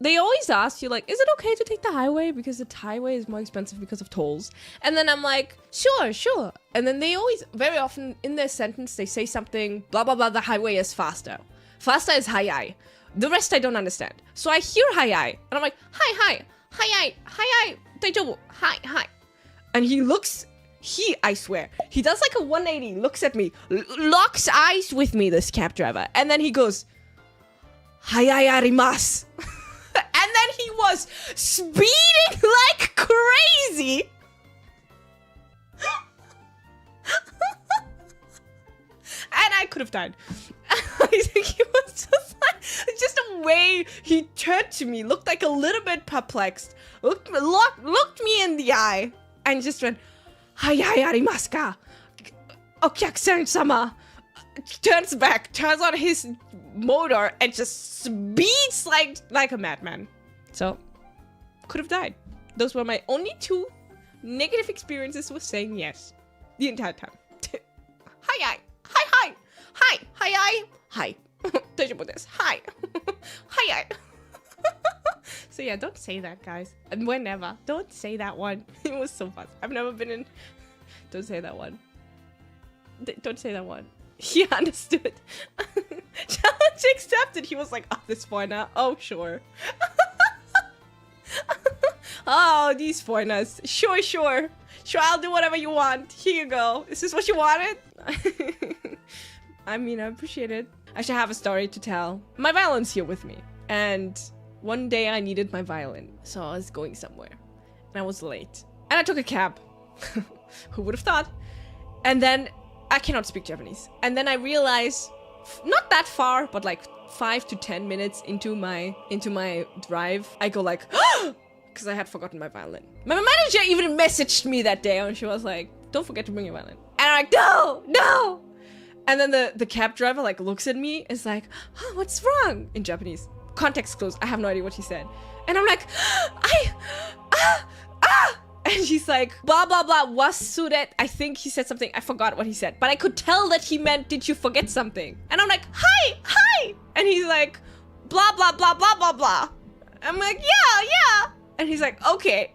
they always ask you, like, is it okay to take the highway? Because the highway is more expensive because of tolls. And then I'm like, sure. And then they always, very often in their sentence, they say something, blah, blah, blah, the highway is faster. Faster is hi-ai. The rest I don't understand. So I hear hi-ai, and I'm like, hi, daijoubu, hi. And I swear, he does like a 180, looks at me, locks eyes with me, this cab driver, and then he goes, hi arimasu. And then he was speeding like crazy. And I could have died. I think he was just a way he turned to me, looked like a little bit perplexed, looked me in the eye, and just went, hi arimasu ka? Okyaku-san-sama. Turns back, turns on his motor, and just speeds like a madman. So, could have died. Those were my only two negative experiences with saying yes the entire time. Hi. So yeah, don't say that, guys. And whenever. Don't say that one. It was so fun. I've never been in... Don't say that one. Don't say that one. He understood. Challenge accepted. He was like, oh, this foreigner. Oh, sure. Oh, these foreigners. Sure. Sure, I'll do whatever you want. Here you go. Is this what you wanted? I mean, I appreciate it. I should have a story to tell. My violin's here with me. And one day I needed my violin. So I was going somewhere. And I was late. And I took a cab. Who would have thought? And then I cannot speak Japanese. And then I realized, not that far, but like 5 to 10 minutes into my drive, I go like, because I had forgotten my violin. My manager even messaged me that day and she was like, don't forget to bring your violin. And I'm like, no. And then the cab driver like looks at me, is like, oh, what's wrong? In Japanese. context clues. I have no idea what he said. And I'm like, and she's like, blah, blah, blah, wasuret. I think he said something. I forgot what he said. But I could tell that he meant, did you forget something? And I'm like, hi. And he's like, blah, blah, blah, blah, blah, blah. I'm like, yeah. And he's like, okay.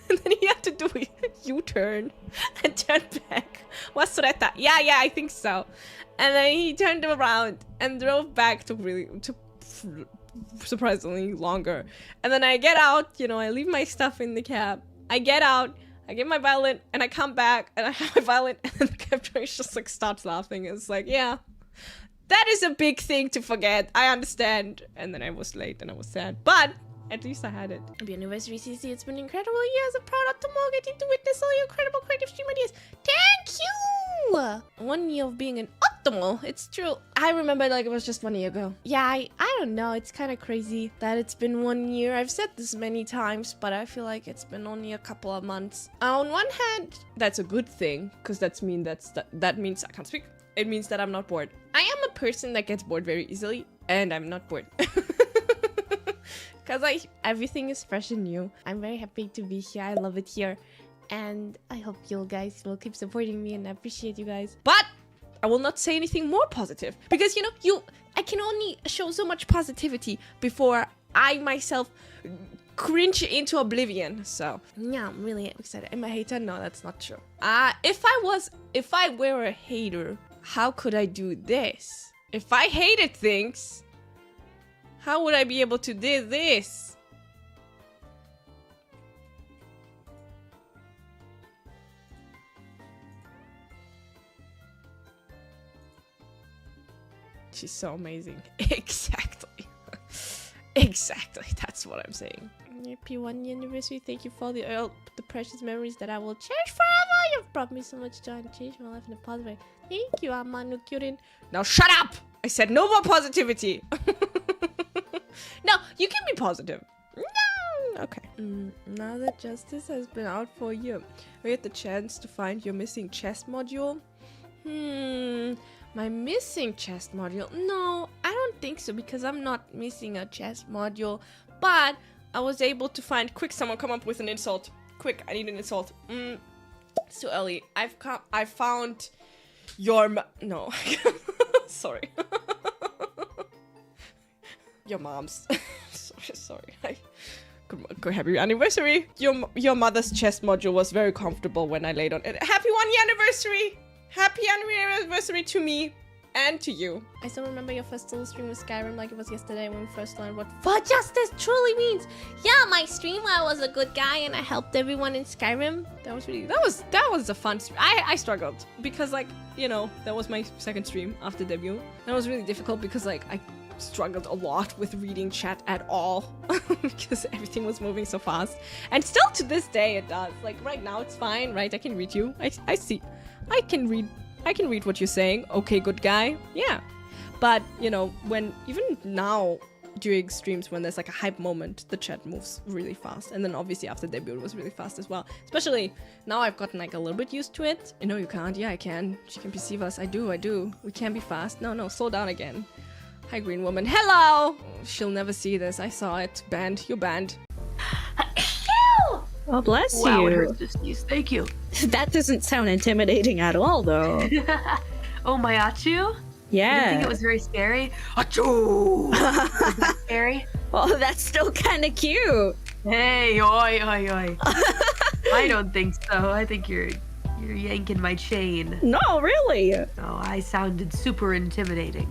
And then he had to do a U-turn and turn back. Wasureta. Yeah, I think so. And then he turned around and drove back to surprisingly longer. And then I get out, I leave my stuff in the cab. I get out, I get my violin, and I come back, and I have my violin, and then the cab driver just like starts laughing. It's like, yeah, that is a big thing to forget. I understand. And then I was late, and I was sad, but at least I had it. Happy anniversary, CC. It's been an incredible year. I'm proud of tomorrow getting to witness all your incredible creative stream ideas. Thank you! 1 year of being an optimal. It's true. I remember like it was just 1 year ago. Yeah, I don't know. It's kind of crazy that it's been 1 year. I've said this many times, but I feel like it's been only a couple of months. On one hand, that's a good thing, because that means I can't speak. It means that I'm not bored. I am a person that gets bored very easily, and I'm not bored. Because everything is fresh and new. I'm very happy to be here. I love it here. And I hope you guys will keep supporting me, and I appreciate you guys. But I will not say anything more positive. Because, I can only show so much positivity before I myself cringe into oblivion. So, yeah, I'm really excited. Am I a hater? No, that's not true. If I were a hater, how could I do this? If I hated things, how would I be able to do this? She's so amazing. Exactly. Exactly. That's what I'm saying. Happy 1 year anniversary. Thank you for the precious memories that I will cherish forever. You've brought me so much joy and changed my life in a positive way. Thank you, Amanu Kyurin. Now shut up! I said no more positivity. No, you can be positive. No! Okay. Now that Justice has been out for a year, we had the chance to find your missing chest module. My missing chest module? No, I don't think so, because I'm not missing a chest module. But I was able to find... Quick, someone come up with an insult. Quick, I need an insult. It's too early. I found your... No. Sorry. Your mom's. Sorry. Good happy anniversary. Your mother's chest module was very comfortable when I laid on it. Happy 1 year anniversary! Happy anniversary to me and to you. I still remember your first little stream with Skyrim like it was yesterday when we first learned what for justice truly means. Yeah, my stream where I was a good guy and I helped everyone in Skyrim. That was a fun stream. I struggled because that was my second stream after debut. That was really difficult because I struggled a lot with reading chat at all because everything was moving so fast. And still to this day it does. Right now it's fine, right? I can read you. I see. I can read what you're saying. Okay, good guy. Yeah. But, when even now during streams when there's a hype moment, the chat moves really fast. And then obviously after debut it was really fast as well. Especially now I've gotten a little bit used to it. No, you can't. Yeah, I can. She can perceive us. I do. We can be fast. No, slow down again. Hi, green woman. Hello! She'll never see this. I saw it. Banned. You're banned. Oh, bless wow, you. It hurts to sneeze. Thank you. That doesn't sound intimidating at all, though. Oh, my Achu? Yeah. You didn't think it was very scary? Achu! Was that scary? Oh, that's still kind of cute. Hey, oi. I don't think so. I think you're yanking my chain. No, really? Oh, I sounded super intimidating.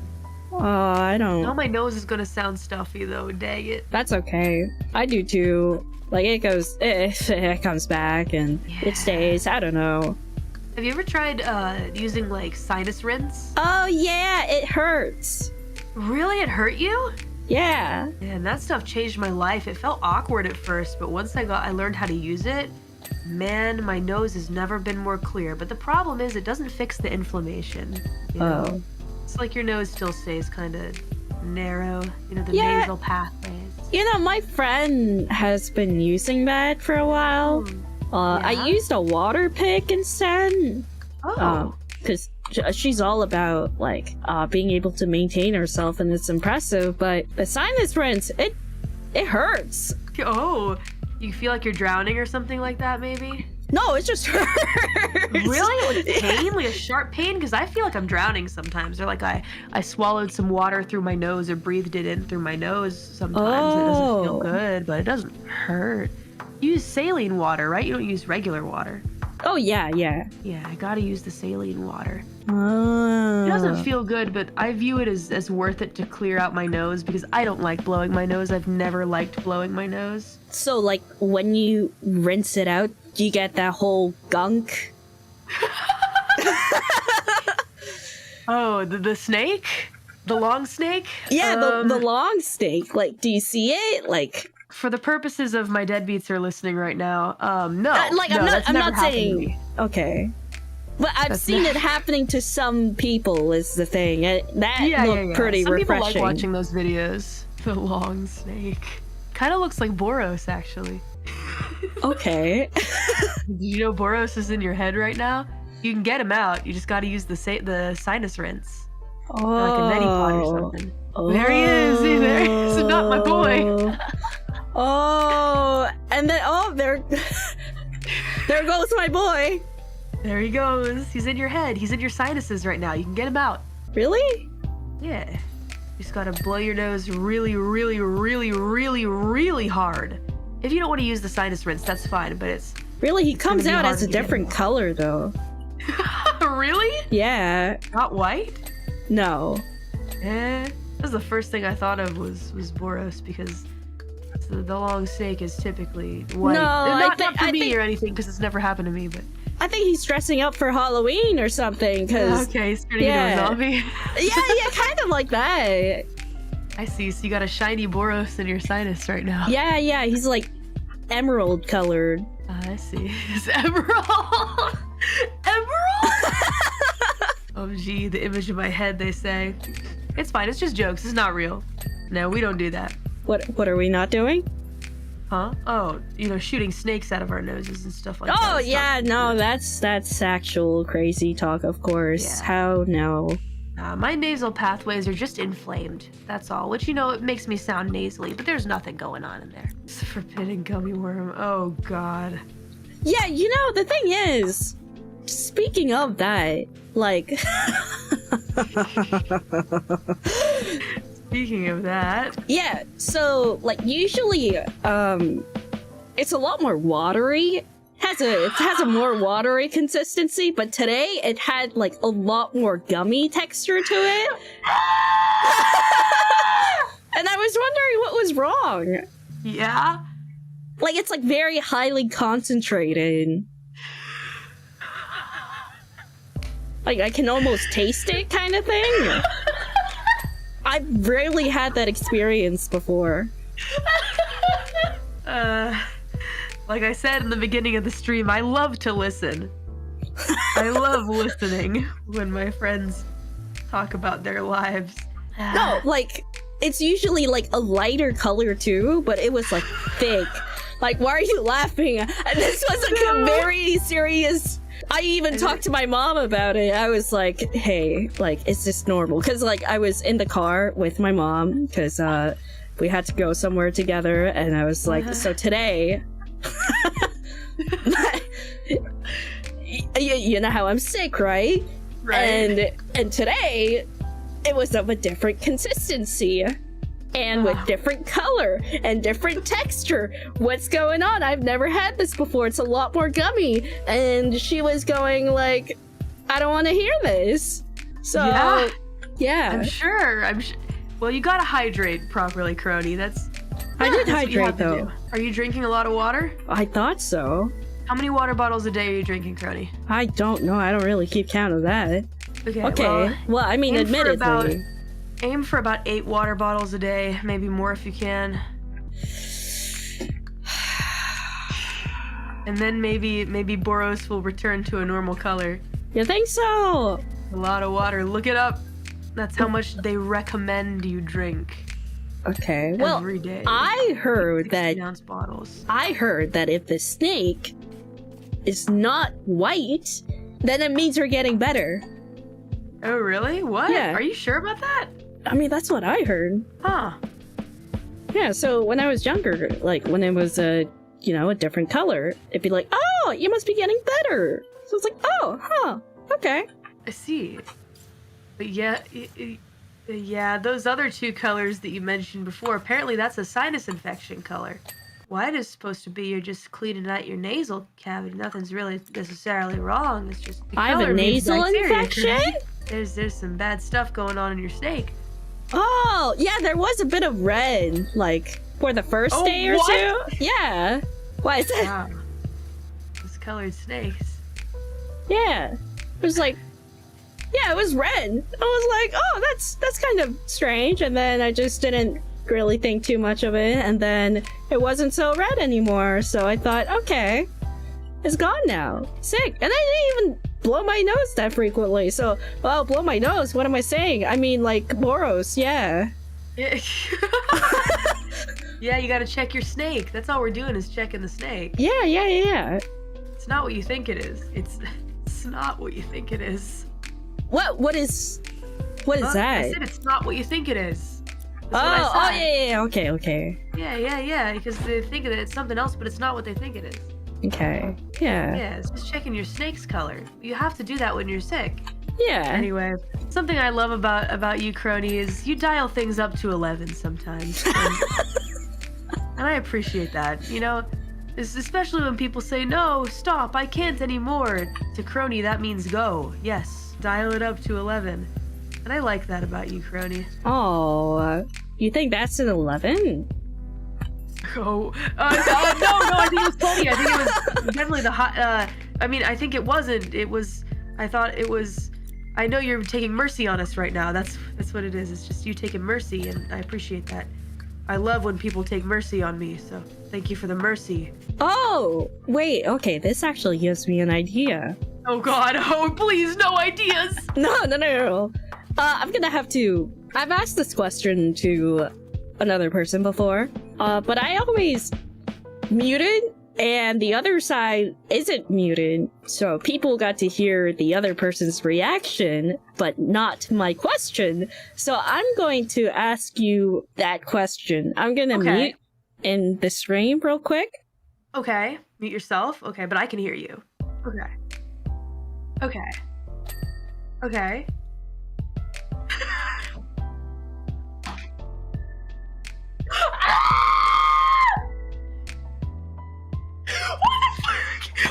Oh, I don't... Now my nose is gonna sound stuffy, though. Dang it. That's okay. I do, too. It comes back and it stays. I don't know. Have you ever tried using sinus rinse? Oh yeah, it hurts. Really? It hurt you? Yeah. Man, that stuff changed my life. It felt awkward at first, but once I learned how to use it, man, my nose has never been more clear. But the problem is it doesn't fix the inflammation. You know? It's like your nose still stays kind of narrow, the nasal pathways. My friend has been using that for a while. I used a water pick instead. Oh. Because, she's all about like being able to maintain herself, and it's impressive. But the sinus rinse, it hurts. Oh, you feel like you're drowning or something like that, maybe? No, it just hurts. Really? Like pain? Like a sharp pain? Because I feel like I'm drowning sometimes. Or like I swallowed some water through my nose or breathed it in through my nose sometimes. It doesn't feel good, but it doesn't hurt. You use saline water, right? You don't use regular water. Oh, yeah. Yeah, I gotta use the saline water. It doesn't feel good, but I view it as worth it to clear out my nose because I don't like blowing my nose. I've never liked blowing my nose. So, like, when you rinse it out, you get that whole gunk? Oh, the snake? The long snake? Yeah, the long snake. Like, do you see it? Like... For the purposes of my deadbeats who are listening right now, no. I'm not saying... Okay. But I've seen it happening to some people is the thing. That looked pretty some refreshing. People like watching those videos. The long snake. Kind of looks like Boros, actually. Okay. Do you know Boros is in your head right now? You can get him out. You just got to use the sinus rinse. Oh. Like a neti pot or something. There he is. See, there he is. Not my boy. Oh, and then there goes my boy. There he goes. He's in your head. He's in your sinuses right now. You can get him out. Really? Yeah. You just gotta blow your nose really, really, really, really, really hard. If you don't want to use the sinus rinse, that's fine, but it's... Really? He comes out as a different color, though. Really? Yeah. Not white? No. That was the first thing I thought of was Boros, because the long snake is typically white. No, not for me or anything, because it's never happened to me, but... I think he's dressing up for Halloween or something, because... Okay, he's turning into a zombie. yeah, kind of like that. I see, so you got a shiny Boros in your sinus right now. Yeah, he's like emerald colored. I see. It's emerald! Emerald? Oh gee, the image in my head, they say. It's fine, it's just jokes, it's not real. No, we don't do that. What are we not doing? Huh? Oh, shooting snakes out of our noses and stuff like that. Oh yeah, no, that's actual crazy talk, of course. Yeah. How no? My nasal pathways are just inflamed. That's all. Which it makes me sound nasally, but there's nothing going on in there. It's a forbidden gummy worm. Oh god. Yeah, the thing is, speaking of that, like. Speaking of that. Yeah, so, like, usually, it's a lot more watery. It has a more watery consistency, but today it had, like, a lot more gummy texture to it. And I was wondering what was wrong. Yeah? Like, it's, like, very highly concentrated. Like, I can almost taste it kind of thing. I've rarely had that experience before. Like I said in the beginning of the stream, I love to listen. I love listening when my friends talk about their lives. No, like, it's usually like a lighter color too, but it was like thick. Like, why are you laughing? And this was like a very serious... I even talked to my mom about it. I was like, hey, like, is this normal? Because, like, I was in the car with my mom because we had to go somewhere together. And I was like, so today... you know how I'm sick, right? Right. And today, it was of a different consistency. And with different color and different texture. What's going on? I've never had this before. It's a lot more gummy. And she was going like, I don't want to hear this. So, yeah. I'm sure. Well, you gotta hydrate properly, Kronii. I did hydrate, though. Are you drinking a lot of water? I thought so. How many water bottles a day are you drinking, Kronii? I don't know. I don't really keep count of that. Okay. Well, I mean, admittedly. Aim for about 8 water bottles a day, maybe more if you can. And then maybe Boros will return to a normal color. You think so? A lot of water. Look it up. That's how much they recommend you drink. Okay. Well, every day. I heard 16-ounce bottles. I heard that if the snake is not white, then it means you're getting better. Oh, really? What? Yeah. Are you sure about that? I mean, that's what I heard. Huh. Yeah, so when I was younger, like when it was a different color, it'd be like, oh, you must be getting better. So it's like, oh, huh, okay. I see. But yeah, yeah, those other two colors that you mentioned before, apparently that's a sinus infection color. White is supposed to be you're just cleaning out your nasal cavity. Nothing's really necessarily wrong. It's just the I have a color means nasal bacteria. infection? There's some bad stuff going on in your snake. Oh, yeah, there was a bit of red, like, for the first day or what? two. Yeah. Why is that? Wow. Those colored snakes. Yeah. It was like, yeah, it was red. I was like, oh, that's kind of strange. And then I just didn't really think too much of it. And then it wasn't so red anymore. So I thought, okay, it's gone now. Sick. And I didn't even blow my nose that frequently. So, well, blow my nose. What am I saying? I mean, like, Boros, yeah. Yeah, you gotta check your snake. That's all we're doing is checking the snake. Yeah. It's not what you think it is. It's not what you think it is. What is that? I said it's not what you think it is. That's what I said. Yeah, okay. Yeah, because they think that it's something else, but it's not what they think it is. Okay, yeah. Yeah, it's just checking your snake's color. You have to do that when you're sick. Yeah. Anyway, something I love about you, Kronii, is you dial things up to 11 sometimes. And I appreciate that. You know, especially when people say, no, stop, I can't anymore. To Kronii, that means go. Yes, dial it up to 11. And I like that about you, Kronii. Oh, you think that's an 11? Oh, no, I think it was 20. I think it was definitely the hot, I mean, I think it wasn't. It was, I thought it was, I know you're taking mercy on us right now. That's what it is. It's just you taking mercy, and I appreciate that. I love when people take mercy on me, so thank you for the mercy. Oh, wait, okay, this actually gives me an idea. Oh god, oh please, no ideas! No. I'm gonna have to... I've asked this question to another person before, but I always muted, and the other side isn't muted, so people got to hear the other person's reaction, but not my question. So I'm going to ask you that question. I'm gonna mute in the stream real quick. Okay, mute yourself. Okay, but I can hear you. Okay.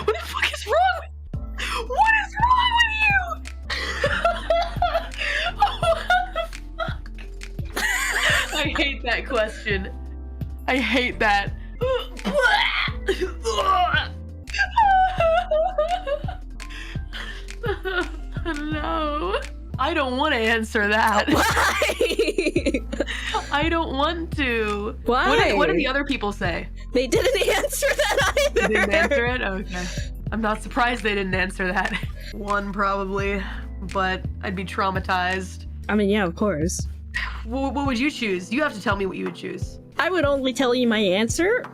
What the fuck is wrong? What is wrong with you? What the fuck? I hate that question. I hate that. No. I don't want to answer that. Why? I don't want to. Why? What do the other people say? They didn't answer that either. They didn't answer it? Okay. I'm not surprised they didn't answer that. One, probably. But I'd be traumatized. I mean, yeah, of course. What would you choose? You have to tell me what you would choose. I would only tell you my answer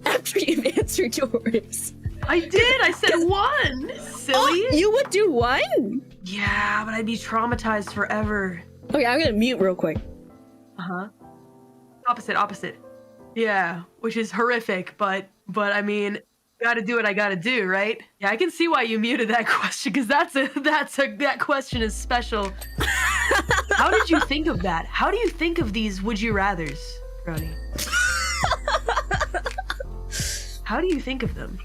after you've answered yours. I did! I said one! Silly! Oh, you would do one? Yeah, but I'd be traumatized forever. Okay, I'm gonna mute real quick. Uh-huh. Opposite. Yeah, which is horrific, but I mean, gotta do what I gotta do, right? Yeah, I can see why you muted that question, because that question is special. How did you think of that? How do you think of these would you rathers, Kronii? How do you think of them?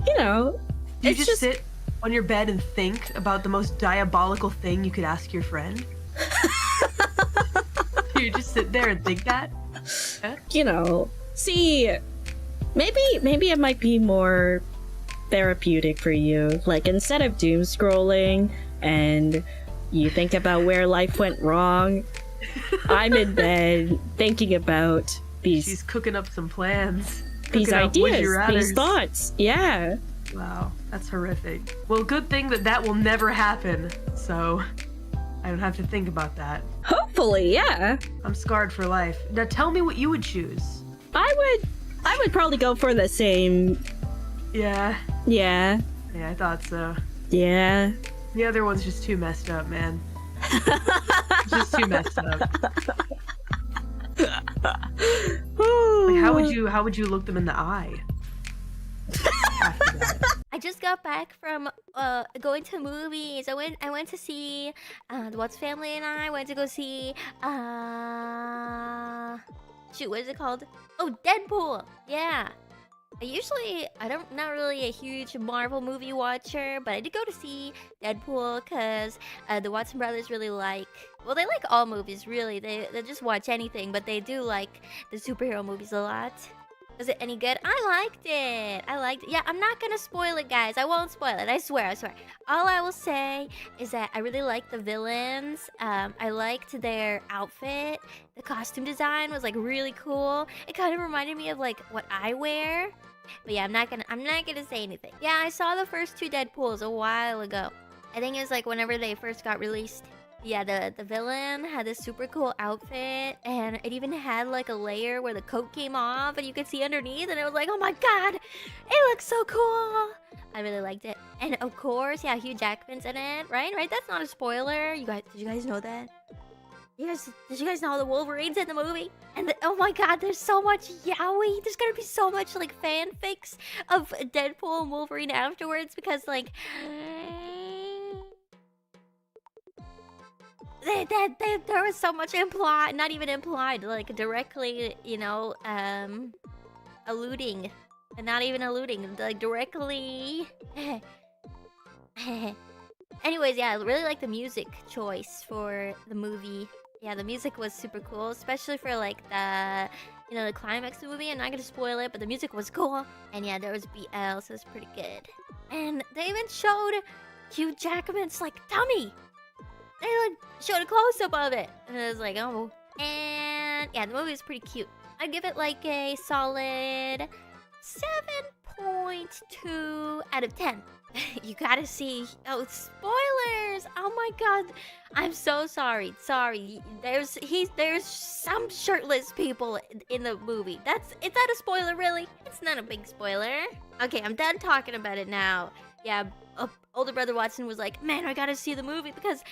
You know, do you just sit on your bed and think about the most diabolical thing you could ask your friend? You just sit there and think that? Yeah? You know, see, maybe it might be more therapeutic for you. Like, instead of doom scrolling and you think about where life went wrong, I'm in bed thinking about these... She's cooking up some plans. These ideas, these thoughts. Yeah. Wow, that's horrific. Well, good thing that will never happen, so I don't have to think about that. Hopefully, yeah. I'm scarred for life. Now tell me what you would choose. I would probably go for the same. Yeah. Yeah. Yeah, I thought so. Yeah. The other one's just too messed up, man. Just too messed up. Like, how would you look them in the eye? I just got back from going to movies. I went to see the Watts family and I went to go see shoot, what is it called? Oh, Deadpool. Yeah. I'm not really a huge Marvel movie watcher, but I did go to see Deadpool because the Watson brothers really like, well, they like all movies, really. They just watch anything, but they do like the superhero movies a lot. Was it any good? I liked it. Yeah, I'm not gonna spoil it, guys. I won't spoil it. I swear. All I will say is that I really liked the villains. I liked their outfit. The costume design was like really cool. It kind of reminded me of like what I wear. But yeah, I'm not gonna say anything. Yeah, I saw the first 2 Deadpools a while ago. I think it was like whenever they first got released. Yeah, the villain had this super cool outfit, and it even had like a layer where the coat came off and you could see underneath, and it was like, oh my god, it looks so cool. I really liked it. And of course, yeah, Hugh Jackman's in it, right? That's not a spoiler. Did you guys know that? Did you guys know the Wolverine's in the movie? And oh my god, there's so much yaoi. There's gonna be so much like fanfics of Deadpool and Wolverine afterwards because like there was so much implied, not even implied, like directly, you know, alluding, and not even alluding, like directly. Anyways, yeah, I really like the music choice for the movie. Yeah, the music was super cool, especially for like the, you know, the climax of the movie. I'm not gonna spoil it, but the music was cool. And yeah, there was BL, so it was pretty good. And they even showed Hugh Jackman's like tummy. They like showed a close-up of it, and I was like, oh. And yeah, the movie was pretty cute. I'd give it like a solid 7.2 out of 10. You gotta see. Oh, spoilers! Oh my god, I'm so sorry. There's some shirtless people in the movie. Is that a spoiler, really? It's not a big spoiler. Okay, I'm done talking about it now. Yeah, older brother Watson was like, man, I gotta see the movie because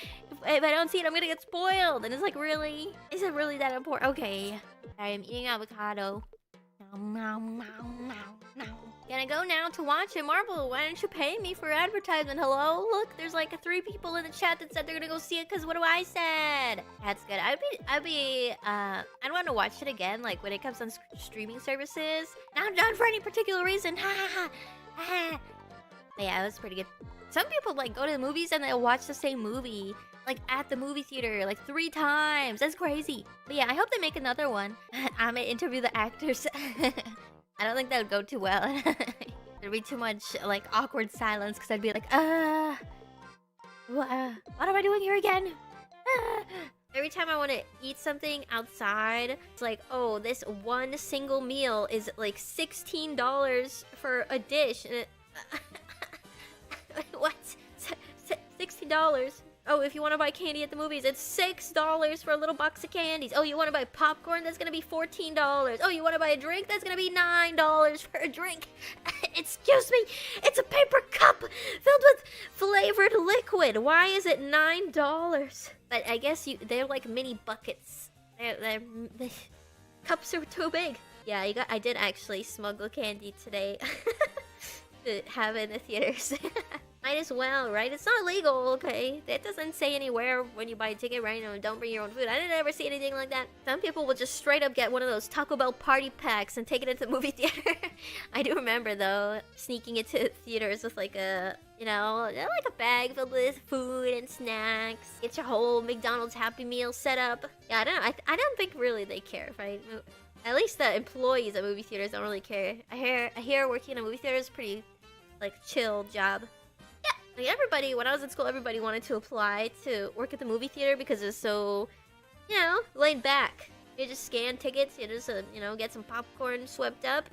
if I don't see it, I'm gonna get spoiled. And it's like, really? Is it really that important? Okay, I am eating avocado. Can I go now to watch it? Marvel, why don't you pay me for advertisement? Hello? Look, there's like 3 people in the chat that said they're gonna go see it because what do I said? That's good. I'd want to watch it again, like when it comes on streaming services. Not for any particular reason. But yeah, it was pretty good. Some people like go to the movies and they'll watch the same movie like at the movie theater like 3 times. That's crazy. But yeah, I hope they make another one. I'm gonna interview the actors. I don't think that would go too well. There'd be too much like awkward silence because I'd be like, what am I doing here again? Every time I want to eat something outside, it's like, oh, this one single meal is like $16 for a dish. What? $60? Oh, if you want to buy candy at the movies, it's $6 for a little box of candies. Oh, you want to buy popcorn? That's going to be $14. Oh, you want to buy a drink? That's going to be $9 for a drink. Excuse me, it's a paper cup filled with flavored liquid. Why is it $9? But I guess they're like mini buckets. The cups are too big. Yeah, I did actually smuggle candy today to have in the theaters. Might as well, right? It's not illegal, okay? That doesn't say anywhere when you buy a ticket, right? No, don't bring your own food. I didn't ever see anything like that. Some people will just straight up get one of those Taco Bell party packs and take it into the movie theater. I do remember, though, sneaking into theaters with like a, you know, like a bag filled with food and snacks. Get your whole McDonald's Happy Meal set up. Yeah, I don't think really they care, right? At least the employees at movie theaters don't really care. I hear working in a movie theater is pretty, like, chill job. Like everybody, when I was in school, everybody wanted to apply to work at the movie theater because it's so, you know, laid back. You just scan tickets, you just, you know, get some popcorn swept up,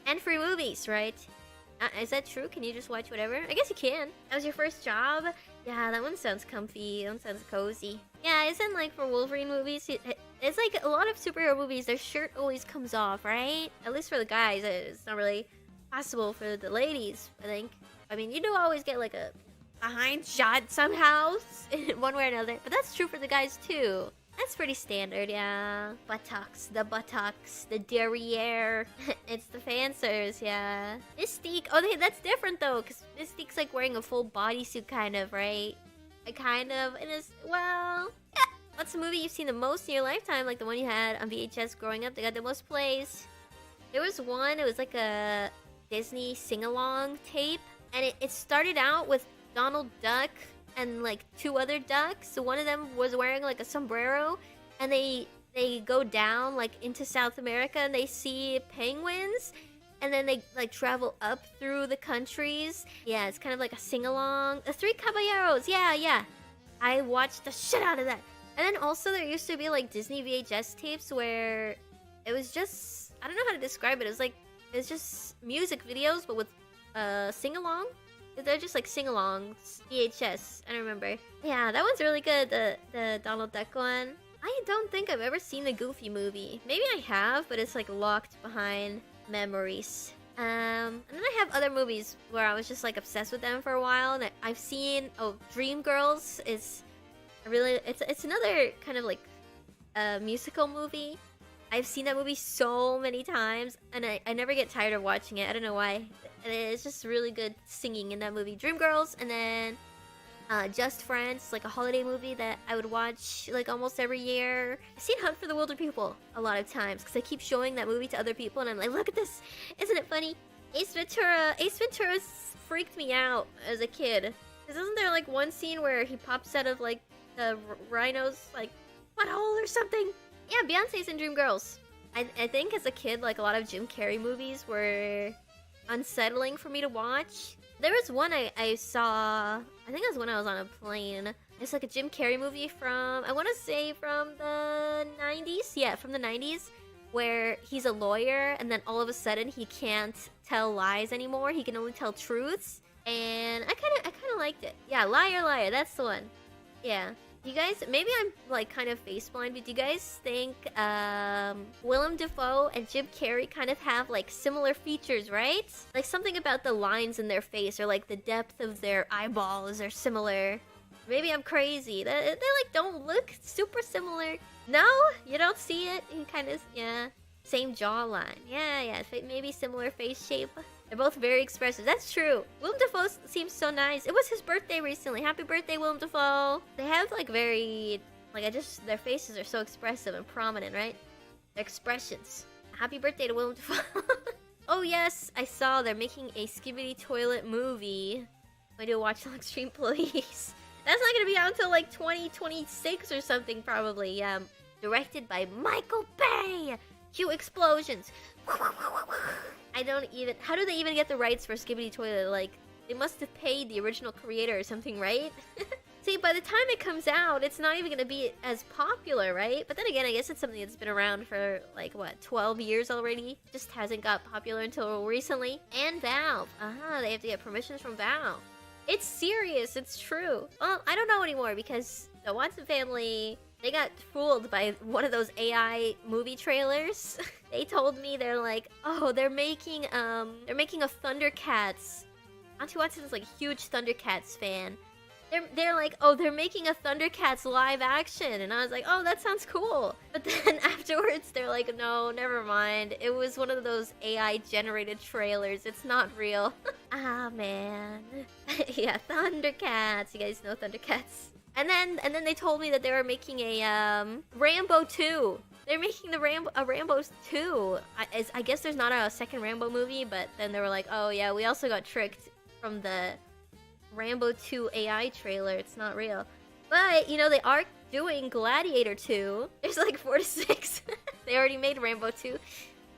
and free movies, right? Is that true? Can you just watch whatever? I guess you can. That was your first job? Yeah, that one sounds comfy. That one sounds cozy. Yeah, isn't like for Wolverine movies, it's like a lot of superhero movies, their shirt always comes off, right? At least for the guys, it's not really possible for the ladies, I think. I mean, you do always get like a behind shot somehow, in one way or another. But that's true for the guys too. That's pretty standard, yeah. Buttocks, the derriere. It's the fancers, yeah. Mystique, oh, that's different though, because Mystique's like wearing a full bodysuit kind of, right? Kind of, it is, well, yeah. What's the movie you've seen the most in your lifetime? Like the one you had on VHS growing up that got the most plays? There was one, it was like a Disney sing-along tape. And it started out with Donald Duck and like 2 other ducks. So one of them was wearing like a sombrero. And they go down like into South America and they see penguins. And then they like travel up through the countries. Yeah, it's kind of like a sing-along. The Three Caballeros, yeah. I watched the shit out of that. And then also there used to be like Disney VHS tapes where it was just, I don't know how to describe it. It was just music videos, but with sing-along. They're just like sing-alongs. VHS, I don't remember. Yeah, that one's really good, the Donald Duck one. I don't think I've ever seen the Goofy movie. Maybe I have, but it's like locked behind memories. And then I have other movies where I was just like obsessed with them for a while. And I've seen, Dreamgirls is really, it's another kind of like musical movie. I've seen that movie so many times, and I never get tired of watching it. I don't know why. And it's just really good singing in that movie. Dreamgirls, and then Just Friends, like a holiday movie that I would watch like almost every year. I've seen Hunt for the Wilder People a lot of times because I keep showing that movie to other people, and I'm like, look at this, isn't it funny? Ace Ventura freaked me out as a kid. Because isn't there like one scene where he pops out of like the rhino's like butthole or something? Yeah, Beyonce's in Dreamgirls. I think as a kid, like a lot of Jim Carrey movies were unsettling for me to watch. There was one I saw, I think it was when I was on a plane. It's like a Jim Carrey movie from, I want to say from the 90s? Yeah, from the 90s, where he's a lawyer and then all of a sudden he can't tell lies anymore. He can only tell truths. And I kind of liked it. Yeah, Liar Liar, that's the one. Yeah. You guys, maybe I'm like kind of face blind, but do you guys think Willem Dafoe and Jim Carrey kind of have like similar features, right? Like something about the lines in their face or like the depth of their eyeballs are similar. Maybe I'm crazy. They like don't look super similar. No, you don't see it. You kind of, yeah, same jawline. Yeah, maybe similar face shape. They're both very expressive. That's true. Willem Dafoe seems so nice. It was his birthday recently. Happy birthday, Willem Dafoe. They have like very, like their faces are so expressive and prominent, right? Their expressions. Happy birthday to Willem Dafoe. Oh yes, I saw they're making a Skibidi Toilet movie. I do watch on Extreme Police. That's not gonna be out until like 2026 or something probably. Directed by Michael Bay. Cue explosions. How do they even get the rights for Skibidi Toilet? Like, they must have paid the original creator or something, right? See, by the time it comes out, it's not even gonna be as popular, right? But then again, I guess it's something that's been around for, like, what, 12 years already? Just hasn't got popular until recently. And Valve. They have to get permissions from Valve. It's serious, it's true. Well, I don't know anymore because the Watson family, they got fooled by one of those AI movie trailers. They told me they're like, oh, they're making a Thundercats. Auntie Watson is like a huge Thundercats fan. They're like, oh, they're making a Thundercats live action, and I was like, oh, that sounds cool. But then afterwards, they're like, no, never mind. It was one of those AI generated trailers. It's not real. Ah, man. Yeah, Thundercats. You guys know Thundercats. And then they told me that they were making a Rambo 2. They're making a Rambo 2. I guess there's not a second Rambo movie, but then they were like, oh yeah, we also got tricked from the Rambo 2 AI trailer. It's not real. But, you know, they are doing Gladiator 2. There's like 4 to 6. They already made Rambo 2.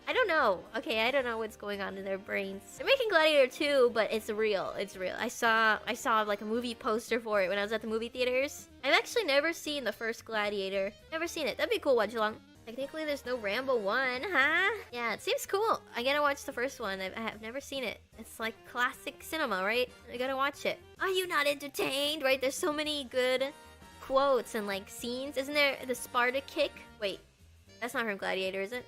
I don't know. Okay, I don't know what's going on in their brains. They're making Gladiator 2, but it's real. It's real. I saw like a movie poster for it when I was at the movie theaters. I've actually never seen the first Gladiator. Never seen it. That'd be a cool watch along. Technically, there's no Rambo 1, huh? Yeah, it seems cool. I gotta watch the first one. I have never seen it. It's like classic cinema, right? I gotta watch it. Are you not entertained? Right? There's so many good quotes and like scenes. Isn't there the Sparta kick? Wait, that's not from Gladiator, is it?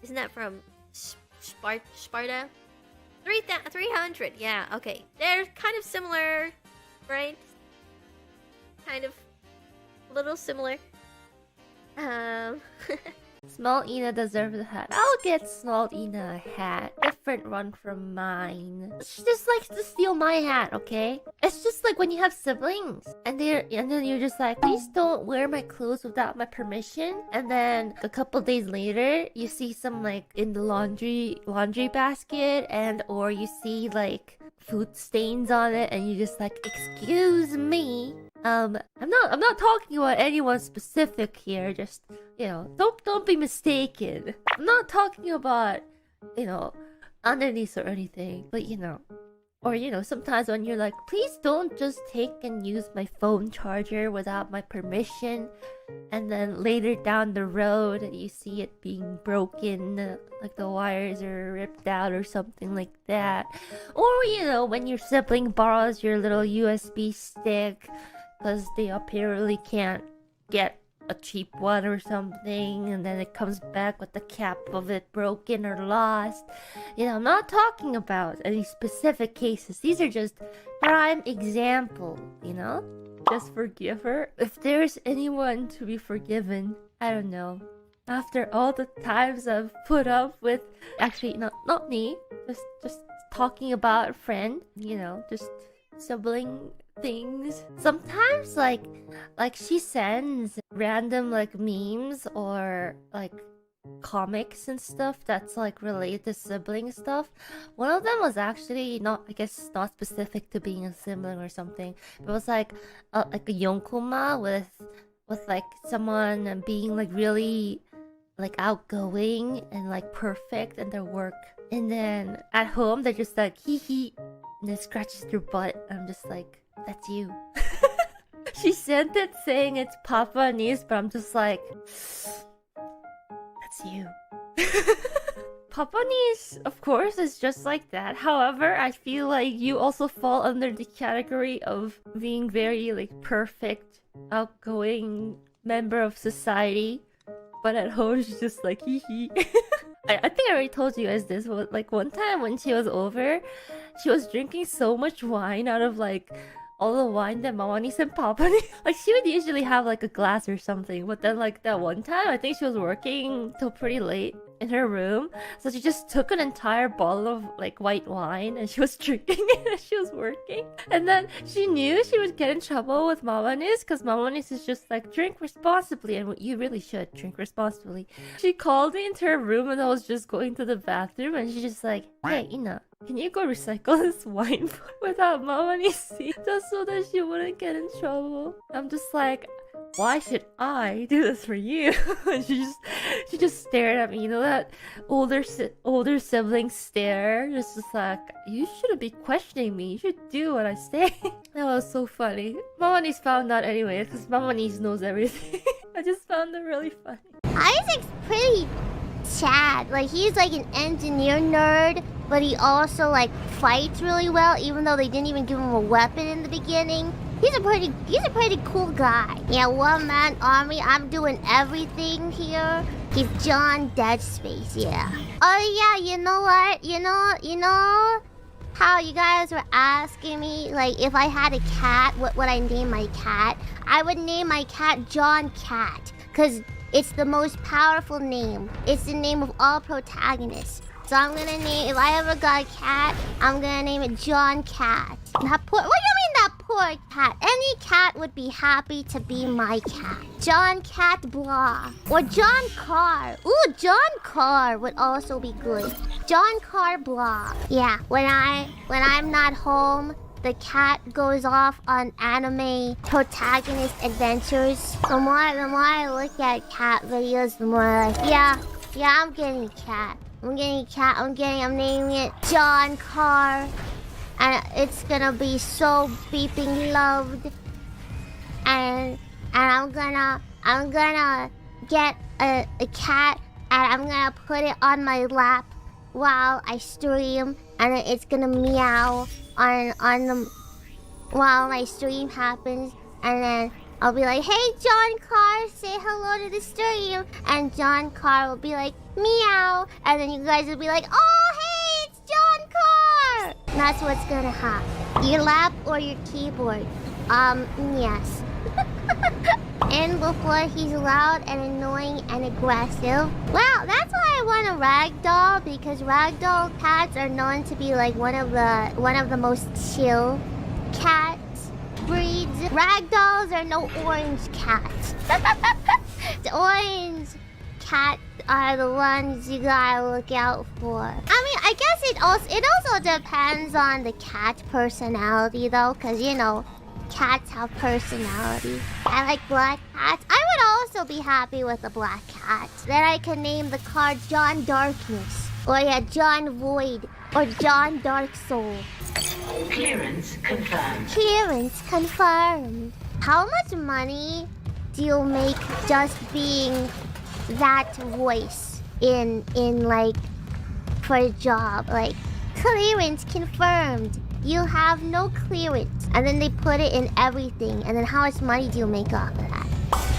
Isn't that from Sparta? 300, yeah, okay. They're kind of similar right? Kind of a little similar. Small Ina deserves a hat. I'll get Small Ina a hat. Different one from mine. She just likes to steal my hat, okay? It's just like when you have siblings and then you're just like, please don't wear my clothes without my permission. And then a couple days later, you see some like in the laundry basket, and or you see like food stains on it, and you're just like, excuse me. I'm not talking about anyone specific here. Just, you know, don't be mistaken. I'm not talking about, you know, underneath or anything. But you know, or you know, sometimes when you're like, please don't just take and use my phone charger without my permission, and then later down the road you see it being broken, like the wires are ripped out or something like that. Or you know, when your sibling borrows your little USB stick because they apparently can't get a cheap one or something, and then it comes back with the cap of it broken or lost. You know, I'm not talking about any specific cases. These are just prime example, you know? Just forgive her. If there's anyone to be forgiven, I don't know. After all the times I've put up with, actually, not me, just talking about a friend, you know, just sibling things. Sometimes like she sends random like memes or like comics and stuff that's like related to sibling stuff. One of them was actually not specific to being a sibling or something. It was like a yonkoma with like someone being like really like outgoing and like perfect in their work, and then at home they're just like hee hee, and it scratches their butt. I'm just like, that's you. She sent it saying it's Papanese, but I'm just like, that's you. Papanese, of course, is just like that. However, I feel like you also fall under the category of being very like perfect, outgoing member of society, but at home she's just like hee hee. I think I already told you guys this, but like one time when she was over, she was drinking so much wine out of like all the wine that Mamanis and Papanis. Like she would usually have like a glass or something, but then like that one time, I think she was working till pretty late in her room, so she just took an entire bottle of like white wine and she was drinking it as she was working. And then she knew she would get in trouble with Mamanis, because Mamanis is just like, drink responsibly, and you really should drink responsibly. She called me into her room and I was just going to the bathroom, and she's just like, hey Ina, can you go recycle this wine without Mamanis see, just so that she wouldn't get in trouble? I'm just like, why should I do this for you? And she just stared at me, you know, that older sibling stare, just like, you shouldn't be questioning me, you should do what I say. That was so funny. Mamanis found out anyway, because Mamanis knows everything. I just found it really funny. Isaac's pretty sad. Like, he's like an engineer nerd, but he also like fights really well, even though they didn't even give him a weapon in the beginning. He's a pretty cool guy. Yeah, one man army. I'm doing everything here. He's John Dead Space. Yeah. Oh yeah. You know what? You know how you guys were asking me like if I had a cat, what would I name my cat? I would name my cat John Cat, cause it's the most powerful name. It's the name of all protagonists. So I'm gonna name, if I ever got a cat, I'm gonna name it John Cat. That poor, what do you mean that poor cat? Any cat would be happy to be my cat. John Cat Blah. Or John Carr. Ooh, John Carr would also be good. John Carr Blah. Yeah, when I'm not home, the cat goes off on anime protagonist adventures. The more I look at cat videos, the more like, yeah, I'm getting a cat. I'm naming it John Carr. And it's gonna be so beeping loved. And I'm gonna get a cat, and I'm gonna put it on my lap while I stream, and it's gonna meow while my stream happens, and then I'll be like, hey John Carr, say hello to the stream, and John Carr will be like, meow, and then you guys will be like, oh hey, it's John Carr. And that's what's gonna happen. Your lap or your keyboard? Yes. And before he's loud and annoying and aggressive. Well, that's why I want a ragdoll, because ragdoll cats are known to be like one of the most chill cat breeds. Ragdolls are no orange cats. The orange cats are the ones you gotta look out for. I mean, I guess it also depends on the cat personality though, because you know, cats have personality. I like black cats. I would also be happy with a black cat. Then I can name the card John Darkness, or yeah, John Void, or John Dark Soul. Clearance confirmed. Clearance confirmed. How much money do you make just being that voice in like for a job? Like, clearance confirmed. You have no clearance. And then they put it in everything. And then how much money do you make off of that?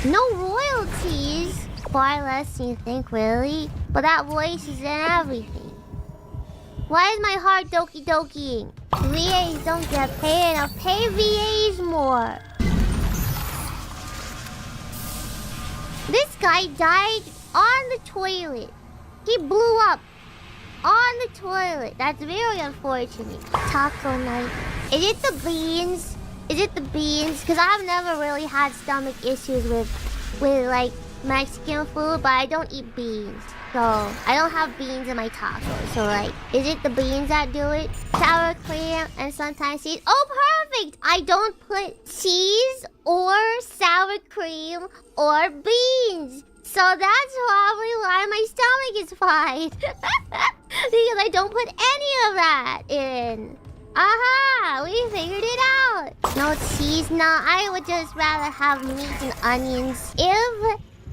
No royalties. Far less than you think, really. But that voice is in everything. Why is my heart doki dokiing? VAs don't get paid enough. Pay VAs more. This guy died on the toilet. He blew up on the toilet. That's very unfortunate. Taco night. Is it the beans? Is it the beans? Because I've never really had stomach issues with like Mexican food, but I don't eat beans. So I don't have beans in my tacos. So like, is it the beans that do it? Sour cream and sometimes cheese. Oh, perfect! I don't put cheese or sour cream or beans. So that's probably why my stomach is fine. Because I don't put any of that in. Aha! We figured it out. No cheese? No, I would just rather have meat and onions.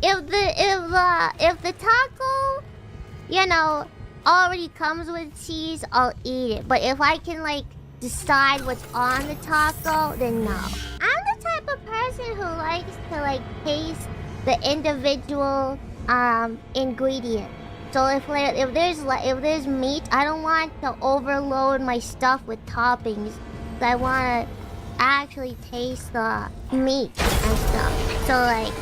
If the taco, you know, already comes with cheese, I'll eat it. But if I can like decide what's on the taco, then no. I'm the type of person who likes to like taste the individual ingredient. So if there's meat, I don't want to overload my stuff with toppings. I want to actually taste the meat and stuff. So like,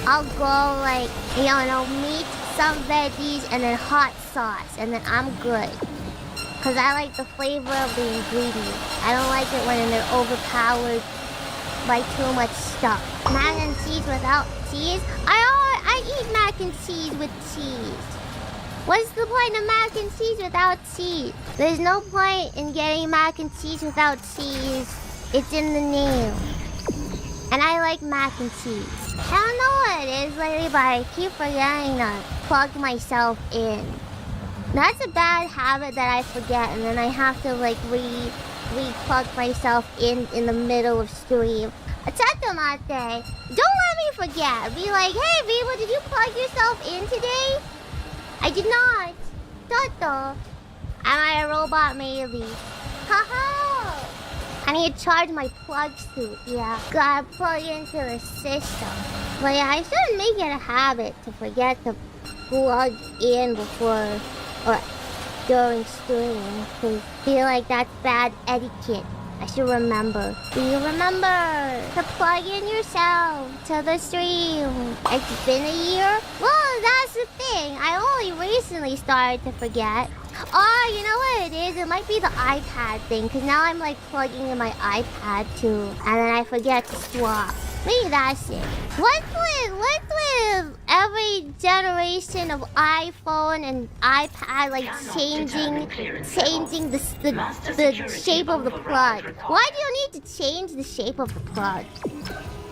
I'll go like, you know, meat, some veggies, and then hot sauce, and then I'm good. Cause I like the flavor of the ingredients. I don't like it when they're overpowered by too much stuff. Mac and cheese without cheese? I eat mac and cheese with cheese. What's the point of mac and cheese without cheese? There's no point in getting mac and cheese without cheese. It's in the name. And I like mac and cheese. I don't know what it is lately, but I keep forgetting to plug myself in. That's a bad habit that I forget, and then I have to like re-plug myself in the middle of stream. Atatomate, don't let me forget. Be like, hey Viva, did you plug yourself in today? I did not. Toto. Am I a robot maybe? Haha. I need to charge my plug suit, yeah. Gotta plug into the system. But yeah, I shouldn't make it a habit to forget to plug in before or during streaming. Cause I feel like that's bad etiquette. I should remember. Do you remember to plug in yourself to the stream? It's been a year? Well, that's the thing. I only recently started to forget. Oh, you know what it is? It might be the iPad thing, because now I'm like plugging in my iPad too, and then I forget to swap. Maybe that's it. What's with every generation of iPhone and iPad like changing the shape of the plug? Why do you need to change the shape of the plug?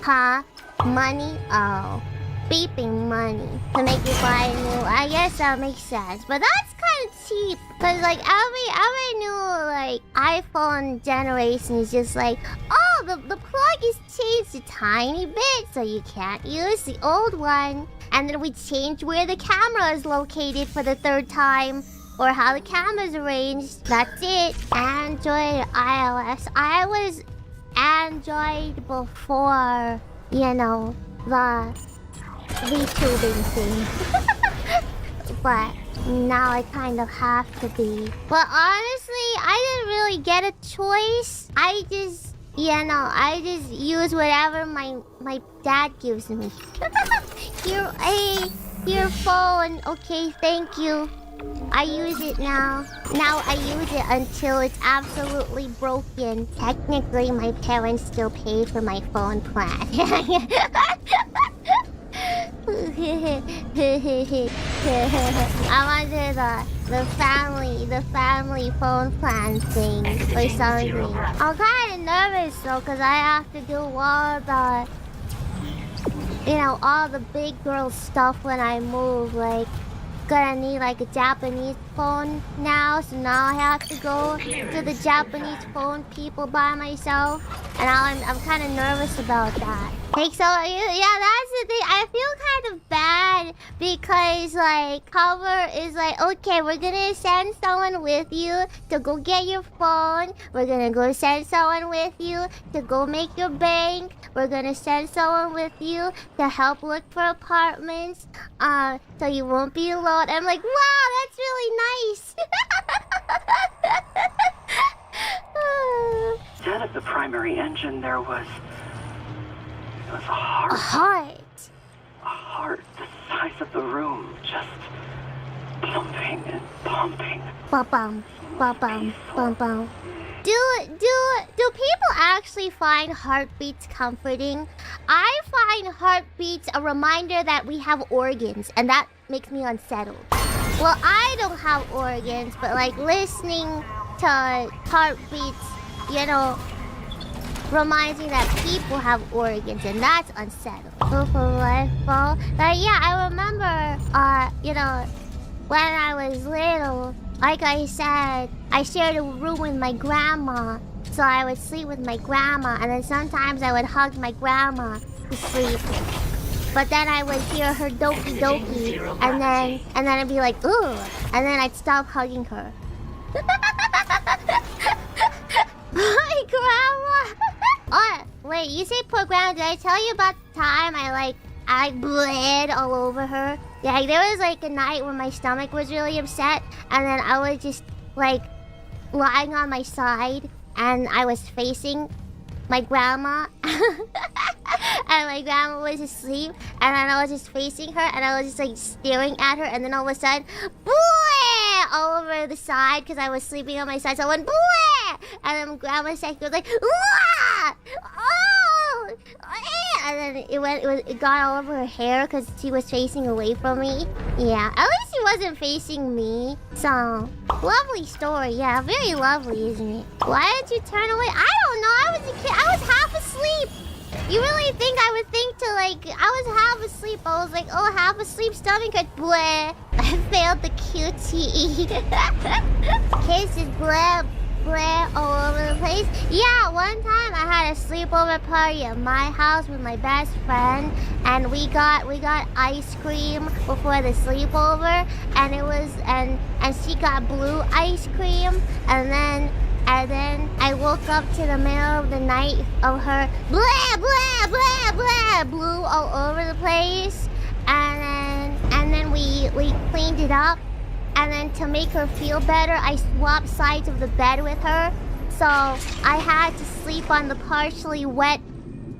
Huh? Money? Oh. Beeping money to make you buy a new. I guess that makes sense, but that's kind of cheap. Cause like every new like iPhone generation is just like, oh, the plug is changed a tiny bit, so you can't use the old one. And then we change where the camera is located for the third time, or how the camera's arranged. That's it. Android, iOS. I was Android before, you know, the VTubing thing. But now I kind of have to be. But honestly, I didn't really get a choice. I just use whatever my dad gives me. Here, phone. Okay, thank you. I use it now. Now I use it until it's absolutely broken. Technically, my parents still pay for my phone plan. I'm under the family phone plan thing or something. I'm kind of nervous though, cause I have to do all the, all the big girl stuff when I move. Like, gonna need like a Japanese phone now, so now I have to go to the Japanese phone people by myself, and I'm kind of nervous about that. Like, so yeah, that's the thing. I feel kind of bad because like Cover is like, okay, we're gonna send someone with you to go get your phone. We're gonna go send someone with you to go make your bank. We're gonna send someone with you to help look for apartments, so you won't be alone. I'm like, wow, that's really nice. Instead of the primary engine, there was a heart. A heart. A heart the size of the room, just pumping and pumping. Ba-bum, ba-bum, bum-bum. Do people actually find heartbeats comforting? I find heartbeats a reminder that we have organs, and that makes me unsettled. Well, I don't have organs, but like listening to heartbeats, reminds me that people have organs, and that's unsettled. But yeah, I remember, when I was little, like I said, I shared a room with my grandma, so I would sleep with my grandma, and then sometimes I would hug my grandma to sleep. But then I would hear her doki doki, and then I'd be like, ooh, and then I'd stop hugging her. My grandma. Oh, wait, you say poor grandma? Did I tell you about the time I bled all over her? Yeah, there was like a night when my stomach was really upset, and then I was just like lying on my side, and I was facing my grandma, and my grandma was asleep, and then I was just facing her, and I was just like staring at her, and then all of a sudden, bleh, all over the side, because I was sleeping on my side, so I went bleh, and then grandma's second was like, wah! Oh! And then it got all over her hair because she was facing away from me. Yeah, at least she wasn't facing me. So, lovely story. Yeah, very lovely, isn't it? Why did you turn away? I don't know. I was a kid. I was half asleep. You really think I would think to I was half asleep. I was like, oh, half asleep, stomach hurt. Bleh. I failed the QTE. Kisses, bleh. All over the place. Yeah, one time I had a sleepover party at my house with my best friend, and we got ice cream before the sleepover, and it was and she got blue ice cream, and then I woke up to the middle of the night of her blue all over the place, and then we cleaned it up. And then to make her feel better, I swapped sides of the bed with her. So I had to sleep on the partially wet,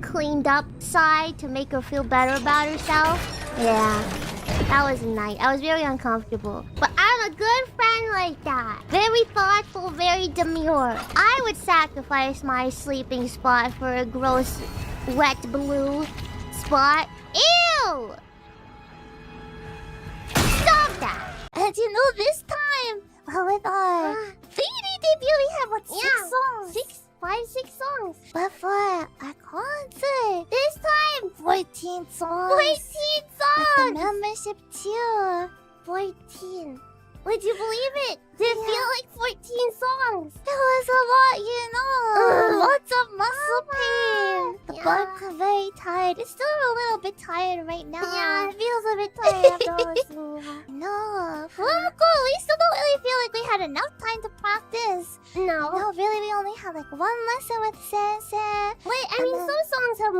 cleaned up side to make her feel better about herself. Yeah, that was a night. I was very uncomfortable. But I'm a good friend like that. Very thoughtful, very demure. I would sacrifice my sleeping spot for a gross, wet blue spot. Ew! Stop that! And this time, with our CD debut, we have 6 songs. 6 songs. But for our concert, this time, 14 songs. 14 songs! With the membership too. 14. Would you believe it? Did it feel like 14 songs? It was a lot, lots of muscle pain. The butt got very tired. It's still a little bit tired right now. Yeah, it feels a bit tired after all this. No. FUWAMOCO, we still don't really feel like we had enough time to practice. No, really, we only had like 1 lesson with Sensei. Wait, I mean, some songs have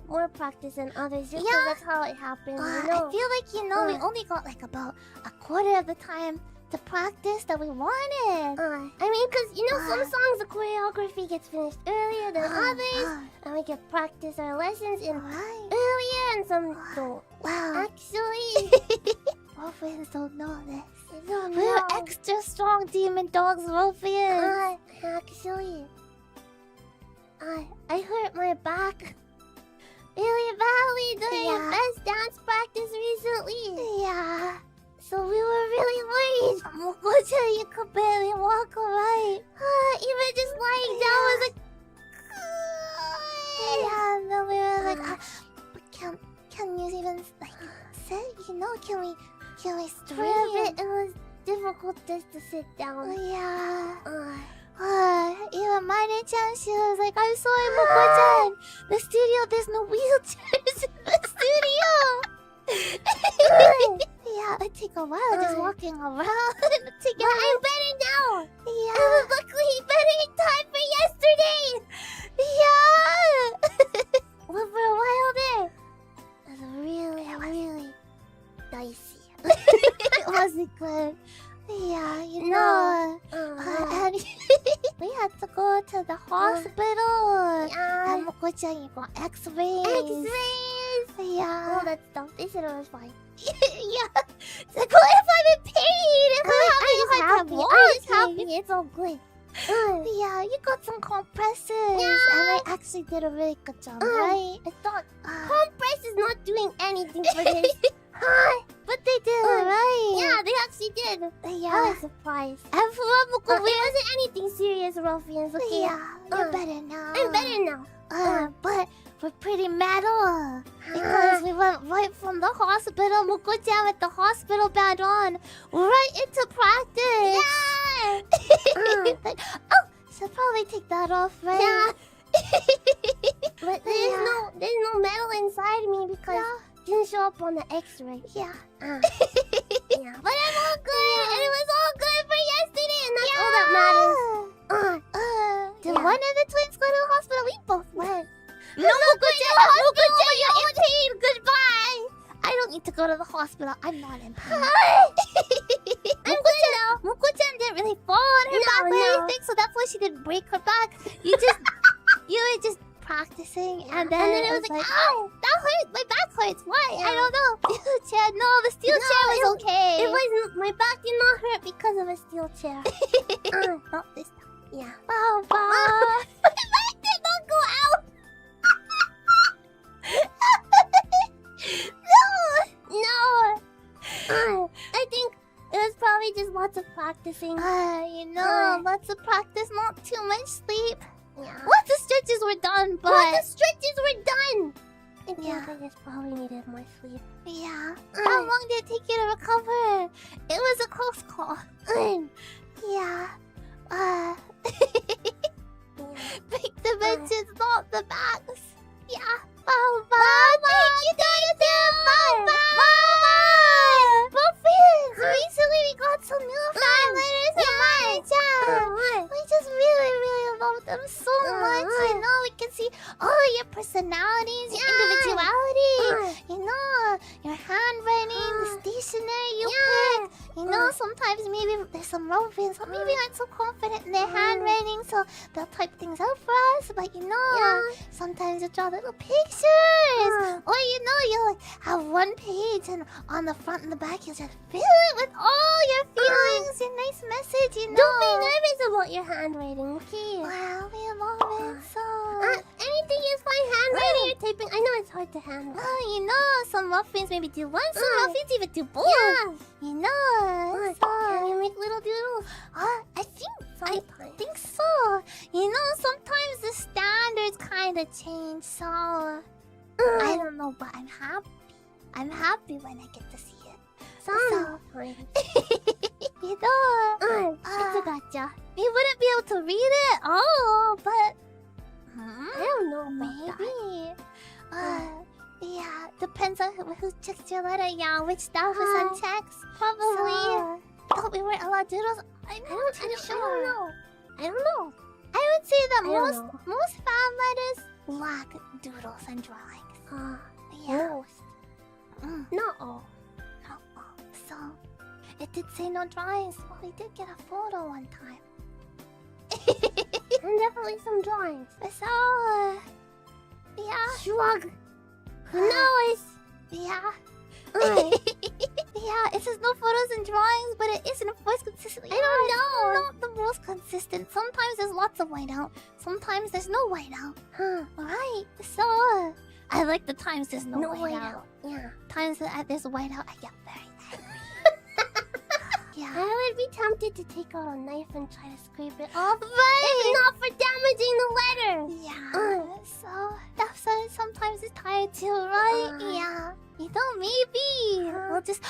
more practice than others. Just that's how it happens. I feel like, we only got like about a quarter of the time the practice that we wanted. I mean, because, you know, some songs the choreography gets finished earlier than others. And we can practice our lessons in earlier and some don't. Wow. Actually, Ruffians don't know this. We're extra strong demon dogs, Ruffians. Actually, I hurt my back really badly during the best dance practice recently. Yeah. So we were really worried. Moko-chan, you could barely walk alright. Even just lying down was like... Yeah, and then we were like... but can you even, like, sit? You know, can we stretch a bit? It was difficult just to sit down. Yeah. Even Mane-chan, she was like, I'm sorry, Moko-chan. The studio, there's no wheelchairs in the studio. Yeah, it take a while just walking around. I'm better now. Yeah. It was luckily better in time for yesterday. Yeah. Well, for a while there, it was really dicey. It wasn't good. Yeah, you know. And we had to go to the hospital. Yeah. And Moko-chan, you got X-rays. Yeah. All that stuff. They said it was fine. Yeah. It's like, what if I'm in pain? If I'm just happy. It's all good. Yeah, you got some compressors. Yeah. And I actually did a really good job, right? I thought compressors not doing anything for this. But they did, right? Yeah, they actually did. Yeah. I was surprised. And FUWAMOCO, it wasn't anything serious, Ruffians. Okay, yeah, you're better now. I'm better now. But we're pretty metal. Because we went right from the hospital, Moko-chan with the hospital band on, right into practice. Yeah! Like, oh, should probably take that off, right? Yeah. But there's no metal inside me because it didn't show up on the X-ray. Yeah. Yeah. But I'm all good, and it was all good for yesterday, and that's all that matters. Did one of the twins go to the hospital? We both went. No, Moko-chan, you're in pain. Goodbye. I don't need to go to the hospital. I'm not in pain. I'm good now. Moko-chan didn't really fall on her back or anything, so that's why she didn't break her back. You were just practicing, and then it was like, ow, that hurts. My back hurts. Why? I don't know. Steel chair. No, the steel chair was okay. It wasn't. My back did not hurt because of a steel chair. Not this time. Yeah. Oh, my back did not go out. No. I think it was probably just lots of practicing. Lots of practice, not too much sleep. Yeah. Lots of stretches were done, but I think I just probably needed more sleep. Yeah. How long did it take you to recover? It was a close call. Yeah. Break the benches, not the backs. Yeah. Oh, Mama! You gotta do Mama! Ruffians! Recently we got some new fan letters in Mane-chan. We just really love them so much. You know, we can see all your personalities, your individuality. You know, your handwriting, the stationery you pick. You know, sometimes maybe there's some Ruffians who maybe aren't so confident in their handwriting, so they'll type things out for us. But you know, sometimes you draw little pictures. Or you know, you'll like have one page and on the front and the back you'll just fill it with all your feelings, your nice message, you know. Don't be nervous about your handwriting, okay? Well, we love it, so... anything is fine, handwriting or typing. I know it's hard to handle. You know, some Ruffians maybe do one, some Ruffians even do both. Yeah. You know, so... Can you make little doodles? I think so. You know, sometimes the standards kind of change, so... I don't know, but I'm happy. I'm happy when I get to see it. So you know, it's a gotcha. We wouldn't be able to read it all, but I don't know, maybe. Yeah, depends on who checks your letter. Yeah, which staff is on checks. Probably. Thought we weren't allowed doodles. I'm not too sure. I don't know. I would say that most fan letters lack doodles and drawings. Yeah. Not all. So it did say no drawings. Well, we did get a photo one time. And definitely some drawings. So, yeah. Shrug. Who knows? Yeah. Yeah, it says no photos and drawings, but it isn't voice consistently. I don't know. Not the most consistent. Sometimes there's lots of whiteout. Sometimes there's no whiteout. Huh. Alright. So, I like the times there's no whiteout. Yeah. Times that there's whiteout, I get very angry. Yeah. I would be tempted to take out a knife and try to scrape it off. Right. If not for damaging the letter. Yeah. So, that's sometimes it's tired too, right? Yeah. You know, maybe we'll just.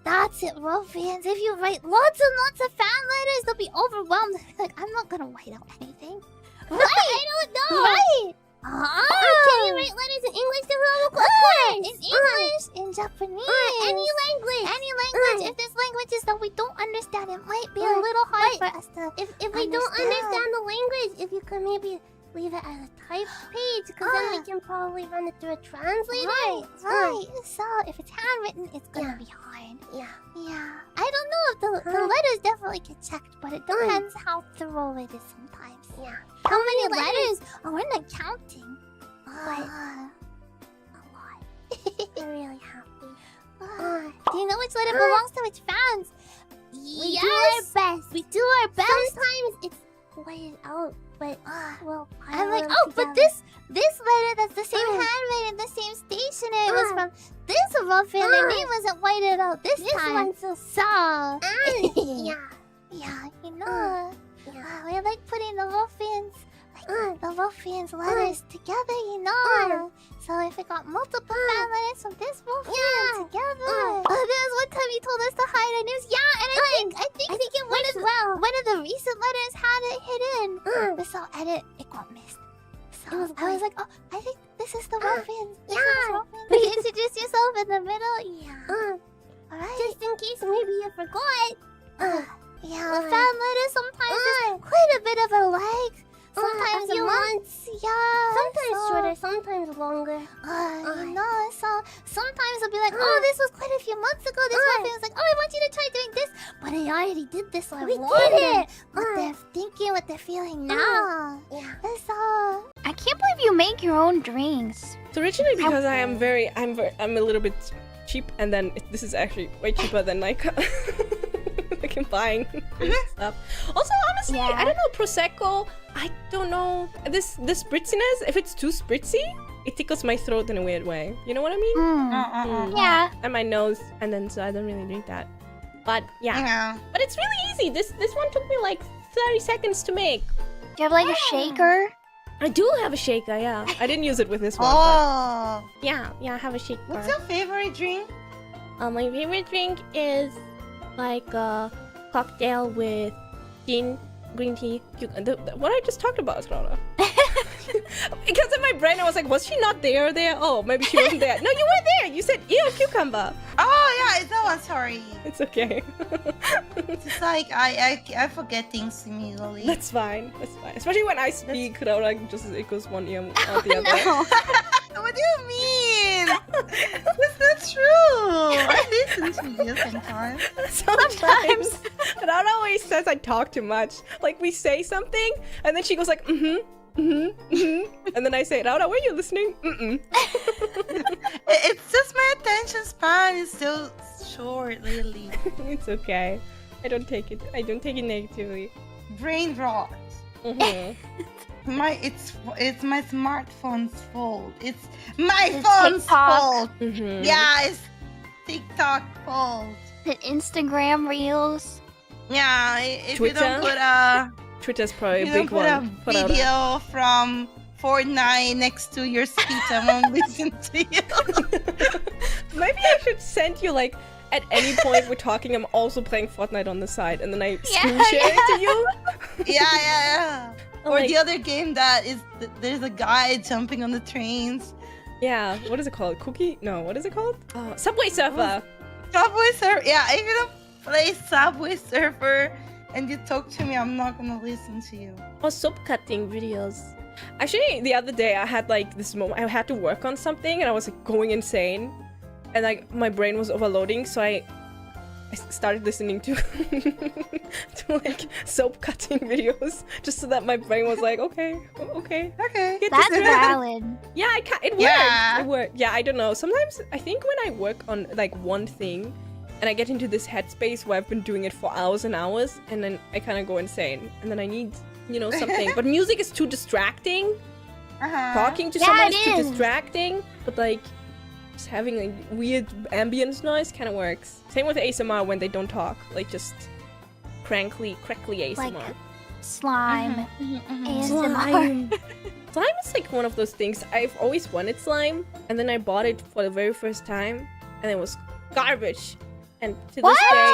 That's it, Ruffians. If you write lots and lots of fan letters, they'll be overwhelmed. They'll be like, I'm not gonna white out anything. Right? I don't know. Right? Can you write letters in English to FUWAMOCO? Of course. In English, in Japanese, any language. Any language. If there's languages that we don't understand, it might be a little hard for us to. If we don't understand the language, if you could maybe leave it as a typed page, because then we can probably run it through a translator. Right. So if it's handwritten, it's gonna be hard. Yeah. I don't know if the letters definitely get checked, but it depends how thorough it is sometimes. Yeah. How many letters? Oh, we're not counting. But a lot. I'm really happy. Do you know which letter belongs to which fans? We do our best. We do our best. Sometimes it's whited out. But I'm like, but this letter that's the same handwriting, the same stationery was from this Ruffian. Their name wasn't whited out this time. This one's so yeah, you know. We like putting the Ruffians letters together, you know. So if we got multiple fan letters from this Ruffian together. There was one time you told us to hide our names. Yeah, and I think it went as well. One of the recent letters had it hidden. So edit, it got missed. So I was like, oh, I think this is the Ruffians. Yeah. Can you introduce yourself in the middle? Yeah. Alright. Just in case maybe you forgot. Yeah, fan letters sometimes is quite a bit of a lag. Sometimes a month. Yeah. Sometimes shorter, sometimes longer. You know, so sometimes I'll be like, oh, this was quite a few months ago. This Ruffian was like, oh, I want you to try doing this. But I already did this, so I wonder what they're thinking, what they're feeling now. Yeah. So I can't believe you make your own drinks. So originally because I'm a little bit cheap, and then this is actually way cheaper than like like I'm buying stuff. Also, honestly, I don't know, Prosecco, I don't know. This spritziness, if it's too spritzy, it tickles my throat in a weird way. You know what I mean? Yeah. And my nose, and then so I don't really drink that. But yeah. But it's really easy. This one took me like 30 seconds to make. Do you have like a shaker? I do have a shaker, yeah. I didn't use it with this one. Oh. But yeah, I have a shaker. What's your favorite drink? My favorite drink is like a cocktail with gin, green tea, what I just talked about, Raora. Because in my brain I was like, was she not there? Oh, maybe she wasn't there. No, you were there. You said, ew, cucumber. Oh yeah, it's no one. Sorry. It's okay. It's like I forget things immediately. That's fine. Especially when I speak, Raora just it goes one ear out the other. What do you mean? That's not true. I listen to you sometimes. Sometimes. Raora always says I talk too much. Like we say something, and then she goes like, and then I say, Raora, were you listening? It's just my attention span is so short lately. It's okay. I don't take it negatively. Brain rot. It's my smartphone's fault. It's my phone's fault. Yeah, it's TikTok fault. The Instagram reels. Yeah, if Twitter? you don't put Twitter's probably a you big don't one. put a video from Fortnite next to your speech, I won't listen to you. Maybe I should send you like at any point we're talking, I'm also playing Fortnite on the side, and then I screen share it to you. Yeah. Or Like- the other game that is there's a guy jumping on the trains. Yeah, what is it called? Cookie? No, what is it called? Subway Surfer. Subway Surfer. Yeah, if you don't play Subway Surfer and you talk to me, I'm not gonna listen to you. Or soap cutting videos. Actually, the other day I had like this moment. I had to work on something, and I was like going insane, and like my brain was overloading. So I started listening to to like soap cutting videos just so that my brain was like, okay. Get That's this valid. Yeah, it worked. Yeah. It worked. Yeah, I don't know. Sometimes I think when I work on like one thing and I get into this headspace where I've been doing it for hours and hours, and then I kind of go insane, and then I need, something. But music is too distracting. Talking to someone is too distracting. But like, just having like weird ambience noise kind of works. Same with ASMR when they don't talk, like just crackly ASMR. Like slime. ASMR. Slime. Slime is like one of those things. I've always wanted slime, and then I bought it for the very first time, and it was garbage. And to this day,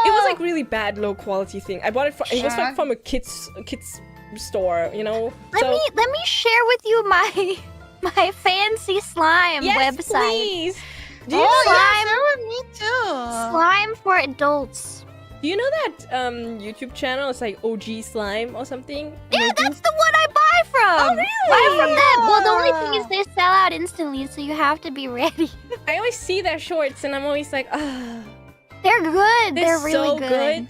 it was like really bad, low quality thing. I bought it it was like from a kids store, Let me share with you my fancy slime website. Please. Do you know that? Me too. Slime for adults. Do you know that YouTube channel? It's like OG Slime or something. Yeah, that's the one I buy from. Oh, really? Buy from them. Well, the only thing is they sell out instantly, so you have to be ready. I always see their shorts, and I'm always like, ah. They're good. They're so really good.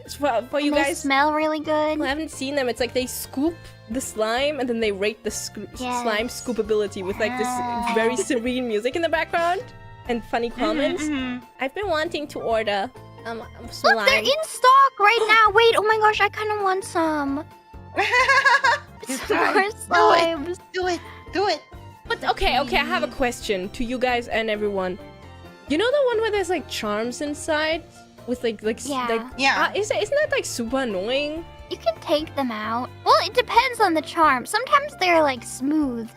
For you They guys smell really good. who haven't seen them, it's like they scoop the slime and then they rate the slime scoopability with like this very serene music in the background and funny comments. I've been wanting to order slime. Look, they're in stock right now. Wait, oh my gosh, I kind of want some. Some more slimes. Do it. But okay, I have a question to you guys and everyone. You know the one where there's like charms inside with like isn't that like super annoying? You can take them out. Well, it depends on the charm. Sometimes they're like smooth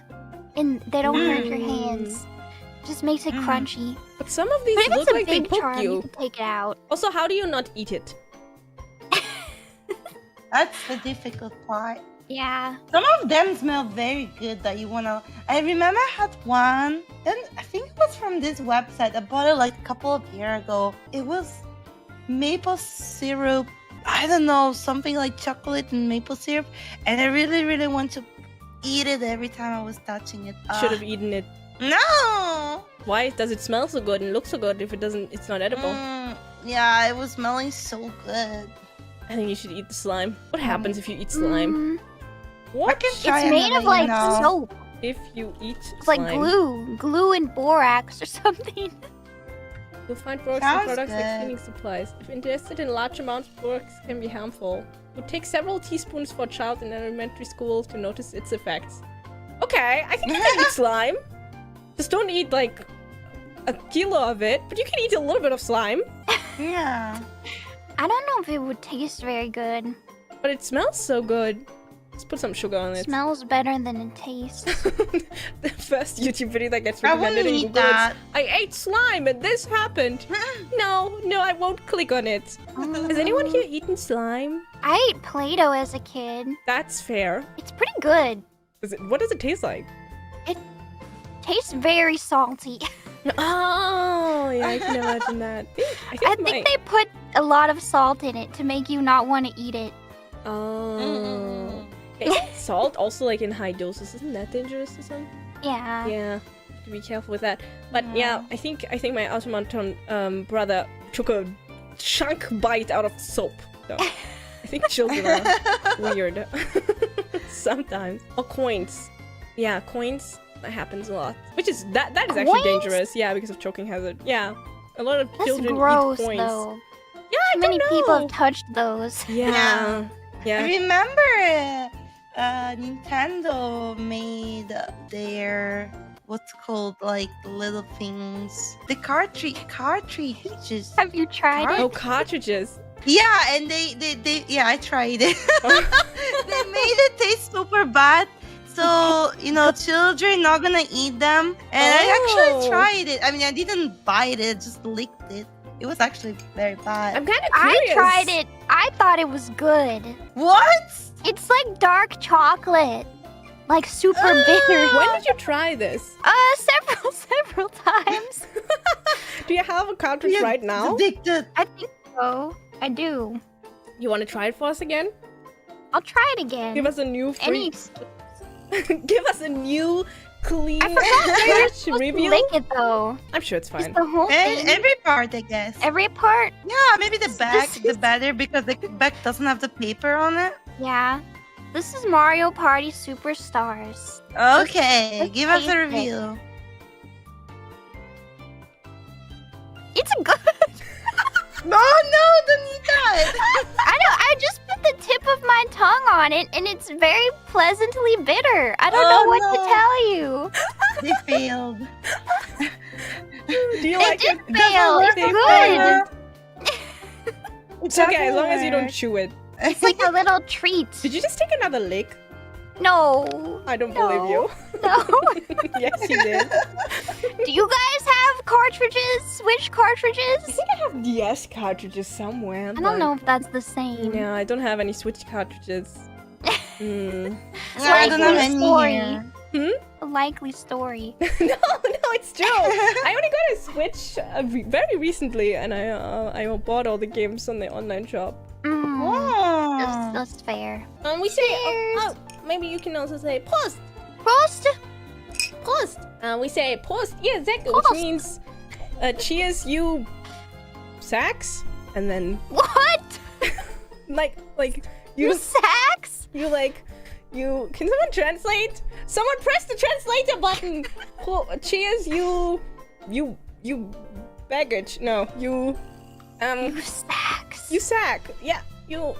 and they don't hurt your hands. Just makes it crunchy. But some of these But if look it's a like they big poke charm, you. you can take it out. Also, how do you not eat it? That's the difficult part. Yeah. Some of them smell very good that you wanna. I remember I had one, and I think it was from this website. I bought it like a couple of years ago. It was maple syrup. I don't know, something like chocolate and maple syrup, and I really want to eat it every time I was touching it. Should have eaten it. No. Why does it smell so good and look so good if it doesn't? It's not edible. Yeah, it was smelling so good. I think you should eat the slime. What happens if you eat slime? What? I can try It's made of like soap. If you eat It's slime. like glue and borax or something. You'll find borax in products like cleaning supplies. If ingested in large amounts, borax can be harmful. It would take several teaspoons for a child in elementary school to notice its effects. Okay, I think you can eat slime. Just don't eat like a kilo of it, but you can eat a little bit of slime. Yeah. I don't know if it would taste very good. But it smells so good. Let's put some sugar on it. Smells better than it tastes. The first YouTube video that gets I recommended wouldn't in eat Google that. is, I ate slime and this happened. No, I won't click on it. Has anyone here eaten slime? I ate Play-Doh as a kid. That's fair. It's pretty good. What does it taste like? It tastes very salty. Oh, yeah, I can imagine that. I think they put a lot of salt in it to make you not want to eat it. Oh. Isn't salt also like in high doses? Isn't that dangerous or something? Yeah. Yeah. To be careful with that. But yeah, I think my automaton brother took a chunk bite out of soap. So I think children are weird. Sometimes. Or coins. Yeah, coins. That happens a lot. Which is that is actually dangerous. Yeah, because of choking hazard. Yeah. A lot of That's children gross, eat coins. though. Yeah, Too many people have touched those. Yeah. Yeah. I remember Nintendo made their what's called like little things, the cartridges. Have you tried it? Oh, cartridges. Yeah, and they yeah, I tried it. They made it taste super bad. So, children not gonna eat them. And I actually tried it. I mean, I didn't bite it, just licked it. It was actually very bad. I'm kind of I curious. tried it. I thought it was good. What? It's like dark chocolate. Like super bitter. When did you try this? Several times. Do you have a cartridge right now? Addicted. I think so. I do. You want to try it for us again? I'll try it again. Give us a new free... Give us a new clean I forgot where you're to supposed to reveal. link it though. I'm sure it's fine. The whole thing. Every part, I guess. Every part. Yeah, maybe the back, the better because the back doesn't have the paper on it. Yeah. This is Mario Party Superstars. Okay, give us a taste it. review. It's good. No, don't eat that. I know. I just put the tip of my tongue on it, and it's very pleasantly bitter. I don't know what to tell you. They failed. Do you They like did it? fail. It's good. It's okay as long as you don't chew it. It's like a little treat. Did you just take another lick? No. I don't believe you. No. Yes, you did. Do you guys have cartridges? Switch cartridges? I think I have DS cartridges somewhere. I don't know if that's the same. No, I don't have any Switch cartridges. I don't have any here. A likely story. No, it's true. I only got a Switch very recently, and I bought all the games on the online shop. That's fair. We say maybe you can also say post. Post. Post. We say post. Yeah, exactly. Which means cheers you sacks, and then what? like you sacks. You you. Can someone translate? Someone press the translator button. Cheers you baggage. No, you You sacks. You sack. Yeah, you.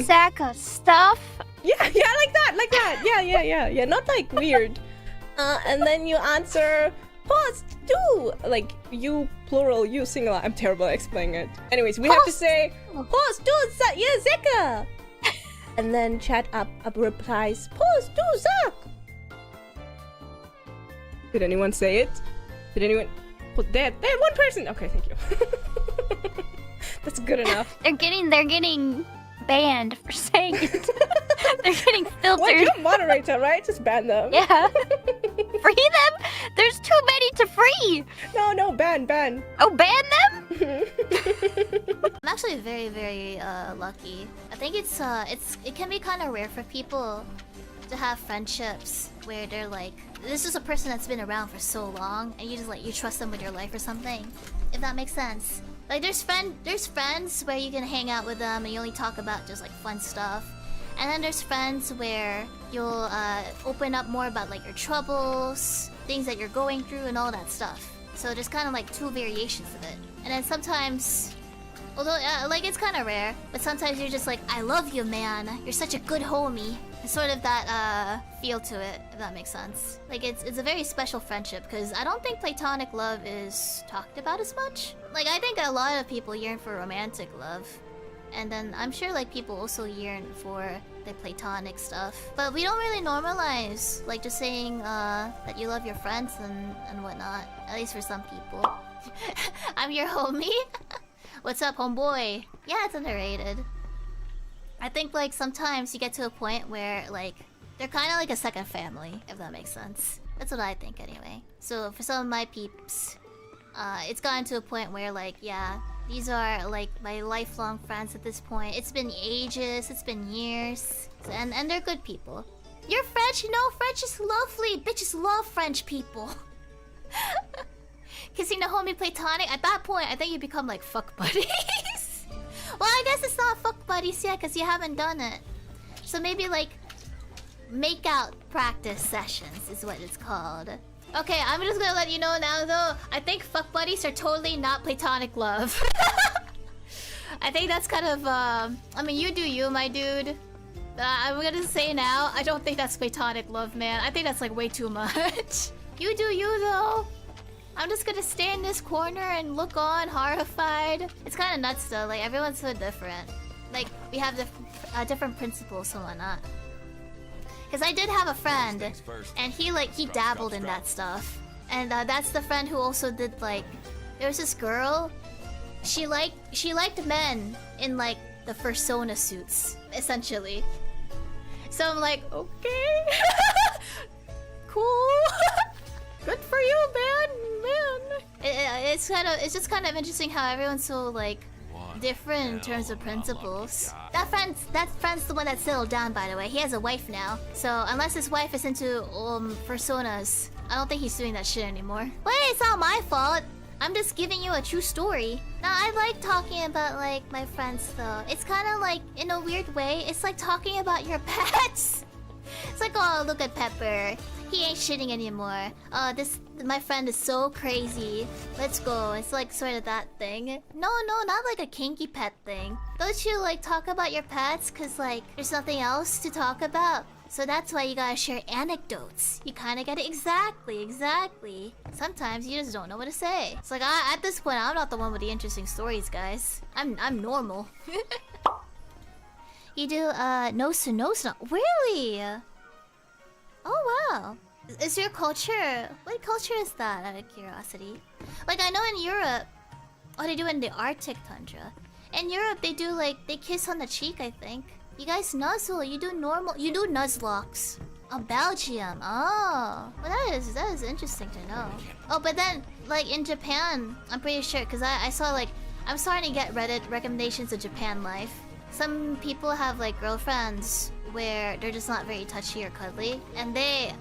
Sack of stuff. Yeah, like that. Yeah. Not like weird. And then you answer post do like you plural, you singular. I'm terrible at explaining it. Anyways, we have to say post do zeka. And then chat up replies post do zak. Did anyone say it? Did anyone put that? There, one person. Okay, thank you. That's good enough. They're getting banned for saying it. They're getting filtered. Well, you're a moderator, right? Just ban them. Yeah. Free them? There's too many to free. No, ban. Oh, ban them? I'm actually very, very lucky. I think it can be kind of rare for people to have friendships where they're like, this is a person that's been around for so long, and you just you trust them with your life or something. If that makes sense. Like there's friends where you can hang out with them and you only talk about just like fun stuff. And then there's friends where you'll open up more about like your troubles, things that you're going through and all that stuff. So there's kind of like two variations of it. And then sometimes, although like it's kind of rare, but sometimes you're just like, I love you, man. You're such a good homie. It's sort of that feel to it, if that makes sense. Like it's a very special friendship because I don't think platonic love is talked about as much. Like I think a lot of people yearn for romantic love. And then I'm sure like people also yearn for the platonic stuff. But we don't really normalize like just saying that you love your friends and whatnot. At least for some people. I'm your homie. What's up, homeboy? Yeah, it's underrated. I think like sometimes you get to a point where like they're kind of like a second family, if that makes sense. That's what I think anyway. So for some of my peeps, it's gotten to a point where like, yeah, these are like my lifelong friends at this point. It's been ages, it's been years, and they're good people. You're French? No, French is lovely. Bitches love French people. Cause you know, homie, platonic. At that point, I think you become like fuck buddies. Well, I guess it's not fuck buddies yet, cause you haven't done it. So maybe like make out practice sessions is what it's called. Okay, I'm just gonna let you know now though, I think fuck buddies are totally not platonic love. I think that's kind of, I mean, you do you, my dude. I'm gonna say now, I don't think that's platonic love, man. I think that's like way too much. You do you though. I'm just gonna stay in this corner and look on, horrified. It's kind of nuts though, like everyone's so different. Like, we have different principles and whatnot. Because I did have a friend, and he dabbled in that stuff. And that's the friend who also did like, there was this girl, she liked men in like the fursona suits, essentially. So I'm like, okay, cool, good for you, man. It's just kind of interesting how everyone's so like different in terms of principles. That friend's the one that settled down, by the way. He has a wife now. So unless his wife is into personas, I don't think he's doing that shit anymore. But hey, it's not my fault. I'm just giving you a true story. Now, I like talking about, like, my friends, though. It's kind of like, in a weird way, it's like talking about your pets. It's like, oh, look at Pepper. He ain't shitting anymore. Oh, my friend is so crazy. Let's go. It's like sort of that thing. No, not like a kinky pet thing. Don't you, like, talk about your pets? Cause, like, there's nothing else to talk about. So that's why you gotta share anecdotes. You kind of get it exactly. Sometimes you just don't know what to say. It's like, at this point, I'm not the one with the interesting stories, guys. I'm normal. You do, no. Really? Oh, wow. Is your culture... What culture is that, out of curiosity? Like, I know in Europe... Oh, they do it in the Arctic tundra. In Europe, they do, like, they kiss on the cheek, I think. You guys nuzzle. You do normal... You do nuzlocks. Oh, Belgium. Oh. Well, that is interesting to know. Oh, but then, like, in Japan, I'm pretty sure, because I saw, like... I'm starting to get Reddit recommendations of Japan life. Some people have, like, girlfriends where they're just not very touchy or cuddly. And they...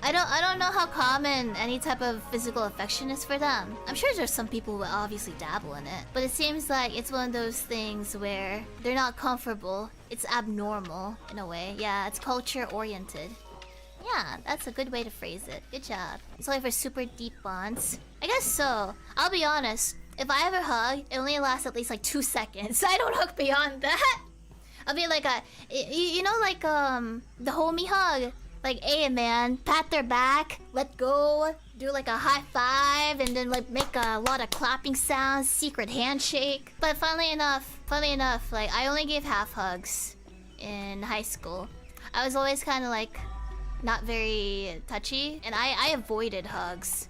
I don't know how common any type of physical affection is for them. I'm sure there's some people who obviously dabble in it. But it seems like it's one of those things where they're not comfortable. It's abnormal, in a way. Yeah, it's culture-oriented. Yeah, that's a good way to phrase it. Good job. It's only for super deep bonds. I guess so. I'll be honest. If I ever hug, it only lasts at least like 2 seconds. I don't hug beyond that. I'll be like you know, like the homie hug. Like, hey man, pat their back, let go, do like a high five, and then like make a lot of clapping sounds, secret handshake. But funnily enough, like I only gave half hugs in high school. I was always kind of like not very touchy, and I avoided hugs.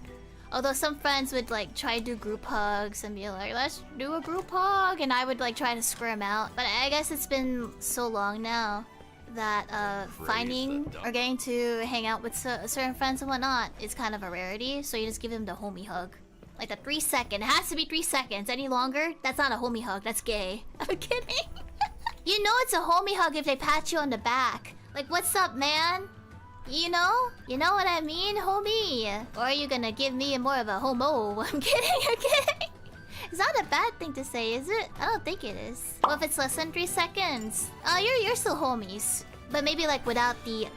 Although some friends would like try to do group hugs and be like, let's do a group hug, and I would like try to square them out. But I guess it's been so long now that finding or getting to hang out with certain friends and whatnot is kind of a rarity. So you just give them the homie hug. Like the 3 second. It has to be 3 seconds. Any longer, that's not a homie hug. That's gay. I'm kidding. You know it's a homie hug if they pat you on the back. Like, what's up, man? You know? You know what I mean, homie? Or are you gonna give me more of a homo? I'm kidding. It's not a bad thing to say, is it? I don't think it is. Well, if it's less than 3 seconds, you're still homies. But maybe like without the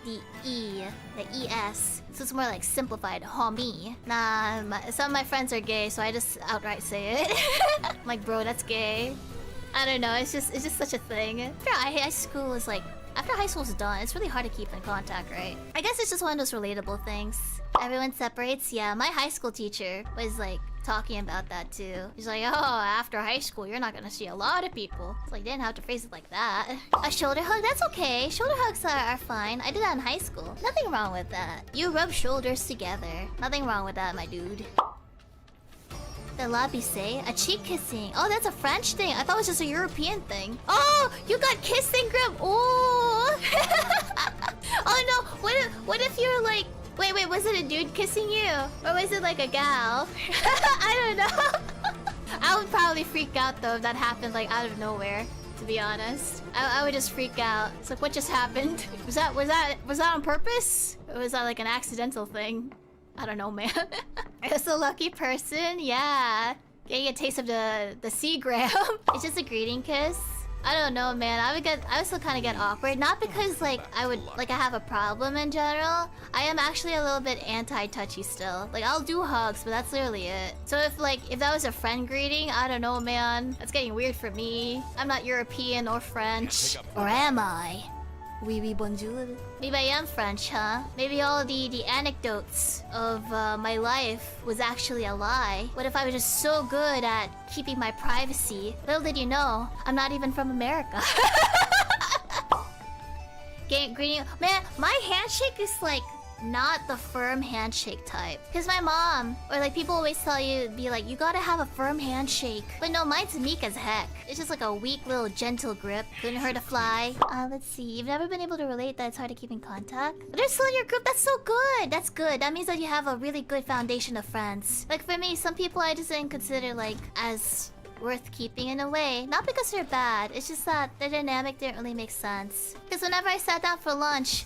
E, the ES. So it's more like simplified, homie. Nah, some of my friends are gay, so I just outright say it. I'm like, bro, that's gay. I don't know, it's just such a thing. After high school is like, after high school's done, it's really hard to keep in contact, right? I guess it's just one of those relatable things. Everyone separates. Yeah, my high school teacher was like talking about that too. He's like, oh, after high school, you're not gonna see a lot of people. It's like, didn't have to phrase it like that. A shoulder hug? That's okay. Shoulder hugs are fine. I did that in high school. Nothing wrong with that. You rub shoulders together. Nothing wrong with that, my dude. The lobby say a cheek kissing. Oh, that's a French thing. I thought it was just a European thing. Oh, you got kissing grip. Oh. Oh no. What if you're like, wait, was it a dude kissing you? Or was it like a gal? I don't know. I would probably freak out though if that happened like out of nowhere, to be honest. I would just freak out. It's like, what just happened? Was that on purpose? Or was that like an accidental thing? I don't know, man. It's a lucky person, yeah. Getting a taste of the C-gram. It's just a greeting kiss. I don't know, man. I would still kind of get awkward. Not because like I have a problem in general. I am actually a little bit anti-touchy still. Like I'll do hugs, but that's literally it. So if that was a friend greeting, I don't know, man. That's getting weird for me. I'm not European or French. Or am I? Oui, bonjour. Maybe I am French, huh? Maybe all the anecdotes of my life was actually a lie. What if I was just so good at keeping my privacy? Little did you know, I'm not even from America. Greeting. Man, my handshake is like not the firm handshake type. Because my mom, or like people always tell you, be like, you gotta have a firm handshake. But no, mine's meek as heck. It's just like a weak little gentle grip. Couldn't hurt a fly. Let's see. You've never been able to relate that it's hard to keep in contact? But they're still in your group. That's so good. That's good. That means that you have a really good foundation of friends. Like for me, some people I just didn't consider like as worth keeping in a way. Not because they're bad, it's just that the dynamic didn't really make sense. Because whenever I sat down for lunch,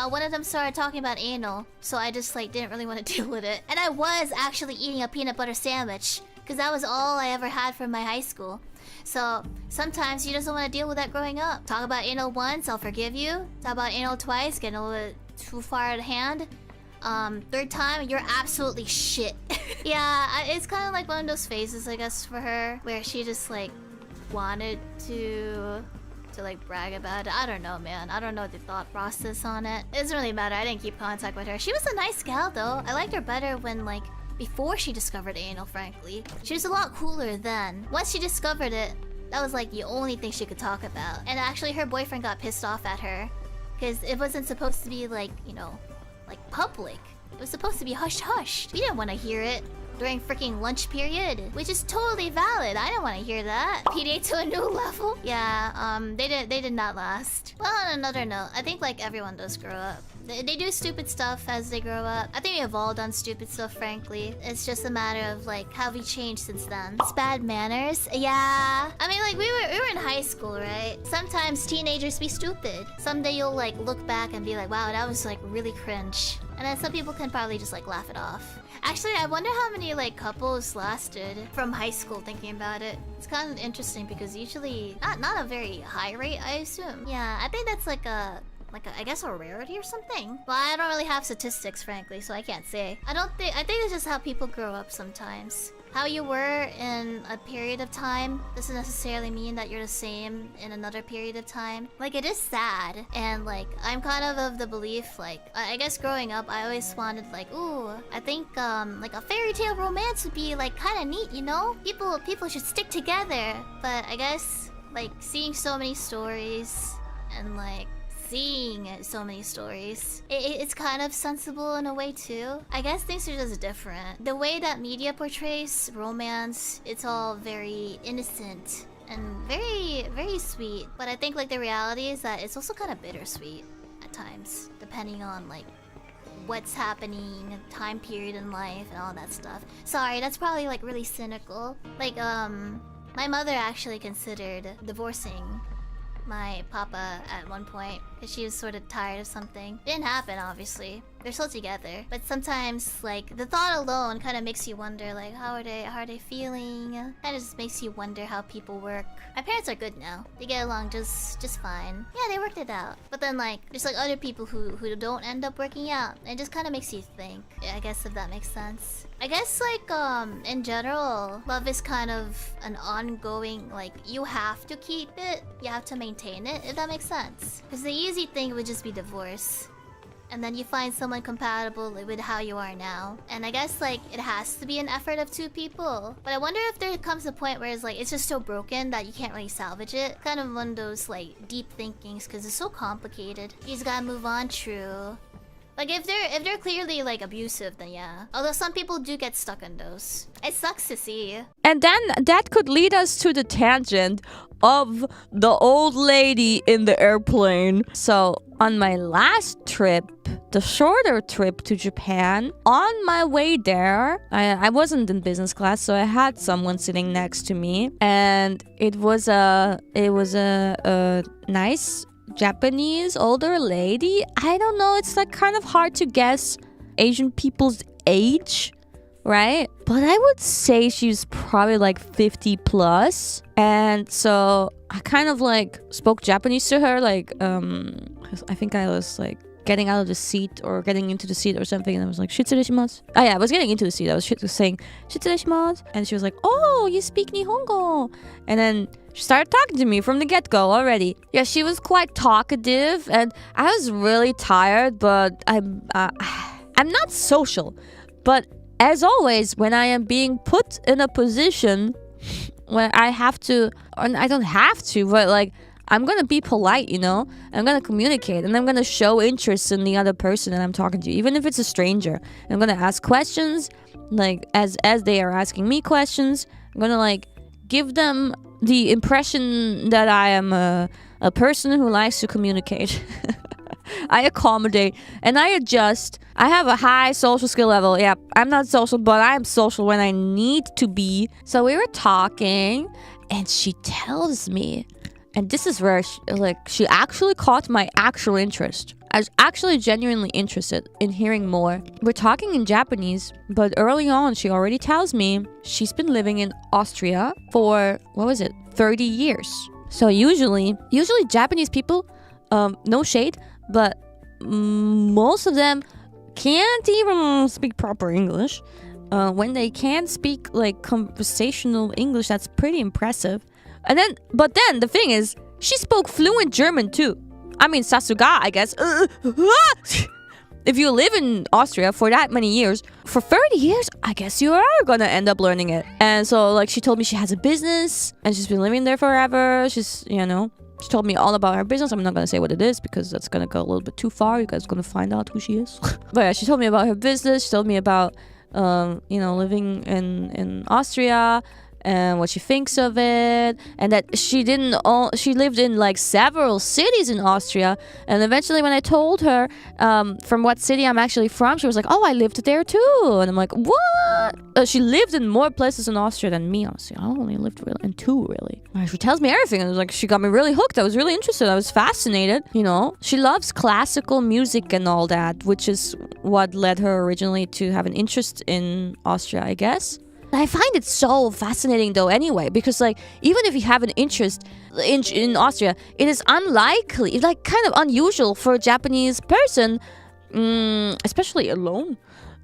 one of them started talking about anal, so I just like didn't really want to deal with it. And I was actually eating a peanut butter sandwich, because that was all I ever had from my high school. So sometimes you just don't want to deal with that growing up. Talk about anal once, I'll forgive you. Talk about anal twice, getting a little bit too far out of hand. Third time, you're absolutely shit. Yeah, it's kind of like one of those phases, I guess, for her, where she just like wanted to like brag about it. I don't know, man. I don't know the thought process on it. It doesn't really matter. I didn't keep contact with her. She was a nice gal though. I liked her better when like before she discovered anal, frankly. She was a lot cooler then. Once she discovered it, that was like the only thing she could talk about. And actually her boyfriend got pissed off at her because it wasn't supposed to be like, you know, like public. It was supposed to be hush-hush. We didn't want to hear it during freaking lunch period, which is totally valid. I don't want to hear that. PDA to a new level. Yeah, they did not last. Well, on another note, I think like everyone does grow up. They do stupid stuff as they grow up. I think we've all done stupid stuff, frankly. It's just a matter of like how we changed since then. It's bad manners. Yeah. I mean, like we were in high school, right? Sometimes teenagers be stupid. Someday you'll like look back and be like, wow, that was like really cringe. And then some people can probably just like laugh it off. Actually, I wonder how many like couples lasted from high school thinking about it. It's kind of interesting because usually not a very high rate, I assume. Yeah, I think that's like a I guess a rarity or something. Well, I don't really have statistics, frankly, so I can't say. I think it's just how people grow up sometimes. How you were in a period of time doesn't necessarily mean that you're the same in another period of time. Like, it is sad. And like, I'm kind of the belief, like, I guess growing up, I always wanted like, ooh, I think like a fairy tale romance would be like kind of neat, you know? People should stick together. But I guess like seeing so many stories and like seeing so many stories, it's kind of sensible in a way too. I guess things are just different. The way that media portrays romance, it's all very innocent and very, very sweet. But I think like the reality is that it's also kind of bittersweet at times, depending on like what's happening, time period in life, and all that stuff. Sorry, that's probably like really cynical. Like my mother actually considered divorcing my papa at one point because she was sort of tired of something. Didn't happen, obviously. They're still together, but sometimes like the thought alone kind of makes you wonder like how are they feeling? Kind of just makes you wonder how people work. My parents are good now. They get along just fine. Yeah, they worked it out. But then like there's like other people who don't end up working out. It just kind of makes you think. Yeah, I guess if that makes sense. I guess like in general, love is kind of an ongoing, like you have to keep it, you have to maintain it, if that makes sense. Because the easy thing would just be divorce. And then you find someone compatible with how you are now. And I guess like it has to be an effort of two people. But I wonder if there comes a point where it's like it's just so broken that you can't really salvage it. Kind of one of those like deep thinkings because it's so complicated. You just gotta move on, true. Like if they're clearly like abusive, then yeah. Although some people do get stuck in those. It sucks to see. And then that could lead us to the tangent of the old lady in the airplane. So on my last trip, the shorter trip to Japan, on my way there, I wasn't in business class, so I had someone sitting next to me, and it was a nice Japanese older lady. I don't know, it's like kind of hard to guess Asian people's age, right? But I would say she's probably like 50 plus. And so I kind of like spoke Japanese to her, like I think I was like getting out of the seat or getting into the seat or something, and I was like, "Shitsureshimasu." Oh yeah, I was getting into the seat. I was saying "Shitsureshimasu," and she was like, "Oh, you speak Nihongo," and then she started talking to me from the get-go already. Yeah, she was quite talkative, and I was really tired, but I'm not social. But as always, when I am being put in a position where I have to, or I don't have to, but like I'm gonna be polite, you know? I'm gonna communicate, and I'm gonna show interest in the other person that I'm talking to, even if it's a stranger. I'm gonna ask questions, like as they are asking me questions. I'm gonna like give them the impression that I am a person who likes to communicate. I accommodate and I adjust. I have a high social skill level. Yeah, I'm not social, but I'm social when I need to be. So we were talking and she tells me, and this is where she actually caught my actual interest. I was actually genuinely interested in hearing more. We're talking in Japanese, but early on she already tells me she's been living in Austria for, 30 years. So usually Japanese people, no shade, but most of them can't even speak proper English. When they can speak like conversational English, that's pretty impressive. But then the thing is, she spoke fluent German too. I mean, Sasuga, I guess. If you live in Austria for that many years, for 30 years, I guess you are gonna end up learning it. And so, like, she told me she has a business and she's been living there forever. She's, she told me all about her business. I'm not gonna say what it is because that's gonna go a little bit too far. You guys are gonna find out who she is. But yeah, she told me about her business. She told me about, living in Austria and what she thinks of it, and that she lived in like several cities in Austria. And eventually when I told her from what city I'm actually from, she was like, oh, I lived there too. And I'm like, what? She lived in more places in Austria than me, honestly. I only lived in 2 really. She tells me everything, and it was like, she got me really hooked. I was really interested. I was fascinated. She loves classical music and all that, which is what led her originally to have an interest in Austria, I guess. I find it so fascinating though anyway, because like, even if you have an interest in Austria, it is unlikely, like kind of unusual for a Japanese person, especially alone,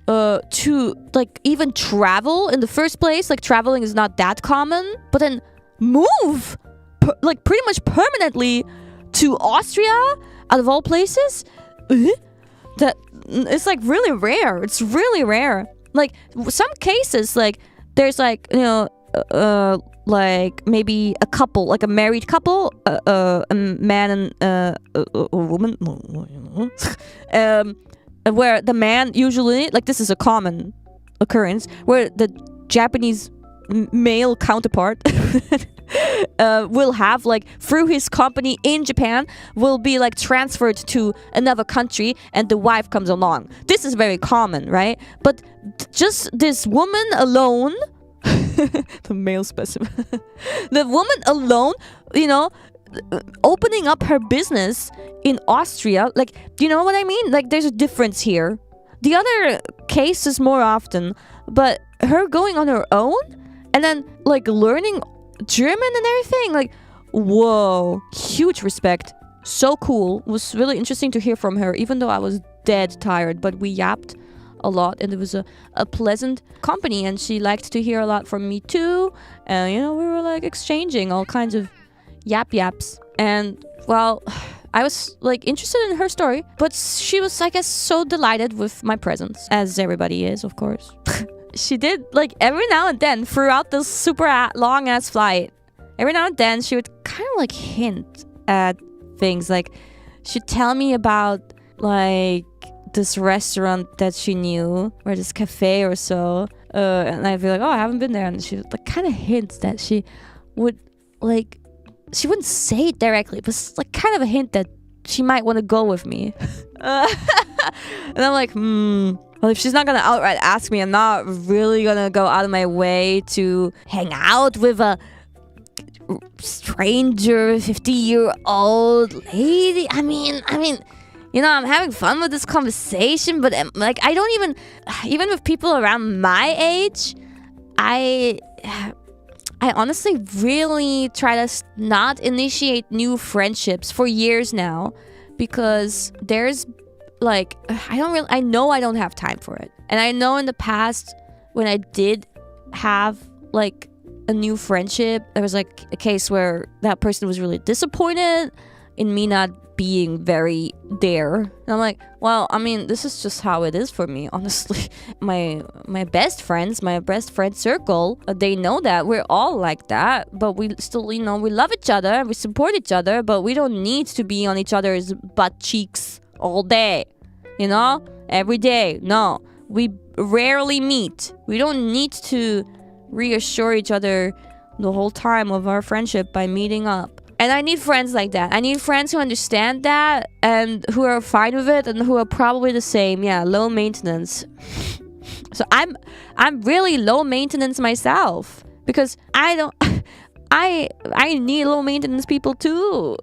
to like even travel in the first place. Like, traveling is not that common, but then move like pretty much permanently to Austria out of all places, that it's like really rare. It's really rare. Like, some cases, like, there's like, like maybe a couple, like a married couple, a man and a woman, where the man usually, like, this is a common occurrence, where the Japanese male counterpart will have, like, through his company in Japan, will be like transferred to another country, and the wife comes along. This is very common, right? But just this woman alone, the male specimen, the woman alone, opening up her business in Austria, like, do you know what I mean? Like, there's a difference here. The other case is more often, but her going on her own and then like learning German and everything, like, whoa, huge respect. So cool. It was really interesting to hear from her, even though I was dead tired, but we yapped a lot and it was a pleasant company, and she liked to hear a lot from me too. And we were like exchanging all kinds of yaps. And well, I was like interested in her story, but she was, I guess, so delighted with my presence, as everybody is, of course. She did, like, every now and then throughout this super long ass flight, every now and then she would kind of like hint at things. Like, she'd tell me about like this restaurant that she knew, or this cafe or so, and I'd be like, oh, I haven't been there, and she would like kind of hint that she would, like, she wouldn't say it directly, but it's like kind of a hint that she might want to go with me. And I'm like, well, if she's not gonna outright ask me, I'm not really gonna go out of my way to hang out with a stranger 50-year-old lady. I mean, I'm having fun with this conversation, but like, I don't even with people around my age, I honestly really try to not initiate new friendships for years now, because there's like, I know I don't have time for it. And I know in the past, when I did have like a new friendship, there was like a case where that person was really disappointed in me not being very there. And I'm like, well, I mean, this is just how it is for me, honestly. My best friends, my best friend circle, they know that we're all like that, but we still, we love each other, we support each other, but we don't need to be on each other's butt cheeks all day, every day. No, we rarely meet. We don't need to reassure each other the whole time of our friendship by meeting up. And I need friends like that. I need friends who understand that and who are fine with it and who are probably the same. Yeah, low maintenance. So I'm really low maintenance myself because I don't I need low maintenance people too.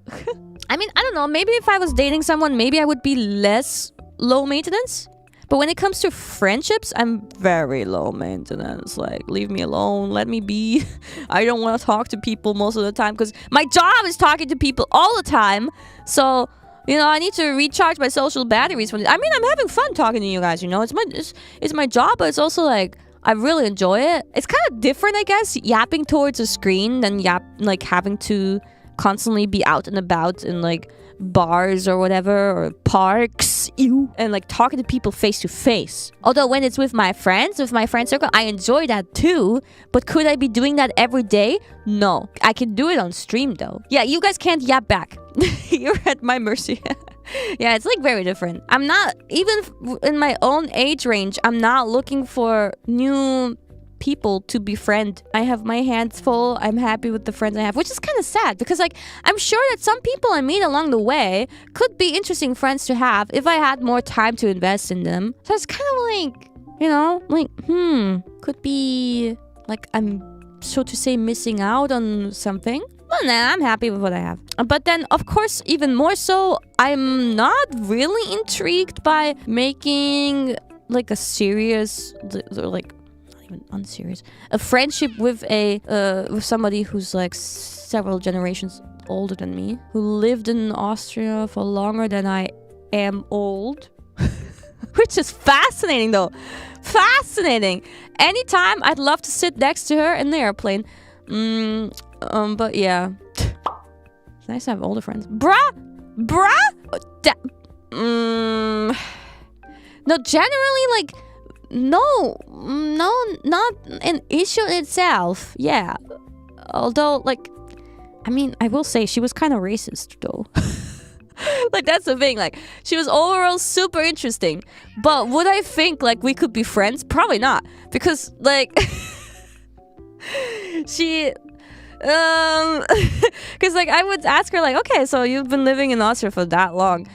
I mean, I don't know, maybe if I was dating someone, maybe I would be less low maintenance. But when it comes to friendships, I'm very low maintenance. Like, leave me alone, let me be. I don't want to talk to people most of the time because my job is talking to people all the time. So, you know, I need to recharge my social batteries. I mean, I'm having fun talking to you guys, you know. It's my job, but it's also like, I really enjoy it. It's kind of different, I guess, yapping towards a screen than like having to constantly be out and about in like bars or whatever, or parks, and like talking to people face to face. Although when it's with my friend circle, I enjoy that too. But could I be doing that every day? No. I can do it on stream though. Yeah, you guys can't yap back. You're at my mercy. Yeah, it's like very different. I'm not, even in my own age range, I'm not looking for new people to befriend. I have my hands full. I'm happy with the friends I have, which is kind of sad because like I'm sure that some people I meet along the way could be interesting friends to have if I had more time to invest in them. So it's kind of like, you know, like could be like I'm, so to say, missing out on something. Well, nah, I'm happy with what I have. But then, of course, even more so, I'm not really intrigued by making like a serious, or like not even unserious, a friendship with with somebody who's like several generations older than me, who lived in Austria for longer than I am old. Which is fascinating though. Fascinating. Anytime I'd love to sit next to her in the airplane. But yeah. It's nice to have older friends. Bruh! No, generally, like, no, not an issue in itself. Yeah. Although, like, I mean, I will say she was kind of racist, though. Like, that's the thing. Like, she was overall super interesting. But would I think, like, we could be friends? Probably not. Because, like, she... because like I would ask her like, okay, so you've been living in Austria for that long,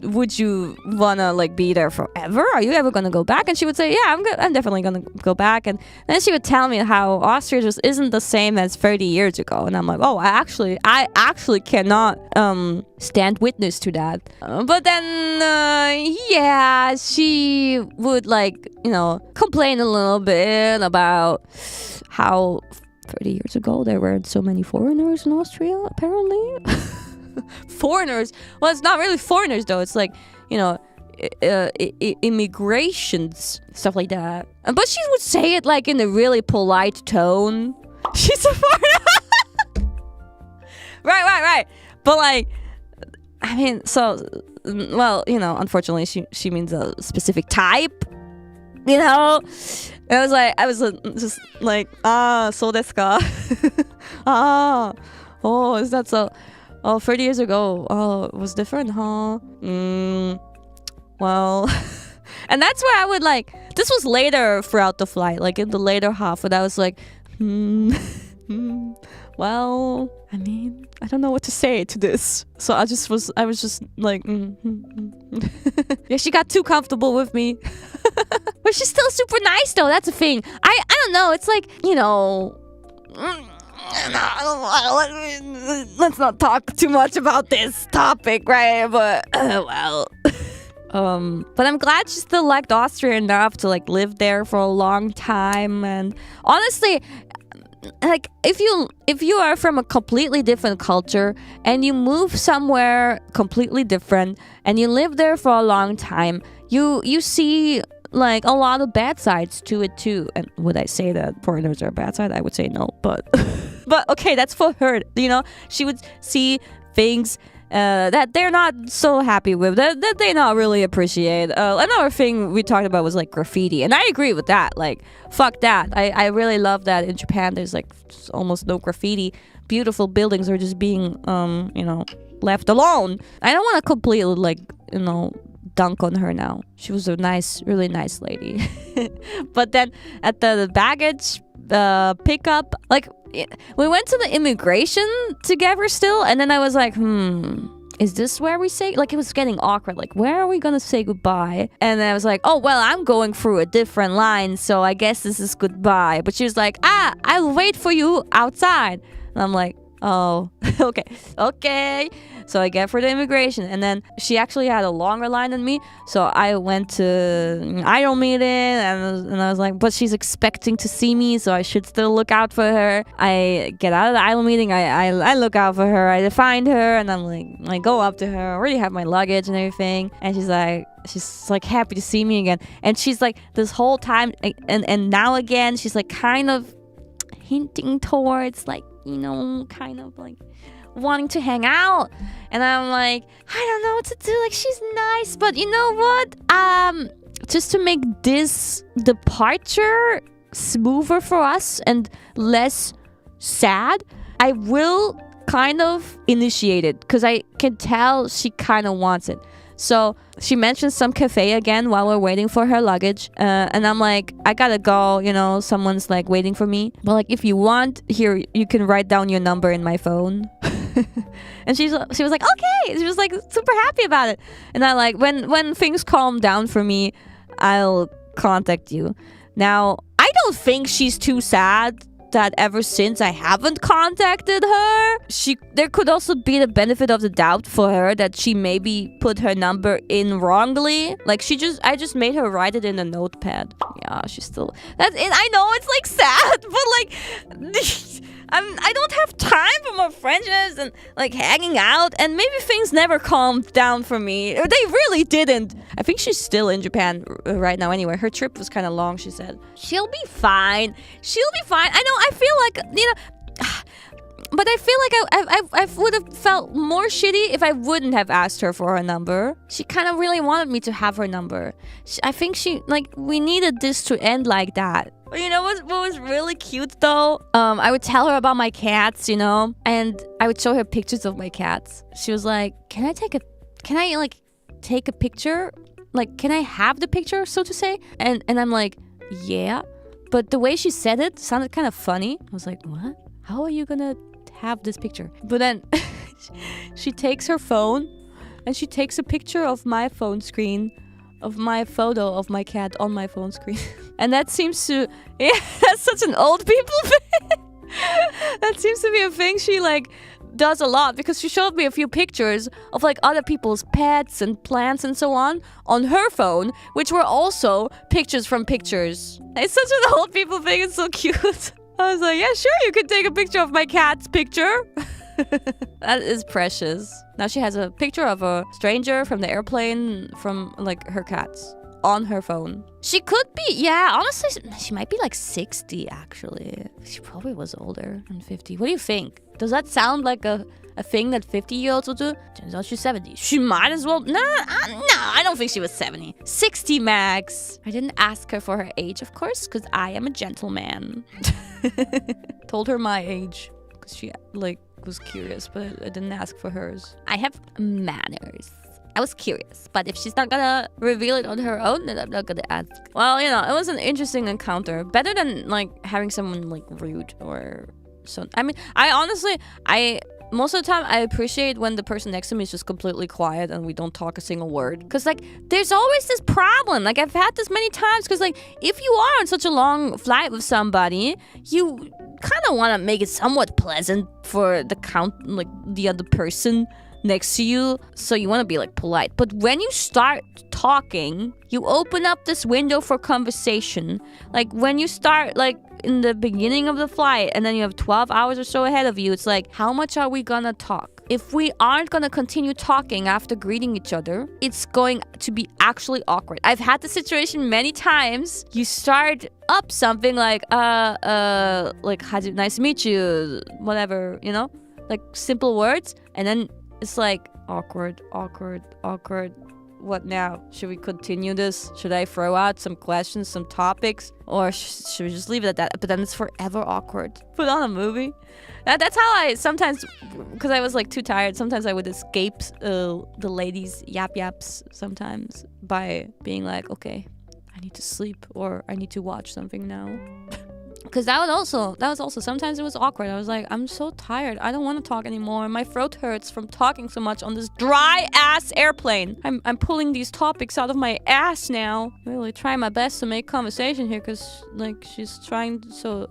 would you wanna like be there forever? Are you ever gonna go back? And she would say, yeah, I'm definitely gonna go back. And then she would tell me how Austria just isn't the same as 30 years ago. And I'm like, oh, I actually cannot stand witness to that. But then yeah, she would like, you know, complain a little bit about how 30 years ago there weren't so many foreigners in Austria, apparently. Foreigners? Well, it's not really foreigners though. It's like, you know, immigrations, stuff like that. But she would say it like in a really polite tone. She's a foreigner. Right. But like, I mean, so, well, you know, unfortunately she means a specific type, you know? And I was just like, so desu ka? Oh, is that so? Oh, 30 years ago, oh, it was different, huh? Well, and that's where I would like, this was later throughout the flight, like in the later half, and I was like, well, I mean, I don't know what to say to this. So I was just like, yeah, she got too comfortable with me. But she's still super nice though, that's the thing. I don't know, it's like, you know, let's not talk too much about this topic, right? But well, but I'm glad she still liked Austria enough to like live there for a long time. And honestly, like if you are from a completely different culture and you move somewhere completely different and you live there for a long time, you see like a lot of bad sides to it too. And would I say that foreigners are a bad side? I would say no, but but okay, that's for her, you know. She would see things that they're not so happy with, that they not really appreciate. Another thing we talked about was like graffiti, and I agree with that. Like, fuck that. I really love that in Japan there's like almost no graffiti. Beautiful buildings are just being you know, left alone. I don't want to completely like, you know, dunk on her now. She was a nice, really nice lady. But then at the baggage pickup, like we went to the immigration together still, and then I was like, is this where we say, like, it was getting awkward, like, where are we gonna say goodbye? And then I was like, oh well, I'm going through a different line, so I guess this is goodbye. But she was like, I'll wait for you outside. And I'm like, oh, okay. So I get for the immigration, and then she actually had a longer line than me, so I went to IRyS meeting, and I was like, but she's expecting to see me, so I should still look out for her. I get out of the IRyS meeting, I look out for her, I find her, and I'm like, I go up to her, I already have my luggage and everything, and she's like happy to see me again, and she's like this whole time, and now again, she's like kind of hinting towards, like, you know, kind of like wanting to hang out, and I'm like, I don't know what to do, like, she's nice, but you know what, just to make this departure smoother for us and less sad, I will kind of initiate it, because I can tell she kind of wants it. So she mentioned some cafe again while we're waiting for her luggage, and I'm like, I gotta go, you know, someone's like waiting for me, but like, if you want, here, you can write down your number in my phone. And she was like, okay, she was like super happy about it. And I like, when things calm down for me, I'll contact you. Now, I don't think she's too sad that ever since I haven't contacted her. There could also be the benefit of the doubt for her that she maybe put her number in wrongly. Like, I just made her write it in a notepad. Yeah, she's still, that's it. I know it's like sad, but like, I don't have time for more friendships and like hanging out, and maybe things never calmed down for me. They really didn't. I think she's still in Japan right now anyway. Her trip was kind of long, she said. She'll be fine. I know, I feel like, you know, but I feel like I would have felt more shitty if I wouldn't have asked her for her number. She kind of really wanted me to have her number. I think we needed this to end like that. But you know what was really cute though? I would tell her about my cats, you know, and I would show her pictures of my cats. She was like, can I take a picture? Like, can I have the picture, so to say? And I'm like, yeah. But the way she said it sounded kind of funny. I was like, what? How are you gonna have this picture? But then she takes her phone and she takes a picture of my phone screen, of my photo of my cat on my phone screen. And that seems to, yeah, that's such an old people thing. That seems to be a thing she like does a lot, because she showed me a few pictures of like other people's pets and plants and so on her phone, which were also pictures from pictures. It's such an old people thing. It's so cute. I was like, yeah, sure, you can take a picture of my cat's picture. That is precious. Now she has a picture of a stranger from the airplane from like her cats on her phone. She could be, yeah, honestly, she might be like 60 actually. She probably was older than 50. What do you think? Does that sound like a thing that 50-year-olds will do? Turns out she's 70. She might as well. Nah, I don't think she was 70. 60 max. I didn't ask her for her age, of course, because I am a gentleman. Told her my age because she like was curious, but I didn't ask for hers. I have manners. I was curious, but if she's not gonna reveal it on her own, then I'm not gonna ask. Well, you know, it was an interesting encounter. Better than like having someone like rude or so. I mean, most of the time I appreciate when the person next to me is just completely quiet and we don't talk a single word. Because like there's always this problem. Like I've had this many times, because like if you are on such a long flight with somebody, you kind of want to make it somewhat pleasant for the other person next to you, so you want to be like polite. But when you start talking, you open up this window for conversation. Like when you start like in the beginning of the flight and then you have 12 hours or so ahead of you, it's like, how much are we gonna talk? If we aren't gonna continue talking after greeting each other, it's going to be actually awkward. I've had the situation many times. You start up something like nice to meet you, whatever, you know, like simple words, and then it's like awkward. What now? Should we continue this? Should I throw out some questions, some topics? Or should we just leave it at that? But then it's forever awkward. Put on a movie. That's how I sometimes, because I was like too tired, sometimes I would escape the ladies' yaps sometimes by being like, okay, I need to sleep or I need to watch something now. Because that was also sometimes it was awkward. I was like, I'm so tired. I don't want to talk anymore. My throat hurts from talking so much on this dry ass airplane. I'm pulling these topics out of my ass now. I'm really trying my best to make conversation here because like she's trying to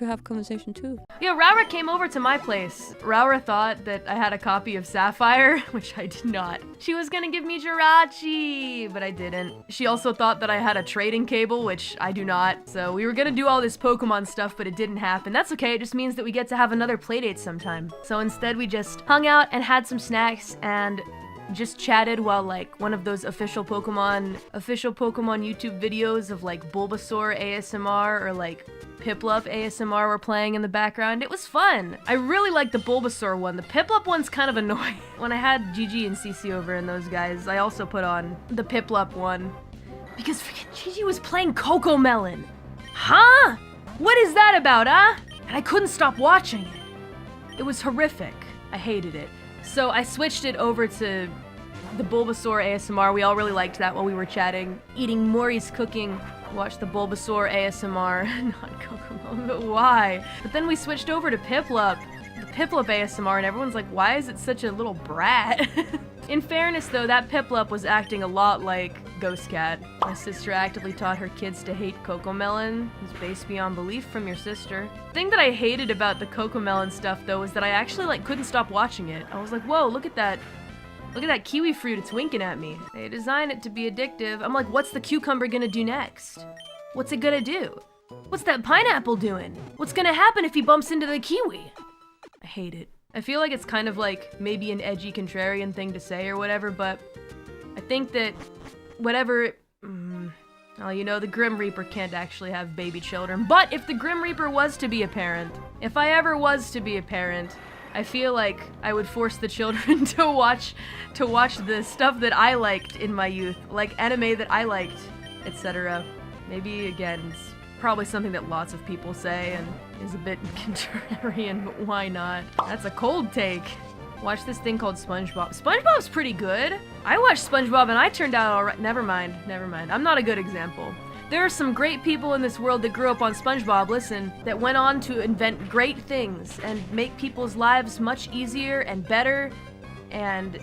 have conversation too. Yeah, Raora came over to my place. Raora thought that I had a copy of Sapphire, which I did not. She was gonna give me Jirachi, but I didn't. She also thought that I had a trading cable, which I do not. So we were gonna do all this Pokemon stuff, but it didn't happen. That's okay, it just means that we get to have another playdate sometime. So instead we just hung out and had some snacks and just chatted while like one of those official Pokemon YouTube videos of like Bulbasaur ASMR or like Piplup ASMR were playing in the background. It was fun. I really liked the Bulbasaur one. The Piplup one's kind of annoying. When I had Gigi and Cece over and those guys, I also put on the Piplup one because freaking Gigi was playing Coco Melon. Huh? What is that about, huh? And I couldn't stop watching it. It was horrific. I hated it. So I switched it over to the Bulbasaur ASMR. We all really liked that while we were chatting, eating Mori's cooking. Watch the Bulbasaur ASMR, not Kokomo, but why? But then we switched over to Piplup, the Piplup ASMR, and everyone's like, why is it such a little brat? In fairness though, that Piplup was acting a lot like Ghost Cat. My sister actively taught her kids to hate Cocomelon. It was based beyond belief from your sister. The thing that I hated about the Cocomelon stuff though was that I actually like couldn't stop watching it. I was like, whoa, look at that. Look at that kiwi fruit, it's winking at me. They designed it to be addictive. I'm like, what's the cucumber gonna do next? What's it gonna do? What's that pineapple doing? What's gonna happen if he bumps into the kiwi? I hate it. I feel like it's kind of like maybe an edgy contrarian thing to say or whatever, but I think that whatever, well, you know, the Grim Reaper can't actually have baby children, but if the Grim Reaper was to be a parent, if I ever was to be a parent, I feel like I would force the children to watch the stuff that I liked in my youth, like anime that I liked, etc. Maybe, again, it's probably something that lots of people say and is a bit contrarian, but why not? That's a cold take. Watch this thing called SpongeBob. SpongeBob's pretty good. I watched SpongeBob and I turned out alright. Never mind. I'm not a good example. There are some great people in this world that grew up on SpongeBob, listen, that went on to invent great things and make people's lives much easier and better and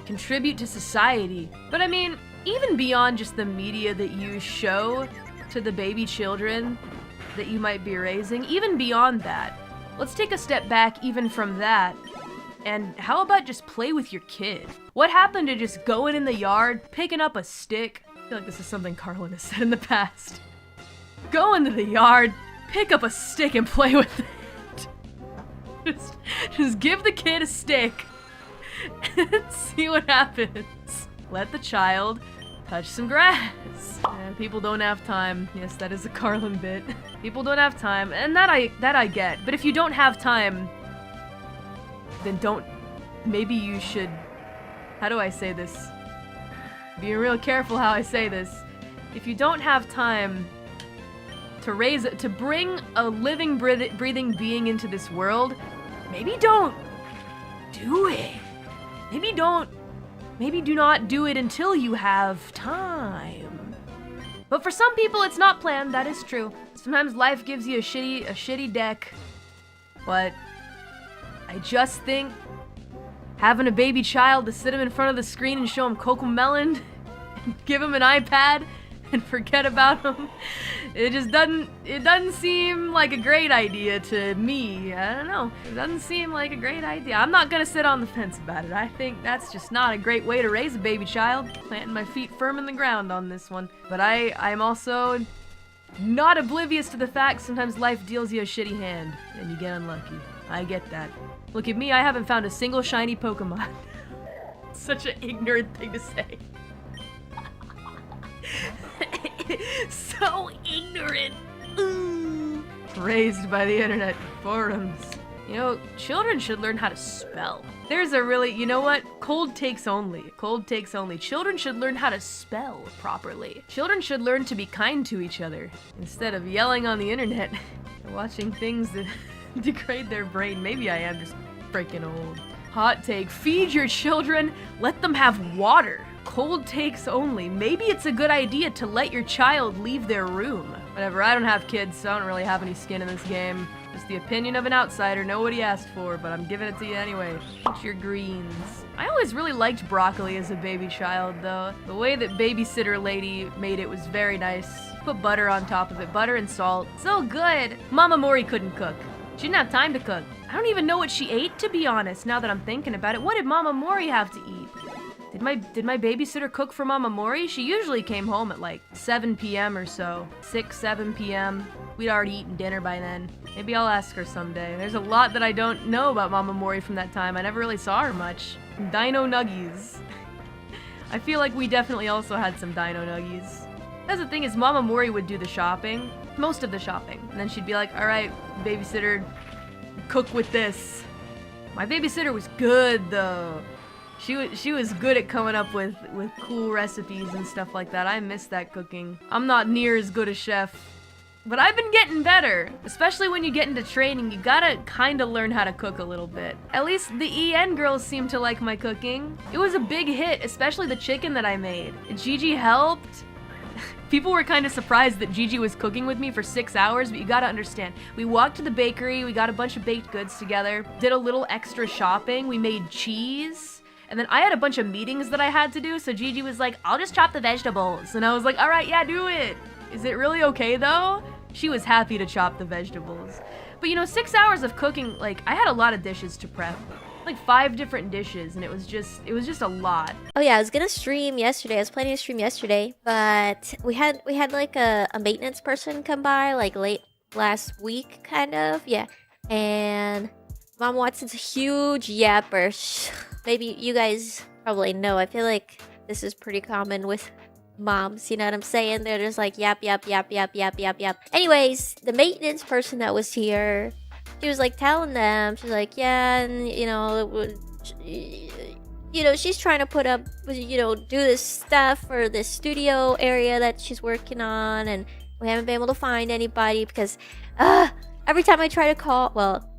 contribute to society. But I mean, even beyond just the media that you show to the baby children that you might be raising, even beyond that, let's take a step back even from that. And how about just play with your kid? What happened to just going in the yard, picking up a stick? I feel like this is something Carlin has said in the past. Go into the yard, pick up a stick and play with it. Just give the kid a stick and see what happens. Let the child touch some grass. People don't have time. Yes, that is a Carlin bit. People don't have time, and that I get. But if you don't have time, then don't. Maybe you should. How do I say this? Be real careful how I say this. If you don't have time to bring a living, breathing being into this world, maybe don't do it. Maybe do not do it until you have time. But for some people, it's not planned. That is true. Sometimes life gives you a shitty deck. But I just think having a baby child to sit him in front of the screen and show him Cocomelon, and give him an iPad and forget about him, it doesn't seem like a great idea to me. I don't know. It doesn't seem like a great idea. I'm not gonna sit on the fence about it. I think that's just not a great way to raise a baby child. Planting my feet firm in the ground on this one. But I'm also not oblivious to the fact sometimes life deals you a shitty hand and you get unlucky. I get that. Look at me, I haven't found a single shiny Pokemon. Such an ignorant thing to say. So ignorant. Raised by the internet forums. You know, children should learn how to spell. There's a really, you know what? Cold takes only. Cold takes only. Children should learn how to spell properly. Children should learn to be kind to each other instead of yelling on the internet and watching things that degrade their brain. Maybe I am just freaking old. Hot take. Feed your children. Let them have water. Cold takes only. Maybe it's a good idea to let your child leave their room. Whatever, I don't have kids, so I don't really have any skin in this game. Just the opinion of an outsider, nobody asked for, but I'm giving it to you anyway. Eat your greens. I always really liked broccoli as a baby child, though. The way that babysitter lady made it was very nice. Put butter on top of it, butter and salt. So good! Mama Mori couldn't cook. She didn't have time to cook. I don't even know what she ate, to be honest, now that I'm thinking about it. What did Mama Mori have to eat? Did my babysitter cook for Mama Mori? She usually came home at like 7 p.m. or so. 6, 7 p.m. We'd already eaten dinner by then. Maybe I'll ask her someday. There's a lot that I don't know about Mama Mori from that time. I never really saw her much. Dino Nuggies. I feel like we definitely also had some Dino Nuggies. That's the thing is Mama Mori would do the shopping. Most of the shopping. And then she'd be like, alright, babysitter, cook with this. My babysitter was good though. She was good at coming up with cool recipes and stuff like that. I miss that cooking. I'm not near as good a chef, but I've been getting better. Especially when you get into training, you gotta kinda learn how to cook a little bit. At least the EN girls seem to like my cooking. It was a big hit, especially the chicken that I made. Gigi helped. People were kind of surprised that Gigi was cooking with me for 6 hours, but you gotta understand. We walked to the bakery, we got a bunch of baked goods together, did a little extra shopping, we made cheese. And then I had a bunch of meetings that I had to do, so Gigi was like, I'll just chop the vegetables. And I was like, alright, yeah, do it. Is it really okay though? She was happy to chop the vegetables. But you know, 6 hours of cooking, like, I had a lot of dishes to prep. Like 5 different dishes, and it was just a lot. Oh yeah, I was gonna stream yesterday. I was planning to stream yesterday, but we had like a maintenance person come by, like late last week, kind of. Yeah. And Mom Watson's a huge yapper. Maybe you guys probably know. I feel like this is pretty common with moms, you know what I'm saying? They're just like yap, yap, yap, yap, yap, yap, yap. Anyways, the maintenance person that was here, she was like telling them, she's like, yeah, and you know, she's trying to put up, do this stuff for this studio area that she's working on, and we haven't been able to find anybody because every time I try to call, well,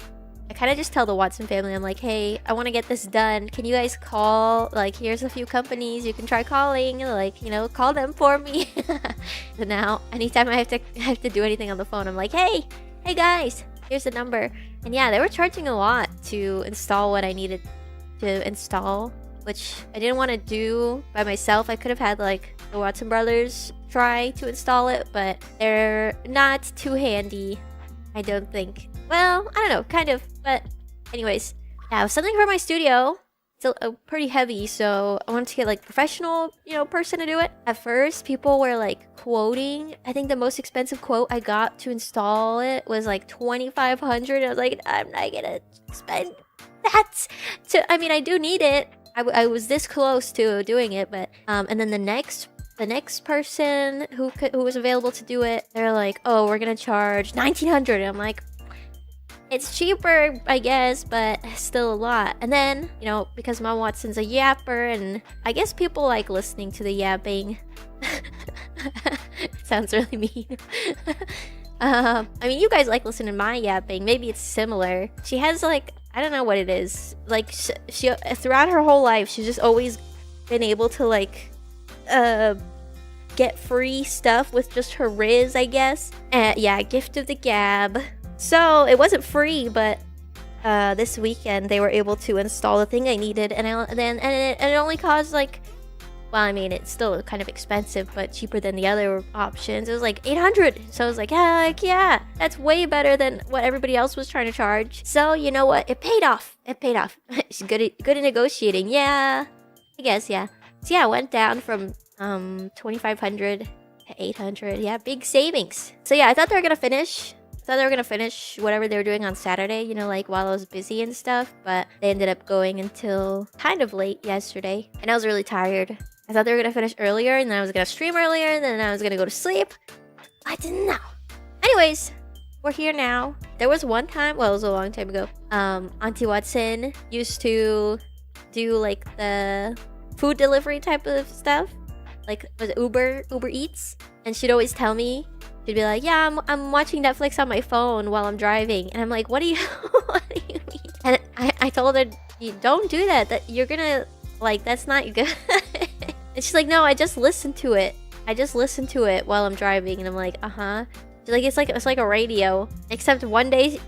I kind of just tell the Watson family, I'm like, hey, I want to get this done. Can you guys call? Like, here's a few companies you can try calling. Like, call them for me. So now, anytime I have to do anything on the phone, I'm like, hey guys, here's the number. And yeah, they were charging a lot to install what I needed to install, which I didn't want to do by myself. I could have had like the Watson brothers try to install it, but they're not too handy, I don't think. Well, I don't know, kind of, but anyways. Yeah, it was something for my studio. It's pretty heavy, so I wanted to get like professional, person to do it. At first, people were like quoting. I think the most expensive quote I got to install it was like $2,500. I was like, I'm not gonna spend that. I do need it. I was this close to doing it, but and then the next person who was available to do it, they're like, oh, we're gonna charge $1,900. I'm like, it's cheaper, I guess, but still a lot. And then, because Mom Watson's a yapper, and I guess people like listening to the yapping. Sounds really mean. You guys like listening to my yapping. Maybe it's similar. She has like, I don't know what it is. Like, she throughout her whole life, she's just always been able to like, get free stuff with just her IRyS, I guess. Yeah, gift of the gab. So it wasn't free, but this weekend they were able to install the thing I needed, and it only cost like, well, it's still kind of expensive, but cheaper than the other options. It was like $800. So I was like, heck yeah, that's way better than what everybody else was trying to charge. So you know what? It paid off. She's good at negotiating. Yeah, I guess, yeah. So yeah, it went down from $2,500 to $800. Yeah, big savings. So yeah, I thought they were gonna finish whatever they were doing on Saturday, like while I was busy and stuff, but they ended up going until kind of late yesterday, and I was really tired. I thought they were gonna finish earlier, and then I was gonna stream earlier, and then I was gonna go to sleep. I didn't know. Anyways, we're here now. There was one time, well, it was a long time ago, Auntie Watson used to do like the food delivery type of stuff, like was Uber Eats, and she'd always tell me, she'd be like, yeah, I'm watching Netflix on my phone while I'm driving. And I'm like, what do you mean? And I told her, you don't do that. That you're gonna, like, that's not good. And she's like, no, I just listened to it. I just listen to it while I'm driving, and I'm like, She's like, it's like a radio. Except one day,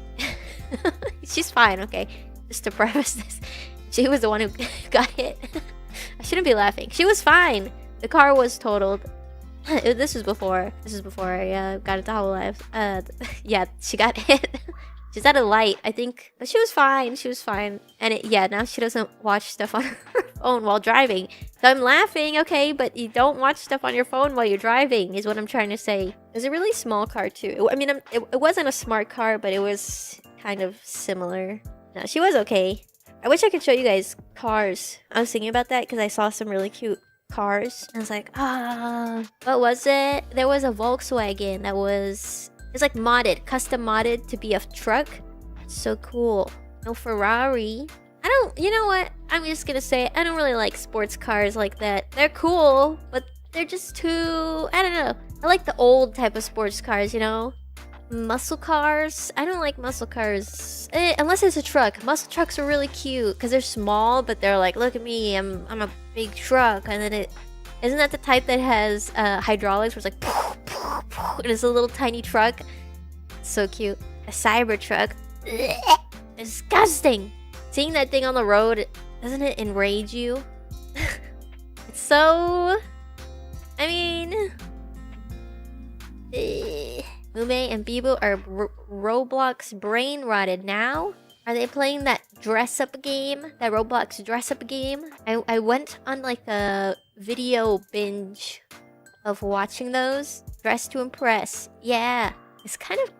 she's fine. Okay, just to preface this, she was the one who got hit. I shouldn't be laughing. She was fine. The car was totaled. This was before I got into HololiveEN. Yeah, she got hit. She's at a light, I think. But she was fine. She was fine. And now she doesn't watch stuff on her phone while driving. So I'm laughing, okay, but you don't watch stuff on your phone while you're driving, is what I'm trying to say. It was a really small car, too. I mean, it wasn't a smart car, but it was kind of similar. No, she was okay. I wish I could show you guys cars. I was thinking about that because I saw some really cute cars. I was like, what was it? There was a Volkswagen that was... It's like modded, custom modded to be a truck. So cool. No Ferrari. You know what? I'm just gonna say, I don't really like sports cars like that. They're cool, but they're just too... I don't know. I like the old type of sports cars, you know? Muscle cars? I don't like muscle cars. Unless it's a truck. Muscle trucks are really cute because they're small, but they're like, look at me, I'm a big truck. And then isn't that the type that has hydraulics where it's like... And it's a little tiny truck. So cute. A cyber truck. Disgusting. Seeing that thing on the road, doesn't it enrage you? It's so... I mean... Mumei and Bijou are Roblox brain rotted now? Are they playing that dress-up game? That Roblox dress-up game? I went on like a video binge of watching those. Dress to impress. Yeah. It's kind of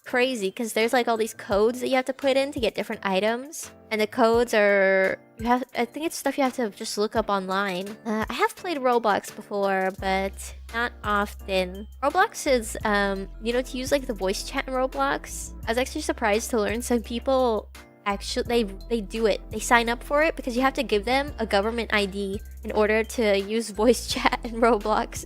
crazy because there's like all these codes that you have to put in to get different items. And the codes are... I think it's stuff you have to just look up online. I have played Roblox before, but not often. Roblox is, to use like the voice chat in Roblox. I was actually surprised to learn some people actually, they do it. They sign up for it because you have to give them a government ID in order to use voice chat in Roblox.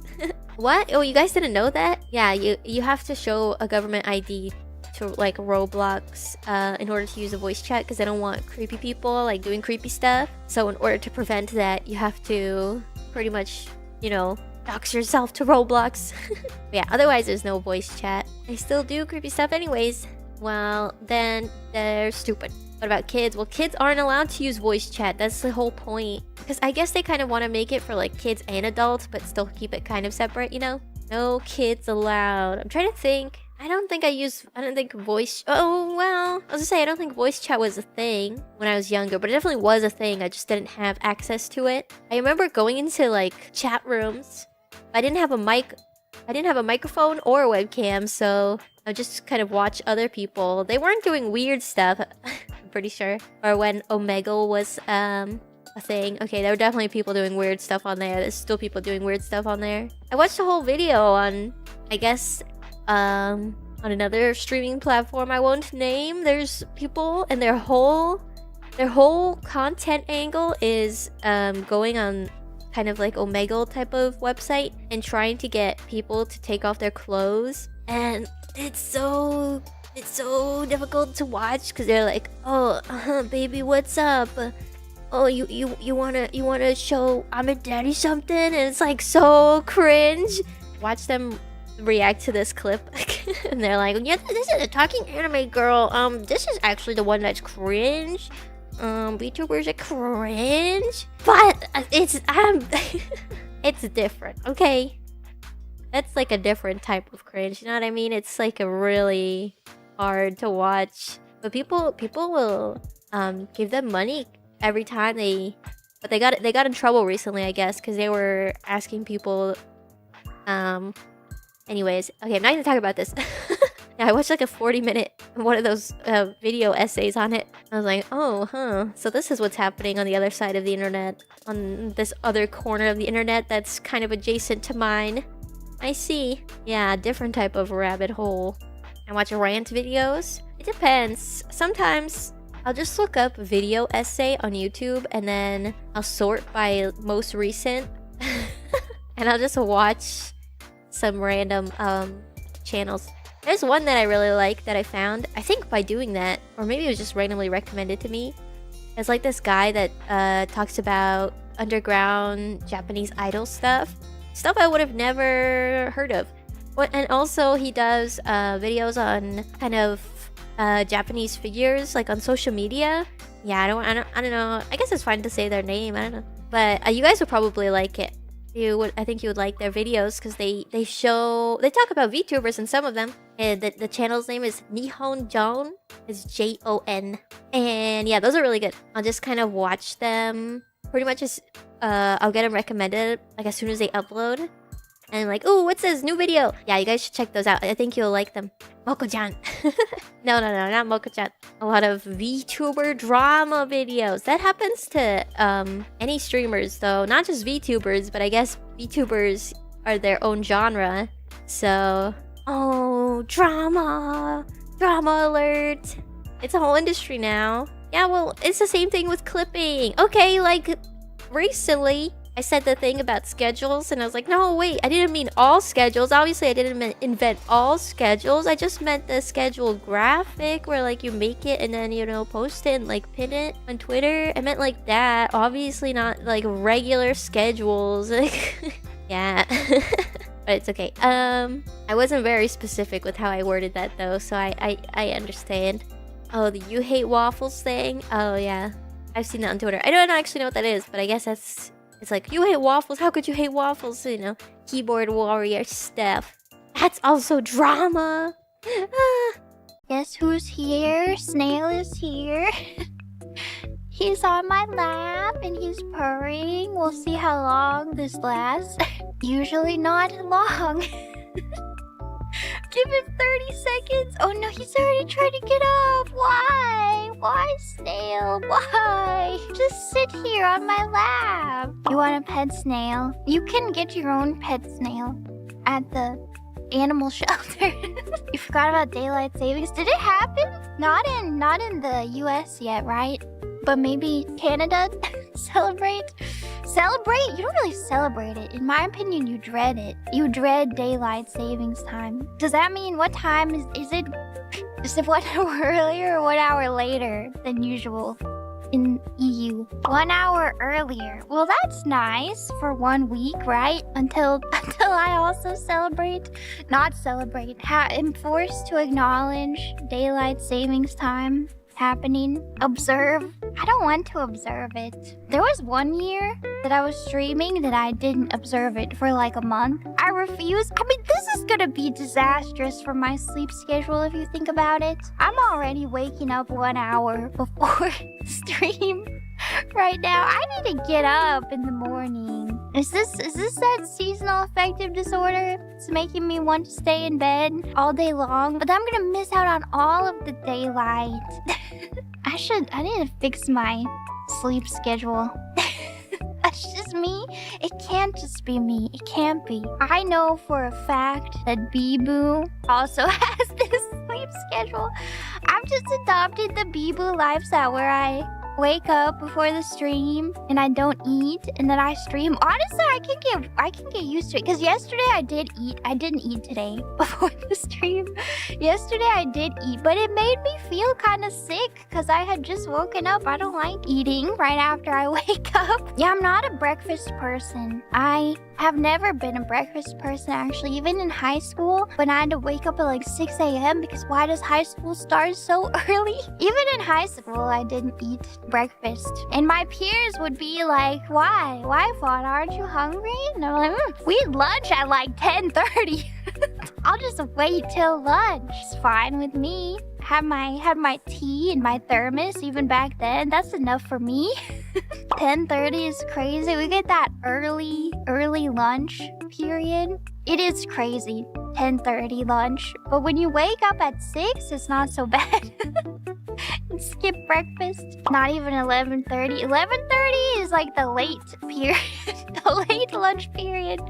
What? Oh, you guys didn't know that? Yeah, you have to show a government ID to like Roblox in order to use a voice chat because they don't want creepy people like doing creepy stuff. So in order to prevent that, you have to pretty much, dox yourself to Roblox. Yeah, otherwise there's no voice chat. They still do creepy stuff anyways. Well, then they're stupid. What about kids? Well, kids aren't allowed to use voice chat. That's the whole point. Because I guess they kind of want to make it for like kids and adults, but still keep it kind of separate, No kids allowed. I'm trying to think. I don't think voice... Oh, well, I was gonna say, I don't think voice chat was a thing when I was younger, but it definitely was a thing. I just didn't have access to it. I remember going into like chat rooms. I didn't have a microphone or a webcam, so I just kind of watch other people. They weren't doing weird stuff, I'm pretty sure. Or when Omegle was a thing. Okay, there were definitely people doing weird stuff on there. There's still people doing weird stuff on there. I watched a whole video on, I guess, on another streaming platform I won't name. There's people and their whole content angle is going on kind of like Omegle type of website and trying to get people to take off their clothes, and it's so difficult to watch because they're like, oh, baby, what's up? Oh, you wanna show I'm a daddy something? And it's like so cringe. Watch them react to this clip and they're like, yeah, this is a talking anime girl. This is actually the one that's cringe. VTubers are cringe, but it's it's different, okay? That's like a different type of cringe, you know what I mean? It's like a really hard to watch, but people will give them money every time they got in trouble recently, I guess, because they were asking people. Anyways, okay, I'm not gonna talk about this. Yeah, I watched like a 40-minute one of those video essays on it. I was like, oh, so this is what's happening on the other side of the internet, on this other corner of the internet that's kind of adjacent to mine. I see. Yeah, different type of rabbit hole. I watch rant videos. It depends. Sometimes I'll just look up video essay on YouTube and then I'll sort by most recent. And I'll just watch some random channels. There's one that I really like that I found, I think by doing that, or maybe it was just randomly recommended to me. It's like this guy that talks about underground Japanese idol stuff. stuff I would have never heard of. And also he does videos on kind of Japanese figures, like on social media. Yeah, I don't know. I guess it's fine to say their name. I don't know, but you guys would probably like it. I think you would like their videos because they talk about VTubers in some of them. And the channel's name is Nihon Jon. It's Jon. And yeah, those are really good. I'll just kind of watch them. Pretty much just I'll get them recommended like as soon as they upload. And I'm like, ooh, what's this new video? Yeah, you guys should check those out. I think you'll like them. Moko-chan. No, not Moko-chan. A lot of VTuber drama videos. That happens to any streamers though. Not just VTubers, but I guess VTubers are their own genre. So, oh, drama. Drama alert. It's a whole industry now. Yeah, well, it's the same thing with clipping. Okay, like, recently I said the thing about schedules and I was like, no, wait, I didn't mean all schedules. Obviously, I didn't invent all schedules. I just meant the schedule graphic where like you make it and then, you know, post it and like pin it on Twitter. I meant like that. Obviously not like regular schedules. Yeah. But it's okay. I wasn't very specific with how I worded that though, so I understand. Oh, the you hate waffles thing? Oh yeah. I've seen that on Twitter. I don't actually know what that is, but I guess it's like, you hate waffles? How could you hate waffles? You know, keyboard warrior stuff. That's also drama. Guess who's here? Snail is here. He's on my lap and he's purring. We'll see how long this lasts. Usually not long. Give him 30 seconds. Oh no, he's already trying to get up. Why? Why, Snail? Why? Just sit here on my lap. You want a pet snail? You can get your own pet snail at the animal shelter. You forgot about daylight savings. Did it happen? Not in the US yet, right? But maybe Canada? Celebrate? Celebrate? You don't really celebrate it. In my opinion, you dread it. You dread daylight savings time. Does that mean what time is it? Is it 1 hour earlier or 1 hour later than usual in EU? 1 hour earlier. Well, that's nice for 1 week, right? Until I also celebrate. Not celebrate. I'm forced to acknowledge daylight savings time happening. Observe. I don't want to observe it. There was 1 year that I was streaming that I didn't observe it for like a month. I refuse. I mean, this is gonna be disastrous for my sleep schedule if you think about it. I'm already waking up 1 hour before stream right now. I need to get up in the morning. Is this that seasonal affective disorder? It's making me want to stay in bed all day long, but I'm gonna miss out on all of the daylight. I need to fix my sleep schedule. That's just me. It can't just be me. It can't be. I know for a fact that Bibu also has this sleep schedule. I've just adopted the Bibu lifestyle where I wake up before the stream and I don't eat and then I stream. Honestly, I can get used to it because yesterday I did eat. I didn't eat today before the stream. Yesterday I did eat, but it made me feel kind of sick because I had just woken up. I don't like eating right after I wake up. Yeah, I'm not a breakfast person. I have never been a breakfast person actually, even in high school when I had to wake up at like 6 a.m. because why does high school start so early? Even in high school, I didn't eat breakfast. And my peers would be like, why? Why, Fauna? Aren't you hungry? And I'm like, we eat lunch at like 10:30. I'll just wait till lunch. It's fine with me. Had my tea in my thermos even back then. That's enough for me. 10:30 is crazy. We get that early lunch period. It is crazy. 10:30 lunch. But when you wake up at 6, it's not so bad. Skip breakfast. Not even 11:30. 11:30 is like the late period. The late lunch period.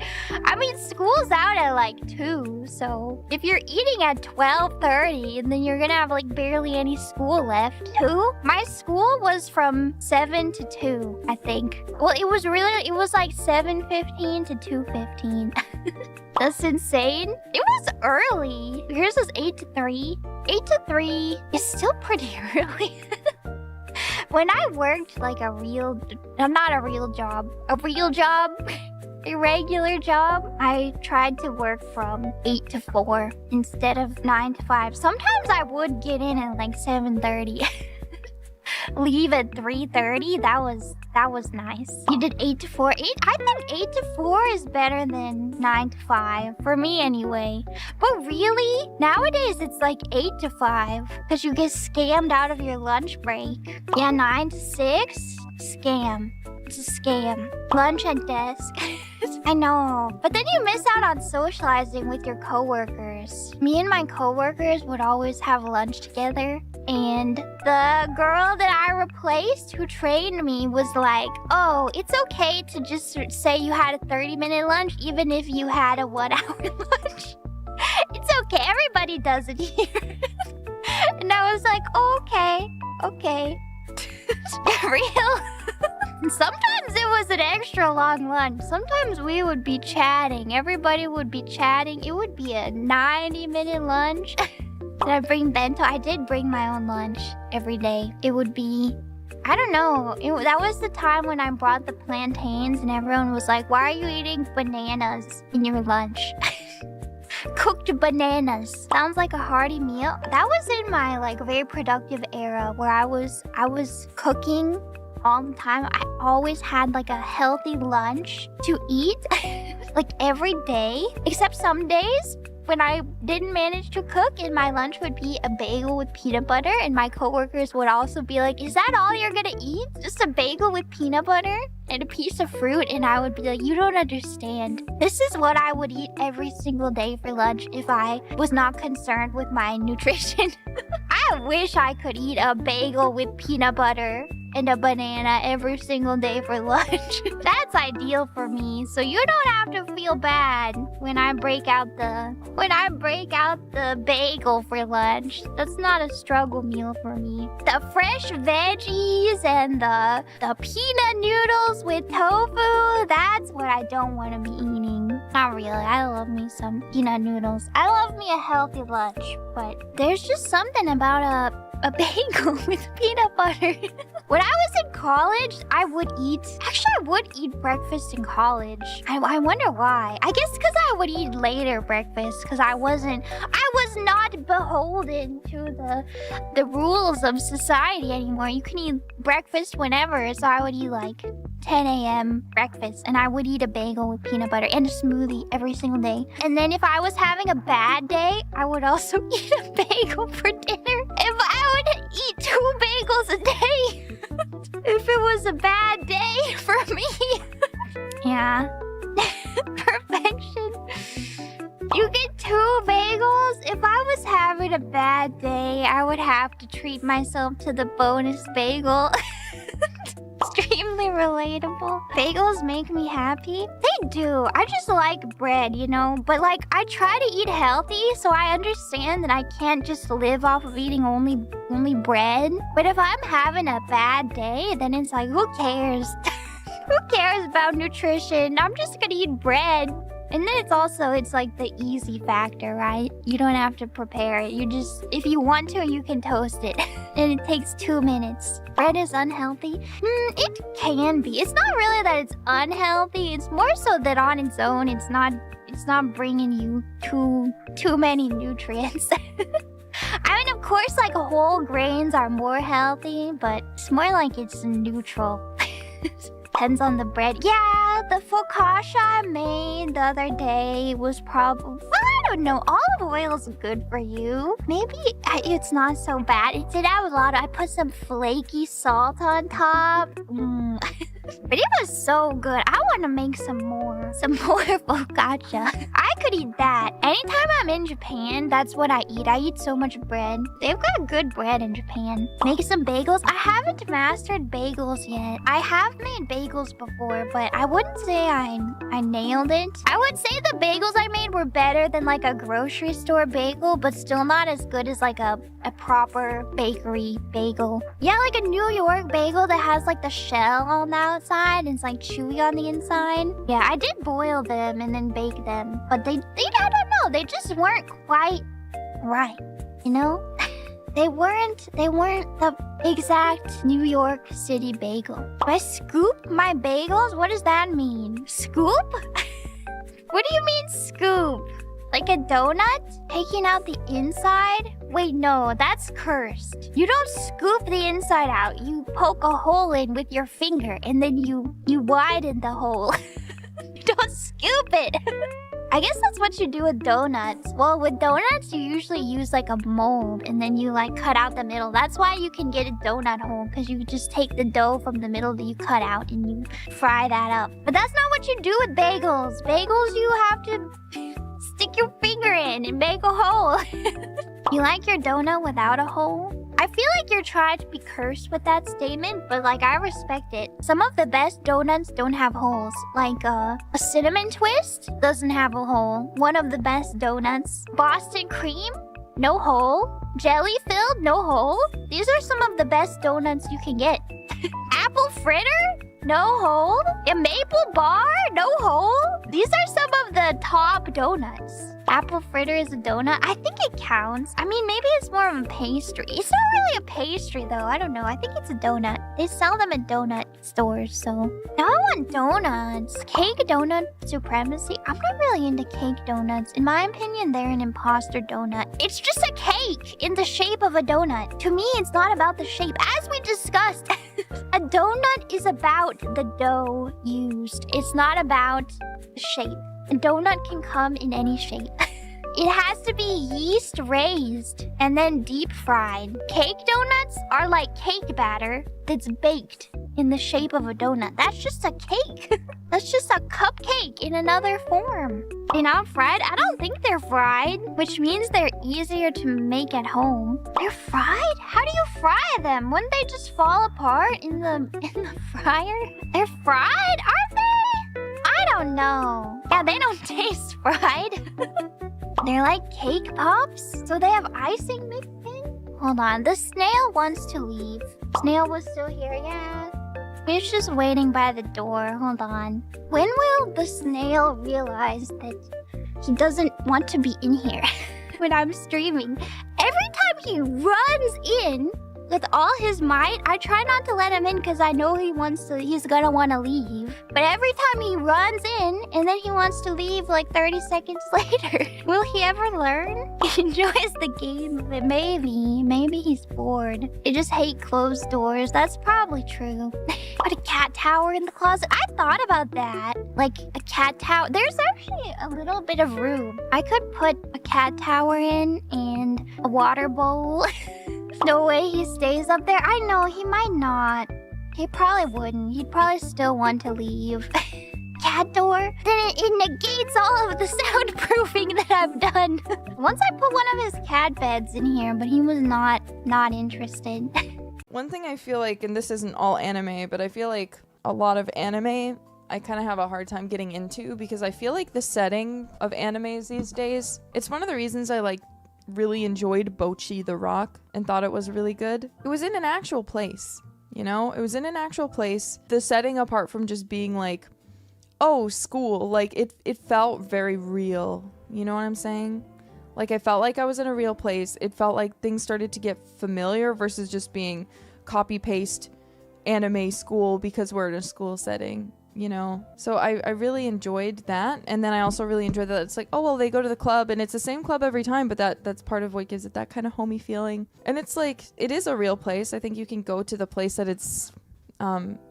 I mean, school's out at like 2. So if you're eating at 12:30, and then you're gonna have like barely any school left. 2? My school was from 7 to 2, I think. Well, it was like 7:15 to 2:15. That's insane. It was early. Yours was 8 to 3. 8 to 3 is still pretty early. When I worked like not a real job, a regular job, I tried to work from 8 to 4 instead of 9 to 5. Sometimes I would get in at like 7:30. Leave at 3:30. That was nice. You did 8 to 4. I think 8 to 4 is better than 9 to 5 for me anyway. But really, nowadays it's like 8 to 5 because you get scammed out of your lunch break. Yeah, 9 to 6, scam. It's a scam. Lunch at desk. I know. But then you miss out on socializing with your coworkers. Me and my coworkers would always have lunch together. And the girl that I replaced who trained me was like, oh, it's okay to just say you had a 30-minute lunch even if you had a 1-hour lunch. It's okay. Everybody does it here. And I was like, oh, okay. Real. Sometimes it was an extra long lunch. Sometimes we would be chatting. Everybody would be chatting. It would be a 90-minute lunch. Did I bring bento? I did bring my own lunch every day. It would be, I don't know. That was the time when I brought the plantains and everyone was like, why are you eating bananas in your lunch? Cooked bananas. Sounds like a hearty meal. That was in my like very productive era where I was cooking all the time. I always had like a healthy lunch to eat like every day, except some days when I didn't manage to cook and my lunch would be a bagel with peanut butter, and my coworkers would also be like, is that all you're gonna eat? Just a bagel with peanut butter and a piece of fruit? And I would be like, you don't understand. This is what I would eat every single day for lunch if I was not concerned with my nutrition. I wish I could eat a bagel with peanut butter and a banana every single day for lunch. That's ideal for me. So you don't have to feel bad when I break out the bagel for lunch. That's not a struggle meal for me. The fresh veggies and the peanut noodles with tofu, that's what I don't want to be eating. Not really. I love me some peanut noodles. I love me a healthy lunch, but there's just something about a bagel with peanut butter. When I was in college, I would eat breakfast in college. I wonder why. I guess because I would eat later breakfast because I was not beholden to the rules of society anymore. You can eat breakfast whenever, so I would eat like 10 a.m. breakfast, and I would eat a bagel with peanut butter and a smoothie every single day. And then if I was having a bad day, I would also eat a bagel for dinner. If I would eat 2 bagels a day if it was a bad day for me. Yeah. Perfection. You get 2 bagels? If I was having a bad day, I would have to treat myself to the bonus bagel. Extremely relatable. Bagels make me happy. They do. I just like bread, you know? But like, I try to eat healthy, so I understand that I can't just live off of eating only bread. But if I'm having a bad day, then it's like, who cares? Who cares about nutrition? I'm just gonna eat bread. And then it's like the easy factor, right? You don't have to prepare it. You just, if you want to, you can toast it. And it takes 2 minutes. Bread is unhealthy? It can be. It's not really that it's unhealthy. It's more so that on its own, it's not bringing you too many nutrients. I mean, of course, like whole grains are more healthy, but it's more like it's neutral. Depends on the bread. Yeah, the focaccia I made the other day was probably... Well, I don't know. Olive oil is good for you. Maybe it's not so bad. It did have a lot of... I put some flaky salt on top. But it was so good. I want to make some more focaccia. I could eat that. Anytime I'm in Japan, that's what I eat. I eat so much bread. They've got good bread in Japan. Make some bagels. I haven't mastered bagels yet. I have made bagels before, but I wouldn't say I nailed it. I would say the bagels I made were better than like a grocery store bagel, but still not as good as like a proper bakery bagel. Yeah, like a New York bagel that has like the shell on the outside and it's like chewy on the inside. Yeah, I did boil them and then bake them, but they I don't know, they just weren't quite right, you know? They weren't the exact New York City bagel. Do I scoop my bagels? What does that mean? Scoop? What do you mean scoop? Like a donut? Taking out the inside? Wait, no, that's cursed. You don't scoop the inside out. You poke a hole in with your finger and then you widen the hole. You don't scoop it. I guess that's what you do with donuts. Well, with donuts, you usually use like a mold and then you like cut out the middle. That's why you can get a donut hole, because you just take the dough from the middle that you cut out and you fry that up. But that's not what you do with bagels. Bagels, you have to stick your finger in and make a hole. You like your donut without a hole? I feel like you're trying to be cursed with that statement, but like I respect it. Some of the best donuts don't have holes. Like a cinnamon twist doesn't have a hole. One of the best donuts. Boston cream, no hole. Jelly filled, no hole. These are some of the best donuts you can get. Apple fritter, no hole. A maple bar, no hole. These are some of the top donuts. Apple fritter is a donut. I think it counts. I mean, maybe it's more of a pastry. It's not really a pastry, though. I don't know. I think it's a donut. They sell them at donut stores, so... Now I want donuts. Cake donut supremacy? I'm not really into cake donuts. In my opinion, they're an imposter donut. It's just a cake in the shape of a donut. To me, it's not about the shape. As we discussed, a donut is about the dough used. It's not about the shape. A donut can come in any shape. It has to be yeast raised and then deep fried. Cake donuts are like cake batter that's baked in the shape of a donut. That's just a cake. That's just a cupcake in another form. They're not fried? I don't think they're fried, which means they're easier to make at home. They're fried? How do you fry them? Wouldn't they just fall apart in the fryer? They're fried, aren't they? I don't know. Yeah, they don't taste fried. They're like cake pops, so they have icing mixed in. Hold on, the snail wants to leave. Snail was still here, yeah. He's just waiting by the door. Hold on. When will the snail realize that he doesn't want to be in here when I'm streaming? Every time he runs in with all his might, I try not to let him in because I know he's gonna want to leave. But every time he runs in and then he wants to leave like 30 seconds later, will he ever learn? He enjoys the game, but maybe he's bored. They just hate closed doors. That's probably true. Put a cat tower in the closet. I thought about that. Like a cat tower. There's actually a little bit of room. I could put a cat tower in and a water bowl. No way he stays up there. I know, he might not. He probably wouldn't. He'd probably still want to leave. Cat door? Then it negates all of the soundproofing that I've done. Once I put one of his cat beds in here, but he was not interested. One thing I feel like, and this isn't all anime, but I feel like a lot of anime I kind of have a hard time getting into because I feel like the setting of animes these days, it's one of the reasons I really enjoyed Bocchi the Rock and thought it was really good. It was in an actual place, you know? It was in an actual place. The setting, apart from just being like, oh, school, like it felt very real. You know what I'm saying? Like I felt like I was in a real place. It felt like things started to get familiar versus just being copy paste anime school because we're in a school setting. You know, so I really enjoyed that. And then I also really enjoyed that it's like, oh, well, they go to the club and it's the same club every time, but that's part of what gives it that kind of homey feeling. And it's like, it is a real place. I think you can go to the place that it's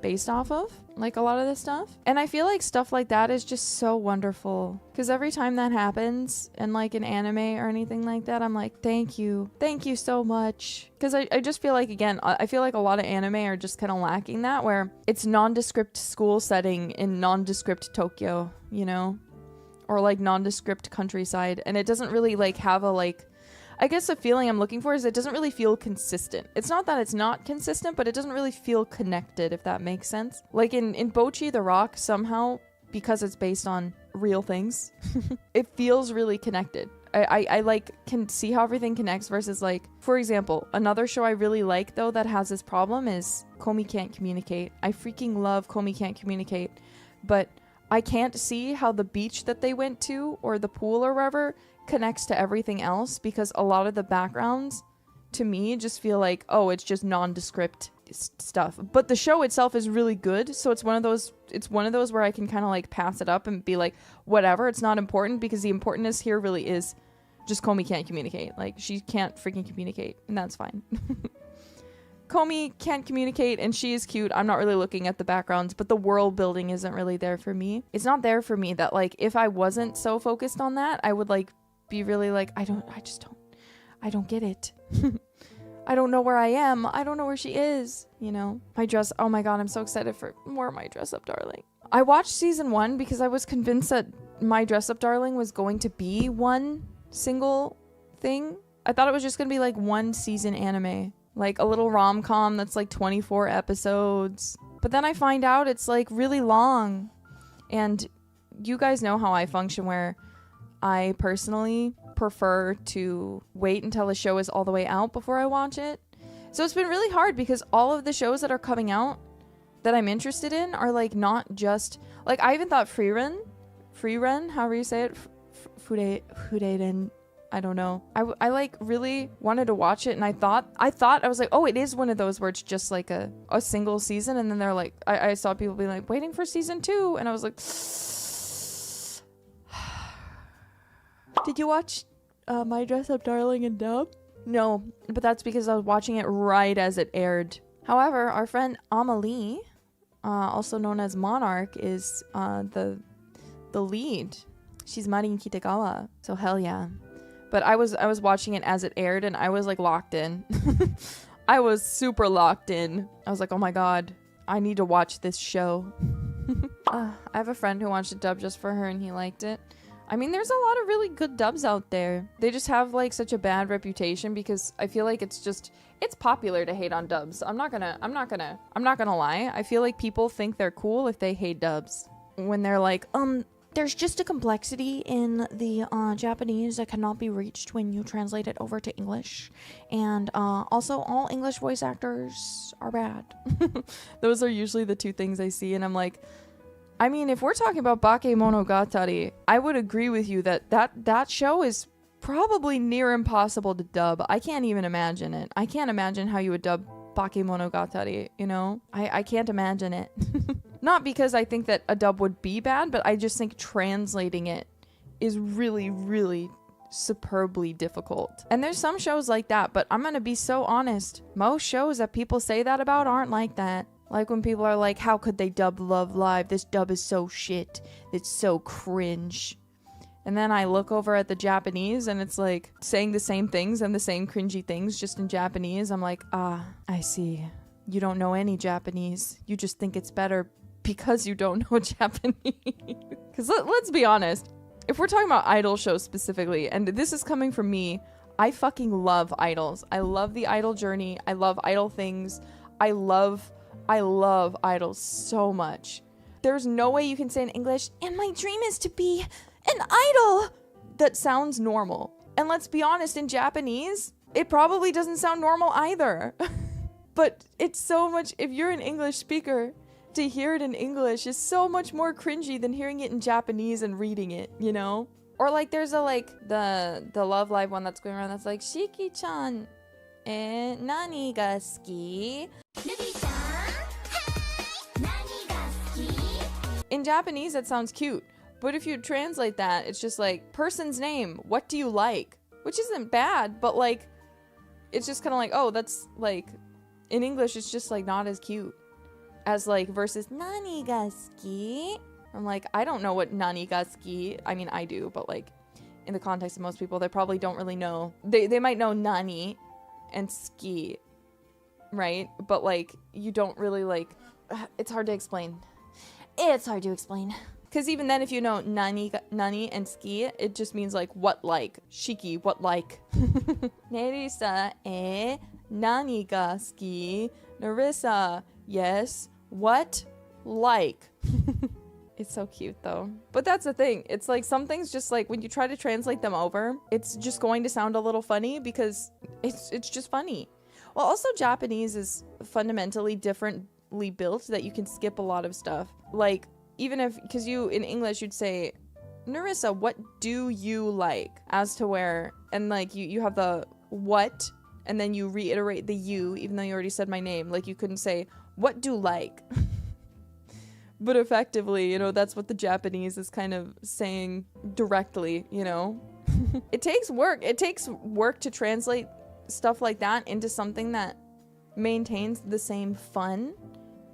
based off of, like a lot of this stuff. And I feel like stuff like that is just so wonderful because every time that happens in like an anime or anything like that, I'm like, thank you so much. Because I just feel like, again, I feel like a lot of anime are just kind of lacking that, where it's nondescript school setting in nondescript Tokyo, you know, or like nondescript countryside, and it doesn't really like have a I guess the feeling I'm looking for is it doesn't really feel consistent. It's not that it's not consistent, but it doesn't really feel connected, if that makes sense. Like in Bocchi the Rock, somehow, because it's based on real things, it feels really connected. I like can see how everything connects versus like, for example, another show I really like though that has this problem is Komi Can't Communicate. I freaking love Komi Can't Communicate, but I can't see how the beach that they went to or the pool or wherever connects to everything else because a lot of the backgrounds to me just feel like, oh, it's just nondescript stuff. But the show itself is really good, so it's one of those where I can kind of like pass it up and be like, whatever, it's not important, because the importance here really is just Komi can't communicate. Like, she can't freaking communicate, and that's fine. Komi can't communicate, and she is cute. I'm not really looking at the backgrounds, but the world building isn't really there for me. It's not there for me that, like, if I wasn't so focused on that, I would, like, be really like, I don't get it. I don't know where I am. I don't know where she is, you know? My dress, oh my god, I'm so excited for more of My Dress Up Darling. I watched season 1 because I was convinced that My Dress Up Darling was going to be one single thing. I thought it was just gonna be like one season anime. Like a little rom-com that's like 24 episodes. But then I find out it's like really long. And you guys know how I function, where I personally prefer to wait until the show is all the way out before I watch it. So it's been really hard because all of the shows that are coming out that I'm interested in are like not just like, I even thought Freerun, however you say it, Fureren, I don't know. I like really wanted to watch it, and I thought I was like, oh, it is one of those where it's just like a single season, and then they're like, I saw people be like, waiting for season 2, and I was like, did you watch My Dress Up Darling in dub? No, but that's because I was watching it right as it aired. However, our friend Amelia, also known as Monarch, is the lead. She's Marin Kitagawa, so hell yeah. But I was watching it as it aired, and I was like locked in. I was super locked in. I was like, oh my god, I need to watch this show. I have a friend who watched it dub just for her, and he liked it. I mean, there's a lot of really good dubs out there. They just have like such a bad reputation because I feel like it's popular to hate on dubs. I'm not gonna lie. I feel like people think they're cool if they hate dubs. When they're like, there's just a complexity in the Japanese that cannot be reached when you translate it over to English. And also, all English voice actors are bad. Those are usually the two things I see, and I'm like, I mean, if we're talking about Bakemonogatari, I would agree with you that show is probably near impossible to dub. I can't even imagine it. I can't imagine how you would dub Bakemonogatari, you know? I can't imagine it. Not because I think that a dub would be bad, but I just think translating it is really, really superbly difficult. And there's some shows like that, but I'm gonna be so honest. Most shows that people say that about aren't like that. Like when people are like, how could they dub Love Live? This dub is so shit. It's so cringe. And then I look over at the Japanese and it's like saying the same things and the same cringy things just in Japanese. I'm like, I see. You don't know any Japanese. You just think it's better because you don't know Japanese. Because let's be honest. If we're talking about idol shows specifically, and this is coming from me, I fucking love idols. I love the idol journey. I love idol things. I love idols so much. There's no way you can say in English, and my dream is to be an idol. That sounds normal. And let's be honest, in Japanese, it probably doesn't sound normal either. But it's so much, if you're an English speaker, to hear it in English is so much more cringy than hearing it in Japanese and reading it, you know? Or like there's the Love Live one that's going around that's like, Shiki-chan, nani ga suki? In Japanese, that sounds cute. But if you translate that, it's just like, person's name, what do you like? Which isn't bad, but like, it's just kind of like, oh, that's like, in English, it's just like not as cute as like versus nani ga suki. I'm like, I don't know what nani ga suki. I mean, I do, but like, in the context of most people, they probably don't really know. They might know nani and ski, right? But like, you don't really like, it's hard to explain. It's hard to explain. Because even then, if you know nani and ski, it just means like, what like. Shiki, what like. Nerissa, nani ga suki? Nerissa, yes, what like. It's so cute though. But that's the thing. It's like some things just like when you try to translate them over, it's just going to sound a little funny because it's just funny. Well, also Japanese is fundamentally differently built that you can skip a lot of stuff. Like even if, because you in English you'd say, Nerissa, what do you like? As to where, and like you have the what and then you reiterate the you, even though you already said my name. Like, you couldn't say, what do like? But effectively, you know, that's what the Japanese is kind of saying directly, you know? It takes work. It takes work to translate stuff like that into something that maintains the same fun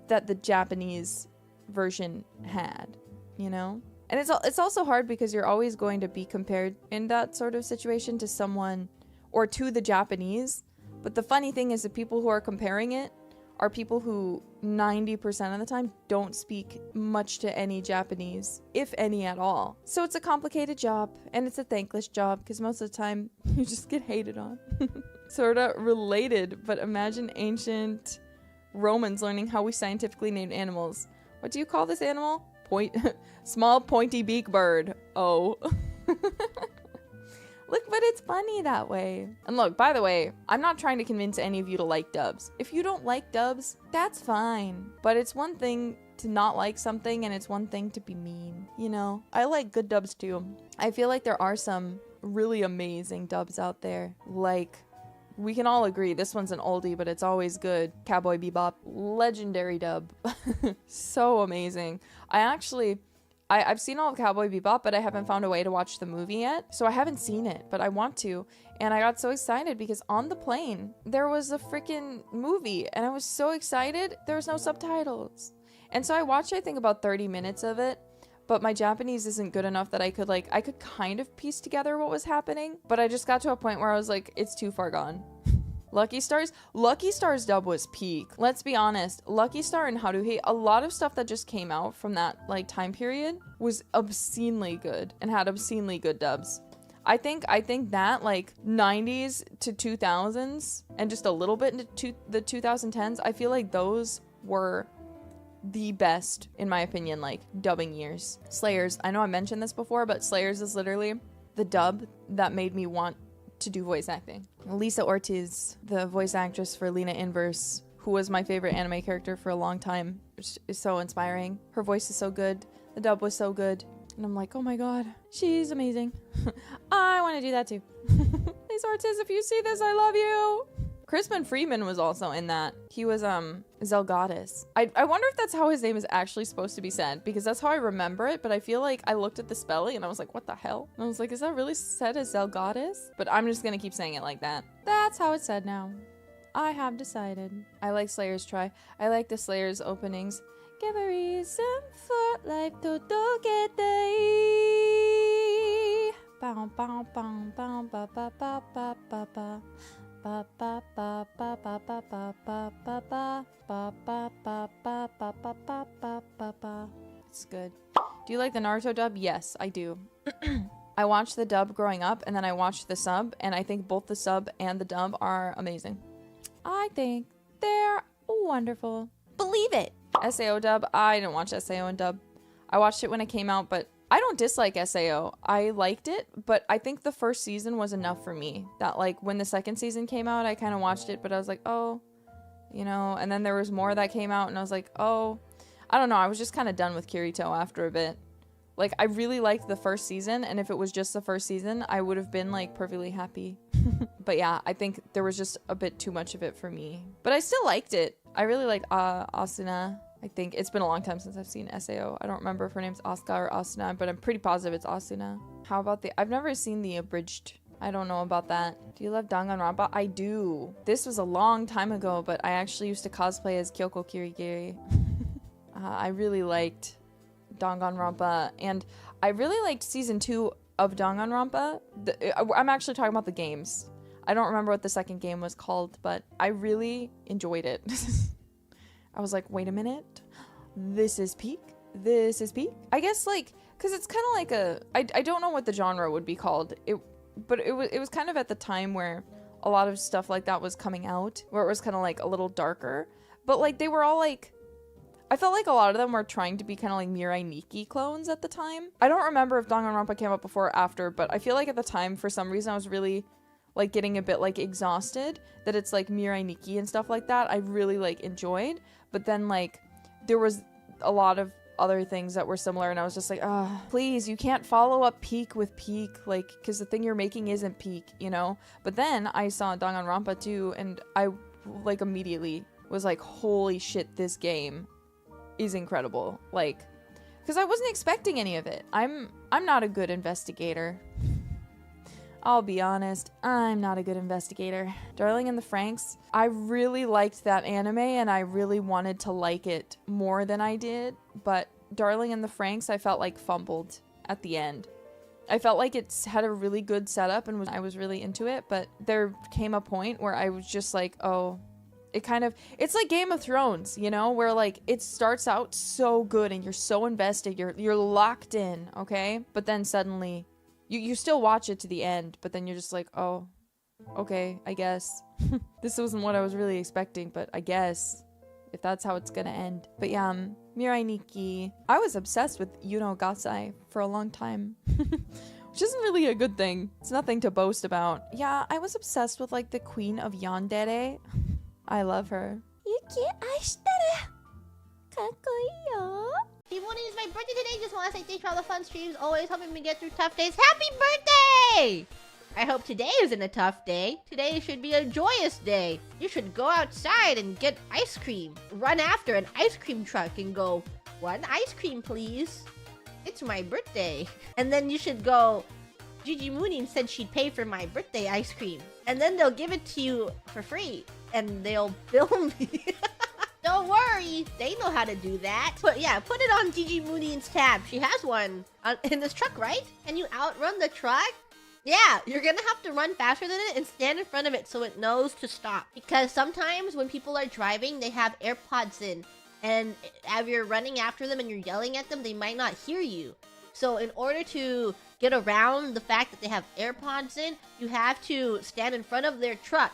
that the Japanese version had, you know? And it's also hard because you're always going to be compared in that sort of situation to someone or to the Japanese. But the funny thing is the people who are comparing it are people who 90% of the time don't speak much to any Japanese, if any at all. So it's a complicated job, and it's a thankless job because most of the time you just get hated on. Sort of related, but imagine ancient Romans learning how we scientifically named animals. What do you call this animal? Small pointy beak bird. Oh. Look, but it's funny that way. And look, by the way, I'm not trying to convince any of you to like dubs. If you don't like dubs, that's fine. But it's one thing to not like something, and it's one thing to be mean, you know? I like good dubs too. I feel like there are some really amazing dubs out there. Like, we can all agree this one's an oldie, but it's always good. Cowboy Bebop, legendary dub. So amazing. I've seen all of Cowboy Bebop, but I haven't found a way to watch the movie yet. So I haven't seen it, but I want to. And I got so excited because on the plane, there was a freaking movie. And I was so excited, there was no subtitles. And so I watched, I think, about 30 minutes of it. But my Japanese isn't good enough that I could kind of piece together what was happening. But I just got to a point where I was like, it's too far gone. Lucky Star's dub was peak. Let's be honest, Lucky Star and Haruhi, a lot of stuff that just came out from that like time period was obscenely good and had obscenely good dubs. I think that like 90s to 2000s and just a little bit into the 2010s, I feel like those were the best, in my opinion, like dubbing years. Slayers, I know I mentioned this before, but Slayers is literally the dub that made me want to do voice acting. Lisa Ortiz, the voice actress for Lena Inverse, who was my favorite anime character for a long time, which is so inspiring. Her voice is so good. The dub was so good. And I'm like, oh my god, she's amazing. I want to do that too. Lisa Ortiz, if you see this, I love you. Crispin Freeman was also in that. He was Zelgadis. I wonder if that's how his name is actually supposed to be said, because that's how I remember it, but I feel like I looked at the spelling and I was like, what the hell? And I was like, is that really said as Zelgadis? But I'm just gonna keep saying it like that. That's how it's said now. I have decided. I like Slayer's try. I like the Slayer's openings. Give a reason for life to get day. Bow bow bow bow ba ba ba ba ba ba. Ba ba ba ba ba ba ba ba ba ba ba ba ba ba ba ba ba ba ba. It's good. Do you like the Naruto dub? Yes, I do. I watched the dub growing up, and then I watched the sub, and I think both the sub and the dub are amazing. I think they're wonderful. Believe it. SAO dub. I didn't watch SAO and dub. I watched it when it came out, but I don't dislike SAO. I liked it, but I think the first season was enough for me. That like when the second season came out, I kind of watched it, but I was like, oh, you know, and then there was more that came out and I was like, oh, I don't know. I was just kind of done with Kirito after a bit. Like, I really liked the first season, and if it was just the first season, I would have been like perfectly happy. But yeah, I think there was just a bit too much of it for me. But I still liked it. I really liked Asuna. I think it's been a long time since I've seen SAO. I don't remember if her name's Asuka or Asuna, but I'm pretty positive it's Asuna. How about I've never seen the abridged. I don't know about that. Do you love Danganronpa? I do. This was a long time ago, but I actually used to cosplay as Kyoko Kirigiri. I really liked Danganronpa, and I really liked season 2 of Danganronpa. I'm actually talking about the games. I don't remember what the second game was called, but I really enjoyed it. I was like, wait a minute, this is peak? This is peak? I guess like, cause it's kind of like I don't know what the genre would be called. But it was kind of at the time where a lot of stuff like that was coming out, where it was kind of like a little darker, but like they were all like, I felt like a lot of them were trying to be kind of like Mirai Nikki clones at the time. I don't remember if Danganronpa came out before or after, but I feel like at the time, for some reason, I was really like getting a bit like exhausted that it's like Mirai Nikki and stuff like that. I really like enjoyed, but then like there was a lot of other things that were similar, and I was just like, oh, please, you can't follow up Peak with Peak, like, because the thing you're making isn't Peak, you know? But then I saw Danganronpa 2, and I, like, immediately was like, holy shit, this game is incredible. Like, because I wasn't expecting any of it. I'm not a good investigator. I'll be honest, I'm not a good investigator. Darling in the Franxx, I really liked that anime and I really wanted to like it more than I did, but Darling in the Franxx I felt like fumbled at the end. I felt like it's had a really good setup and I was really into it, but there came a point where I was just like, oh, it's like Game of Thrones, you know, where like it starts out so good and you're so invested, you're locked in, okay? But then suddenly you still watch it to the end, but then you're just like, oh, okay, I guess. This wasn't what I was really expecting, but I guess, if that's how it's gonna end. But yeah, Mirai Nikki. I was obsessed with Yuno Gasai for a long time. Which isn't really a good thing. It's nothing to boast about. Yeah, I was obsessed with like the Queen of Yandere. I love her. Yuki aishitaru. Kakkoii. Hey, morning, it's my birthday today. Just want to say thanks for all the fun streams. Always helping me get through tough days. Happy birthday! I hope today isn't a tough day. Today should be a joyous day. You should go outside and get ice cream. Run after an ice cream truck and go, 1 ice cream, please. It's my birthday. And then you should go, Gigi Murin said she'd pay for my birthday ice cream. And then they'll give it to you for free. And they'll bill me. Don't worry, they know how to do that. But yeah, put it on Gigi Murin's tab. She has one in this truck, right? Can you outrun the truck? Yeah, you're gonna have to run faster than it and stand in front of it so it knows to stop. Because sometimes when people are driving, they have AirPods in. And if you're running after them and you're yelling at them, they might not hear you. So in order to get around the fact that they have AirPods in, you have to stand in front of their truck.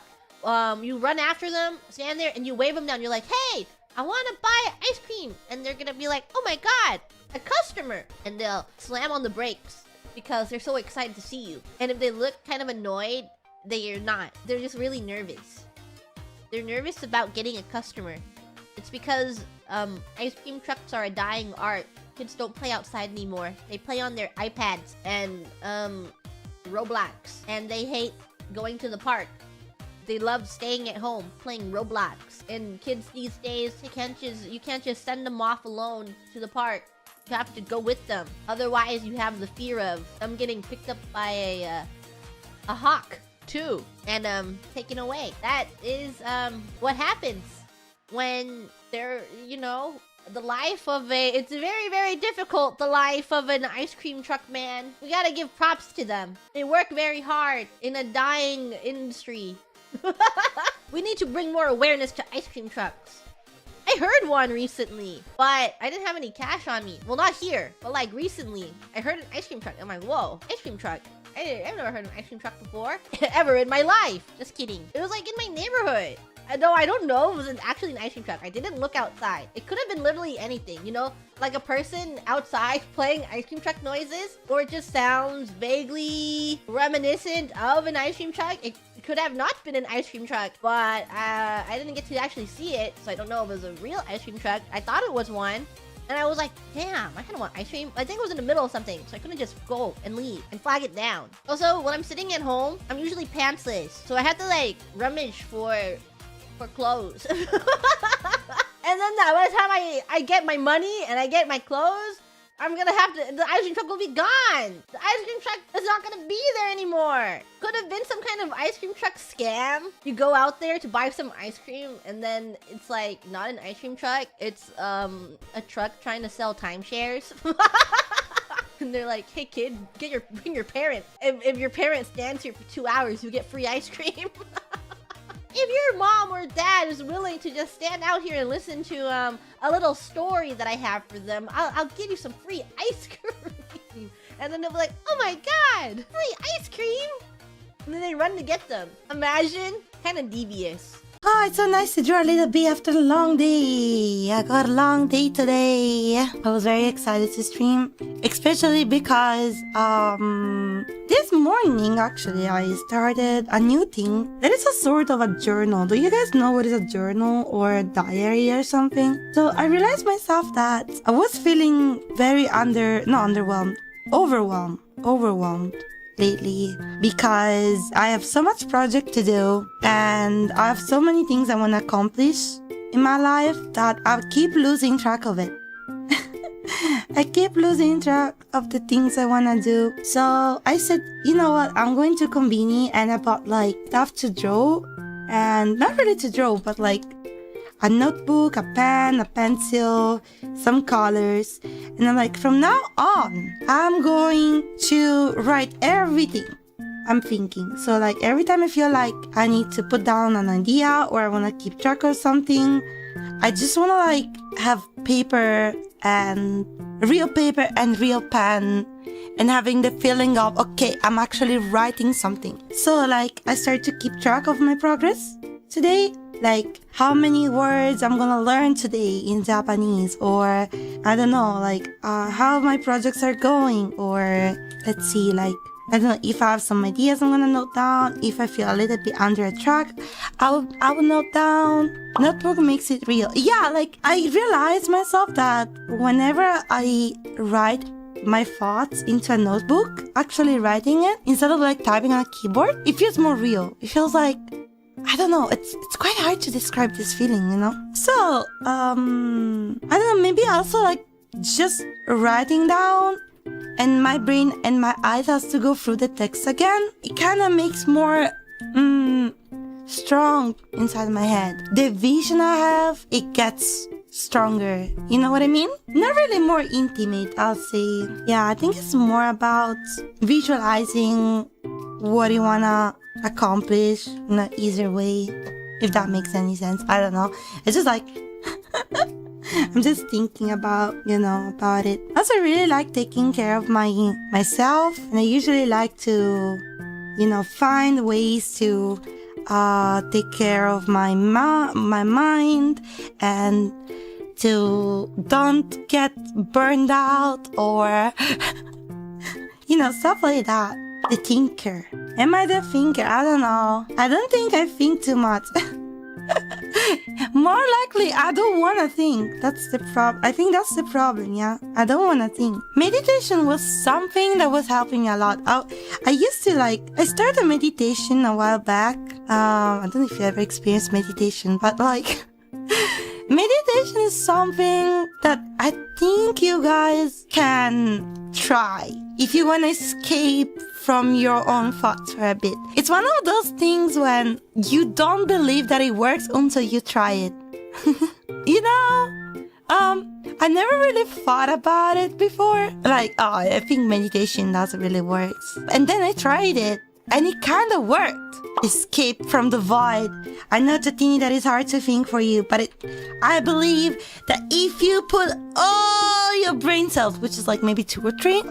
You run after them, stand there, and you wave them down. You're like, hey, I want to buy ice cream. And they're going to be like, oh my god, a customer. And they'll slam on the brakes because they're so excited to see you. And if they look kind of annoyed, they're not. They're just really nervous. They're nervous about getting a customer. It's because ice cream trucks are a dying art. Kids don't play outside anymore. They play on their iPads and Roblox. And they hate going to the park. They love staying at home, playing Roblox. And kids these days, you can't just send them off alone to the park. You have to go with them. Otherwise, you have the fear of them getting picked up by a hawk, too. And taken away. That is what happens when they're, you know, the life of it's very, very difficult, the life of an ice cream truck man. We gotta give props to them. They work very hard in a dying industry. We need to bring more awareness to ice cream trucks. I heard one recently, but I didn't have any cash on me. Well, not here, but like recently. I heard an ice cream truck. I'm like, whoa, ice cream truck. I've never heard of an ice cream truck before. Ever in my life. Just kidding. It was like in my neighborhood. Though I don't know if it was actually an ice cream truck. I didn't look outside. It could have been literally anything, you know? Like a person outside playing ice cream truck noises. Or it just sounds vaguely reminiscent of an ice cream truck. It could have not been an ice cream truck. But I didn't get to actually see it. So I don't know if it was a real ice cream truck. I thought it was one. And I was like, damn, I kind of want ice cream. I think it was in the middle of something, so I couldn't just go and leave and flag it down. Also, when I'm sitting at home, I'm usually pantsless. So I have to like rummage for clothes. And then by the time I get my money and I get my clothes, I'm gonna have to, the ice cream truck will be gone. The ice cream truck is not gonna be there anymore. Could have been some kind of ice cream truck scam. You go out there to buy some ice cream and then it's like not an ice cream truck. It's a truck trying to sell timeshares. And they're like, hey kid, bring your parent. If your parent stands here for 2 hours, you get free ice cream. If your mom or dad is willing to just stand out here and listen to a little story that I have for them, I'll give you some free ice cream. And then they'll be like, oh my god, free ice cream? And then they run to get them. Imagine, kind of devious. Oh, it's so nice to draw a little bit after a long day. I got a long day today. I was very excited to stream, especially because this morning actually I started a new thing that is a sort of a journal. Do you guys know what is a journal or a diary or something? So I realized myself that I was feeling very overwhelmed lately because I have so much project to do and I have so many things I want to accomplish in my life that I keep losing track of it. I keep losing track of the things I want to do. So I said, you know what, I'm going to Konbini and I bought like stuff to draw, and not really to draw, but like a notebook, a pen, a pencil, some colors. And I'm like, from now on, I'm going to write everything I'm thinking. So like every time I feel like I need to put down an idea or I want to keep track of something, I just want to like have paper and real pen and having the feeling of, okay, I'm actually writing something. So like I start to keep track of my progress today. Like how many words I'm gonna learn today in Japanese, or I don't know, like how my projects are going, or let's see, like I don't know, if I have some ideas I'm gonna note down. If I feel a little bit under a track, I will note down. Notebook makes it real. Yeah, like I realized myself that whenever I write my thoughts into a notebook, actually writing it instead of like typing on a keyboard, it feels more real. It feels like, I don't know, it's quite hard to describe this feeling, you know? So, I don't know, maybe also like just writing down and my brain and my eyes has to go through the text again. It kind of makes more strong inside my head. The vision I have, it gets stronger. You know what I mean? Not really more intimate, I'll say. Yeah, I think it's more about visualizing what you wanna accomplish in an easier way, if that makes any sense. I don't know. It's just like I'm just thinking about, about it. I also really like taking care of myself, and I usually like to, find ways to take care of my mind and to don't get burned out or stuff like that. The thinker. Am I the thinker? I don't know. I don't think I think too much. More likely, I don't want to think. That's the problem. I think that's the problem, yeah. I don't want to think. Meditation was something that was helping me a lot. I used to I started meditation a while back. I don't know if you ever experienced meditation, but meditation is something that I think you guys can try if you want to escape from your own thoughts for a bit. It's one of those things when you don't believe that it works until you try it. I never really thought about it before. I think meditation doesn't really work. And then I tried it, and it kind of worked. Escape from the void. I know, Tatini, that is hard to think for you, but I believe that if you put all your brain cells, which is like maybe 2 or 3,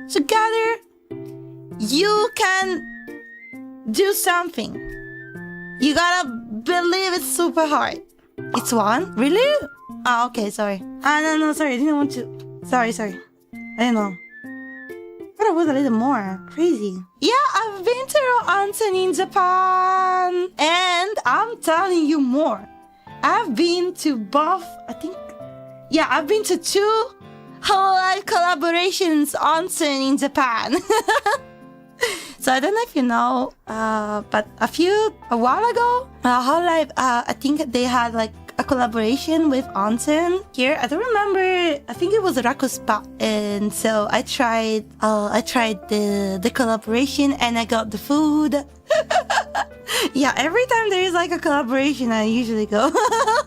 together, you can do something. You gotta believe it's super hard. It's 1? Really? Oh, okay, sorry. No, sorry, I didn't want to. Sorry. I didn't know. But it was a little more crazy. Yeah, I've been to onsen in Japan, and I'm telling you more. I've been to both, I've been to 2 hololive collaborations onsen in Japan. So I don't know if you know, but a while ago, hololive, I think they had a collaboration with onsen here. I don't remember. I think it was Hakos Baelz, and so I tried the collaboration, and I got the food. Yeah, every time there is a collaboration, I usually go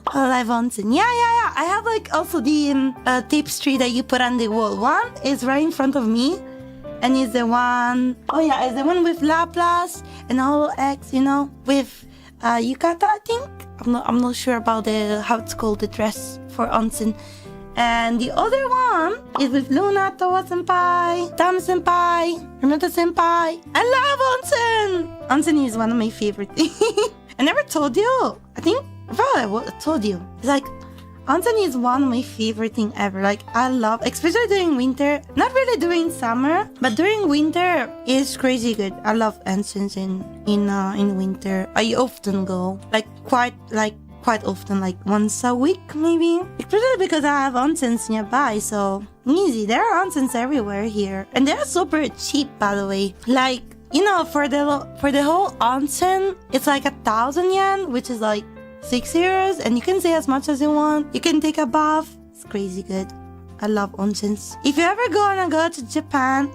hololive onsen. Yeah. I have also the tapestry that you put on the wall. One is right in front of me, and it's the one. It's the one with Laplace and Holo X. With yukata, I think. I'm not sure about how it's called, the dress for onsen. And the other one is with Luna, Towa senpai, Tam senpai, Renata senpai. I love onsen! Onsen is one of my favorite things. I never told you. I think I probably told you. It's like onsen is one of my favorite thing ever. Like I love, especially during winter. Not really during summer, but during winter it's crazy good. I love onsens in winter. I often go quite often, like once a week maybe. Especially because I have onsens nearby, so easy. There are onsens everywhere here, and they're super cheap, by the way. Like, you know, for the whole onsen, it's like 1,000 yen, which is like 6 euros, and you can stay as much as you want. You can take a bath. It's crazy good. I love onsens. If you ever gonna go to Japan,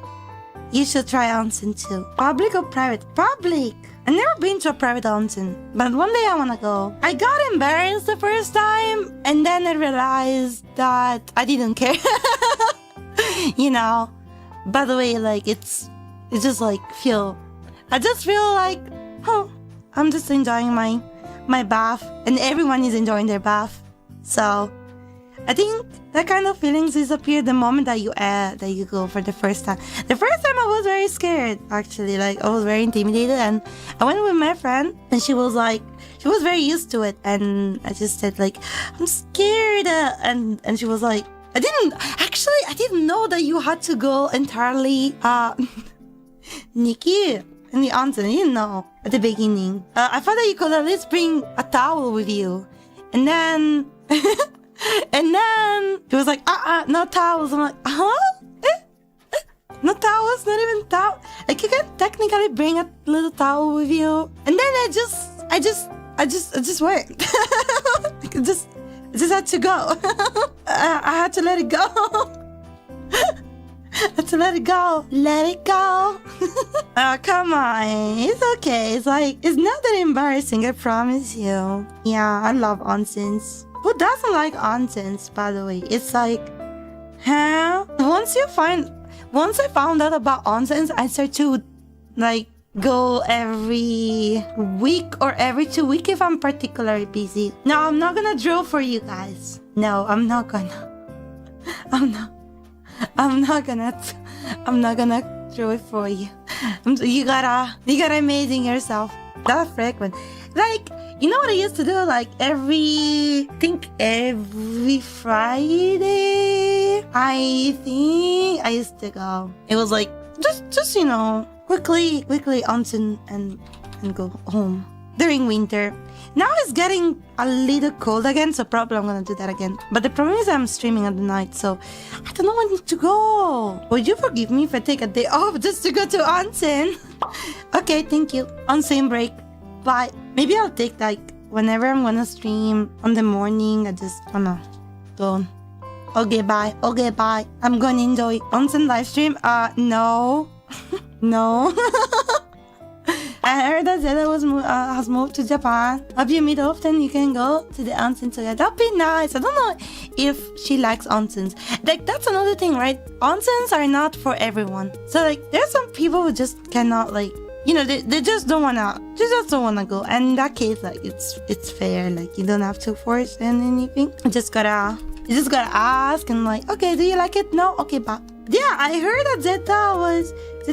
you should try onsen too. Public or private? Public. I've never been to a private onsen, but one day I wanna go. I got embarrassed the first time, and then I realized that I didn't care. You know. By the way, like it's just like I just feel like, oh, I'm just enjoying my bath, and everyone is enjoying their bath. So I think that kind of feelings disappear the moment that you go for the first time. The first time I was very scared, actually. Like I was very intimidated, and I went with my friend, and she was very used to it, and I just said like, I'm scared, and she was like, I didn't know that you had to go entirely Nikki in the onsen. I didn't know at the beginning. I thought that you could at least bring a towel with you, and then. And then he was like, no towels. I'm like, no towels, not even towel. Like you can technically bring a little towel with you. And then I just went. I just had to go. I had to let it go. I had to let it go. Let it go. Oh, come on. It's okay. It's like, it's not that embarrassing, I promise you. Yeah, I love onsens. Who doesn't like onsens, by the way? It's like, huh? Once I found out about onsens, I started to like go every week or every 2 weeks if I'm particularly busy. No, I'm not gonna drill for you guys. No, I'm not gonna drill it for you. You gotta amazing yourself. That frequent. Like, you know what I used to do? Like every Friday, I think I used to go. It was like just you know, quickly onsen and go home during winter. Now it's getting a little cold again, so probably I'm gonna do that again. But the problem is I'm streaming at the night, so I don't know when to go. Would you forgive me if I take a day off just to go to onsen? Okay, thank you. Onsen break. But maybe I'll take like whenever I'm gonna stream on the morning. I just wanna go. Okay, bye. I'm gonna enjoy onsen live stream. No, no. I heard that Zeta has moved to Japan. If you meet often, you can go to the onsen together. That'd be nice. I don't know if she likes onsens. Like that's another thing, right? Onsens are not for everyone. So like, there's some people who just cannot like. You know, they just don't wanna go. And in that case, like it's fair. Like you don't have to force anything. You just gotta ask and like, okay, do you like it? No, okay, but yeah, I heard that Zeta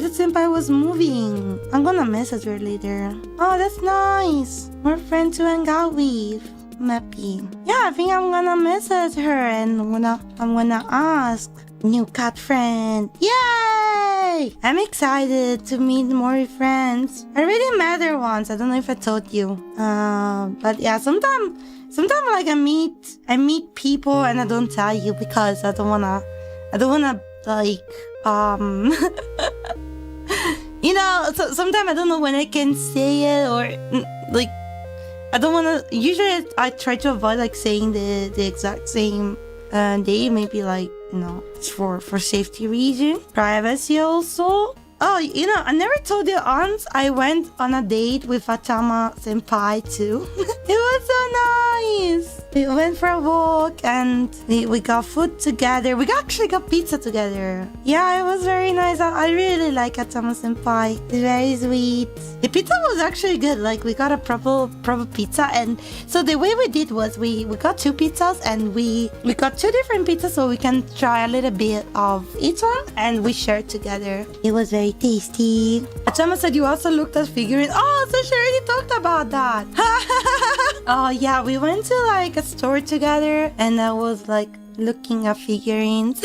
Senpai was moving. I'm gonna message her later. Oh, that's nice. More friends to hang out with. I'm happy. Yeah, I think I'm gonna message her and I'm gonna ask. New cat friend. Yay! I'm excited to meet more friends. I already met her once. I don't know if I told you. But yeah, sometimes like I meet people and I don't tell you because I don't wanna like you know, so sometimes I don't know when I can say it or like I don't wanna. Usually I try to avoid like saying the exact same day. Maybe like, you know, it's for safety reason, privacy also. Oh, you know, I never told you once I went on a date with Fatama Senpai too. It was so nice. We went for a walk and we got food together. We actually got pizza together. Yeah, it was very nice. I really like Atama Senpai. It's very sweet. The pizza was actually good. Like, we got a proper pizza. And so the way we did was we got 2 pizzas and we got 2 different pizzas so we can try a little bit of each one. And we shared together. It was very tasty. Atama said you also looked at figurines. Oh, so she already talked about that. Oh yeah, we went to like a store together and I was like looking at figurines.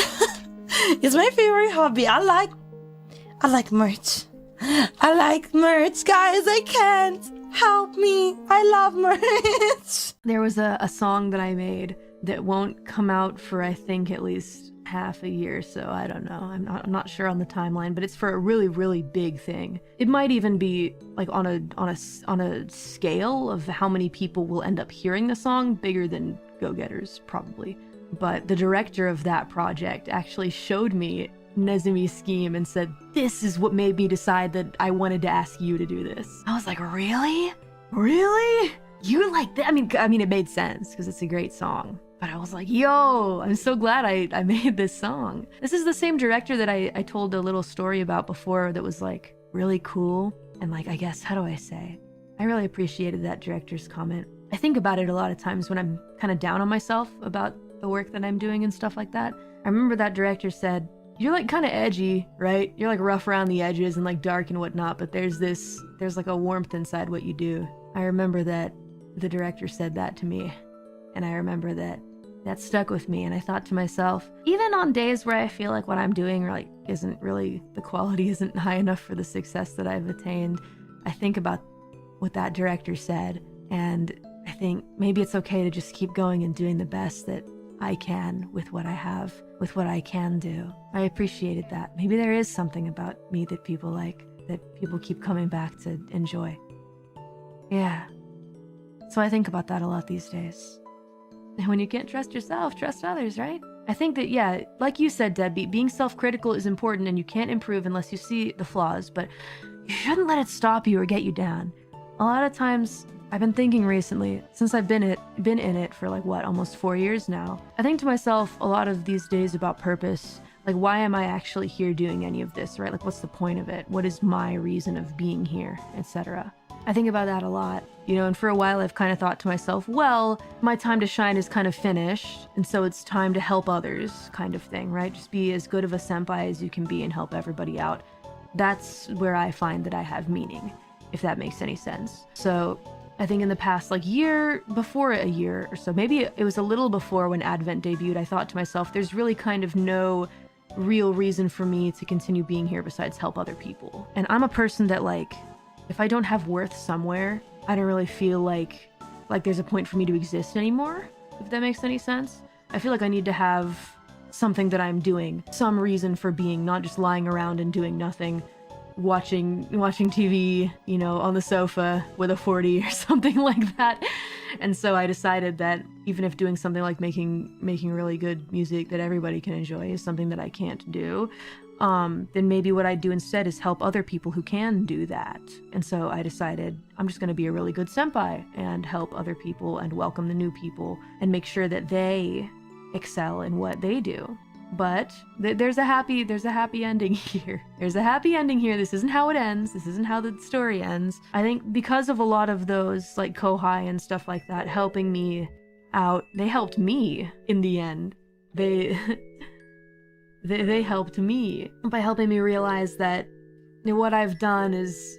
It's my favorite hobby. I like merch. I like merch, guys. I can't help me. I love merch. There was a song that I made that won't come out for I think at least half a year, so I don't know. I'm not sure on the timeline, but it's for a really, really big thing. It might even be like on a scale of how many people will end up hearing the song, bigger than Go-Getters probably. But the director of that project actually showed me Nezumi's scheme and said, "This is what made me decide that I wanted to ask you to do this." I was like, "Really? Really? You like that?" I mean, it made sense because it's a great song. But I was like, yo, I'm so glad I made this song. This is the same director that I told a little story about before that was like really cool. And like, I guess, how do I say? I really appreciated that director's comment. I think about it a lot of times when I'm kind of down on myself about the work that I'm doing and stuff like that. I remember that director said, "You're like kind of edgy, right? You're like rough around the edges and like dark and whatnot, but there's like a warmth inside what you do." I remember that the director said that to me. And I remember that stuck with me, and I thought to myself, even on days where I feel like what I'm doing like isn't really, the quality isn't high enough for the success that I've attained, I think about what that director said, and I think maybe it's okay to just keep going and doing the best that I can with what I have, with what I can do. I appreciated that. Maybe there is something about me that people like, that people keep coming back to enjoy. Yeah. So I think about that a lot these days. And when you can't trust yourself, trust others, right? I think that, yeah, like you said, Deadbeat, being self-critical is important and you can't improve unless you see the flaws, but you shouldn't let it stop you or get you down. A lot of times, I've been thinking recently, since I've been in it for like, what, almost 4 years now, I think to myself a lot of these days about purpose. Like, why am I actually here doing any of this, right? Like, what's the point of it? What is my reason of being here, etc.? I think about that a lot, you know, and for a while I've kind of thought to myself, well, my time to shine is kind of finished, and so it's time to help others, kind of thing, right? Just be as good of a senpai as you can be and help everybody out. That's where I find that I have meaning, if that makes any sense. So I think in the past, like before a year or so, maybe it was a little before when Advent debuted, I thought to myself, there's really kind of no real reason for me to continue being here besides help other people. And I'm a person that, like, if I don't have worth somewhere, I don't really feel like there's a point for me to exist anymore, if that makes any sense. I feel like I need to have something that I'm doing, some reason for being, not just lying around and doing nothing, watching TV, you know, on the sofa with a 40 or something like that. And so I decided that even if doing something like making really good music that everybody can enjoy is something that I can't do, then maybe what I'd do instead is help other people who can do that. And so I decided I'm just going to be a really good senpai and help other people and welcome the new people and make sure that they excel in what they do. But there's a happy ending here. There's a happy ending here. This isn't how it ends. This isn't how the story ends. I think because of a lot of those like kohai and stuff like that helping me out, they helped me in the end. They helped me by helping me realize that, you know, what I've done is,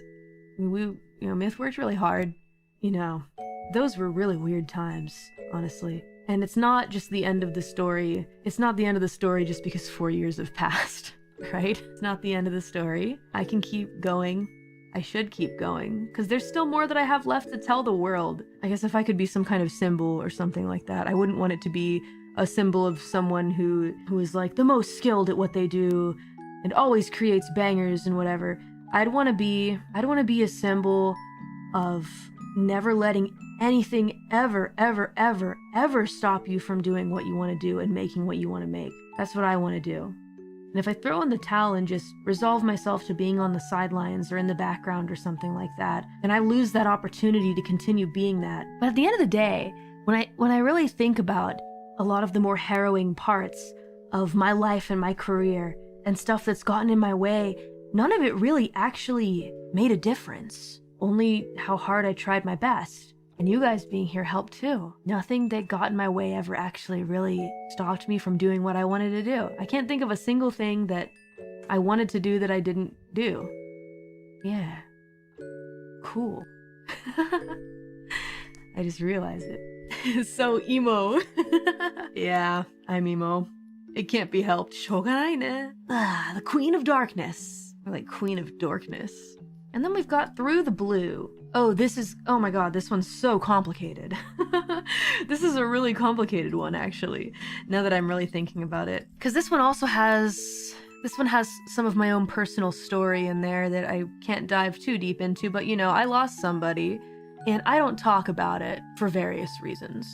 Myth worked really hard. You know, those were really weird times, honestly. And it's not just the end of the story. It's not the end of the story just because 4 years have passed, right? It's not the end of the story. I can keep going. I should keep going, because there's still more that I have left to tell the world. I guess if I could be some kind of symbol or something like that, I wouldn't want it to be a symbol of someone who is like the most skilled at what they do and always creates bangers and whatever. I'd want to be a symbol of never letting anything ever stop you from doing what you want to do and making what you want to make. That's what I want to do. And if I throw in the towel and just resolve myself to being on the sidelines or in the background or something like that, then I lose that opportunity to continue being that. But at the end of the day, when I really think about a lot of the more harrowing parts of my life and my career and stuff that's gotten in my way, none of it really actually made a difference. Only how hard I tried my best. And you guys being here helped too. Nothing that got in my way ever actually really stopped me from doing what I wanted to do. I can't think of a single thing that I wanted to do that I didn't do. Yeah. Cool. I just realized it. It's so emo. Yeah, I'm emo. It can't be helped. Shoganai ne. The Queen of Darkness. Or like Queen of Dorkness. And then we've got Through the Blue. Oh, oh my god, this one's so complicated. This is a really complicated one, actually, now that I'm really thinking about it. Because this one has some of my own personal story in there that I can't dive too deep into, but you know, I lost somebody, and I don't talk about it for various reasons.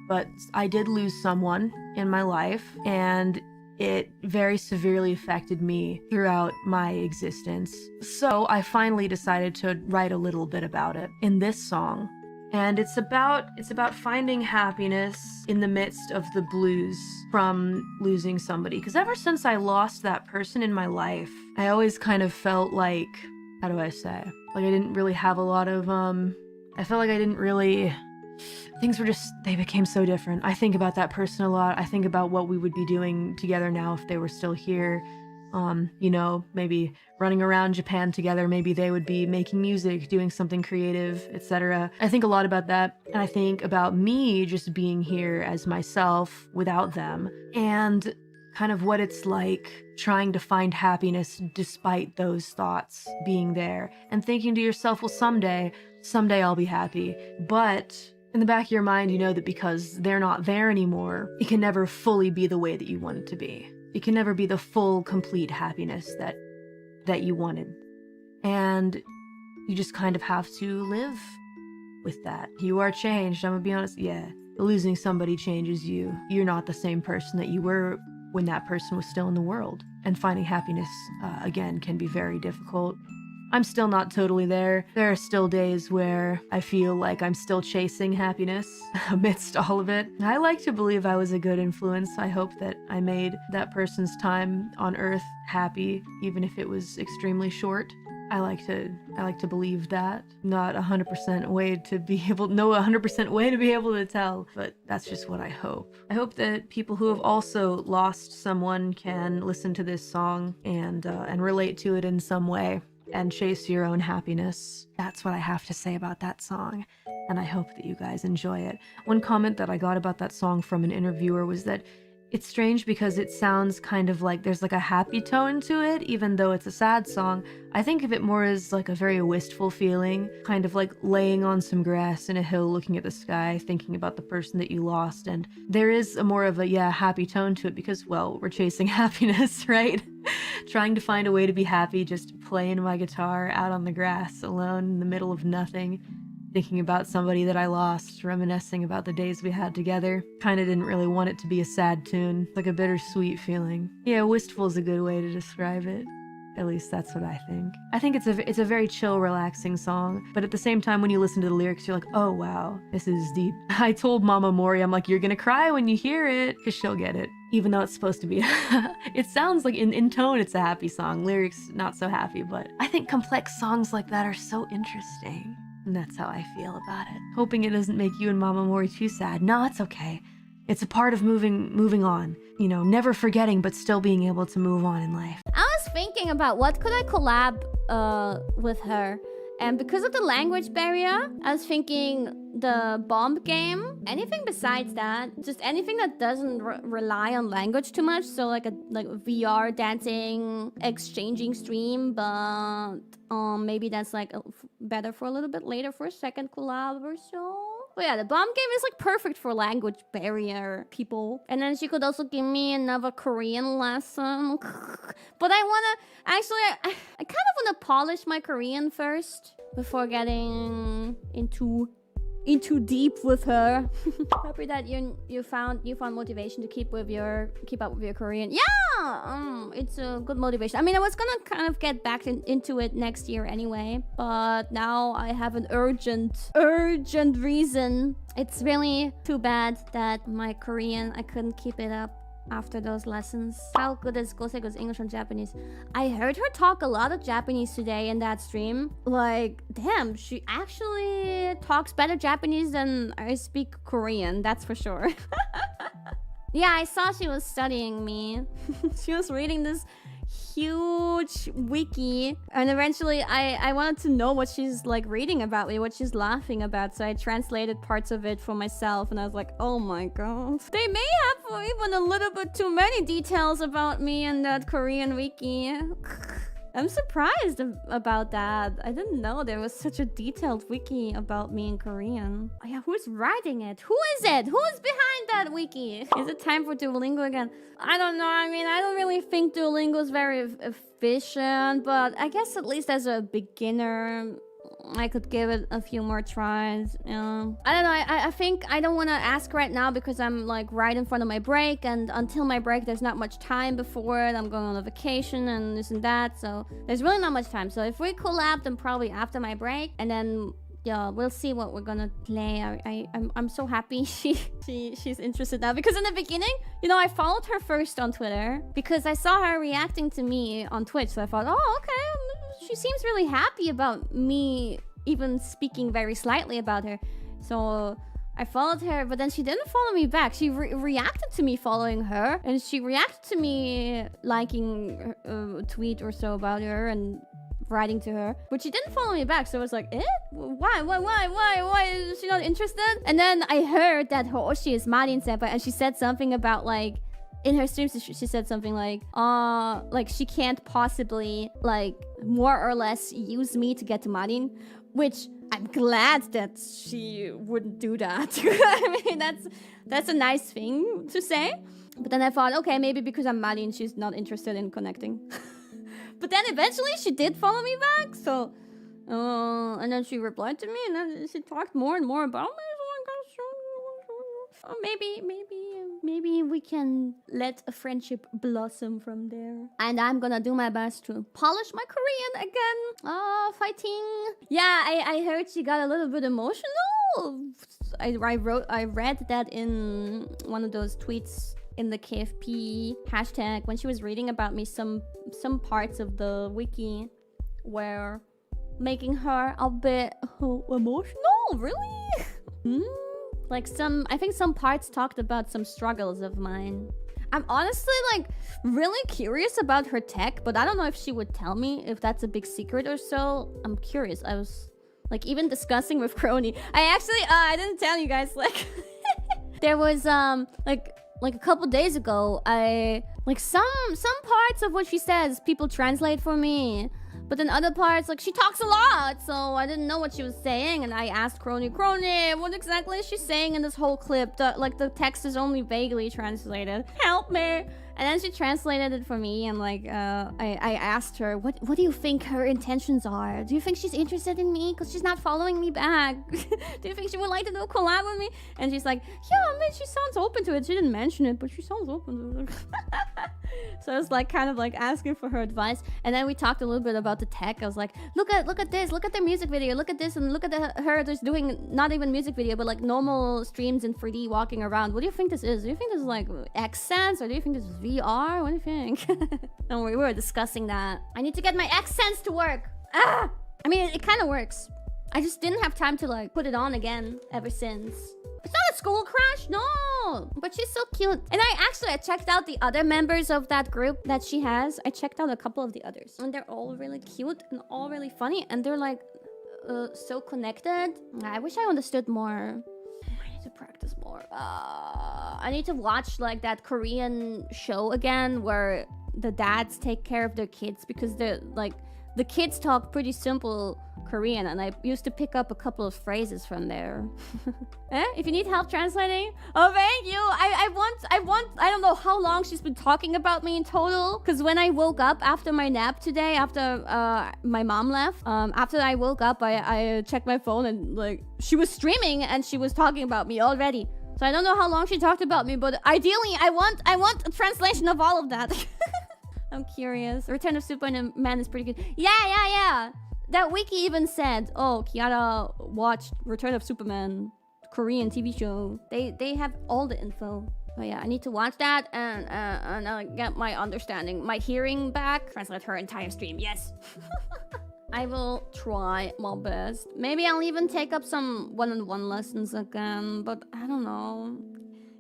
But I did lose someone in my life, and it very severely affected me throughout my existence. So I finally decided to write a little bit about it in this song. And it's about finding happiness in the midst of the blues from losing somebody. Because ever since I lost that person in my life, I always kind of felt like, how do I say? Like I didn't really have a lot of, I felt like I didn't really, things were just, they became so different. I think about that person a lot. I think about what we would be doing together now if they were still here. You know, maybe running around Japan together, maybe they would be making music, doing something creative, etc. I think a lot about that, and I think about me just being here as myself without them, and kind of what it's like trying to find happiness despite those thoughts being there, and thinking to yourself, well, someday I'll be happy, but in the back of your mind, you know that because they're not there anymore, it can never fully be the way that you want it to be. It can never be the full, complete happiness that you wanted. And you just kind of have to live with that. You are changed, I'm gonna be honest. Yeah, losing somebody changes you. You're not the same person that you were when that person was still in the world. And finding happiness, again, can be very difficult. I'm still not totally there. There are still days where I feel like I'm still chasing happiness amidst all of it. I like to believe I was a good influence. I hope that I made that person's time on Earth happy, even if it was extremely short. I like to believe that. Not 100% way to be able, no 100% way to be able to tell, but that's just what I hope. I hope that people who have also lost someone can listen to this song and relate to it in some way. And chase your own happiness. That's what I have to say about that song, and I hope that you guys enjoy it. One comment that I got about that song from an interviewer was that it's strange because it sounds kind of like there's like a happy tone to it, even though it's a sad song. I think of it more as like a very wistful feeling, kind of like laying on some grass in a hill looking at the sky, thinking about the person that you lost, and there is a more of a, yeah, happy tone to it because, well, we're chasing happiness, right? Trying to find a way to be happy, just playing my guitar out on the grass alone in the middle of nothing, thinking about somebody that I lost, reminiscing about the days we had together. Kinda didn't really want it to be a sad tune, like a bittersweet feeling. Yeah, wistful is a good way to describe it. At least that's what I think. I think it's a very chill, relaxing song, but at the same time, when you listen to the lyrics, you're like, oh wow, this is deep. I told Mama Mori, I'm like, you're gonna cry when you hear it, because she'll get it. Even though it's supposed to be, it sounds like in tone it's a happy song, lyrics not so happy, but I think complex songs like that are so interesting. And that's how I feel about it. Hoping it doesn't make you and Mama Mori too sad. No, it's okay. It's a part of moving on. You know, never forgetting, but still being able to move on in life. I was thinking about what could I collab with her. And because of the language barrier, I was thinking the bomb game. Anything besides that, just anything that doesn't rely on language too much. So like a VR dancing, exchanging stream, but maybe that's like better for a little bit later for a second collab or so. But yeah, the bomb game is like perfect for language barrier people. And then she could also give me another Korean lesson. But I kind of want to polish my Korean first before getting into into deep with her. Happy that you found motivation to keep up with your Korean. Yeah, it's a good motivation. I mean, I was gonna kind of get back into it next year anyway, but now I have an urgent reason. It's really too bad that my Korean, I couldn't keep it up after those lessons. How good is Koseko's English and Japanese? I heard her talk a lot of Japanese today in that stream. Like, damn, she actually talks better Japanese than I speak Korean, that's for sure. Yeah, I saw she was studying me. She was reading this huge wiki, and eventually I wanted to know what she's like reading about me, what she's laughing about, so I translated parts of it for myself, and I was like, oh my god, they may have even a little bit too many details about me in that Korean wiki. I'm surprised about that. I didn't know there was such a detailed wiki about me in Korean. Oh yeah, who's writing it? Who is it? Who's behind that wiki? Is it time for Duolingo again? I don't know. I mean, I don't really think Duolingo is very efficient, but I guess at least as a beginner, I could give it a few more tries. I don't know. I think I don't want to ask right now because I'm like right in front of my break, and until my break there's not much time before it. I'm going on a vacation and this and that, so there's really not much time. So if we collab, then probably after my break, and then yeah, we'll see what we're gonna play. I'm so happy she's interested now, because in the beginning, you know, I followed her first on Twitter because I saw her reacting to me on Twitch, so I thought, oh, okay, she seems really happy about me even speaking very slightly about her. So I followed her, but then she didn't follow me back. She reacted to me following her, and she reacted to me liking a tweet or so about her and writing to her, but she didn't follow me back. So I was like, why is she not interested? And then I heard that her Oshi is Marin senpai, and she said something about like in her streams, she said something like she can't possibly like more or less use me to get to Marin, which I'm glad that she wouldn't do that. I mean, that's a nice thing to say. But then I thought, okay, maybe because I'm Marin, she's not interested in connecting. But then eventually she did follow me back, so and then she replied to me, and then she talked more and more about me. So maybe we can let a friendship blossom from there. And I'm gonna do my best to polish my Korean again. Fighting. Yeah, I heard she got a little bit emotional. I read that in one of those tweets in the KFP hashtag when she was reading about me. Some parts of the wiki were making her a bit emotional. Really? Like I think some parts talked about some struggles of mine. I'm honestly like really curious about her tech, but I don't know if she would tell me, if that's a big secret or so. I'm curious. I was like even discussing with Kronii. I actually I didn't tell you guys, like there was like a couple days ago, I like some parts of what she says people translate for me, but then other parts, like, she talks a lot, so I didn't know what she was saying, and I asked Kronii, what exactly is she saying in this whole clip? The text is only vaguely translated. Help me! And then she translated it for me, and like I asked her, what do you think her intentions are? Do you think she's interested in me? Because she's not following me back. Do you think she would like to do a collab with me? And she's like, yeah, I mean, she sounds open to it. She didn't mention it, but she sounds open to it. So I was like kind of like asking for her advice, and then we talked a little bit about the tech. I was like, look at this, look at their music video, look at this, and look at her just doing not even music video, but like normal streams in 3D walking around. What do you think this is? Do you think this is like accents, or do you think this is VR? What do you think? And we were discussing that. I need to get my accents to work. I mean, it kind of works. I just didn't have time to like put it on again ever since. It's not a school crush, no, but she's so cute. And I checked out the other members of that group that she has. I checked out a couple of the others, and they're all really cute and all really funny, and they're like so connected. I wish I understood more. I need to practice more. I need to watch like that Korean show again where the dads take care of their kids, because they're like, the kids talk pretty simple Korean, and I used to pick up a couple of phrases from there. If you need help translating, oh thank you. I don't know how long she's been talking about me in total. Because when I woke up after my nap today, after my mom left, after I woke up, I checked my phone and like she was streaming and she was talking about me already. So I don't know how long she talked about me, but ideally I want a translation of all of that. I'm curious. Return of Superman is pretty good. Yeah. That wiki even said, oh, Kiara watched Return of Superman, Korean TV show. They have all the info. But yeah, I need to watch that and get my understanding, my hearing back. Translate her entire stream, yes. I will try my best. Maybe I'll even take up some one-on-one lessons again, but I don't know.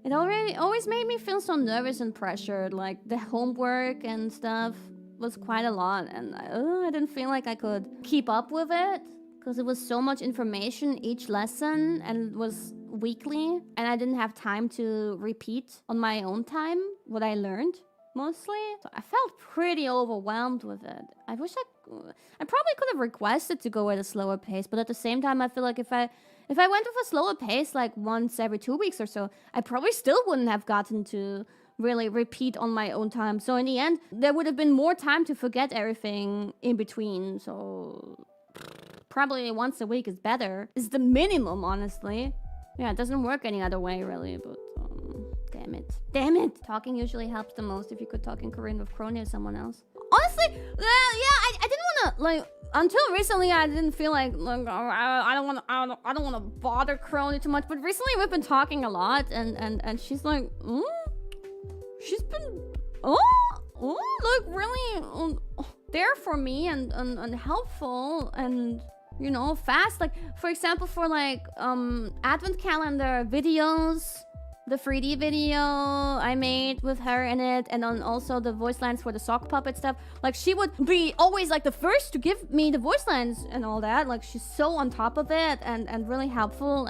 It always made me feel so nervous and pressured. Like the homework and stuff was quite a lot, and I didn't feel like I could keep up with it because it was so much information each lesson, and it was weekly, and I didn't have time to repeat on my own time what I learned mostly. So I felt pretty overwhelmed with it. I probably could have requested to go at a slower pace, but at the same time, I feel like if I went with a slower pace, like once every 2 weeks or so, I probably still wouldn't have gotten to really repeat on my own time. So in the end, there would have been more time to forget everything in between. So probably once a week is better. It's the minimum, honestly. Yeah, it doesn't work any other way, really, but damn it. Talking usually helps the most if you could talk in Korean with Kronii or someone else. Honestly, I didn't want to, like, until recently I didn't feel like I don't want to bother Kronii too much, but recently we've been talking a lot, and she's like, she's been like really there for me and helpful and, you know, fast. Like, for example, for like advent calendar videos, the 3D video I made with her in it, and then also the voice lines for the sock puppet stuff. Like, she would be always like the first to give me the voice lines and all that. Like, she's so on top of it and really helpful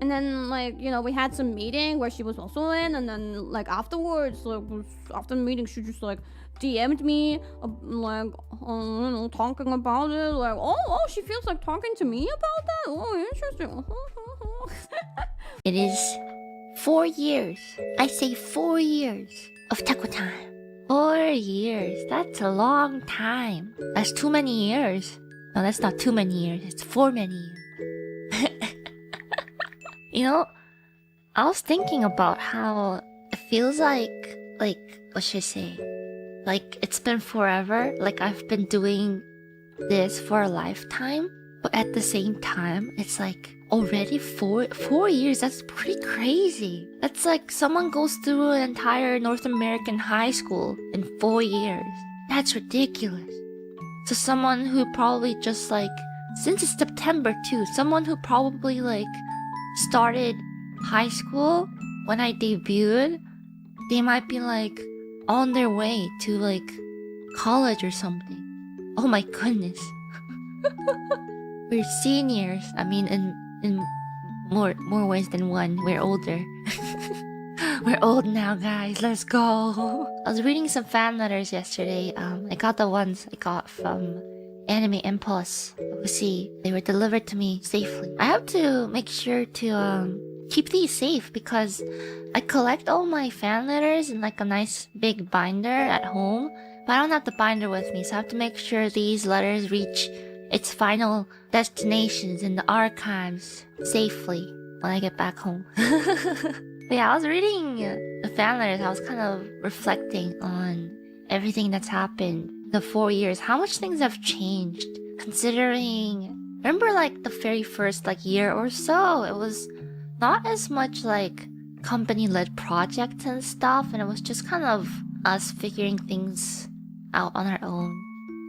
and then, like, you know, we had some meeting where she was also in, and then like afterwards, like after the meeting, she just like DM'd me, like, you know, talking about it, like, oh, she feels like talking to me about that. Oh, interesting. It is 4 years. I say 4 years of taco time. 4 years. That's a long time. That's too many years. No, that's not too many years. It's 4 many years. You know, I was thinking about how it feels like, what should I say? Like, it's been forever. Like, I've been doing this for a lifetime. But at the same time, it's like, already 4 years. That's pretty crazy. That's like someone goes through an entire North American high school in 4 years. That's ridiculous. So someone who probably just like, since it's September too, someone who probably like started high school when I debuted, they might be like on their way to like college or something. Oh my goodness. We're seniors. I mean, in more ways than one. We're older. We're old now, guys. Let's go. I was reading some fan letters yesterday. I got the ones I got from Anime Impulse. See, they were delivered to me safely. I have to make sure to keep these safe because I collect all my fan letters in like a nice big binder at home, but I don't have the binder with me, so I have to make sure these letters reach its final destinations in the archives safely when I get back home. But yeah, I was reading the fan letters. I was kind of reflecting on everything that's happened in the 4 years. How much things have changed, considering... Remember, like, the very first, like, year or so, it was not as much, like, company-led projects and stuff, and it was just kind of us figuring things out on our own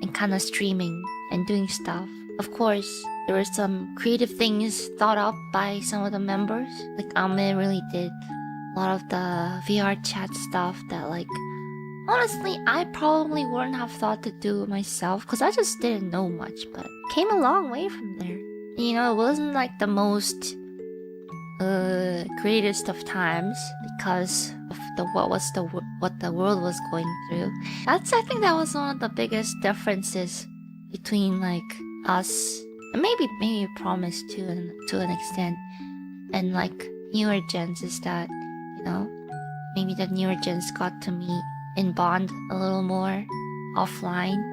and kind of streaming and doing stuff. Of course, there were some creative things thought up by some of the members. Like, Ame really did a lot of the VR chat stuff that, like, honestly, I probably wouldn't have thought to do myself because I just didn't know much, but it came a long way from there. You know, it wasn't like the most greatest of times because of what the world was going through. I think that was one of the biggest differences between like us, and maybe Promise to an extent, and like newer gens is that, you know, maybe the newer gens got to meet and bond a little more offline.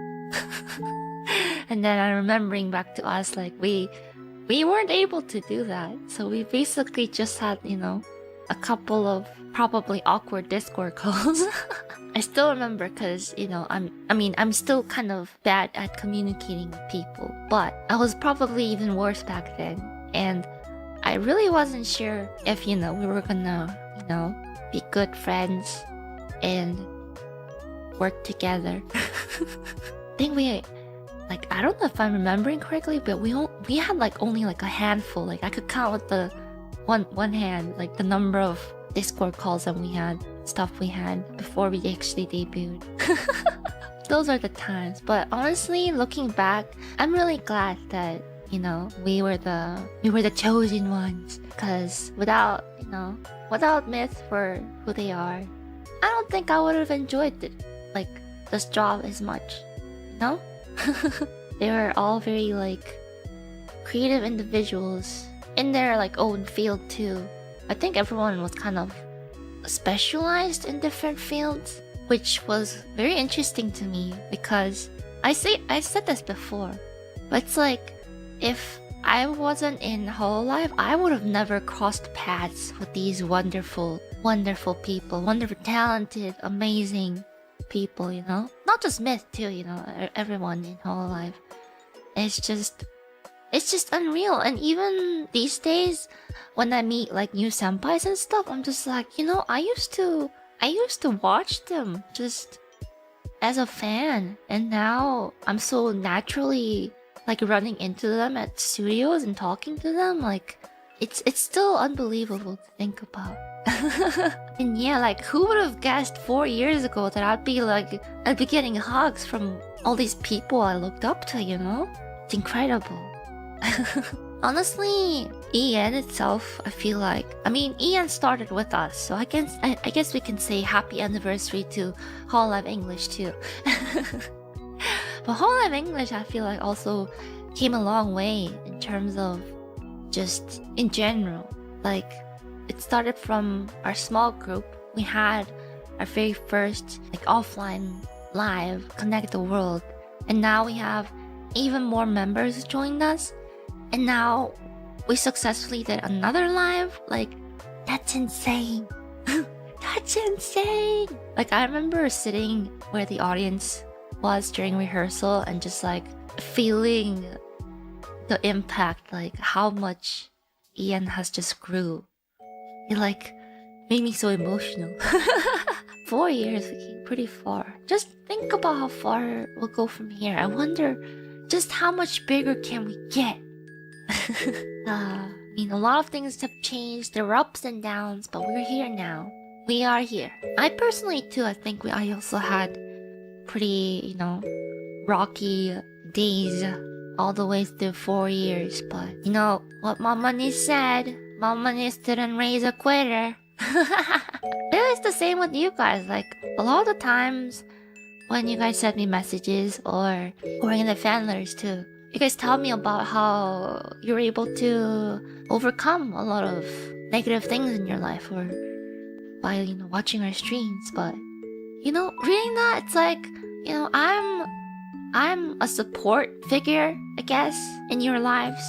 And then I'm remembering back to us, like we weren't able to do that, so we basically just had, you know, a couple of probably awkward Discord calls. I still remember because, you know, I'm still kind of bad at communicating with people, but I was probably even worse back then, and I really wasn't sure if, you know, we were gonna, you know, be good friends and work together. I think we, like, I don't know if I'm remembering correctly, but we had like only like a handful. Like I could count with the one hand, like the number of Discord calls that we had, stuff we had before we actually debuted. Those are the times. But honestly, looking back, I'm really glad that, you know, we were the chosen ones. Because without Myth for who they are, I don't think I would have enjoyed this job as much. You know? They were all very like creative individuals in their like own field too. I think everyone was kind of specialized in different fields, which was very interesting to me because I said this before, but it's like if I wasn't in HololiveEN, I would have never crossed paths with these wonderful people, wonderful, talented, amazing people, you know? Not just Myth too, you know, everyone in HololiveEN. It's just unreal. And even these days, when I meet like new senpais and stuff, I'm just like, you know, I used to watch them just as a fan, and now I'm so naturally like running into them at studios and talking to them. Like it's still unbelievable to think about. And yeah, like who would have guessed 4 years ago that I'd be getting hugs from all these people I looked up to, you know? It's incredible. Honestly, EN itself, I feel like, I mean, EN started with us, so I guess we can say happy anniversary to HololiveEN English too. But HololiveEN English, I feel like also came a long way in terms of just in general. Like, it started from our small group. We had our very first like offline live, Connect the World, and now we have even more members joined us, and now we successfully did another live. Like, that's insane. That's insane. Like, I remember sitting where the audience was during rehearsal and just like feeling the impact, like how much EN has just grew. It like made me so emotional. 4 years, we came pretty far. Just think about how far we'll go from here. I wonder just how much bigger can we get? I mean, a lot of things have changed. There were ups and downs, but we're here now. We are here. I personally too, I think I also had pretty, you know, rocky days all the way through 4 years. But you know what Mama Nis said? Mama Nis didn't raise a quitter. It was the same with you guys. Like, a lot of the times when you guys send me messages or in the fan letters too, you guys tell me about how you're able to overcome a lot of negative things in your life or by, you know, watching our streams. But, you know, reading that, it's like, you know, I'm a support figure, I guess, in your lives.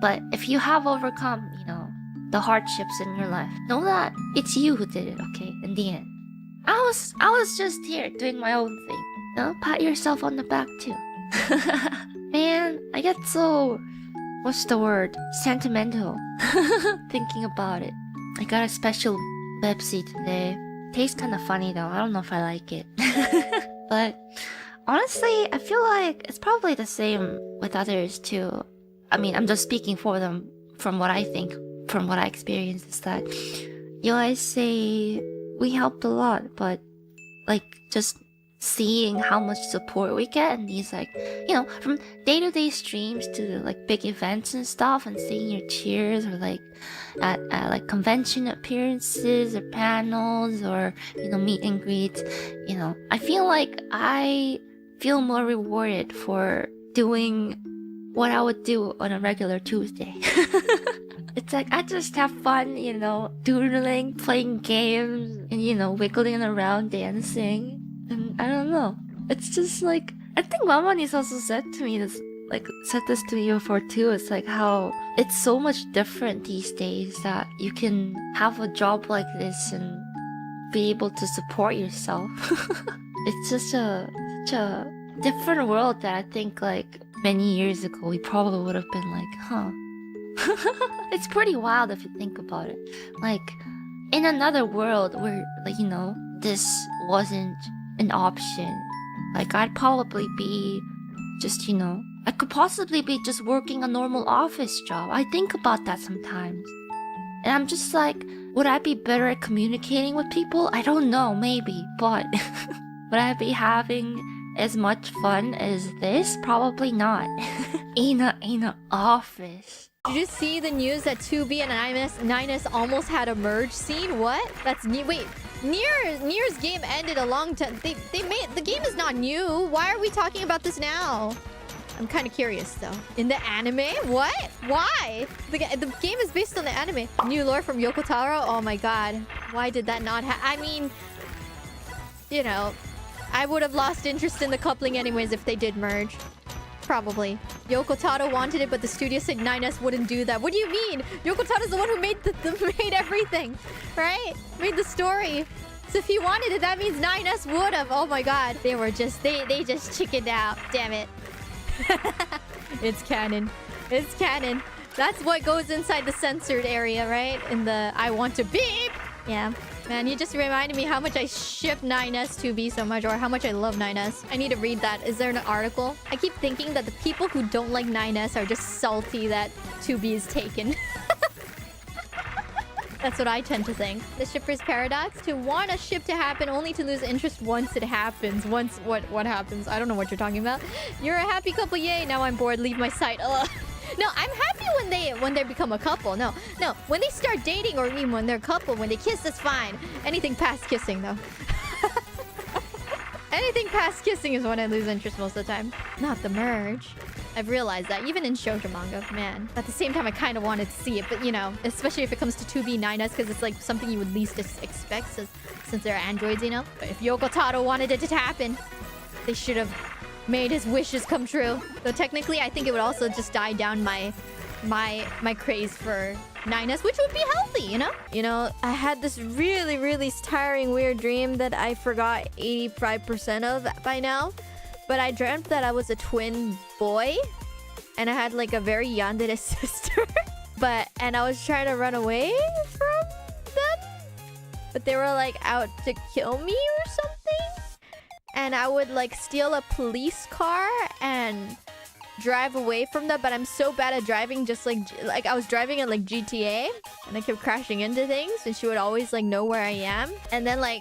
But if you have overcome, you know, the hardships in your life, know that it's you who did it, okay? In the end, I was just here doing my own thing. You know, pat yourself on the back too. Man, I get so, what's the word? Sentimental. Thinking about it. I got a special Pepsi today. Tastes kind of funny though. I don't know if I like it. But honestly, I feel like it's probably the same with others too. I mean, I'm just speaking for them from what I think, from what I experienced, is that you guys say we helped a lot, but like just seeing how much support we get in these, like, you know, from day-to-day streams to like big events and stuff, and seeing your cheers, or like at like convention appearances or panels or, you know, meet and greets, you know, I feel like I feel more rewarded for doing what I would do on a regular Tuesday. It's like I just have fun, you know, doodling, playing games, and you know, wiggling around, dancing. And I don't know. It's just like I think Mamani's also said to me this, like said this to me before too. It's like how it's so much different these days that you can have a job like this and be able to support yourself. It's just such a different world that I think like many years ago we probably would have been like, huh. It's pretty wild if you think about it. Like in another world where, like, you know, this wasn't an option, like I'd probably be just, you know, I could possibly be just working a normal office job. I think about that sometimes. And I'm just like, would I be better at communicating with people? I don't know, maybe. But would I be having as much fun as this? Probably not. in a office. Did you see the news that 2B and IRyS almost had a merge scene? What? That's new. Wait, Nier's game ended a long time. They made the game is not new. Why are we talking about this now? I'm kind of curious though. In the anime? What? Why? The game is based on the anime. New lore from Yoko Taro? Oh my god. Why did that not happen? I mean, you know, I would have lost interest in the coupling anyways if they did merge. Probably. Yoko Taro wanted it, but the studio said IRyS wouldn't do that. What do you mean? Yoko Taro's the one who made made everything, right? Made the story. So if he wanted it, that means IRyS would have. Oh my god. They just chickened out. Damn it. It's canon. It's canon. That's what goes inside the censored area, right? In the I want to beep. Yeah. Man, you just reminded me how much I ship IRyS 2B so much, or how much I love IRyS. I need to read that. Is there an article? I keep thinking that the people who don't like IRyS are just salty that 2B is taken. That's what I tend to think. The shipper's paradox: to want a ship to happen only to lose interest once it happens. Once what happens? I don't know what you're talking about. You're a happy couple, yay. Now I'm bored. Leave my site. Ugh. No, I'm happy when they become a couple. No, when they start dating, or even when they're a couple, when they kiss, that's fine. Anything past kissing, though. Anything past kissing is when I lose interest most of the time. Not the merge. I've realized that, even in shoujo manga, man. At the same time, I kind of wanted to see it, but you know, especially if it comes to 2B IRyS, because it's like something you would least expect since they're androids, you know? But if Yoko Taro wanted it to happen, they should have made his wishes come true. Though technically, I think it would also just die down my craze for IRyS, which would be healthy, you know? You know, I had this really, really tiring, weird dream that I forgot 85% of by now. But I dreamt that I was a twin boy, and I had like a very yandere sister. And I was trying to run away from them, but they were like out to kill me or something. And I would like steal a police car and drive away from them. But I'm so bad at driving, just like I was driving in like GTA, and I kept crashing into things, and she would always like know where I am. And then my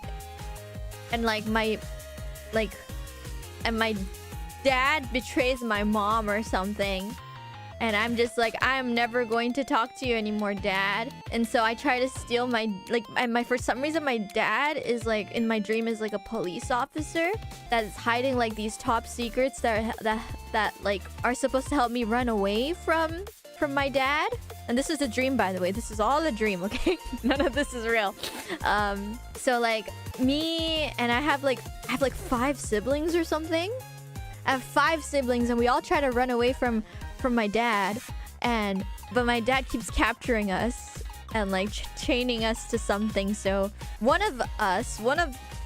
dad betrays my mom or something, and I'm just like, I'm never going to talk to you anymore, Dad. And so I try to steal for some reason my dad is like in my dream is like a police officer that is hiding like these top secrets that like are supposed to help me run away from my dad. And this is a dream, by the way. This is all a dream, okay? None of this is real. So like me and I have like 5 siblings or something. I have 5 siblings, and we all try to run away from my dad, but my dad keeps capturing us and like chaining us to something. So one of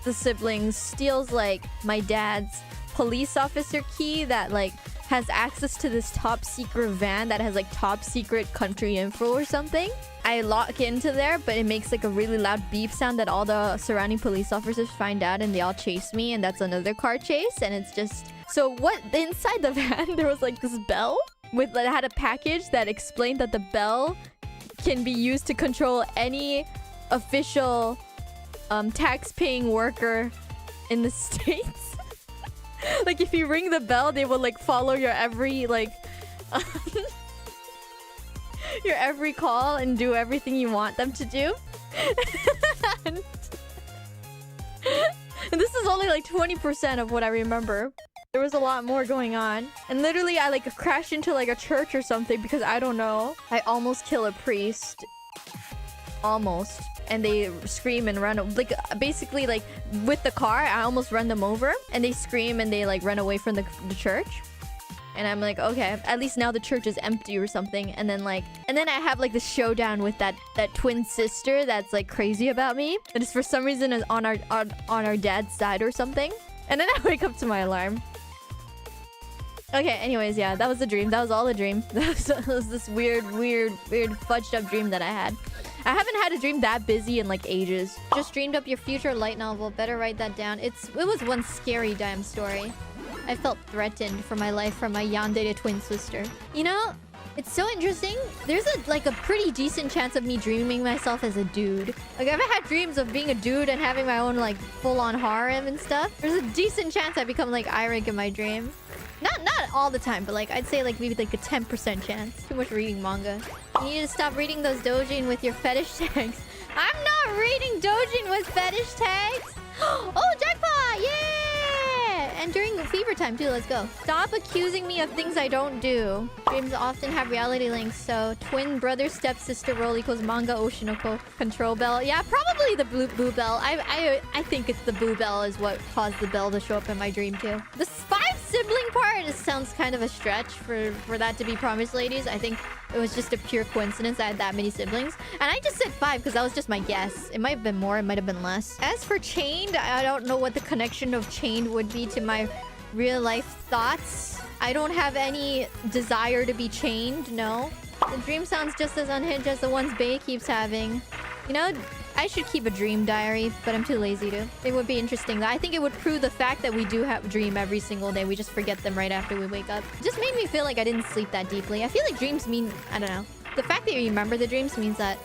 the siblings steals like my dad's police officer key that like has access to this top secret van that has like top secret country info or something. I lock into there, but it makes like a really loud beep sound that all the surrounding police officers find out, and they all chase me, and that's another car chase. And it's just so inside the van there was like this bell that had a package that explained that the bell can be used to control any official tax-paying worker in the States. Like if you ring the bell, they will like follow your every like your every call and do everything you want them to do. And this is only like 20% of what I remember. There was a lot more going on. And literally, I like crashed into like a church or something because I don't know. I almost kill a priest. Almost. And they scream and run. Like, basically, like, with the car, I almost run them over. And they scream and they like run away from the church. And I'm like, okay, at least now the church is empty or something. And then I have like the showdown with that twin sister that's like crazy about me. That is for some reason is on our dad's side or something. And then I wake up to my alarm. Okay, anyways, yeah, that was the dream. That was all a dream. That was this weird fudged up dream that I had. I haven't had a dream that busy in like ages. Just dreamed up your future light novel. Better write that down. It was one scary damn story. I felt threatened for my life from my yandere twin sister. You know, it's so interesting. There's a pretty decent chance of me dreaming myself as a dude. Like, I've had dreams of being a dude and having my own like full-on harem and stuff. There's a decent chance I become like IRyS in my dream. Not all the time, but like I'd say like maybe like a 10% chance. Too much reading manga. You need to stop reading those doujin with your fetish tags. I'm not reading doujin with fetish tags. Oh, jackpot! Yeah! And during fever time too, let's go. Stop accusing me of things I don't do. Dreams often have reality links, so twin brother stepsister role equals manga oshinoko. Control bell. Yeah, probably the boo bell. I think it's the boo bell is what caused the bell to show up in my dream too. The 5-sibling part, it sounds kind of a stretch for that to be promised, ladies. I think it was just a pure coincidence I had that many siblings. And I just said 5 because that was just my guess. It might have been more, it might have been less. As for chained, I don't know what the connection of chained would be to my real life thoughts. I don't have any desire to be chained, no. The dream sounds just as unhinged as the ones Bae keeps having. You know, I should keep a dream diary, but I'm too lazy to. It would be interesting though. I think it would prove the fact that we do have dream every single day. We just forget them right after we wake up. It just made me feel like I didn't sleep that deeply. I feel like dreams mean, I don't know. The fact that you remember the dreams means that,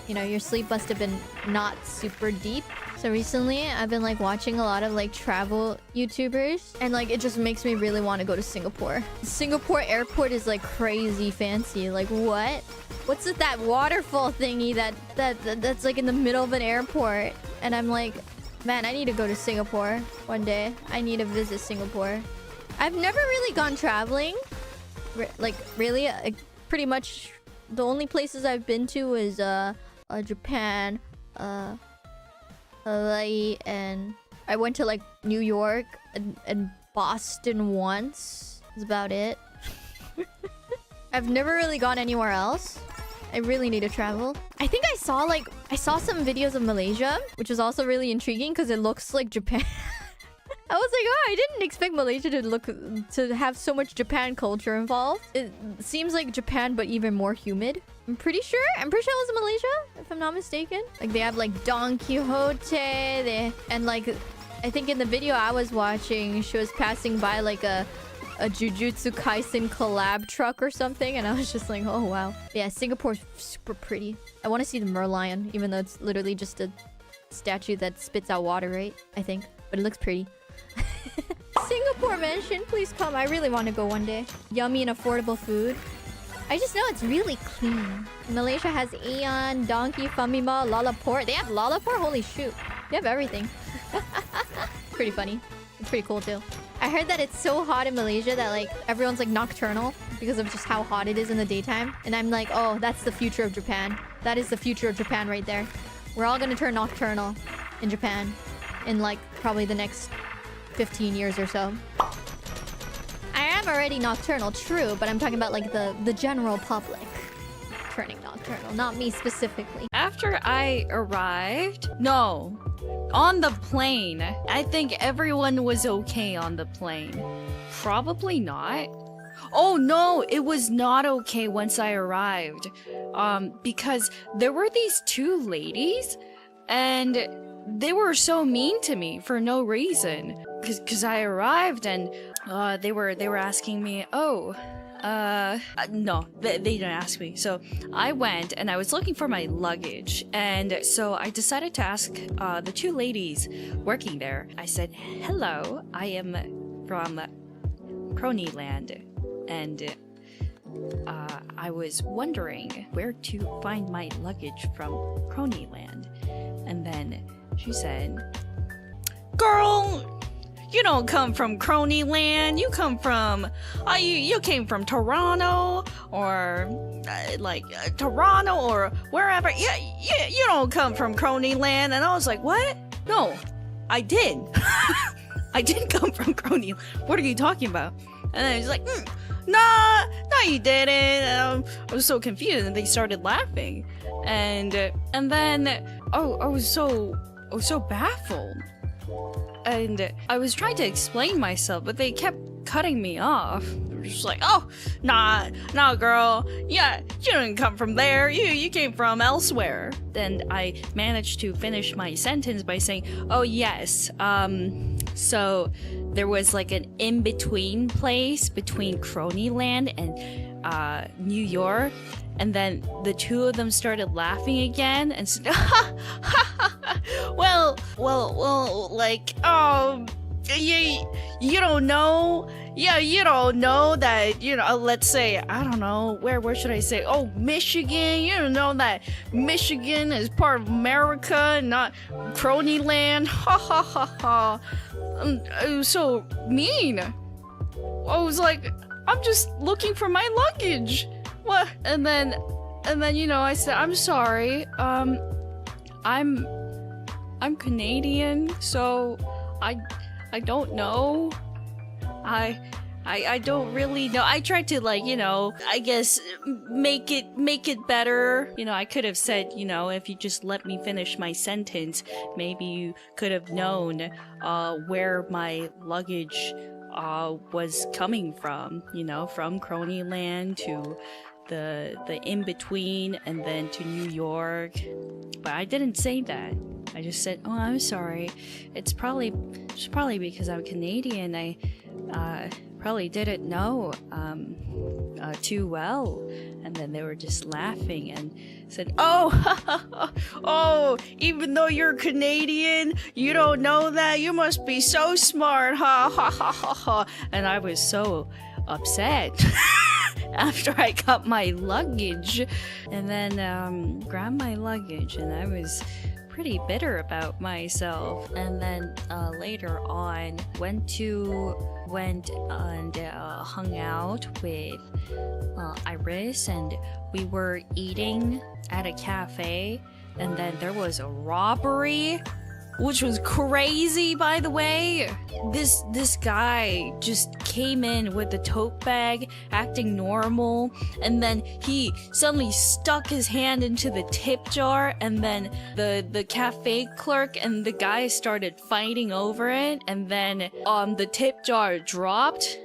you know, your sleep must have been not super deep. So recently, I've been like watching a lot of like travel YouTubers, and like it just makes me really want to go to Singapore. Singapore airport is like crazy fancy. Like what? What's with that waterfall thingy that's like in the middle of an airport? And I'm like, man, I need to go to Singapore one day. I need to visit Singapore. I've never really gone traveling. Really, pretty much the only places I've been to is Japan, Hawaii, and I went to like New York and Boston once. That's about it. I've never really gone anywhere else. I really need to travel. I think I saw some videos of Malaysia, which was also really intriguing because it looks like Japan. I was like, oh, I didn't expect Malaysia to have so much Japan culture involved. It seems like Japan, but even more humid. I'm pretty sure it was in Malaysia, if I'm not mistaken. Like, they have like Don Quixote, and like, I think in the video I was watching, she was passing by like a Jujutsu Kaisen collab truck or something, and I was just like, oh wow. Yeah, Singapore's super pretty. I want to see the merlion, even though it's literally just a statue that spits out water, right? I think, but it looks pretty. Singapore mention, please come. I really want to go one day. Yummy and affordable food. I just know it's really clean. Malaysia has Aeon, Donkey, Famima, Lalaport. They have Lalaport? Holy shoot. They have everything. Pretty funny. It's pretty cool too. I heard that it's so hot in Malaysia that like everyone's like nocturnal because of just how hot it is in the daytime. And I'm like, oh, that's the future of Japan. That is the future of Japan right there. We're all gonna turn nocturnal in Japan in like probably the next 15 years or so. I am already nocturnal, true, but I'm talking about like the general public turning nocturnal, not me specifically. After I arrived, no, on the plane, I think everyone was okay on the plane. Probably not. Oh no, it was not okay once I arrived. Because there were these two ladies, and they were so mean to me for no reason. Cause I arrived and they were asking me, oh, no, they didn't ask me. So I went and I was looking for my luggage, and so I decided to ask the two ladies working there. I said, hello, I am from Kronii land, and I was wondering where to find my luggage from Kronii land. And then she said, girl, you don't come from Kronii land. You come from, you came from Toronto or Toronto or wherever. Yeah, you don't come from Kronii land. And I was like, what? No, I did. I did come from Kronii. What are you talking about? And then he's like, nah, you didn't. And I was so confused, and they started laughing, and then I was so baffled, and I was trying to explain myself, but they kept cutting me off. They were just like, oh, nah, girl, yeah, you didn't come from there. You came from elsewhere. Then I managed to finish my sentence by saying, oh yes, so there was like an in-between place between Kronii land and New York, and then the two of them started laughing again and said, well, like, you don't know. Yeah, you don't know that, let's say, I don't know, where should I say? Oh, Michigan. You don't know that Michigan is part of America and not Kronii land. Ha ha ha ha. It was so mean. I was like, I'm just looking for my luggage. What? And then I said, I'm sorry. I'm Canadian, so I don't know. I don't really know. I tried to, like, I guess make it better. I could have said, if you just let me finish my sentence, maybe you could have known where my luggage was coming from, from Kronii land to the in-between and then to New York. But I didn't say that. I just said, oh, I'm sorry. It's probably because I'm Canadian. I probably didn't know too well. And then they were just laughing and said, oh, even though you're Canadian, you don't know that? You must be so smart, ha ha ha ha ha. And I was so upset after I got my luggage, and then grabbed my luggage, and I was pretty bitter about myself. And then later on went and hung out with IRyS, and we were eating at a cafe, and then there was a robbery, which was crazy, by the way. This guy just came in with a tote bag, acting normal, and then he suddenly stuck his hand into the tip jar, and then the cafe clerk and the guy started fighting over it, and then the tip jar dropped,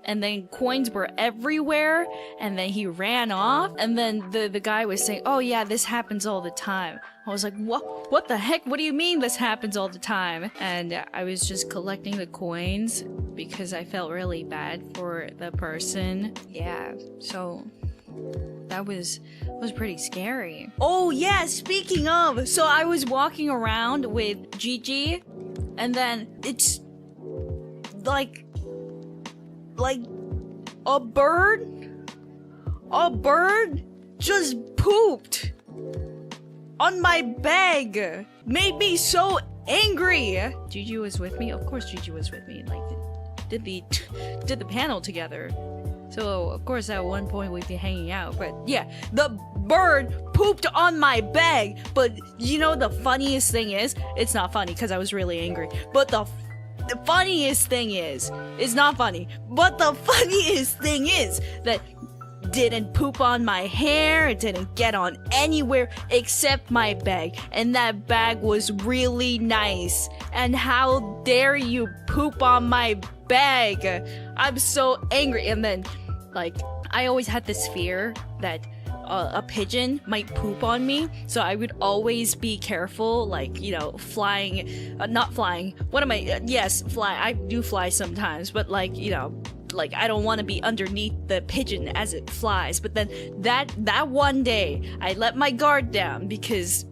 and then coins were everywhere, and then he ran off, and then the guy was saying, oh yeah, this happens all the time. I was like, what the heck? What do you mean this happens all the time? And I was just collecting the coins because I felt really bad for the person. Yeah, so that was pretty scary. Oh yeah, speaking of, so I was walking around with Gigi, and then it's like a bird just pooped on my bag. Made me so angry. Gigi was with me. Of course Gigi was with me. Like, did the panel together. So of course at one point we'd be hanging out. But yeah, the bird pooped on my bag. But the funniest thing is, it's not funny because I was really angry. But the funniest thing is, it's not funny, but the funniest thing is that didn't poop on my hair, it didn't get on anywhere except my bag, and that bag was really nice. And how dare you poop on my bag? I'm so angry. And then, like, I always had this fear that a pigeon might poop on me, so I would always be careful, like, flying, not flying, what am I, yes, fly, I do fly sometimes, but like, like, I don't want to be underneath the pigeon as it flies. But then that one day I let my guard down because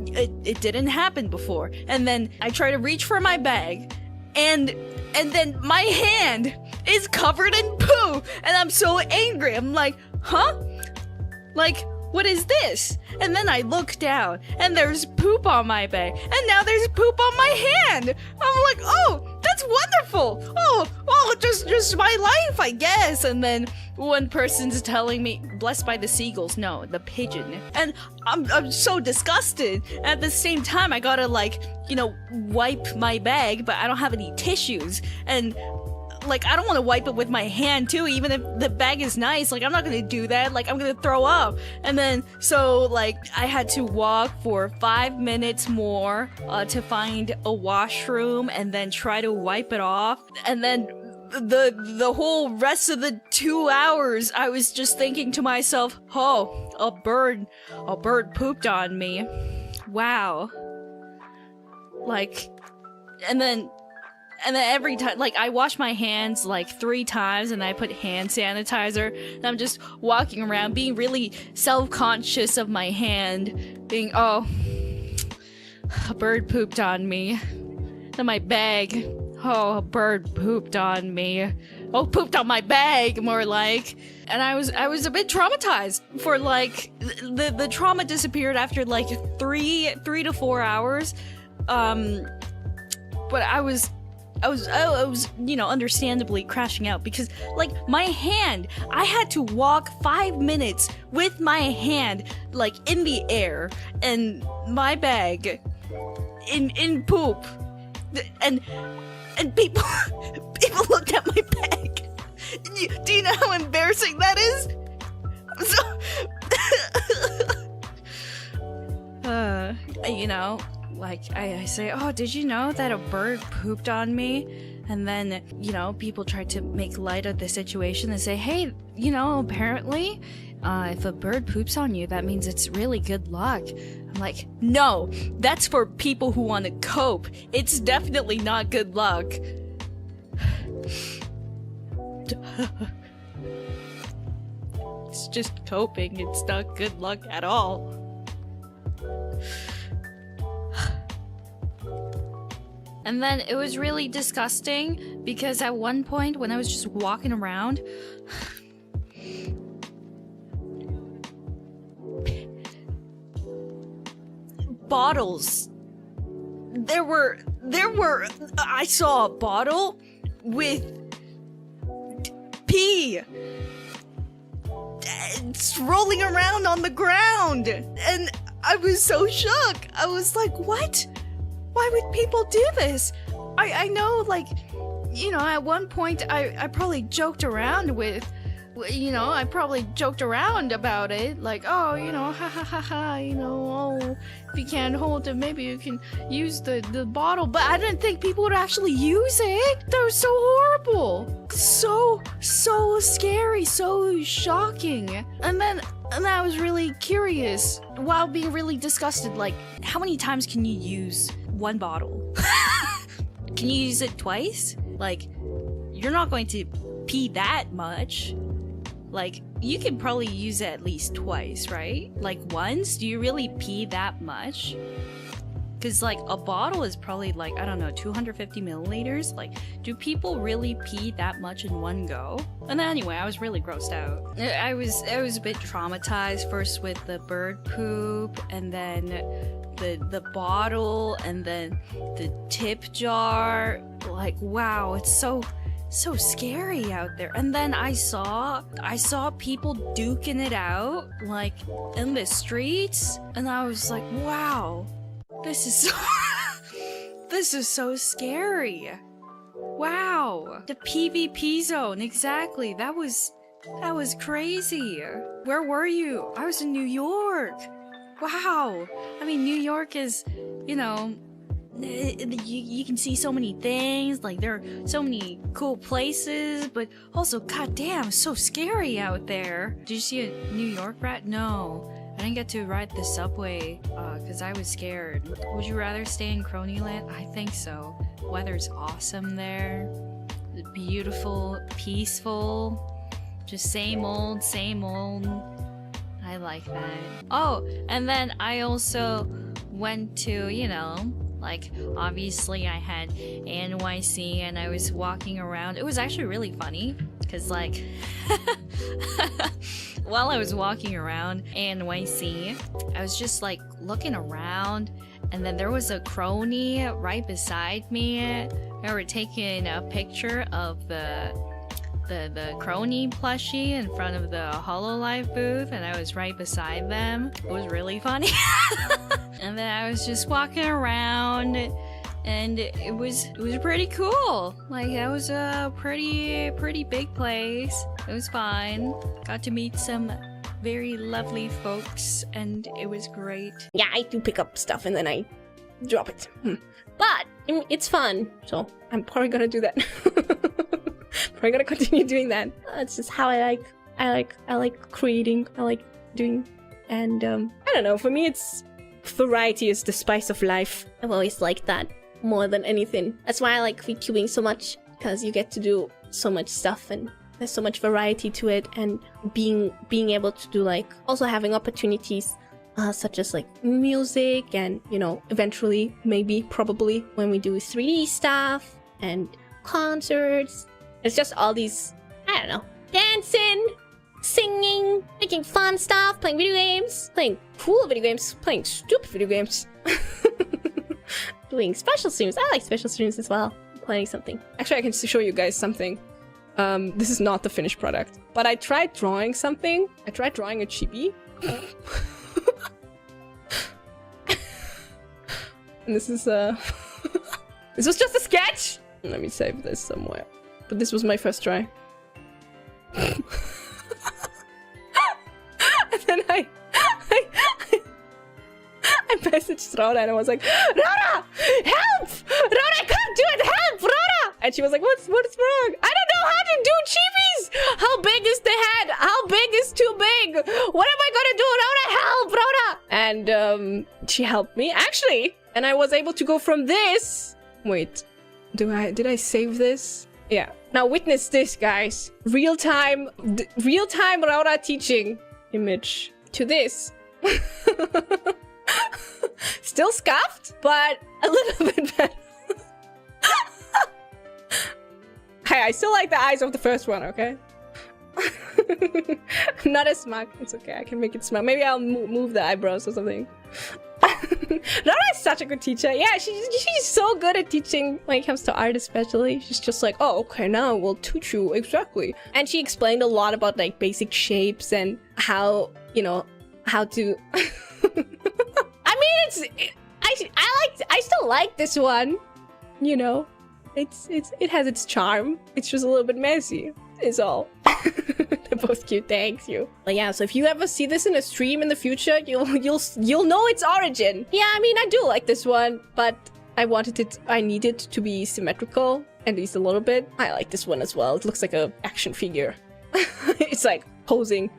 it didn't happen before, and then I try to reach for my bag, and then my hand is covered in poo, and I'm so angry. I'm like, huh? Like, what is this? And then I look down, and there's poop on my bag, and now there's poop on my hand. I'm like, oh, that's wonderful. Oh, just my life, I guess. And then one person's telling me, blessed by the seagulls. No, the pigeon. And I'm so disgusted. At the same time, I gotta like, wipe my bag, but I don't have any tissues. And like, I don't want to wipe it with my hand too, even if the bag is nice. Like, I'm not gonna do that. Like, I'm gonna throw up. And then, so like, I had to walk for 5 minutes more to find a washroom and then try to wipe it off. And then the whole rest of the 2 hours, I was just thinking to myself, oh, a bird pooped on me. Wow. Like, and then every time, like, I wash my hands like 3 times and I put hand sanitizer, and I'm just walking around being really self-conscious of my hand, being, oh, a bird pooped on me. Then my bag, oh, a bird pooped on me. Oh, pooped on my bag, more like. And I was a bit traumatized for like, the trauma disappeared after like 3 to 4 hours. But I was, understandably crashing out because, like, my hand, I had to walk 5 minutes with my hand, like, in the air, and my bag in poop, and people looked at my bag. Do you know how embarrassing that is? Like, I say, oh, did you know that a bird pooped on me? And then, people try to make light of the situation and say, hey, apparently, if a bird poops on you, that means it's really good luck. I'm like, no, that's for people who want to cope. It's definitely not good luck. It's just coping. It's not good luck at all. And then it was really disgusting because at one point when I was just walking around, bottles. I saw a bottle with pee. It's rolling around on the ground. And I was so shook. I was like, what? Why would people do this? I know, like, at one point I probably joked around with, I probably joked around about it, like, oh, ha ha ha ha, oh, if you can't hold it, maybe you can use the bottle, but I didn't think people would actually use it. That was so horrible. So scary, so shocking. And then I was really curious, while being really disgusted, like, how many times can you use one bottle? Can you use it twice? Like, you're not going to pee that much. Like, you can probably use it at least twice, right? Like, once? Do you really pee that much? Because, like, a bottle is probably, like, I don't know, 250 milliliters? Like, do people really pee that much in one go? And then anyway, I was really grossed out. I was a bit traumatized, first with the bird poop, and then the bottle, and then the tip jar. Like, wow, it's so scary out there. And then I saw people duking it out, like, in the streets, and I was like, wow, this is so scary. Wow, the PvP zone, exactly. That was crazy. Where were you? I was in New York. Wow. I mean, New York is, you can see so many things, like, there are so many cool places, but also, goddamn, so scary out there. Did you see a New York rat? No, I didn't get to ride the subway, because I was scared. Would you rather stay in Cronyland? I think so. Weather's awesome there. Beautiful, peaceful, just same old. I like that. Oh, and then I also went to, like, obviously I had NYC and I was walking around. It was actually really funny because, like, while I was walking around NYC, I was just, like, looking around, And then there was a Kronii right beside me. They were taking a picture of the Kronii plushie in front of the HololiveEN booth, and I was right beside them. It was really funny. And then I was just walking around, and it was pretty cool. Like, that was a pretty big place. It was fun. Got to meet some very lovely folks, and it was great. Yeah, I do pick up stuff and then I drop it. But it's fun, so I'm probably gonna do that. Probably gonna continue doing that. That's just how I like creating. I like doing, and I don't know. For me, it's variety is the spice of life. I've always liked that more than anything. That's why I like VTubing so much, because you get to do so much stuff and there's so much variety to it, and being able to do, like, also having opportunities such as like music, and you know, eventually maybe probably when we do 3D stuff and concerts. It's just all these, I don't know, dancing, singing, making fun stuff, playing video games, playing cool video games, playing stupid video games, doing special streams. I like special streams as well. Playing something. Actually, I can show you guys something. This is not the finished product, but I tried drawing something. I tried drawing a chibi. And this is this was just a sketch. Let me save this somewhere. But this was my first try. And then I messaged Raora and I was like, Raora, help! Raora, I can't do it! Help, Raora! And she was like, what's wrong? I don't know how to do chibis! How big is the head? How big is too big? What am I gonna do? Raora, help, Raora! And she helped me, actually. And I was able to go from this. Wait, did I save this? Yeah. Now witness this, guys. Real-time Raora teaching image to this. Still scuffed, but a little bit better. Hey, I still like the eyes of the first one, okay? Not as smug. It's okay, I can make it smug. Maybe I'll move the eyebrows or something. Raora is such a good teacher. Yeah, she's so good at teaching when it comes to art especially. She's just like, oh, okay, now we'll teach you exactly. And she explained a lot about like basic shapes and how, you know, how to... I mean, I still like this one, you know. It has its charm. It's just a little bit messy, is all. They're both cute, thanks you. But yeah, so if you ever see this in a stream in the future, you'll know its origin. Yeah, I mean, I do like this one, but I needed to be symmetrical, at least a little bit. I like this one as well. It looks like a action figure. It's like posing.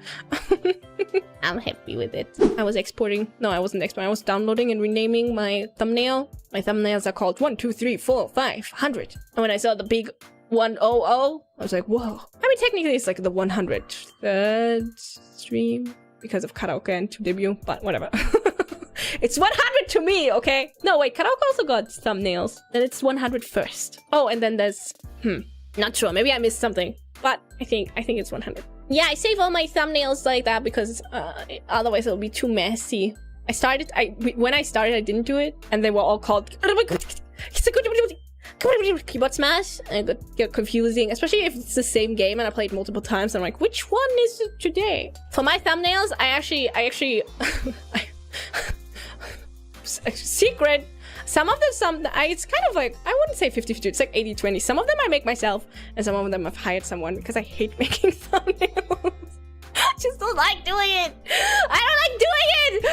I'm happy with it. I was exporting. No, I wasn't exporting. I was downloading and renaming my thumbnail. My thumbnails are called 1, 2, 3, 4, 5, 100. And when I saw the big 100, I was like, whoa. I mean, technically it's like the 103rd stream because of karaoke and to debut, but whatever. It's 100 to me, okay? No, wait, karaoke also got thumbnails. Then it's 101st. Oh, and then there's, not sure. Maybe I missed something, but I think it's 100. Yeah, I save all my thumbnails like that because otherwise it'll be too messy. When I started, I didn't do it, and they were all called keyboard smash, and it got confusing, especially if it's the same game and I played multiple times. I'm like, which one is it today? For my thumbnails, I actually secret. Some of them, it's kind of like, I wouldn't say 50-50, it's like 80-20. Some of them I make myself, and some of them I've hired someone because I hate making thumbnails. I just don't like doing it. I don't like doing it.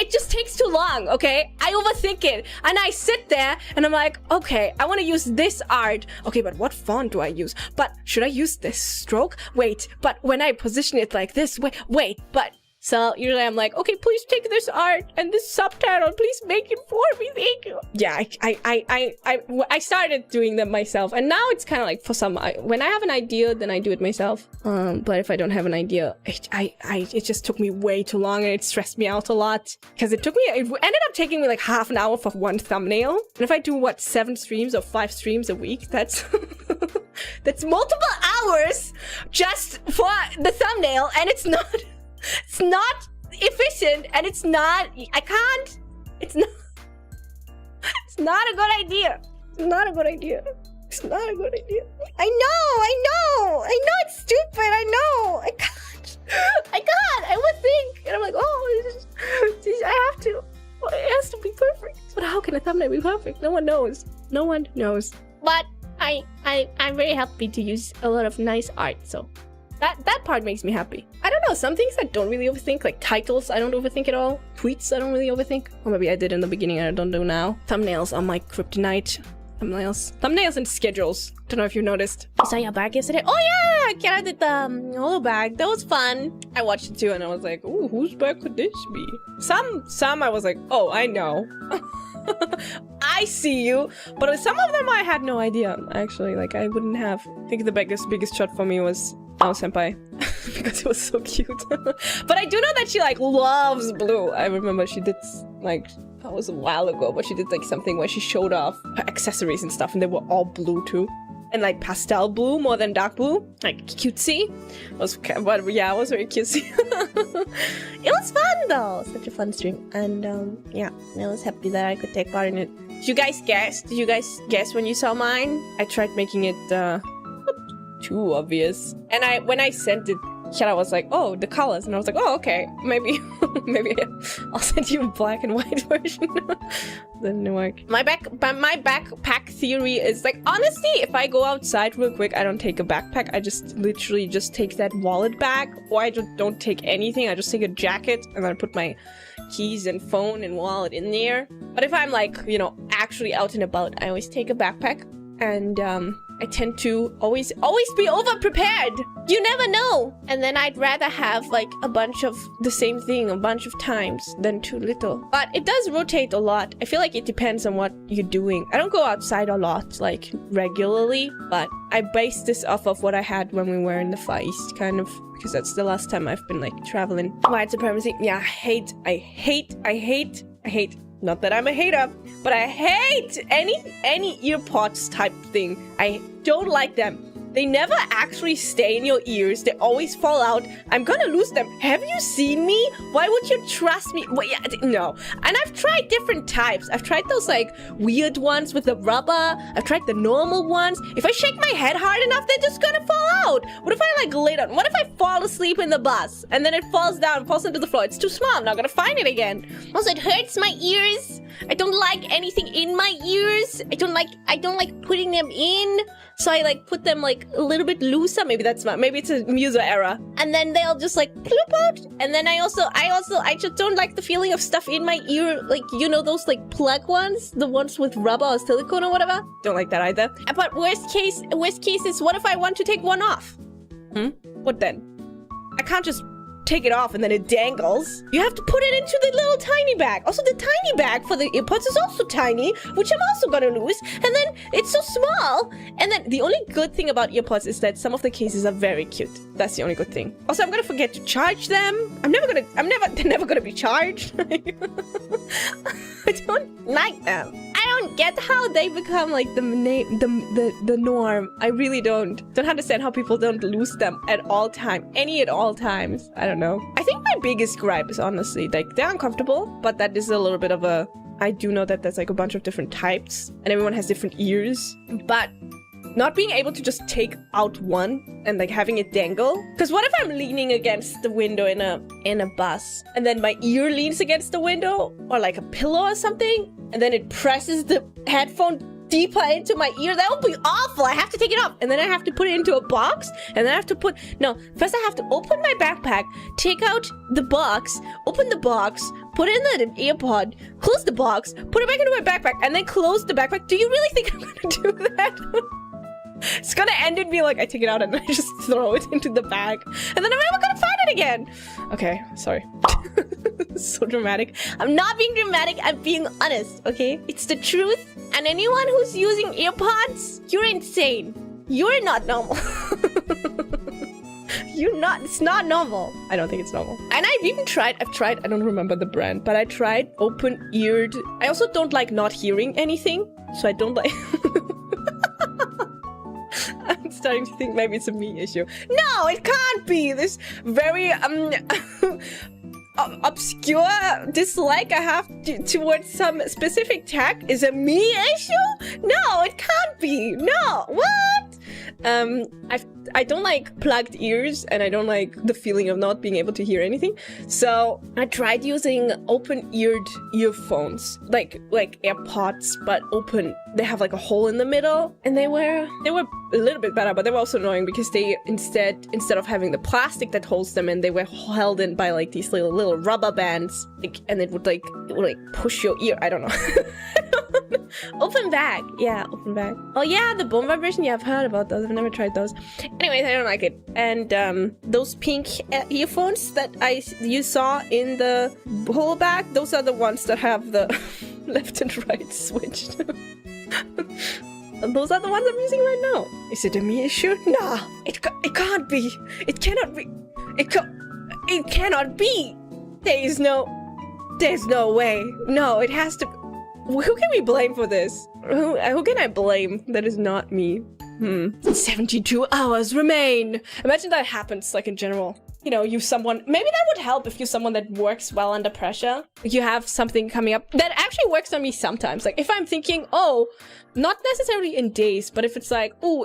It just takes too long, okay? I overthink it, and I sit there, and I'm like, okay, I want to use this art. Okay, but what font do I use? But should I use this stroke? Wait, but when I position it like this, wait, but... So usually I'm like, okay, please take this art and this subtitle, please make it for me, thank you. Yeah, I started doing them myself, and now it's kind of like for some, when I have an idea, then I do it myself. But if I don't have an idea, it just took me way too long, and it stressed me out a lot because it ended up taking me like half an hour for one thumbnail. And if I do 7 streams or 5 streams a week, that's that's multiple hours just for the thumbnail, and it's not efficient, and it's not It's not a good idea. It's not a good idea. It's not a good idea. I know it's stupid. I know. I can't. I would think, and I'm like, oh, I have to. Well, it has to be perfect. But how can a thumbnail be perfect? No one knows. No one knows. But I'm very happy to use a lot of nice art. So that part makes me happy. I don't know. Some things I don't really overthink, like titles. I don't overthink at all. Tweets I don't really overthink. Or maybe I did in the beginning and I don't do now. Thumbnails are my kryptonite. Thumbnails and schedules. Don't know if you noticed. I saw your bag yesterday. Oh yeah, Kiara did the holo bag. That was fun. I watched it too and I was like, ooh, whose bag could this be? Some I was like, oh, I know. I see you. But some of them I had no idea. Actually, like I wouldn't have. I think the biggest shot for me was Ao Senpai. Because it was so cute. But I do know that she like loves blue. I remember she did like, that was a while ago, but she did like something where she showed off her accessories and stuff and they were all blue too. And like pastel blue more than dark blue. Like cutesy. But yeah, it was very cutesy. It was fun though. Such a fun stream. And yeah, I was happy that I could take part in it. Did you guys guess? Did you guys guess when you saw mine? I tried making it not too obvious. And when I sent it, Kiara was like, oh, the colors. And I was like, oh, okay. Maybe I'll send you a black and white version. Didn't work. My backpack theory is like, honestly, if I go outside real quick, I don't take a backpack. I just literally just take that wallet bag. Or I just don't take anything. I just take a jacket and then I put my keys and phone and wallet in there. But if I'm like, you know, actually out and about, I always take a backpack. And I tend to always be over prepared. You never know. And then I'd rather have like a bunch of the same thing a bunch of times than too little. But it does rotate a lot. I feel like it depends on what you're doing. I don't go outside a lot, like regularly, but I base this off of what I had when we were in the Far East, kind of, because that's the last time I've been like traveling. White supremacy. Yeah, I hate. Not that I'm a hater, but I hate any earpods type thing. I don't like them. They never actually stay in your ears. They always fall out. I'm gonna lose them. Have you seen me? Why would you trust me? Well, yeah, no. And I've tried different types. I've tried those like weird ones with the rubber. I've tried the normal ones. If I shake my head hard enough, they're just gonna fall out. What if I like lay down? What if I fall asleep in the bus and then it falls down, falls into the floor? It's too small. I'm not gonna find it again. Also, it hurts my ears. I don't like anything in my ears. I don't like putting them in. So I like put them like a little bit looser. Maybe that's maybe it's a Muso error. And then they'll just like plop out. And then I just don't like the feeling of stuff in my ear. Like, you know, those like plug ones, the ones with rubber or silicone or whatever. Don't like that either. But worst case is, what if I want to take one off? What then? I can't just take it off and then it dangles. You have to put it into the little tiny bag. Also, the tiny bag for the earpods is also tiny, which I'm also gonna lose. And then it's so small. And then the only good thing about earpods is that some of the cases are very cute. That's the only good thing. Also, I'm gonna forget to charge them. They're never gonna be charged. I don't like them. I don't get how they become like the norm. I really don't understand how people don't lose them at all times. I don't know. I think my biggest gripe is honestly like they're uncomfortable, but that is a little bit of a, I do know that there's like a bunch of different types and everyone has different ears, but not being able to just take out one and like having it dangle. Because what if I'm leaning against the window in a bus and then my ear leans against the window or like a pillow or something and then it presses the headphone deeper into my ear? That would be awful. I have to take it off and then I have to put it into a box and then I have to first I have to open my backpack, take out the box, open the box, put in the earpod, close the box, put it back into my backpack and then close the backpack. Do you really think I'm gonna do that? It's gonna end in me like I take it out and I just throw it into the bag and then I'm never gonna find it again. Okay, sorry. So dramatic. I'm not being dramatic, I'm being honest, okay? It's the truth. And anyone who's using earpods, you're insane. You're not normal. It's not normal. I don't think it's normal. And I've tried, I don't remember the brand, but I tried open-eared. I also don't like not hearing anything, so I don't like... I'm starting to think maybe it's a me issue. No, it can't be. This very obscure dislike I have towards some specific tech is a me issue? No, it can't be. No, what? I don't like plugged ears, and I don't like the feeling of not being able to hear anything. So I tried using open-eared earphones, like AirPods, but open. They have like a hole in the middle, and they were a little bit better, but they were also annoying because they instead of having the plastic that holds them in, they were held in by like these little rubber bands, and it would push your ear. I don't know. Open bag. Yeah, open bag. Oh yeah, the bone vibration. Yeah, I've heard about those. I've never tried those. Anyways, I don't like it. And those pink earphones that you saw in the whole bag, those are the ones that have the left and right switched. And those are the ones I'm using right now. Is it a me issue? Nah, it can't be. It cannot be. It cannot be. There's no way. No, it has to. Who can we blame for this? Who can I blame that is not me? 72 hours remain. Imagine that happens, like in general. You know, you someone, maybe that would help if you're someone that works well under pressure. You have something coming up that actually works on me sometimes. Like if I'm thinking, oh, not necessarily in days, but if it's like, oh,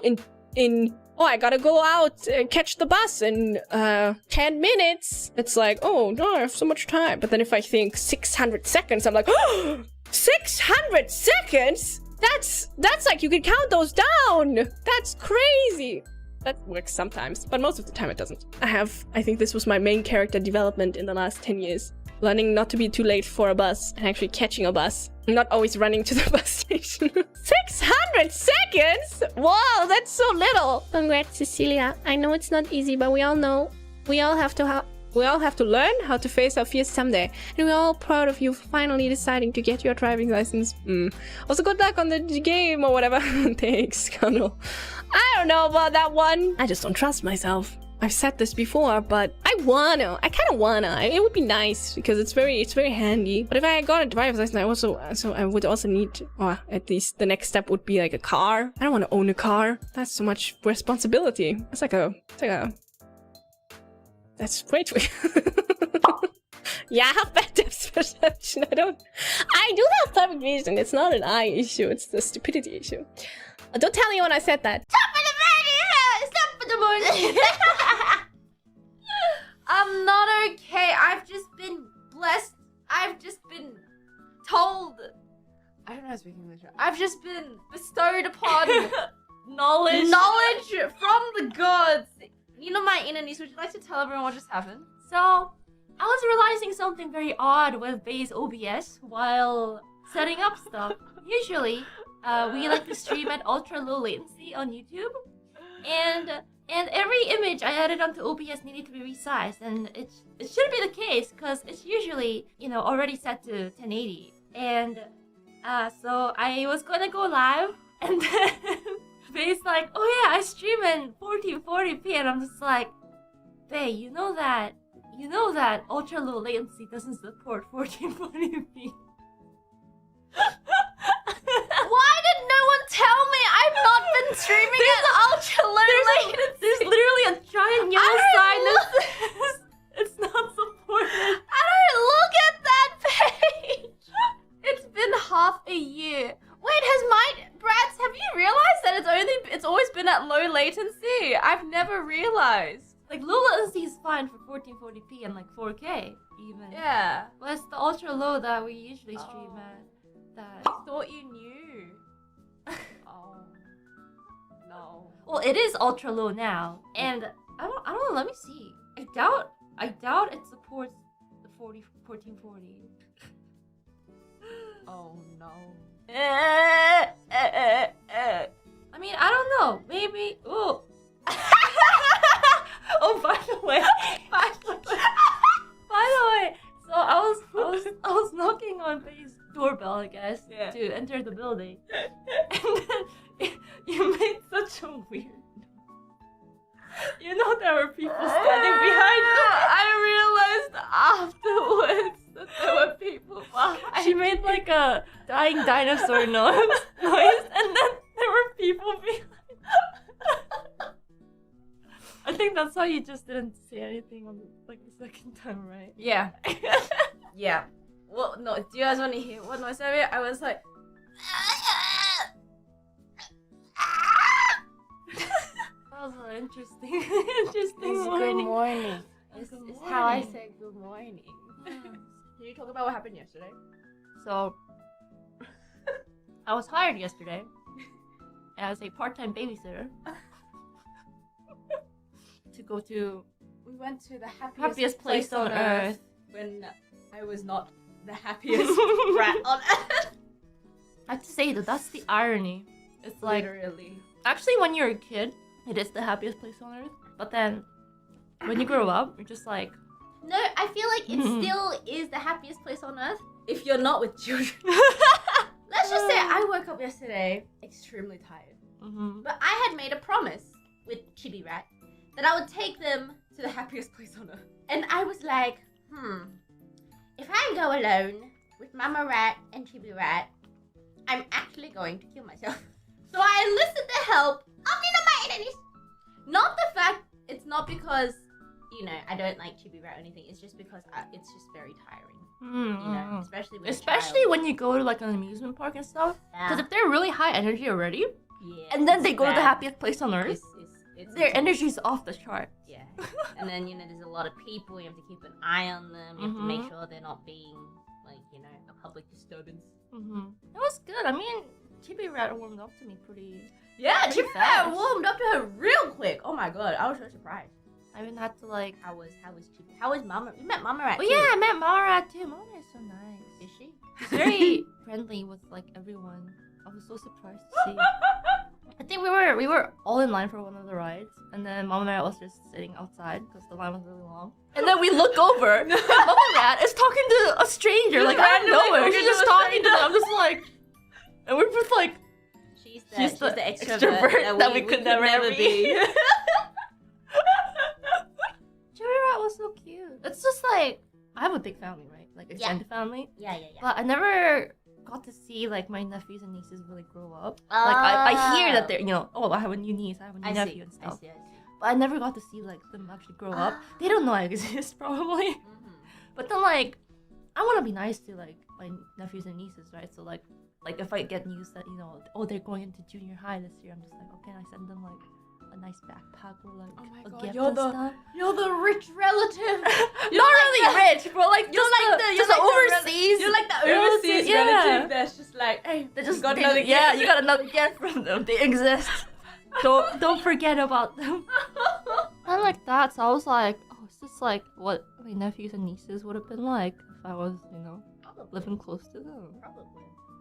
I gotta go out and catch the bus in 10 minutes. It's like, oh, no, I have so much time. But then if I think 600 seconds, I'm like, oh, 600 seconds? That's like, you can count those down. That's crazy. That works sometimes, but most of the time it doesn't. I think this was my main character development in the last 10 years. Learning not to be too late for a bus and actually catching a bus. Not always running to the bus station. 600 seconds? Wow, that's so little. Congrats, Cecilia. I know it's not easy, but we all know. We all have to learn how to face our fears someday. And we're all proud of you for finally deciding to get your driving license. Also, good luck on the game or whatever. Thanks, Colonel. I don't know about that one. I just don't trust myself. I've said this before, but I kind of wanna. It would be nice because it's very handy. But if I got a driver's license, I would also need, or at least the next step would be like a car. I don't want to own a car. That's so much responsibility. That's way too. Yeah, I have bad depth perception. I do have perfect vision. It's not an eye issue. It's the stupidity issue. Don't tell anyone I said that. I'm not okay. I've just been blessed. I've just been told. I don't know how to speak English. I've just been bestowed upon knowledge from the gods. Ninomae Ina'nis, would you like to tell everyone what just happened? So, I was realizing something very odd with Bay's OBS while setting up stuff. Usually, we like to stream at ultra low latency on YouTube, and every image I added onto OBS needed to be resized, and it shouldn't be the case because it's usually, you know, already set to 1080. And so I was gonna go live, and then Bay's like, oh yeah, I stream in 1440p, and I'm just like, Bay, you know that ultra low latency doesn't support 1440p. Why did no one tell me? I've not been streaming at ultra low latency. There's literally a giant yellow sign that says it's not supported. I don't look at that page. It's been half a year. Wait, Brats, have you realized that it's always been at low latency? I've never realized. Like, low latency is fine for 1440p and like 4K even. Yeah. But it's the ultra low that we usually stream at. I thought you knew. Oh. No. Well, it is ultra low now. And I don't know, let me see. I doubt it supports the 1440. Oh no. I mean, I don't know. Maybe. Ooh. Oh, by the way. So I was knocking on Bay's doorbell, I guess, to enter the building, and then you made such a weird. You know there were people standing behind you. I realized afterwards that there were people behind. She made like a dying dinosaur noise, and then there were people behind. I think That's why you just didn't say anything on the second time, right? Yeah. Yeah. Well, no. Do you guys want to hear what noise I made? I was like. That was an interesting It's morning. good morning. It's Good how I morning. say good morning. Can you talk about what happened yesterday? So, I was hired yesterday as a part-time babysitter to go to We went to the happiest place on earth. when I was not the happiest rat on earth. I have to say that that's the irony. It's like Literally. actually when you're a kid, it is the happiest place on earth. But then when you grow up, you're just like, No, I feel like it still is the happiest place on earth. If you're not with children. Let's just say I woke up yesterday extremely tired. But I had made a promise with Chibi Rat that I would take them to the happiest place on earth. And I was like, if I go alone with Mama Rat and Chibi Rat, I'm actually going to kill myself. So I enlisted the help of Ninomae Ina'nis. Not the fact, it's not because, you know, I don't like Chibi Rat or anything. It's just because it's just very tiring. You know, especially with a child. when you go to like an amusement park and stuff. Because Yeah. if they're really high energy already, Yeah. and then they it's go to the bad. happiest place on earth, their energy's off the chart. Yeah. And then, you know, there's a lot of people. You have to keep an eye on them. You have to make sure they're not being, like, you know, a public disturbance. It was good. I mean, Chibi Rat warmed up to me pretty. Yeah, pretty Chibi Rat fast. warmed up to her real quick. Oh my god, I was so surprised. I even had to like. How was Chibi? How was Mama? You met Mama Rat Oh too. yeah, I met Mama Rat too. Mama Rat is so nice. Is she? She's very friendly with like everyone. I was so surprised to see. I think we were all in line for one of the rides, and then Mama Rat was just sitting outside because the line was really long. And then we look over, and Mama Rat is talking to a stranger, like out of nowhere. She's just talking to them. I'm just like, and we're just like, She's the extrovert, extrovert that we could never be. Chibi Rat was so cute. It's just like I have a big family, right? Like extended family. Yeah. But I never got to see like my nephews and nieces really grow up. Like I hear that they're, you know, oh, I have a new niece, I have a new nephew and stuff. I see. But I never got to see like them actually grow up. They don't know I exist probably. But then like I want to be nice to like my nephews and nieces, right? So like if I get news that, you know, oh, they're going into junior high this year, I'm just like, okay, I send them like a nice backpack or like a gift and stuff. You're the rich relative. Not really rich, but like You're like the overseas. You're like the overseas relative that's just like, hey, They just got another yeah, gift. you got another gift from them. They exist. Don't forget about them. I like that. So I was like, oh, it's just like what my nephews and nieces would have been like if I was, you know, living close to them. Probably.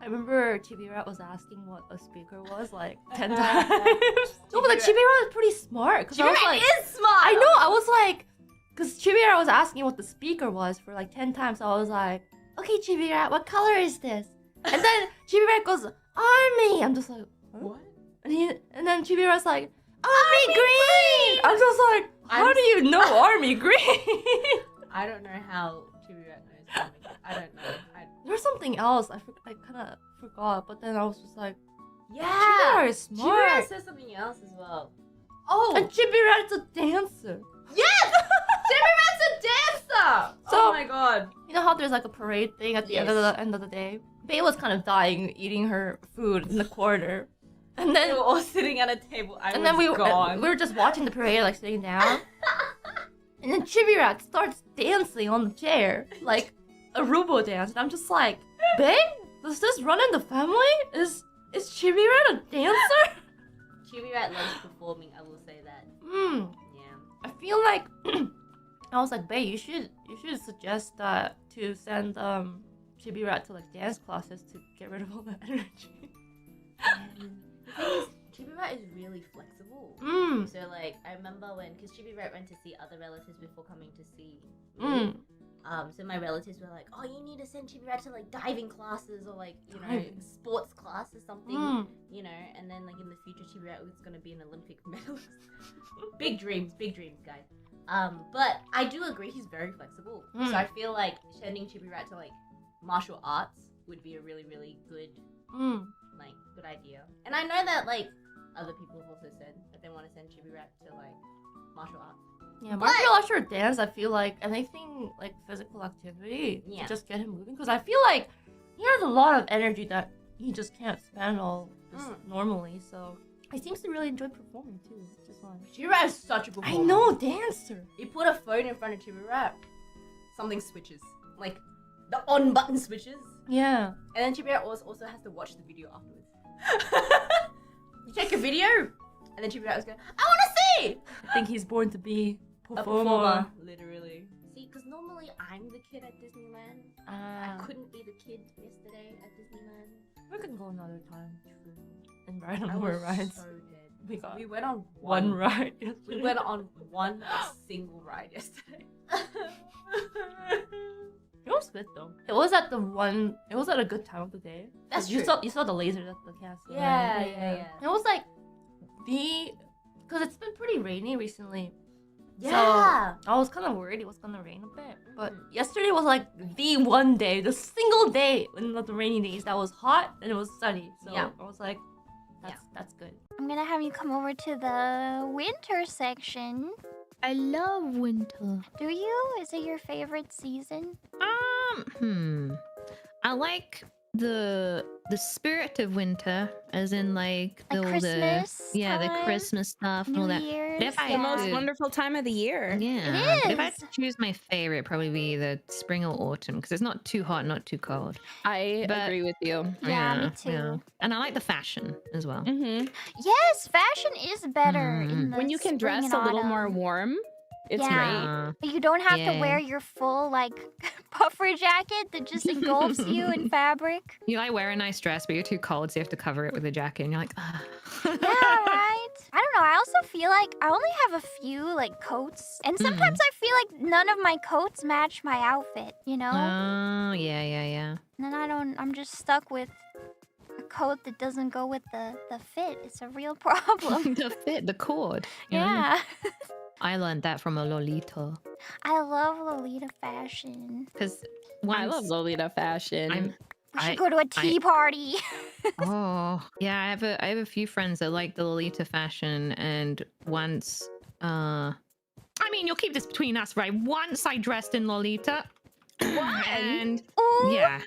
I remember Chibi Rat was asking what a speaker was like 10 times. No, but like Chibi Rat is pretty smart. Chibi Rat is smart. I know. I was like, because Chibi Rat was asking what the speaker was for like 10 times. So I was like, okay, Chibi Rat, what color is this? And then Chibi Rat goes, Army. I'm just like, what? And then Chibi Rat's like, Army green. I'm just like, how do you know Army green? I don't know how Chibi Rat knows Army green. I don't know. There's something else. I kind of forgot, but then I was just like, Yeah, Chibi Rat is smart. Chibi Rat says something else as well. Oh, And Chibi Rat's a dancer. yes! Chibi Rat's a dancer! So, oh my god. You know how there's like a parade thing at the end of the day? Bae was kind of dying eating her food in the corner. And then we were all sitting at a table. we gone. were just watching the parade, like sitting down. And then Chibi Rat starts dancing on the chair, like a Rubo dance. And I'm just like, Bae, does this run in the family? Is Chibi Rat a dancer? Chibi Rat loves performing, I will say that. Yeah. I feel like I was like, Bae, you should suggest that to send Chibi Rat to like dance classes to get rid of all that energy. The thing is, Chibi Rat is really flexible. So like, I remember because Chibi Rat went to see other relatives before coming to see me. So my relatives were like, oh, you need to send Chibi Rat to like diving classes or like, you know, Diving. sports class or something, you know, and then like in the future Chibi Rat was gonna be an Olympic medalist. Big dreams, guys. But I do agree he's very flexible. So I feel like sending Chibi Rat to like martial arts would be a really, really good good idea. And I know that like other people have also said that they want to send Chibi Rat to like martial arts. Yeah, martial arts or dance, I feel like anything like physical activity Yeah. to just get him moving. Because I feel like he has a lot of energy that he just can't spend all just normally. So he seems to really enjoy performing too. Which is fun. Chibira is such a good I performer. know, dancer. You put a phone in front of Chibira, something switches. Like, the on button switches. Yeah. And then Chibira also has to watch the video afterwards. You check a video, and then Chibira was going, I want to see! I think he's born to be A performer. performer, literally. See, because normally I'm the kid at Disneyland. I Ah. couldn't be the kid yesterday at Disneyland. We can go another time. And ride on I more was rides. so dead. We got We went on one ride We yesterday. went on one single ride yesterday. It was good though. It was at a good time of the day. That's you true. saw the lasers at the castle. Yeah, right? yeah. It was like because it's been pretty rainy recently. Yeah. So I was kind of worried it was gonna rain a bit. But yesterday was like the one day, the single day in the rainy days that was hot and it was sunny. So Yeah. I was like, that's good. I'm gonna have you come over to the winter section. I love winter. Do you? Is it your favorite season? I like the spirit of winter, as in like Like all Christmas the the time, Christmas stuff and all New that. Year's, But if I The most had to- wonderful time of the year. Yeah. But if I had is. to choose my favorite, it'd probably be the spring or autumn because it's not too hot, not too cold. I But- agree with you. Yeah, me too. And I like the fashion as well. Mm-hmm. Yes, fashion is better in the When you can spring dress and a little autumn. more warm, it's Yeah. great. But you don't have to Yeah. wear your full like puffer jacket that just engulfs you in fabric. You like wear a nice dress, but you're too cold, so you have to cover it with a jacket, and you're like, ah. Yeah, right? I don't know. I also feel like I only have a few like coats, and sometimes I feel like none of my coats match my outfit. You know? Oh, yeah. And then I'm just stuck with a coat that doesn't go with the fit. It's a real problem. The fit, the cord. you know? Yeah. I learned that from a Lolita. I love Lolita fashion. Because I love Lolita fashion. We should go to a tea party. Oh, yeah. I have a few friends that like the Lolita fashion, and once, I mean, you'll keep this between us, right? Once I dressed in Lolita, and yeah.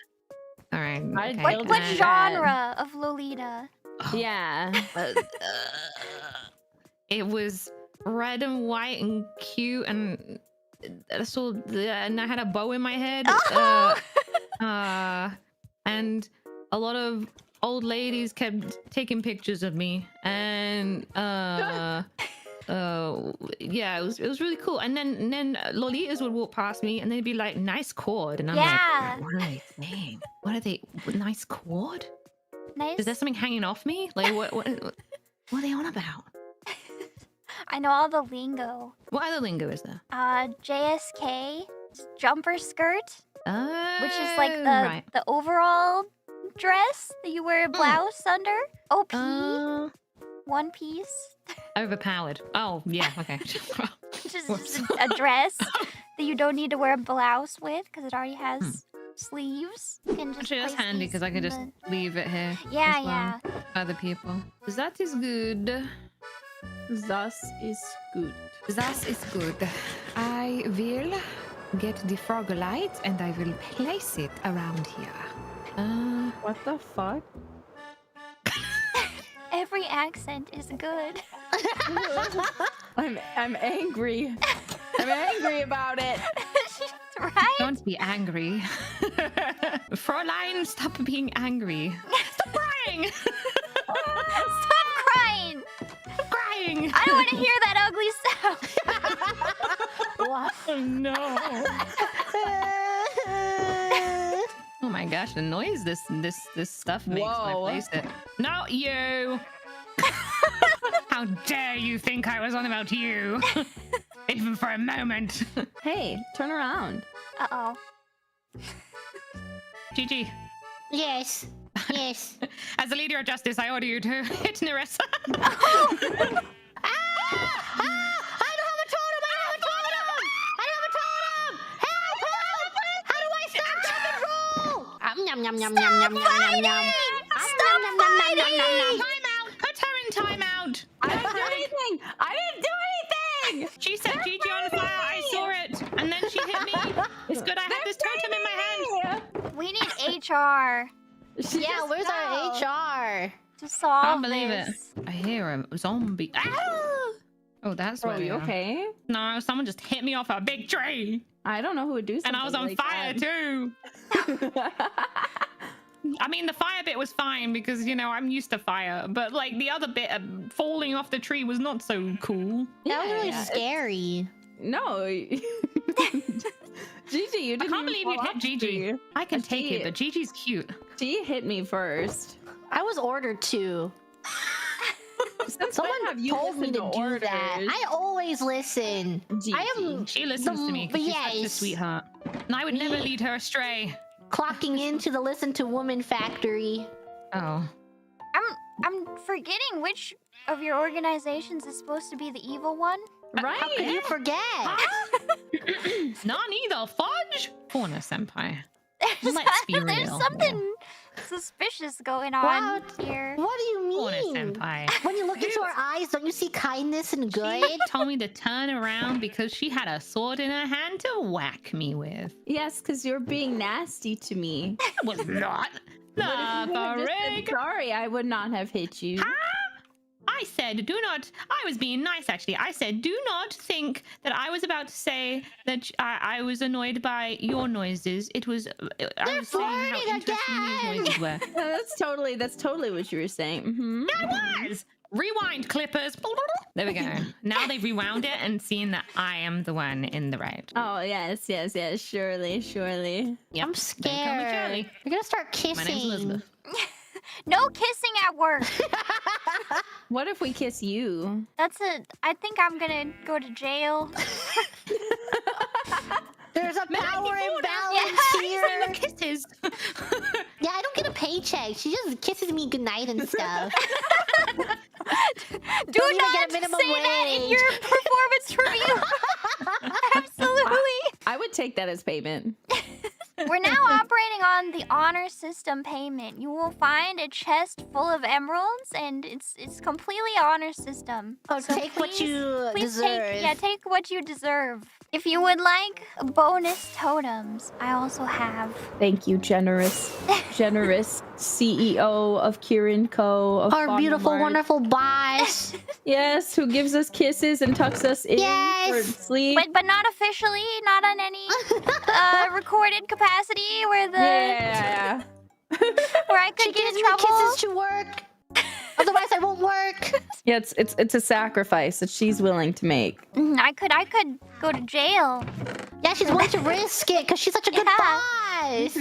All right. okay. What genre of Lolita? Yeah. It was red and white and cute, and and I had a bow in my head. And a lot of old ladies kept taking pictures of me, and yeah, it was really cool. And then lolitas would walk past me, and they'd be like, "Nice cord," and I'm like, "What are they saying? What are they? Nice cord? Nice. Is there something hanging off me? Like what are they on about? I know all the lingo. What other lingo is there? JSK, jumper skirt, which is like right. the overall dress that you wear a blouse under. OP, one piece, Overpowered. Oh yeah, okay. which is just a dress that you don't need to wear a blouse with because it already has sleeves. You can just Actually, that's place handy these because I could in just the- leave it here. Yeah, as well. Other people. That is good. Thus is good. That is good. I will get the frog light and I will place it around here. What the fuck? Every accent is good. I'm angry. I'm angry about it. Right? Don't be angry. Fräulein, stop being angry. Stop crying! Stop crying! Stop crying! I don't want to hear that ugly sound. Oh no. Oh my gosh, the noise this stuff makes when I Whoa. place it. Not you! How dare you think I was on about you? Even for a moment. Hey, turn around. Uh-oh. Gigi. Yes. Yes. As a leader of justice, I order you to hit Nerissa. Yum yum yum yum yum yum yum. Stop fighting! Time out! Put her in time out! I didn't do anything! I didn't do anything! HR Yeah, where's our HR? to solve Can't believe it. this. I hear a zombie. Ah! Oh, that's Bro, where you we are. okay? No, someone just hit me off a big tree. I don't know who would do something And I was on like fire that. too. I mean, the fire bit was fine because, you know, I'm used to fire. But, like, the other bit of falling off the tree was not so cool. That was really yeah, scary. No. Gigi, you didn't I can't believe you hit Gigi. I can take it, but Gigi's cute. She hit me first. I was ordered to. Since Someone when have you told me listened to do orders? that. I always listen. I am. She listens to me because she's such a yes. sweetheart. And I would never lead her astray. Clocking into the Listen to Woman factory. Oh. I'm forgetting which of your organizations is supposed to be the evil one. Right? How could you forget? Nani the fudge? Fauna senpai. Let's be real. There's something suspicious going on here. What do you Fauna mean? senpai. When you look into her eyes, don't you see kindness and good? She told me to turn around because she had a sword in her hand to whack me with. Yes, because you're being nasty to me. I was not. But if you had just said sorry, I would not have hit you. I said, do not. I was being nice, actually. I said, do not think that I was about to say that I was annoyed by your noises. It was. I was saying how interesting these noises were. That's totally what you were saying. Mm-hmm. I was. Rewind, clippers. There we go. Now they've rewound it and seen that I am the one in the right. Oh yes. Surely. Yep. I'm scared. You're gonna start kissing. My name's Elizabeth. No kissing at work. What if we kiss you? I think I'm gonna go to jail. There's a power imbalance here. Kisses. Yeah, I don't get a paycheck. She just kisses me goodnight and stuff. Do not say that in your performance review. Absolutely. I would take that as payment. We're now operating on the honor system payment. You will find a chest full of emeralds, and it's completely honor system. Oh, so take what you deserve. Take what you deserve. If you would like bonus totems, I also have. Thank you, generous CEO of Kirin Co. Of Our Fauna beautiful, Mart. wonderful boss. Yes, who gives us kisses and tucks us in for sleep. But not officially, not on any recorded capacity where the Yeah. where I could She get gives in me trouble. kisses to work. Otherwise, I won't work. Yeah, it's a sacrifice that she's willing to make. I could go to jail. Yeah, she's willing to risk it because she's such a good boss.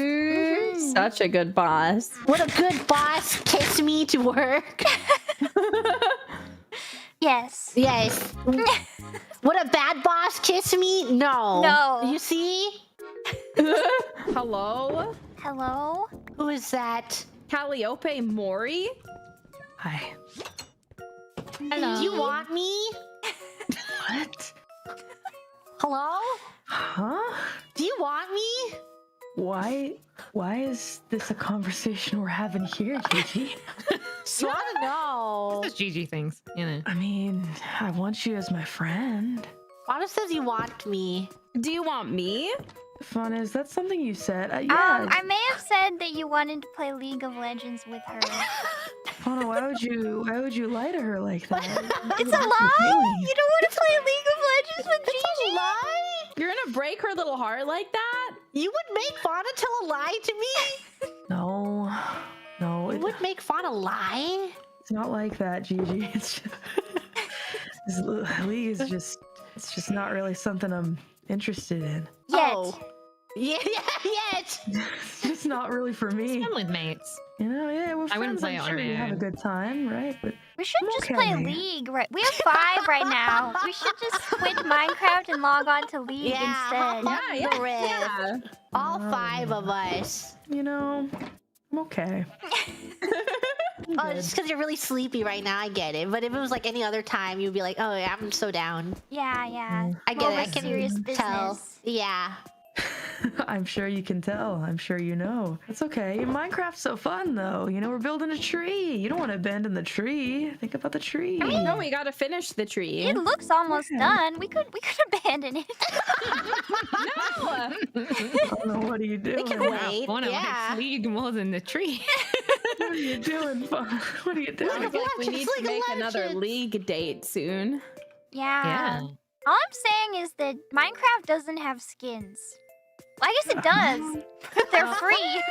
Such a good boss. What a good boss. Kiss me to work. Yes. Yes. What a bad boss. Kiss me? No. No. You see? Hello? Hello? Who is that? Calliope Mori? Hi. Hello. Do you want me? What? Hello? Huh? Do you want me? Why is this a conversation we're having here, Gigi? So I don't know. This is Gigi things, you know. I mean, I want you as my friend. Fauna says you want me. Do you want me? Fauna, is that something you said? Yeah. I may have said that you wanted to play League of Legends with her. Fauna, why would you lie to her like that? It's a lie? You don't want to play League of Legends with Gigi? It's a lie? You're gonna break her little heart like that? You would make Fauna tell a lie to me? No. You would make Fauna lie? It's not like that, Gigi. It's just, League is just, it's just not really something I'm interested in. Yet. Oh. Yeah, yet. It's just not really for me. I'm with mates. You know, yeah, we're friends. I wouldn't play it I'm on sure my we have a own. good time, right? But We should I'm just okay play on here. League, right? We have 5 right now. We should just quit Minecraft and log on to League instead. Yeah. All 5 of us. You know, I'm okay. Oh, it's because you're really sleepy right now. I get it. But if it was like any other time, you'd be like, "Oh, yeah, I'm so down." Yeah. I get it. I More can serious tell. business. Yeah. I'm sure you can tell. I'm sure you know. It's okay. Minecraft's so fun, though. You know, we're building a tree. You don't want to abandon the tree. Think about the tree. I mean, no, we gotta finish the tree. It looks almost done. We could abandon it. No! I don't know, what are you doing? Fauna likes League more than the tree. What are you doing, Fauna? What are you doing? Sounds like we need to make another league date soon. Yeah. All I'm saying is that Minecraft doesn't have skins. Well, I guess it does. But they're free.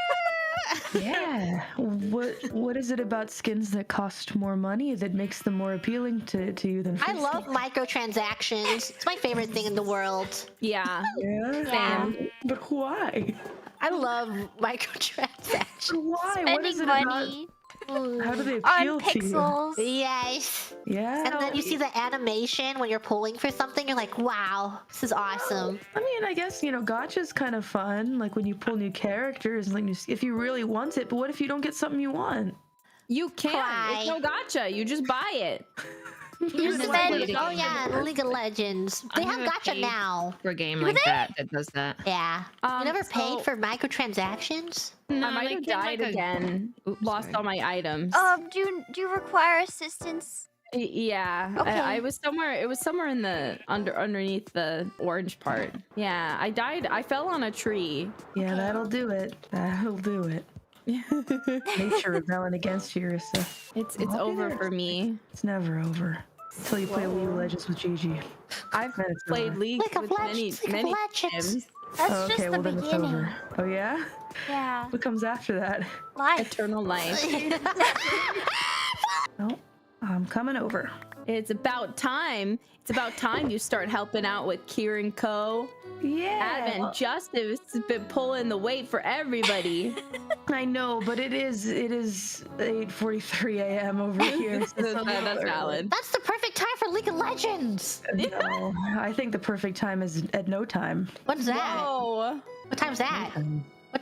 Yeah. What is it about skins that cost more money that makes them more appealing to you than free I love skins? microtransactions. It's my favorite thing in the world. Yeah. Yeah. But why? I love microtransactions. Why? What is Spending it money. How do they On appeal to you? pixels. Yes. Yeah. And then you see the animation when you're pulling for something, you're like, wow, this is awesome. I mean, I guess, you know, gacha's kind of fun. Like when you pull new characters, like if you really want it. But what if you don't get something you want? You can't. It's no gacha. You just buy it. You I've never spend, played a oh game yeah, before. League of Legends. They I've have never gacha paid now. For a game Do like they? that does that. Yeah. You never so- paid for microtransactions? No, I might they have did died like a- again. Oops, Lost sorry. all my items. Do you require assistance? Yeah. Okay. I was somewhere. It was somewhere in the underneath the orange part. Yeah. I died. I fell on a tree. Yeah, that'll do it. That'll do it. Nature rebelling against you, Nerissa. It's over for me. It's never over. Until you play League of Legends with Gigi. I've Then it's played over. League League of with many Legends, League of many Legends. times. That's Oh, just okay, the well then it's beginning. over. Oh yeah? Yeah. What comes after that? Life. Eternal life. Oh, I'm coming over. It's about time. It's about time you start helping out with Kieran Co. Yeah. Advent Justice has been pulling the weight for everybody. I know, but it is 8:43 a.m. over here. So That's valid. That's the perfect time for League of Legends. No, I think the perfect time is at no time. What's that? Whoa. What time's that?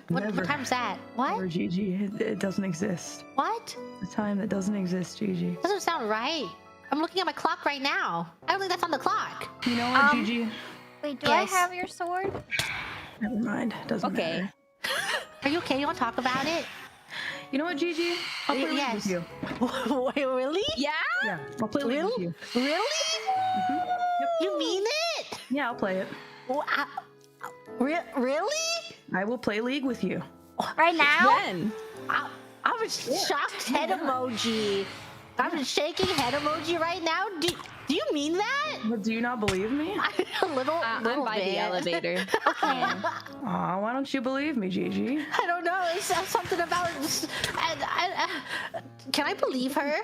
What time's that? What? Or Gigi, it doesn't exist. What? The time that doesn't exist, Gigi. Doesn't sound right. I'm looking at my clock right now. I don't think that's on the clock. You know what, Gigi? Wait, do Yes. I have your sword? Never mind. Doesn't matter. Are you okay? You want to talk about it? You know what, Gigi? I'll play League Yes. with you. Wait, really? Yeah? Yeah, I'll play League with you. Really? You mean it? Yeah, I'll play it. Really? I will play League with you. Right now? When? I'm a shocked head emoji. I'm a shaking head emoji right now. Do you mean that? But do you not believe me? A little I'm by bit. the elevator. Okay. Aw, why don't you believe me, Gigi? I don't know. It's something about. Can I believe her?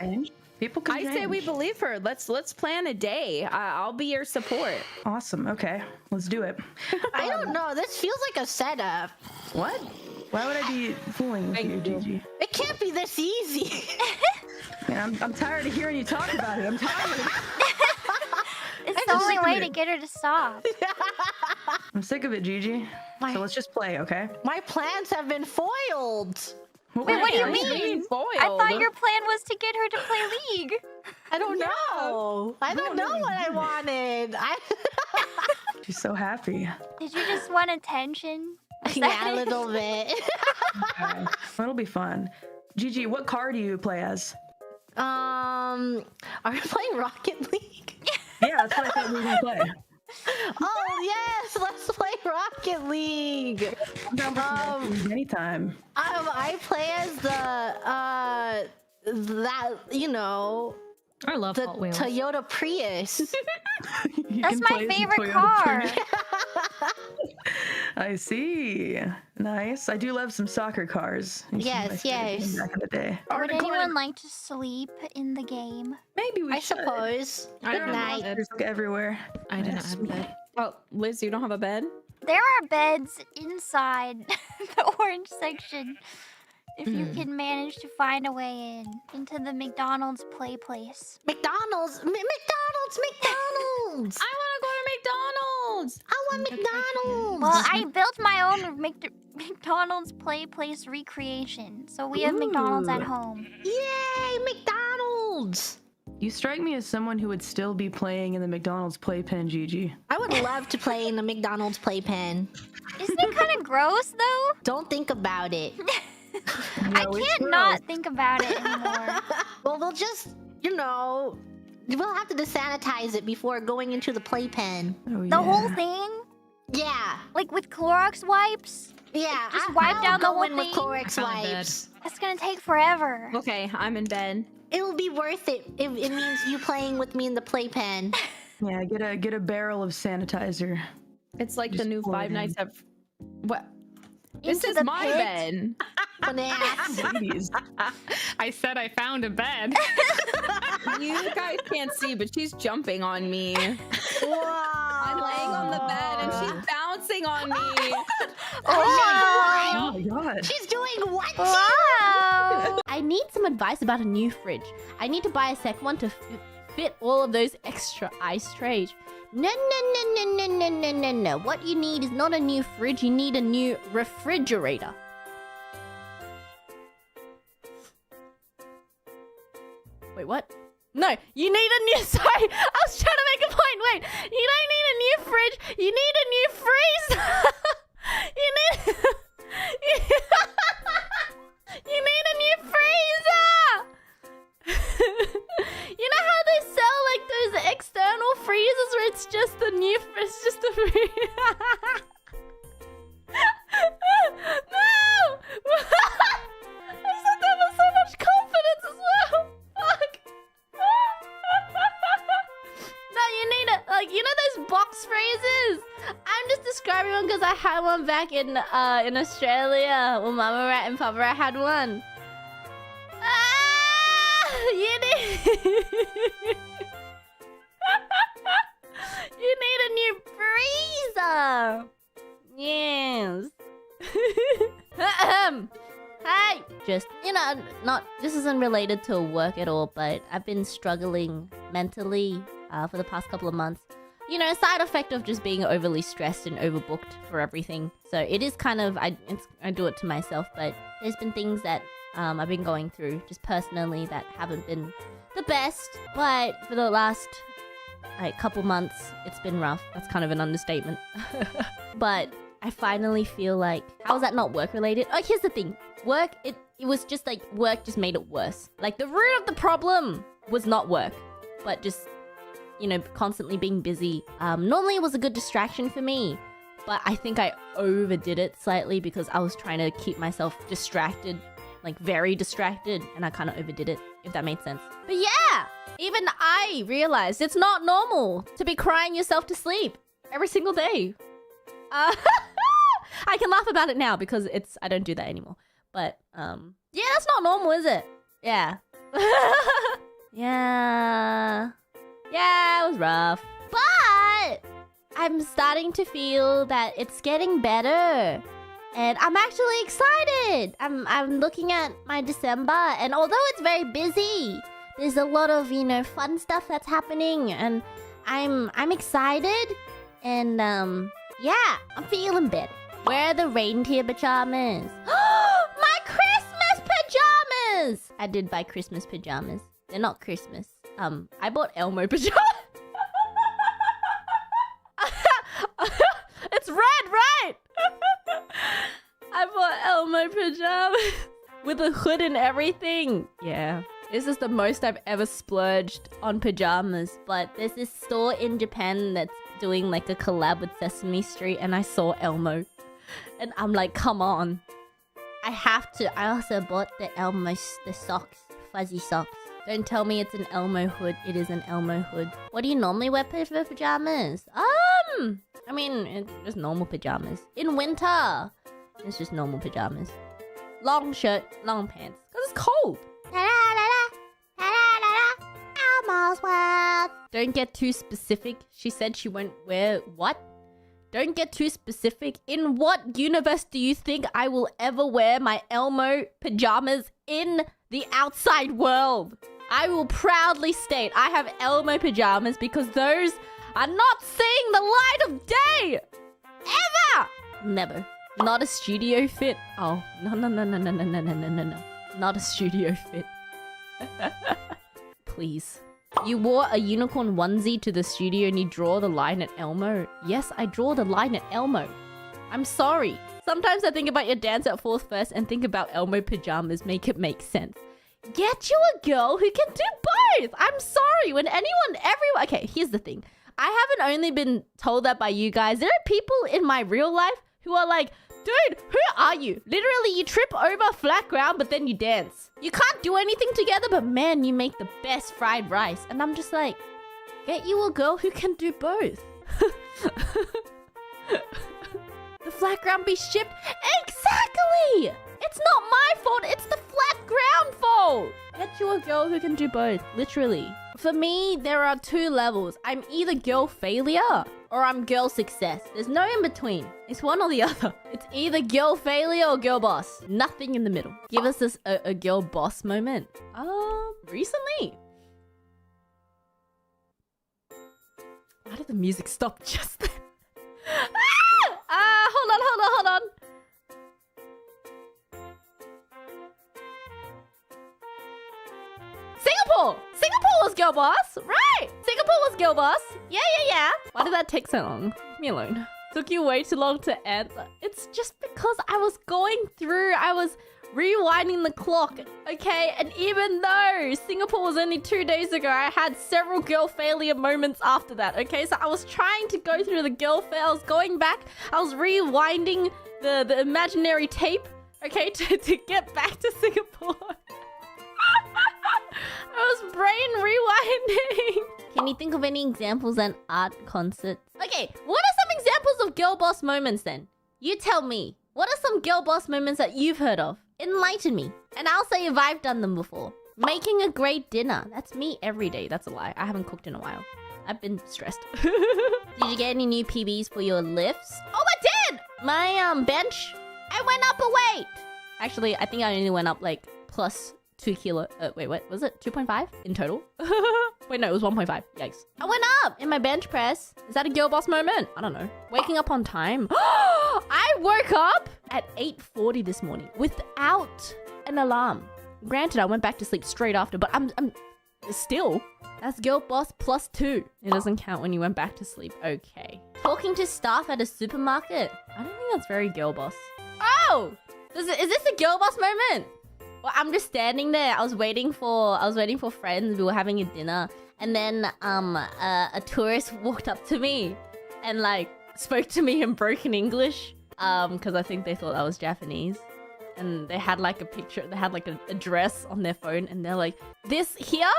People can I say change. we believe her. Let's plan a day. I'll be your support. Awesome. Okay, let's do it. I don't know. This feels like a setup. What? Why would I be fooling with you, Gigi? It can't be this easy. Man, I'm tired of hearing you talk about it. I'm tired. It's the only way to get her to stop. I'm sick of it, Gigi. So let's just play, okay? My plans have been foiled. Wait, what do you What do you mean? mean foiled? I thought your plan was to get her to play League. I don't know. I don't know what I wanted. She's so happy. Did you just want attention? Is Yeah, that a it? little bit. Okay. It'll be fun. Gigi, what car do you play as? Are we playing Rocket League? Yeah, that's what I thought we were gonna play. Oh yes, let's play Rocket League. I'm down for some League anytime. I play as I love the Hot Wheels. Toyota Prius. That's my favorite car. I see. Nice. I do love some soccer cars. Used to be my Yes, favorite yes. thing Back in the day. Would anyone like to sleep in the game? Maybe we I should. suppose. I Good don't know. night. There's like everywhere. I do not have a bed. Oh, Liz, you don't have a bed? There are beds inside the orange section. If you can manage to find a way into the McDonald's play place. McDonald's. McDonald's. I want to go to McDonald's. I want McDonald's. Well, I built my own McDonald's play place recreation, so we have McDonald's at home. Yay, McDonald's. You strike me as someone who would still be playing in the McDonald's playpen, Gigi. I would love to play in the McDonald's playpen. Isn't it kind of gross though? Don't think about it. I can't not think about it anymore. Well, we'll just, you know, we'll have to desanitize it before going into the playpen. Oh, The whole thing? Yeah. Like with Clorox wipes? Yeah. Just wipe down the go whole in with thing? Clorox wipes. That's gonna take forever. Okay, I'm in bed. It'll be worth it if it means you playing with me in the playpen. Yeah, get a barrel of sanitizer. It's like Just the new pour it Five in. Nights at... What? This Into is the my pit? bed. Ladies. I said I found a bed. You guys can't see, but she's jumping on me. I'm laying on the bed and she's bouncing on me. Oh my god. She's doing what? Wow. I need some advice about a new fridge. I need to buy a second one to fit all of those extra ice trays. No. What you need is not a new fridge, you need a new refrigerator. Wait, what? No, you need a new... Sorry, I was trying to make a point. Wait, you don't need a new fridge, you need a new freezer. You need... You need a new freezer! You know how they sell like those external freezers where it's just the new... It's just the freezer. No! I said that with so much confidence as well. Fuck. No, you need it. Like, you know those box freezers? I'm just describing one because I had one back in Australia. Well, Mama Rat and Papa Rat had one. You need... You need a new freezer. Yes. Hey! Just, you know, this isn't related to work at all, but I've been struggling mentally for the past couple of months. You know, a side effect of just being overly stressed and overbooked for everything. So it is kind of, I do it to myself, but there's been things that I've been going through just personally that haven't been the best. But for the last couple months, it's been rough. That's kind of an understatement. But I finally feel like, how is that not work related? Oh, here's the thing. Work, it was just like, work just made it worse. Like the root of the problem was not work, but just, you know, constantly being busy. Normally it was a good distraction for me, but I think I overdid it slightly because I was trying to keep myself distracted, like very distracted, and I kind of overdid it, if that made sense. But yeah, even I realized it's not normal to be crying yourself to sleep every single day. I can laugh about it now because I don't do that anymore. But, yeah, that's not normal, is it? Yeah. Yeah, it was rough. But I'm starting to feel that it's getting better. And I'm actually excited. I'm looking at my December, and although it's very busy, there's a lot of, you know, fun stuff that's happening, and I'm excited. And yeah, I'm feeling better. Where are the reindeer pajamas? My Christmas pajamas! I did buy Christmas pajamas. They're not Christmas. I bought Elmo pajamas. It's red, right? I bought Elmo pajamas with a hood and everything. Yeah. This is the most I've ever splurged on pajamas. But there's this store in Japan that's doing like a collab with Sesame Street, and I saw Elmo. And I'm like, come on. I have to. I also bought the socks. Fuzzy socks. Don't tell me it's an Elmo hood. It is an Elmo hood. What do you normally wear for pajamas? I mean, it's just normal pajamas. In winter, it's just normal pajamas. Long shirt, long pants. Because it's cold. Elmo's World. Don't get too specific. She said she won't wear what? Don't get too specific. In what universe do you think I will ever wear my Elmo pajamas in the outside world? I will proudly state I have Elmo pajamas because those are not seeing the light of day! Ever! Never. Not a studio fit. Oh, no. Not a studio fit. Please. You wore a unicorn onesie to the studio and you draw the line at Elmo. Yes, I draw the line at Elmo. I'm sorry. Sometimes I think about your dance at 4th First and think about Elmo pajamas. Make it make sense. Get you a girl who can do both. I'm sorry. When everyone... Okay, here's the thing. I haven't only been told that by you guys. There are people in my real life who are like, dude, who are you? Literally, you trip over flat ground, but then you dance. You can't do anything together, but man, you make the best fried rice. And I'm just like, get you a girl who can do both. The flat ground be shipped. Exactly! It's not my fault, it's the flat ground fault. Get you a girl who can do both, literally. For me, there are 2 levels. I'm either girl failure or I'm girl success. There's no in between. It's one or the other. It's either girl failure or girl boss. Nothing in the middle. Give us this a girl boss moment. Recently. Why did the music stop just then? Hold on. Singapore was girl boss, right? Singapore was girl boss. Yeah. Why did that take so long? Leave me alone. Took you way too long to answer. It's just because I was rewinding the clock, okay? And even though Singapore was only 2 days ago, I had several girl failure moments after that, okay? So I was trying to go through the girl fails, going back. I was rewinding the imaginary tape, okay, to get back to Singapore. I was brain rewinding. Can you think of any examples at art concerts? Okay, what are some examples of girl boss moments then? You tell me. What are some girl boss moments that you've heard of? Enlighten me. And I'll say if I've done them before. Making a great dinner. That's me every day. That's a lie. I haven't cooked in a while. I've been stressed. Did you get any new PBs for your lifts? Oh, I did! My bench, I went up a weight. Actually, I think I only went up like plus 2 kilo. Wait, what was it? 2.5 in total? Wait, no, it was 1.5. Yikes. I went up in my bench press. Is that a girl boss moment? I don't know. Waking up on time. I woke up at 8:40 this morning without an alarm. Granted, I went back to sleep straight after, but I'm still. That's girl boss plus 2. It doesn't count when you went back to sleep. Okay. Talking to staff at a supermarket. I don't think that's very girl boss. Oh! Is this a girl boss moment? Well, I'm just standing there. I was waiting for friends. We were having a dinner, and then a tourist walked up to me and like spoke to me in broken English because I think they thought I was Japanese, and they had like a picture. They had like a address on their phone, and they're like, this here,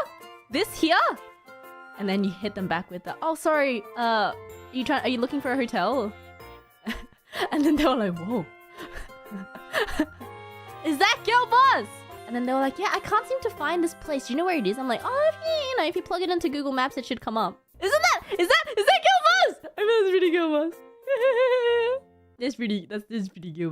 and then you hit them back with the, oh sorry, are you looking for a hotel? And then they were like, whoa. Is that girl boss? And then they were like, yeah, I can't seem to find this place. Do you know where it is? I'm like, oh, if you plug it into Google Maps, it should come up. Is that girl boss? I mean, that's pretty girl boss. That's pretty girl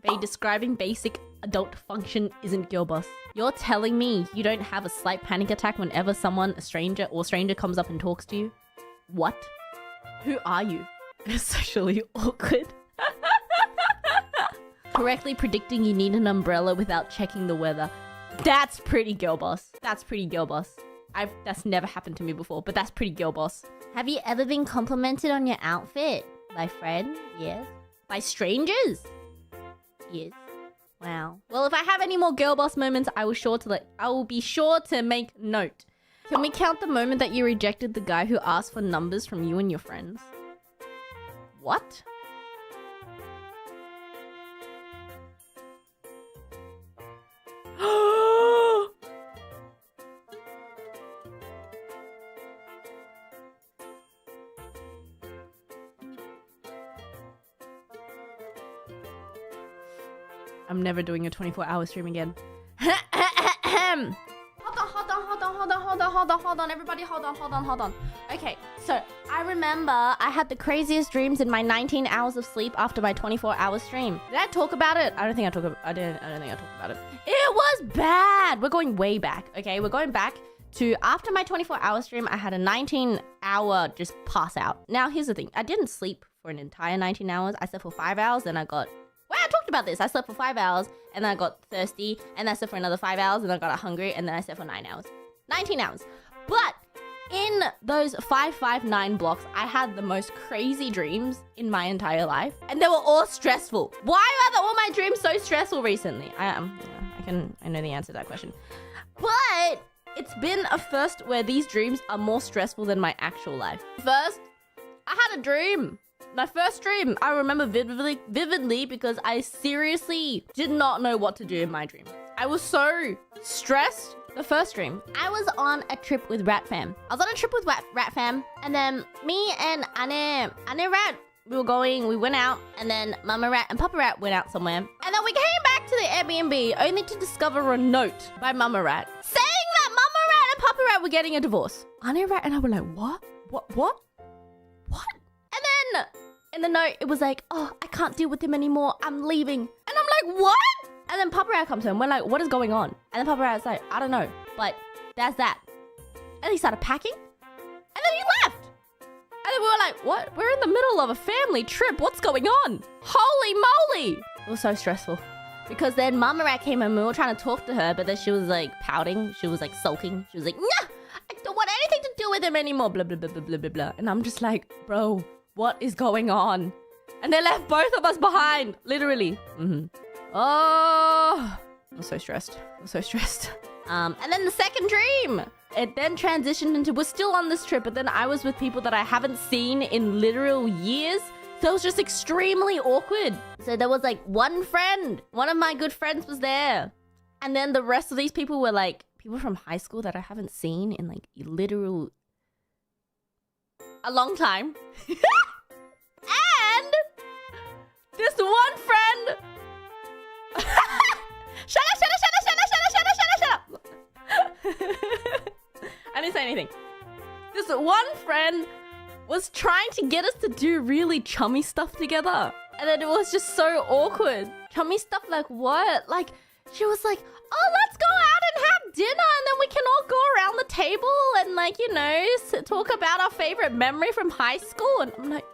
boss. Describing basic adult function isn't girl boss. You're telling me you don't have a slight panic attack whenever a stranger comes up and talks to you? What? Who are you? Socially awkward. Correctly predicting you need an umbrella without checking the weather. That's pretty girl boss. That's never happened to me before, but that's pretty girl boss. Have you ever been complimented on your outfit? By friends? Yes. By strangers? Yes. Wow. Well, if I have any more girl boss moments, I will be sure to make note. Can we count the moment that you rejected the guy who asked for numbers from you and your friends? What? I'm never doing a 24-hour stream again. Hold on, everybody, hold on. Okay, so I remember I had the craziest dreams in my 19 hours of sleep after my 24-hour stream. Did I talk about it? I don't think I talked about it. It was bad. We're going way back, okay? We're going back to after my 24-hour stream, I had a 19-hour just pass out. Now, here's the thing. I didn't sleep for an entire 19 hours. I slept for 5 hours, then I talked about this. I slept for 5 hours, and then I got thirsty, and then I slept for another 5 hours, and then I got hungry, and then I slept for 9 hours. 19 hours. In those 559 blocks, I had the most crazy dreams in my entire life, and they were all stressful. Why are all my dreams so stressful recently? I know the answer to that question, but it's been a first where these dreams are more stressful than my actual life. First, I had a dream. My first dream, I remember vividly because I seriously did not know what to do in my dream. I was so stressed. The first dream, I was on a trip with Rat Fam. I was on a trip with Rat Fam, and then me and Ane Rat, we went out, and then Mama Rat and Papa Rat went out somewhere. And then we came back to the Airbnb only to discover a note by Mama Rat saying that Mama Rat and Papa Rat were getting a divorce. Ane Rat and I were like, what? And then in the note, it was like, oh, I can't deal with him anymore. I'm leaving. And I'm like, what? And then Papa Rat comes home. We're like, what is going on? And then Papa Rat's like, I don't know, but that's that. And he started packing. And then he left. And then we were like, what? We're in the middle of a family trip. What's going on? Holy moly. It was so stressful. Because then Mama Rat came and we were trying to talk to her, but then she was like pouting. She was like sulking. She was like, nah, I don't want anything to do with him anymore. Blah, blah, blah, blah, blah, blah, blah. And I'm just like, bro, what is going on? And they left both of us behind. Literally. Oh, I'm so stressed. And then the second dream, it then transitioned into, we're still on this trip, but then I was with people that I haven't seen in literal years. So it was just extremely awkward. So there was like one of my good friends was there. And then the rest of these people were like people from high school that I haven't seen in like literal a long time. And this one friend Shut up. I didn't say anything. This one friend was trying to get us to do really chummy stuff together. And then it was just so awkward. Chummy stuff like what? Like, she was like, oh, let's go out and have dinner and then we can all go around the table and like, you know, talk about our favorite memory from high school. And I'm like,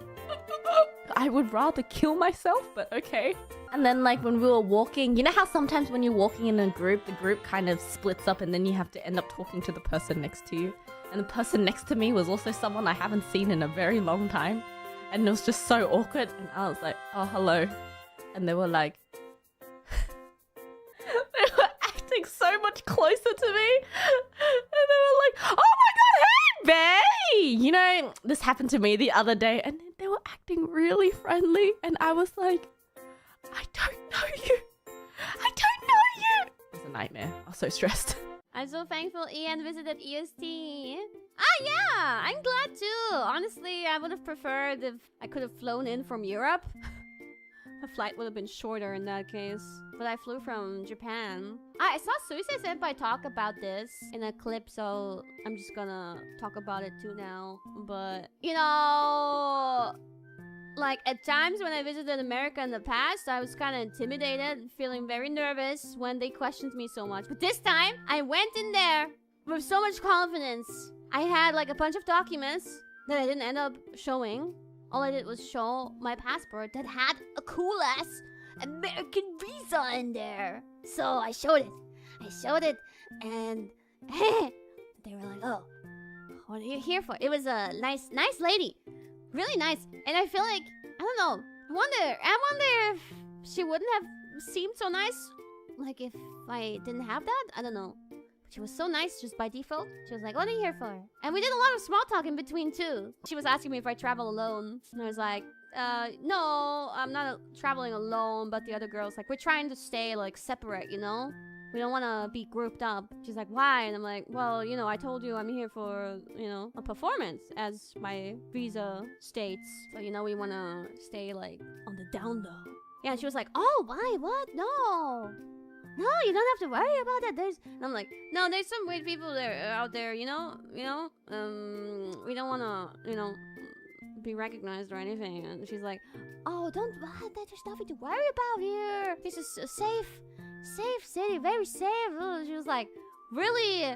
I would rather kill myself, but okay. And then like when we were walking, you know how sometimes when you're walking in a group, the group kind of splits up and then you have to end up talking to the person next to you. And the person next to me was also someone I haven't seen in a very long time. And it was just so awkward. And I was like, oh, hello. And they were like, they were acting so much closer to me. And they were like, oh my God, hey, bae! You know, this happened to me the other day. And they were acting really friendly. And I was like, I don't know you. It was a nightmare. I was so stressed. I'm so thankful Ian visited EST. Ah, yeah, I'm glad too. Honestly, I would have preferred if I could have flown in from Europe. The flight would have been shorter in that case. But I flew from Japan. I saw Suisei Senpai talk about this in a clip, so I'm just gonna talk about it too now. But, you know, like at times when I visited America in the past, I was kind of intimidated, feeling very nervous when they questioned me so much. But this time, I went in there with so much confidence. I had like a bunch of documents that I didn't end up showing. All I did was show my passport that had a cool-ass American visa in there. So I showed it, and they were like, oh, what are you here for? It was a nice lady. Really nice. And I feel like, I don't know, I wonder if she wouldn't have seemed so nice, like if I didn't have that. I don't know. But she was so nice just by default. She was like, what are you here for? And we did a lot of small talk in between too. She was asking me if I travel alone. And I was like, no, I'm not traveling alone. But the other girl's like, we're trying to stay like separate, you know? We don't want to be grouped up. She's like, why? And I'm like, well, you know, I told you I'm here for, you know, a performance as my visa states. So, you know, we want to stay like on the down low. Yeah, and she was like, oh, why? What? No, you don't have to worry about that. And I'm like, no, there's some weird people out there, you know, we don't want to, you know, be recognized or anything. And she's like, oh, don't, there's nothing to worry about here. This is a safe city, very safe. She was like, really,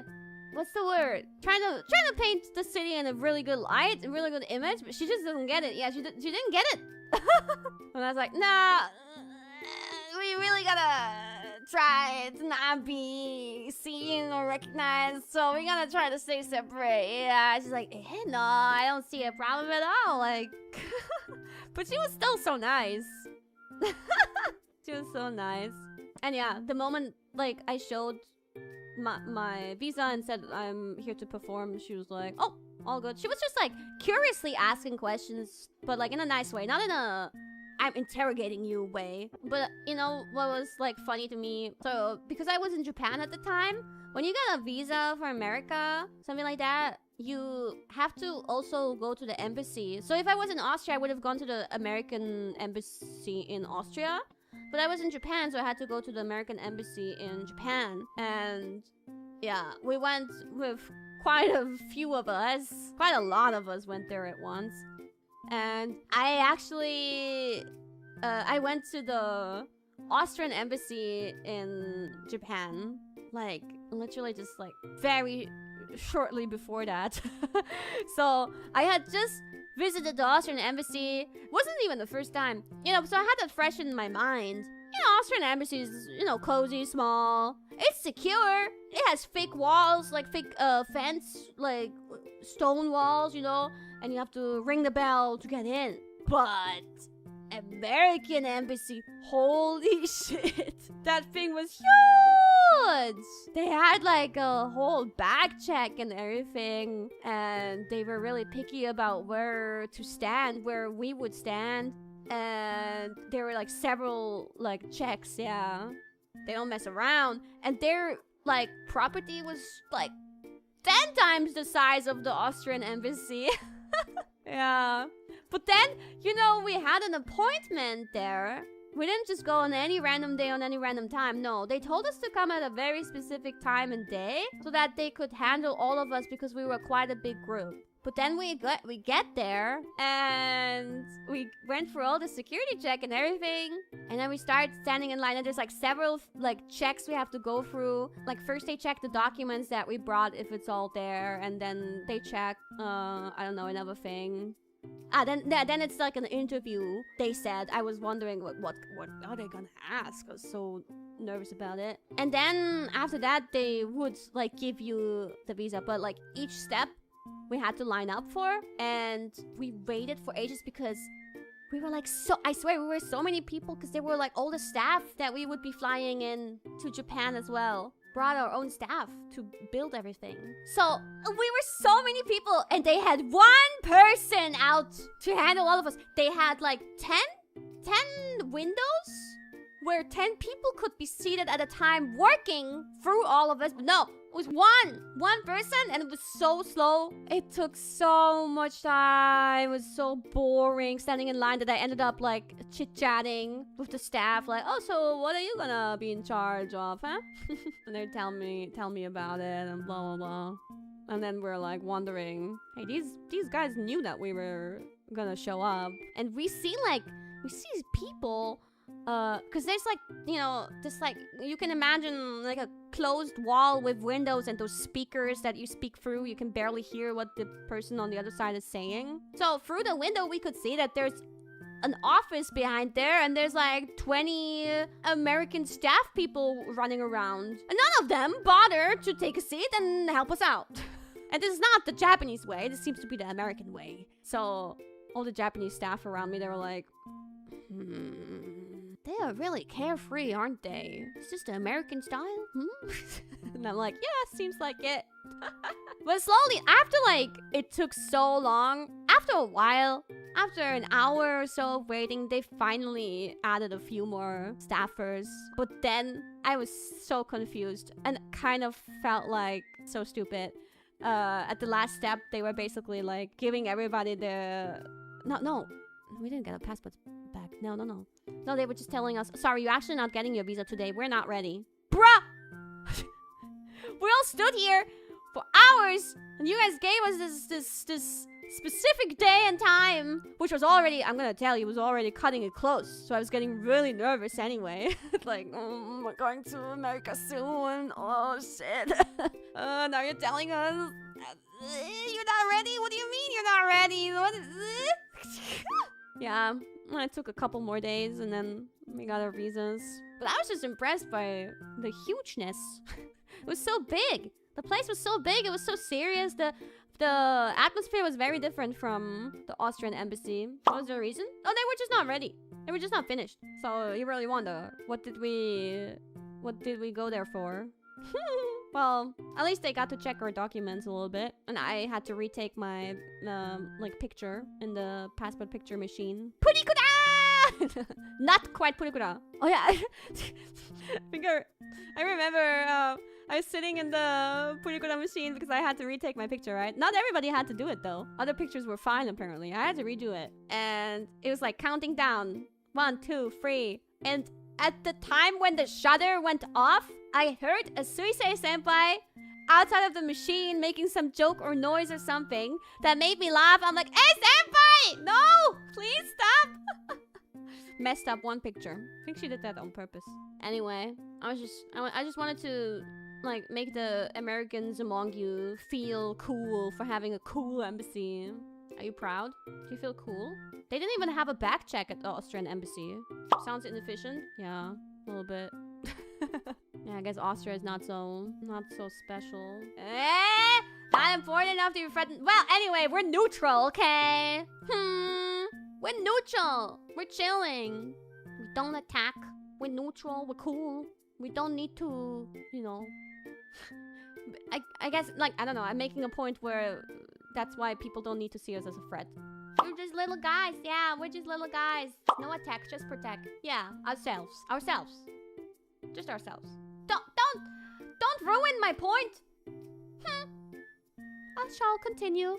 what's the word? Trying to paint the city in a really good light, a really good image, but she just doesn't get it. Yeah, she didn't get it. And I was like, nah, we really gotta try to not be seen or recognized, so we're gonna try to stay separate. Yeah, she's like, no, I don't see a problem at all. Like, but she was still so nice. She was so nice. And yeah, the moment like I showed my visa and said I'm here to perform, she was like, oh, all good. She was just like curiously asking questions, but like in a nice way, not in a I'm interrogating you way. But you know what was like funny to me? So because I was in Japan at the time, when you get a visa for America, something like that, you have to also go to the embassy. So if I was in Austria, I would have gone to the American embassy in Austria. But I was in Japan, so I had to go to the American embassy in Japan. And yeah, we went with quite a few of us. Quite a lot of us went there at once. And I actually, I went to the Austrian embassy in Japan. Like, literally just like very shortly before that. So I had just visited the Austrian embassy. Wasn't even the first time, you know, so I had that fresh in my mind. You know, Austrian embassy is, you know, cozy, small. It's secure. It has fake walls, like fake fence, like stone walls, you know, and you have to ring the bell to get in. But American embassy, holy shit, that thing was huge. They had like a whole bag check and everything, and they were really picky about where to stand, where we would stand, and there were like several like checks. Yeah, they don't mess around, and their like property was like 10 times the size of the Austrian embassy. Yeah. But then, you know, we had an appointment there. We didn't just go on any random day on any random time. No, they told us to come at a very specific time and day so that they could handle all of us because we were quite a big group. But then we get there and we went through all the security check and everything. And then we started standing in line, and there's like several like checks we have to go through. Like first they check the documents that we brought if it's all there, and then they check I don't know, another thing. Then it's like an interview. They said, I was wondering what are they gonna ask? I was so nervous about it. And then after that they would like give you the visa, but like each step we had to line up for, and we waited for ages because we were like I swear we were so many people, because there were like all the staff that we would be flying in to Japan as well. Brought our own staff to build everything. So we were so many people, and they had one person out to handle all of us. They had like 10 windows where 10 people could be seated at a time working through all of us. But no, it was one person, and it was so slow. It took so much time. It was so boring standing in line that I ended up like chit-chatting with the staff, like, oh, so what are you gonna be in charge of, huh? And they're tell me about it and blah blah blah. And then we're like wondering, hey, these guys knew that we were gonna show up, and we see people. Cause there's like, you know, just like, you can imagine like a closed wall with windows and those speakers that you speak through. You can barely hear what the person on the other side is saying. So through the window we could see that there's an office behind there, and there's like 20 American staff people running around, and none of them bother to take a seat and help us out. And this is not the Japanese way, this seems to be the American way. So all the Japanese staff around me, they were like, they are really carefree, aren't they? Is this the American style? And I'm like, yeah, seems like it. But slowly, after like, it took so long, after a while, after an hour or so of waiting, they finally added a few more staffers. But then I was so confused and kind of felt like so stupid. At the last step, they were basically like giving everybody the... No, we didn't get a passport back. No, they were just telling us, sorry, you're actually not getting your visa today. We're not ready. Bruh! We all stood here for hours, and you guys gave us this specific day and time, which was already, I'm gonna tell you, was already cutting it close. So I was getting really nervous anyway. Like, we're going to America soon. Oh, shit. Now you're telling us you're not ready? What do you mean you're not ready? What is it? Yeah, it took a couple more days, and then we got our visas. But I was just impressed by the hugeness. It was so big. The place was so big. It was so serious. The atmosphere was very different from the Austrian embassy. What was the reason? Oh, they were just not ready. They were just not finished. So you really wonder, what did we go there for? Well, at least they got to check our documents a little bit, and I had to retake my like picture in the passport picture machine. Purikura! Not quite purikura. Oh yeah, I remember I was sitting in the purikura machine because I had to retake my picture, right? Not everybody had to do it though. Other pictures were fine apparently. I had to redo it, and it was like counting down 1, 2, 3, and at the time when the shutter went off, I heard a Suisei senpai outside of the machine making some joke or noise or something that made me laugh. I'm like, hey senpai! No! Please stop! Messed up one picture. I think she did that on purpose. Anyway, I just wanted to like make the Americans among you feel cool for having a cool embassy. Are you proud? Do you feel cool? They didn't even have a back check at the Austrian embassy. Sounds inefficient? Yeah, a little bit. Yeah, I guess Austria is not so special. Not important enough to be threatened. Well, anyway, we're neutral, okay? We're neutral. We're chilling. We don't attack. We're neutral. We're cool. We don't need to, you know. I guess, like, I don't know. I'm making a point where that's why people don't need to see us as a threat. We're just little guys. Yeah, we're just little guys. No attack, just protect. Yeah, ourselves. Just ourselves. Don't ruin my point. I shall continue.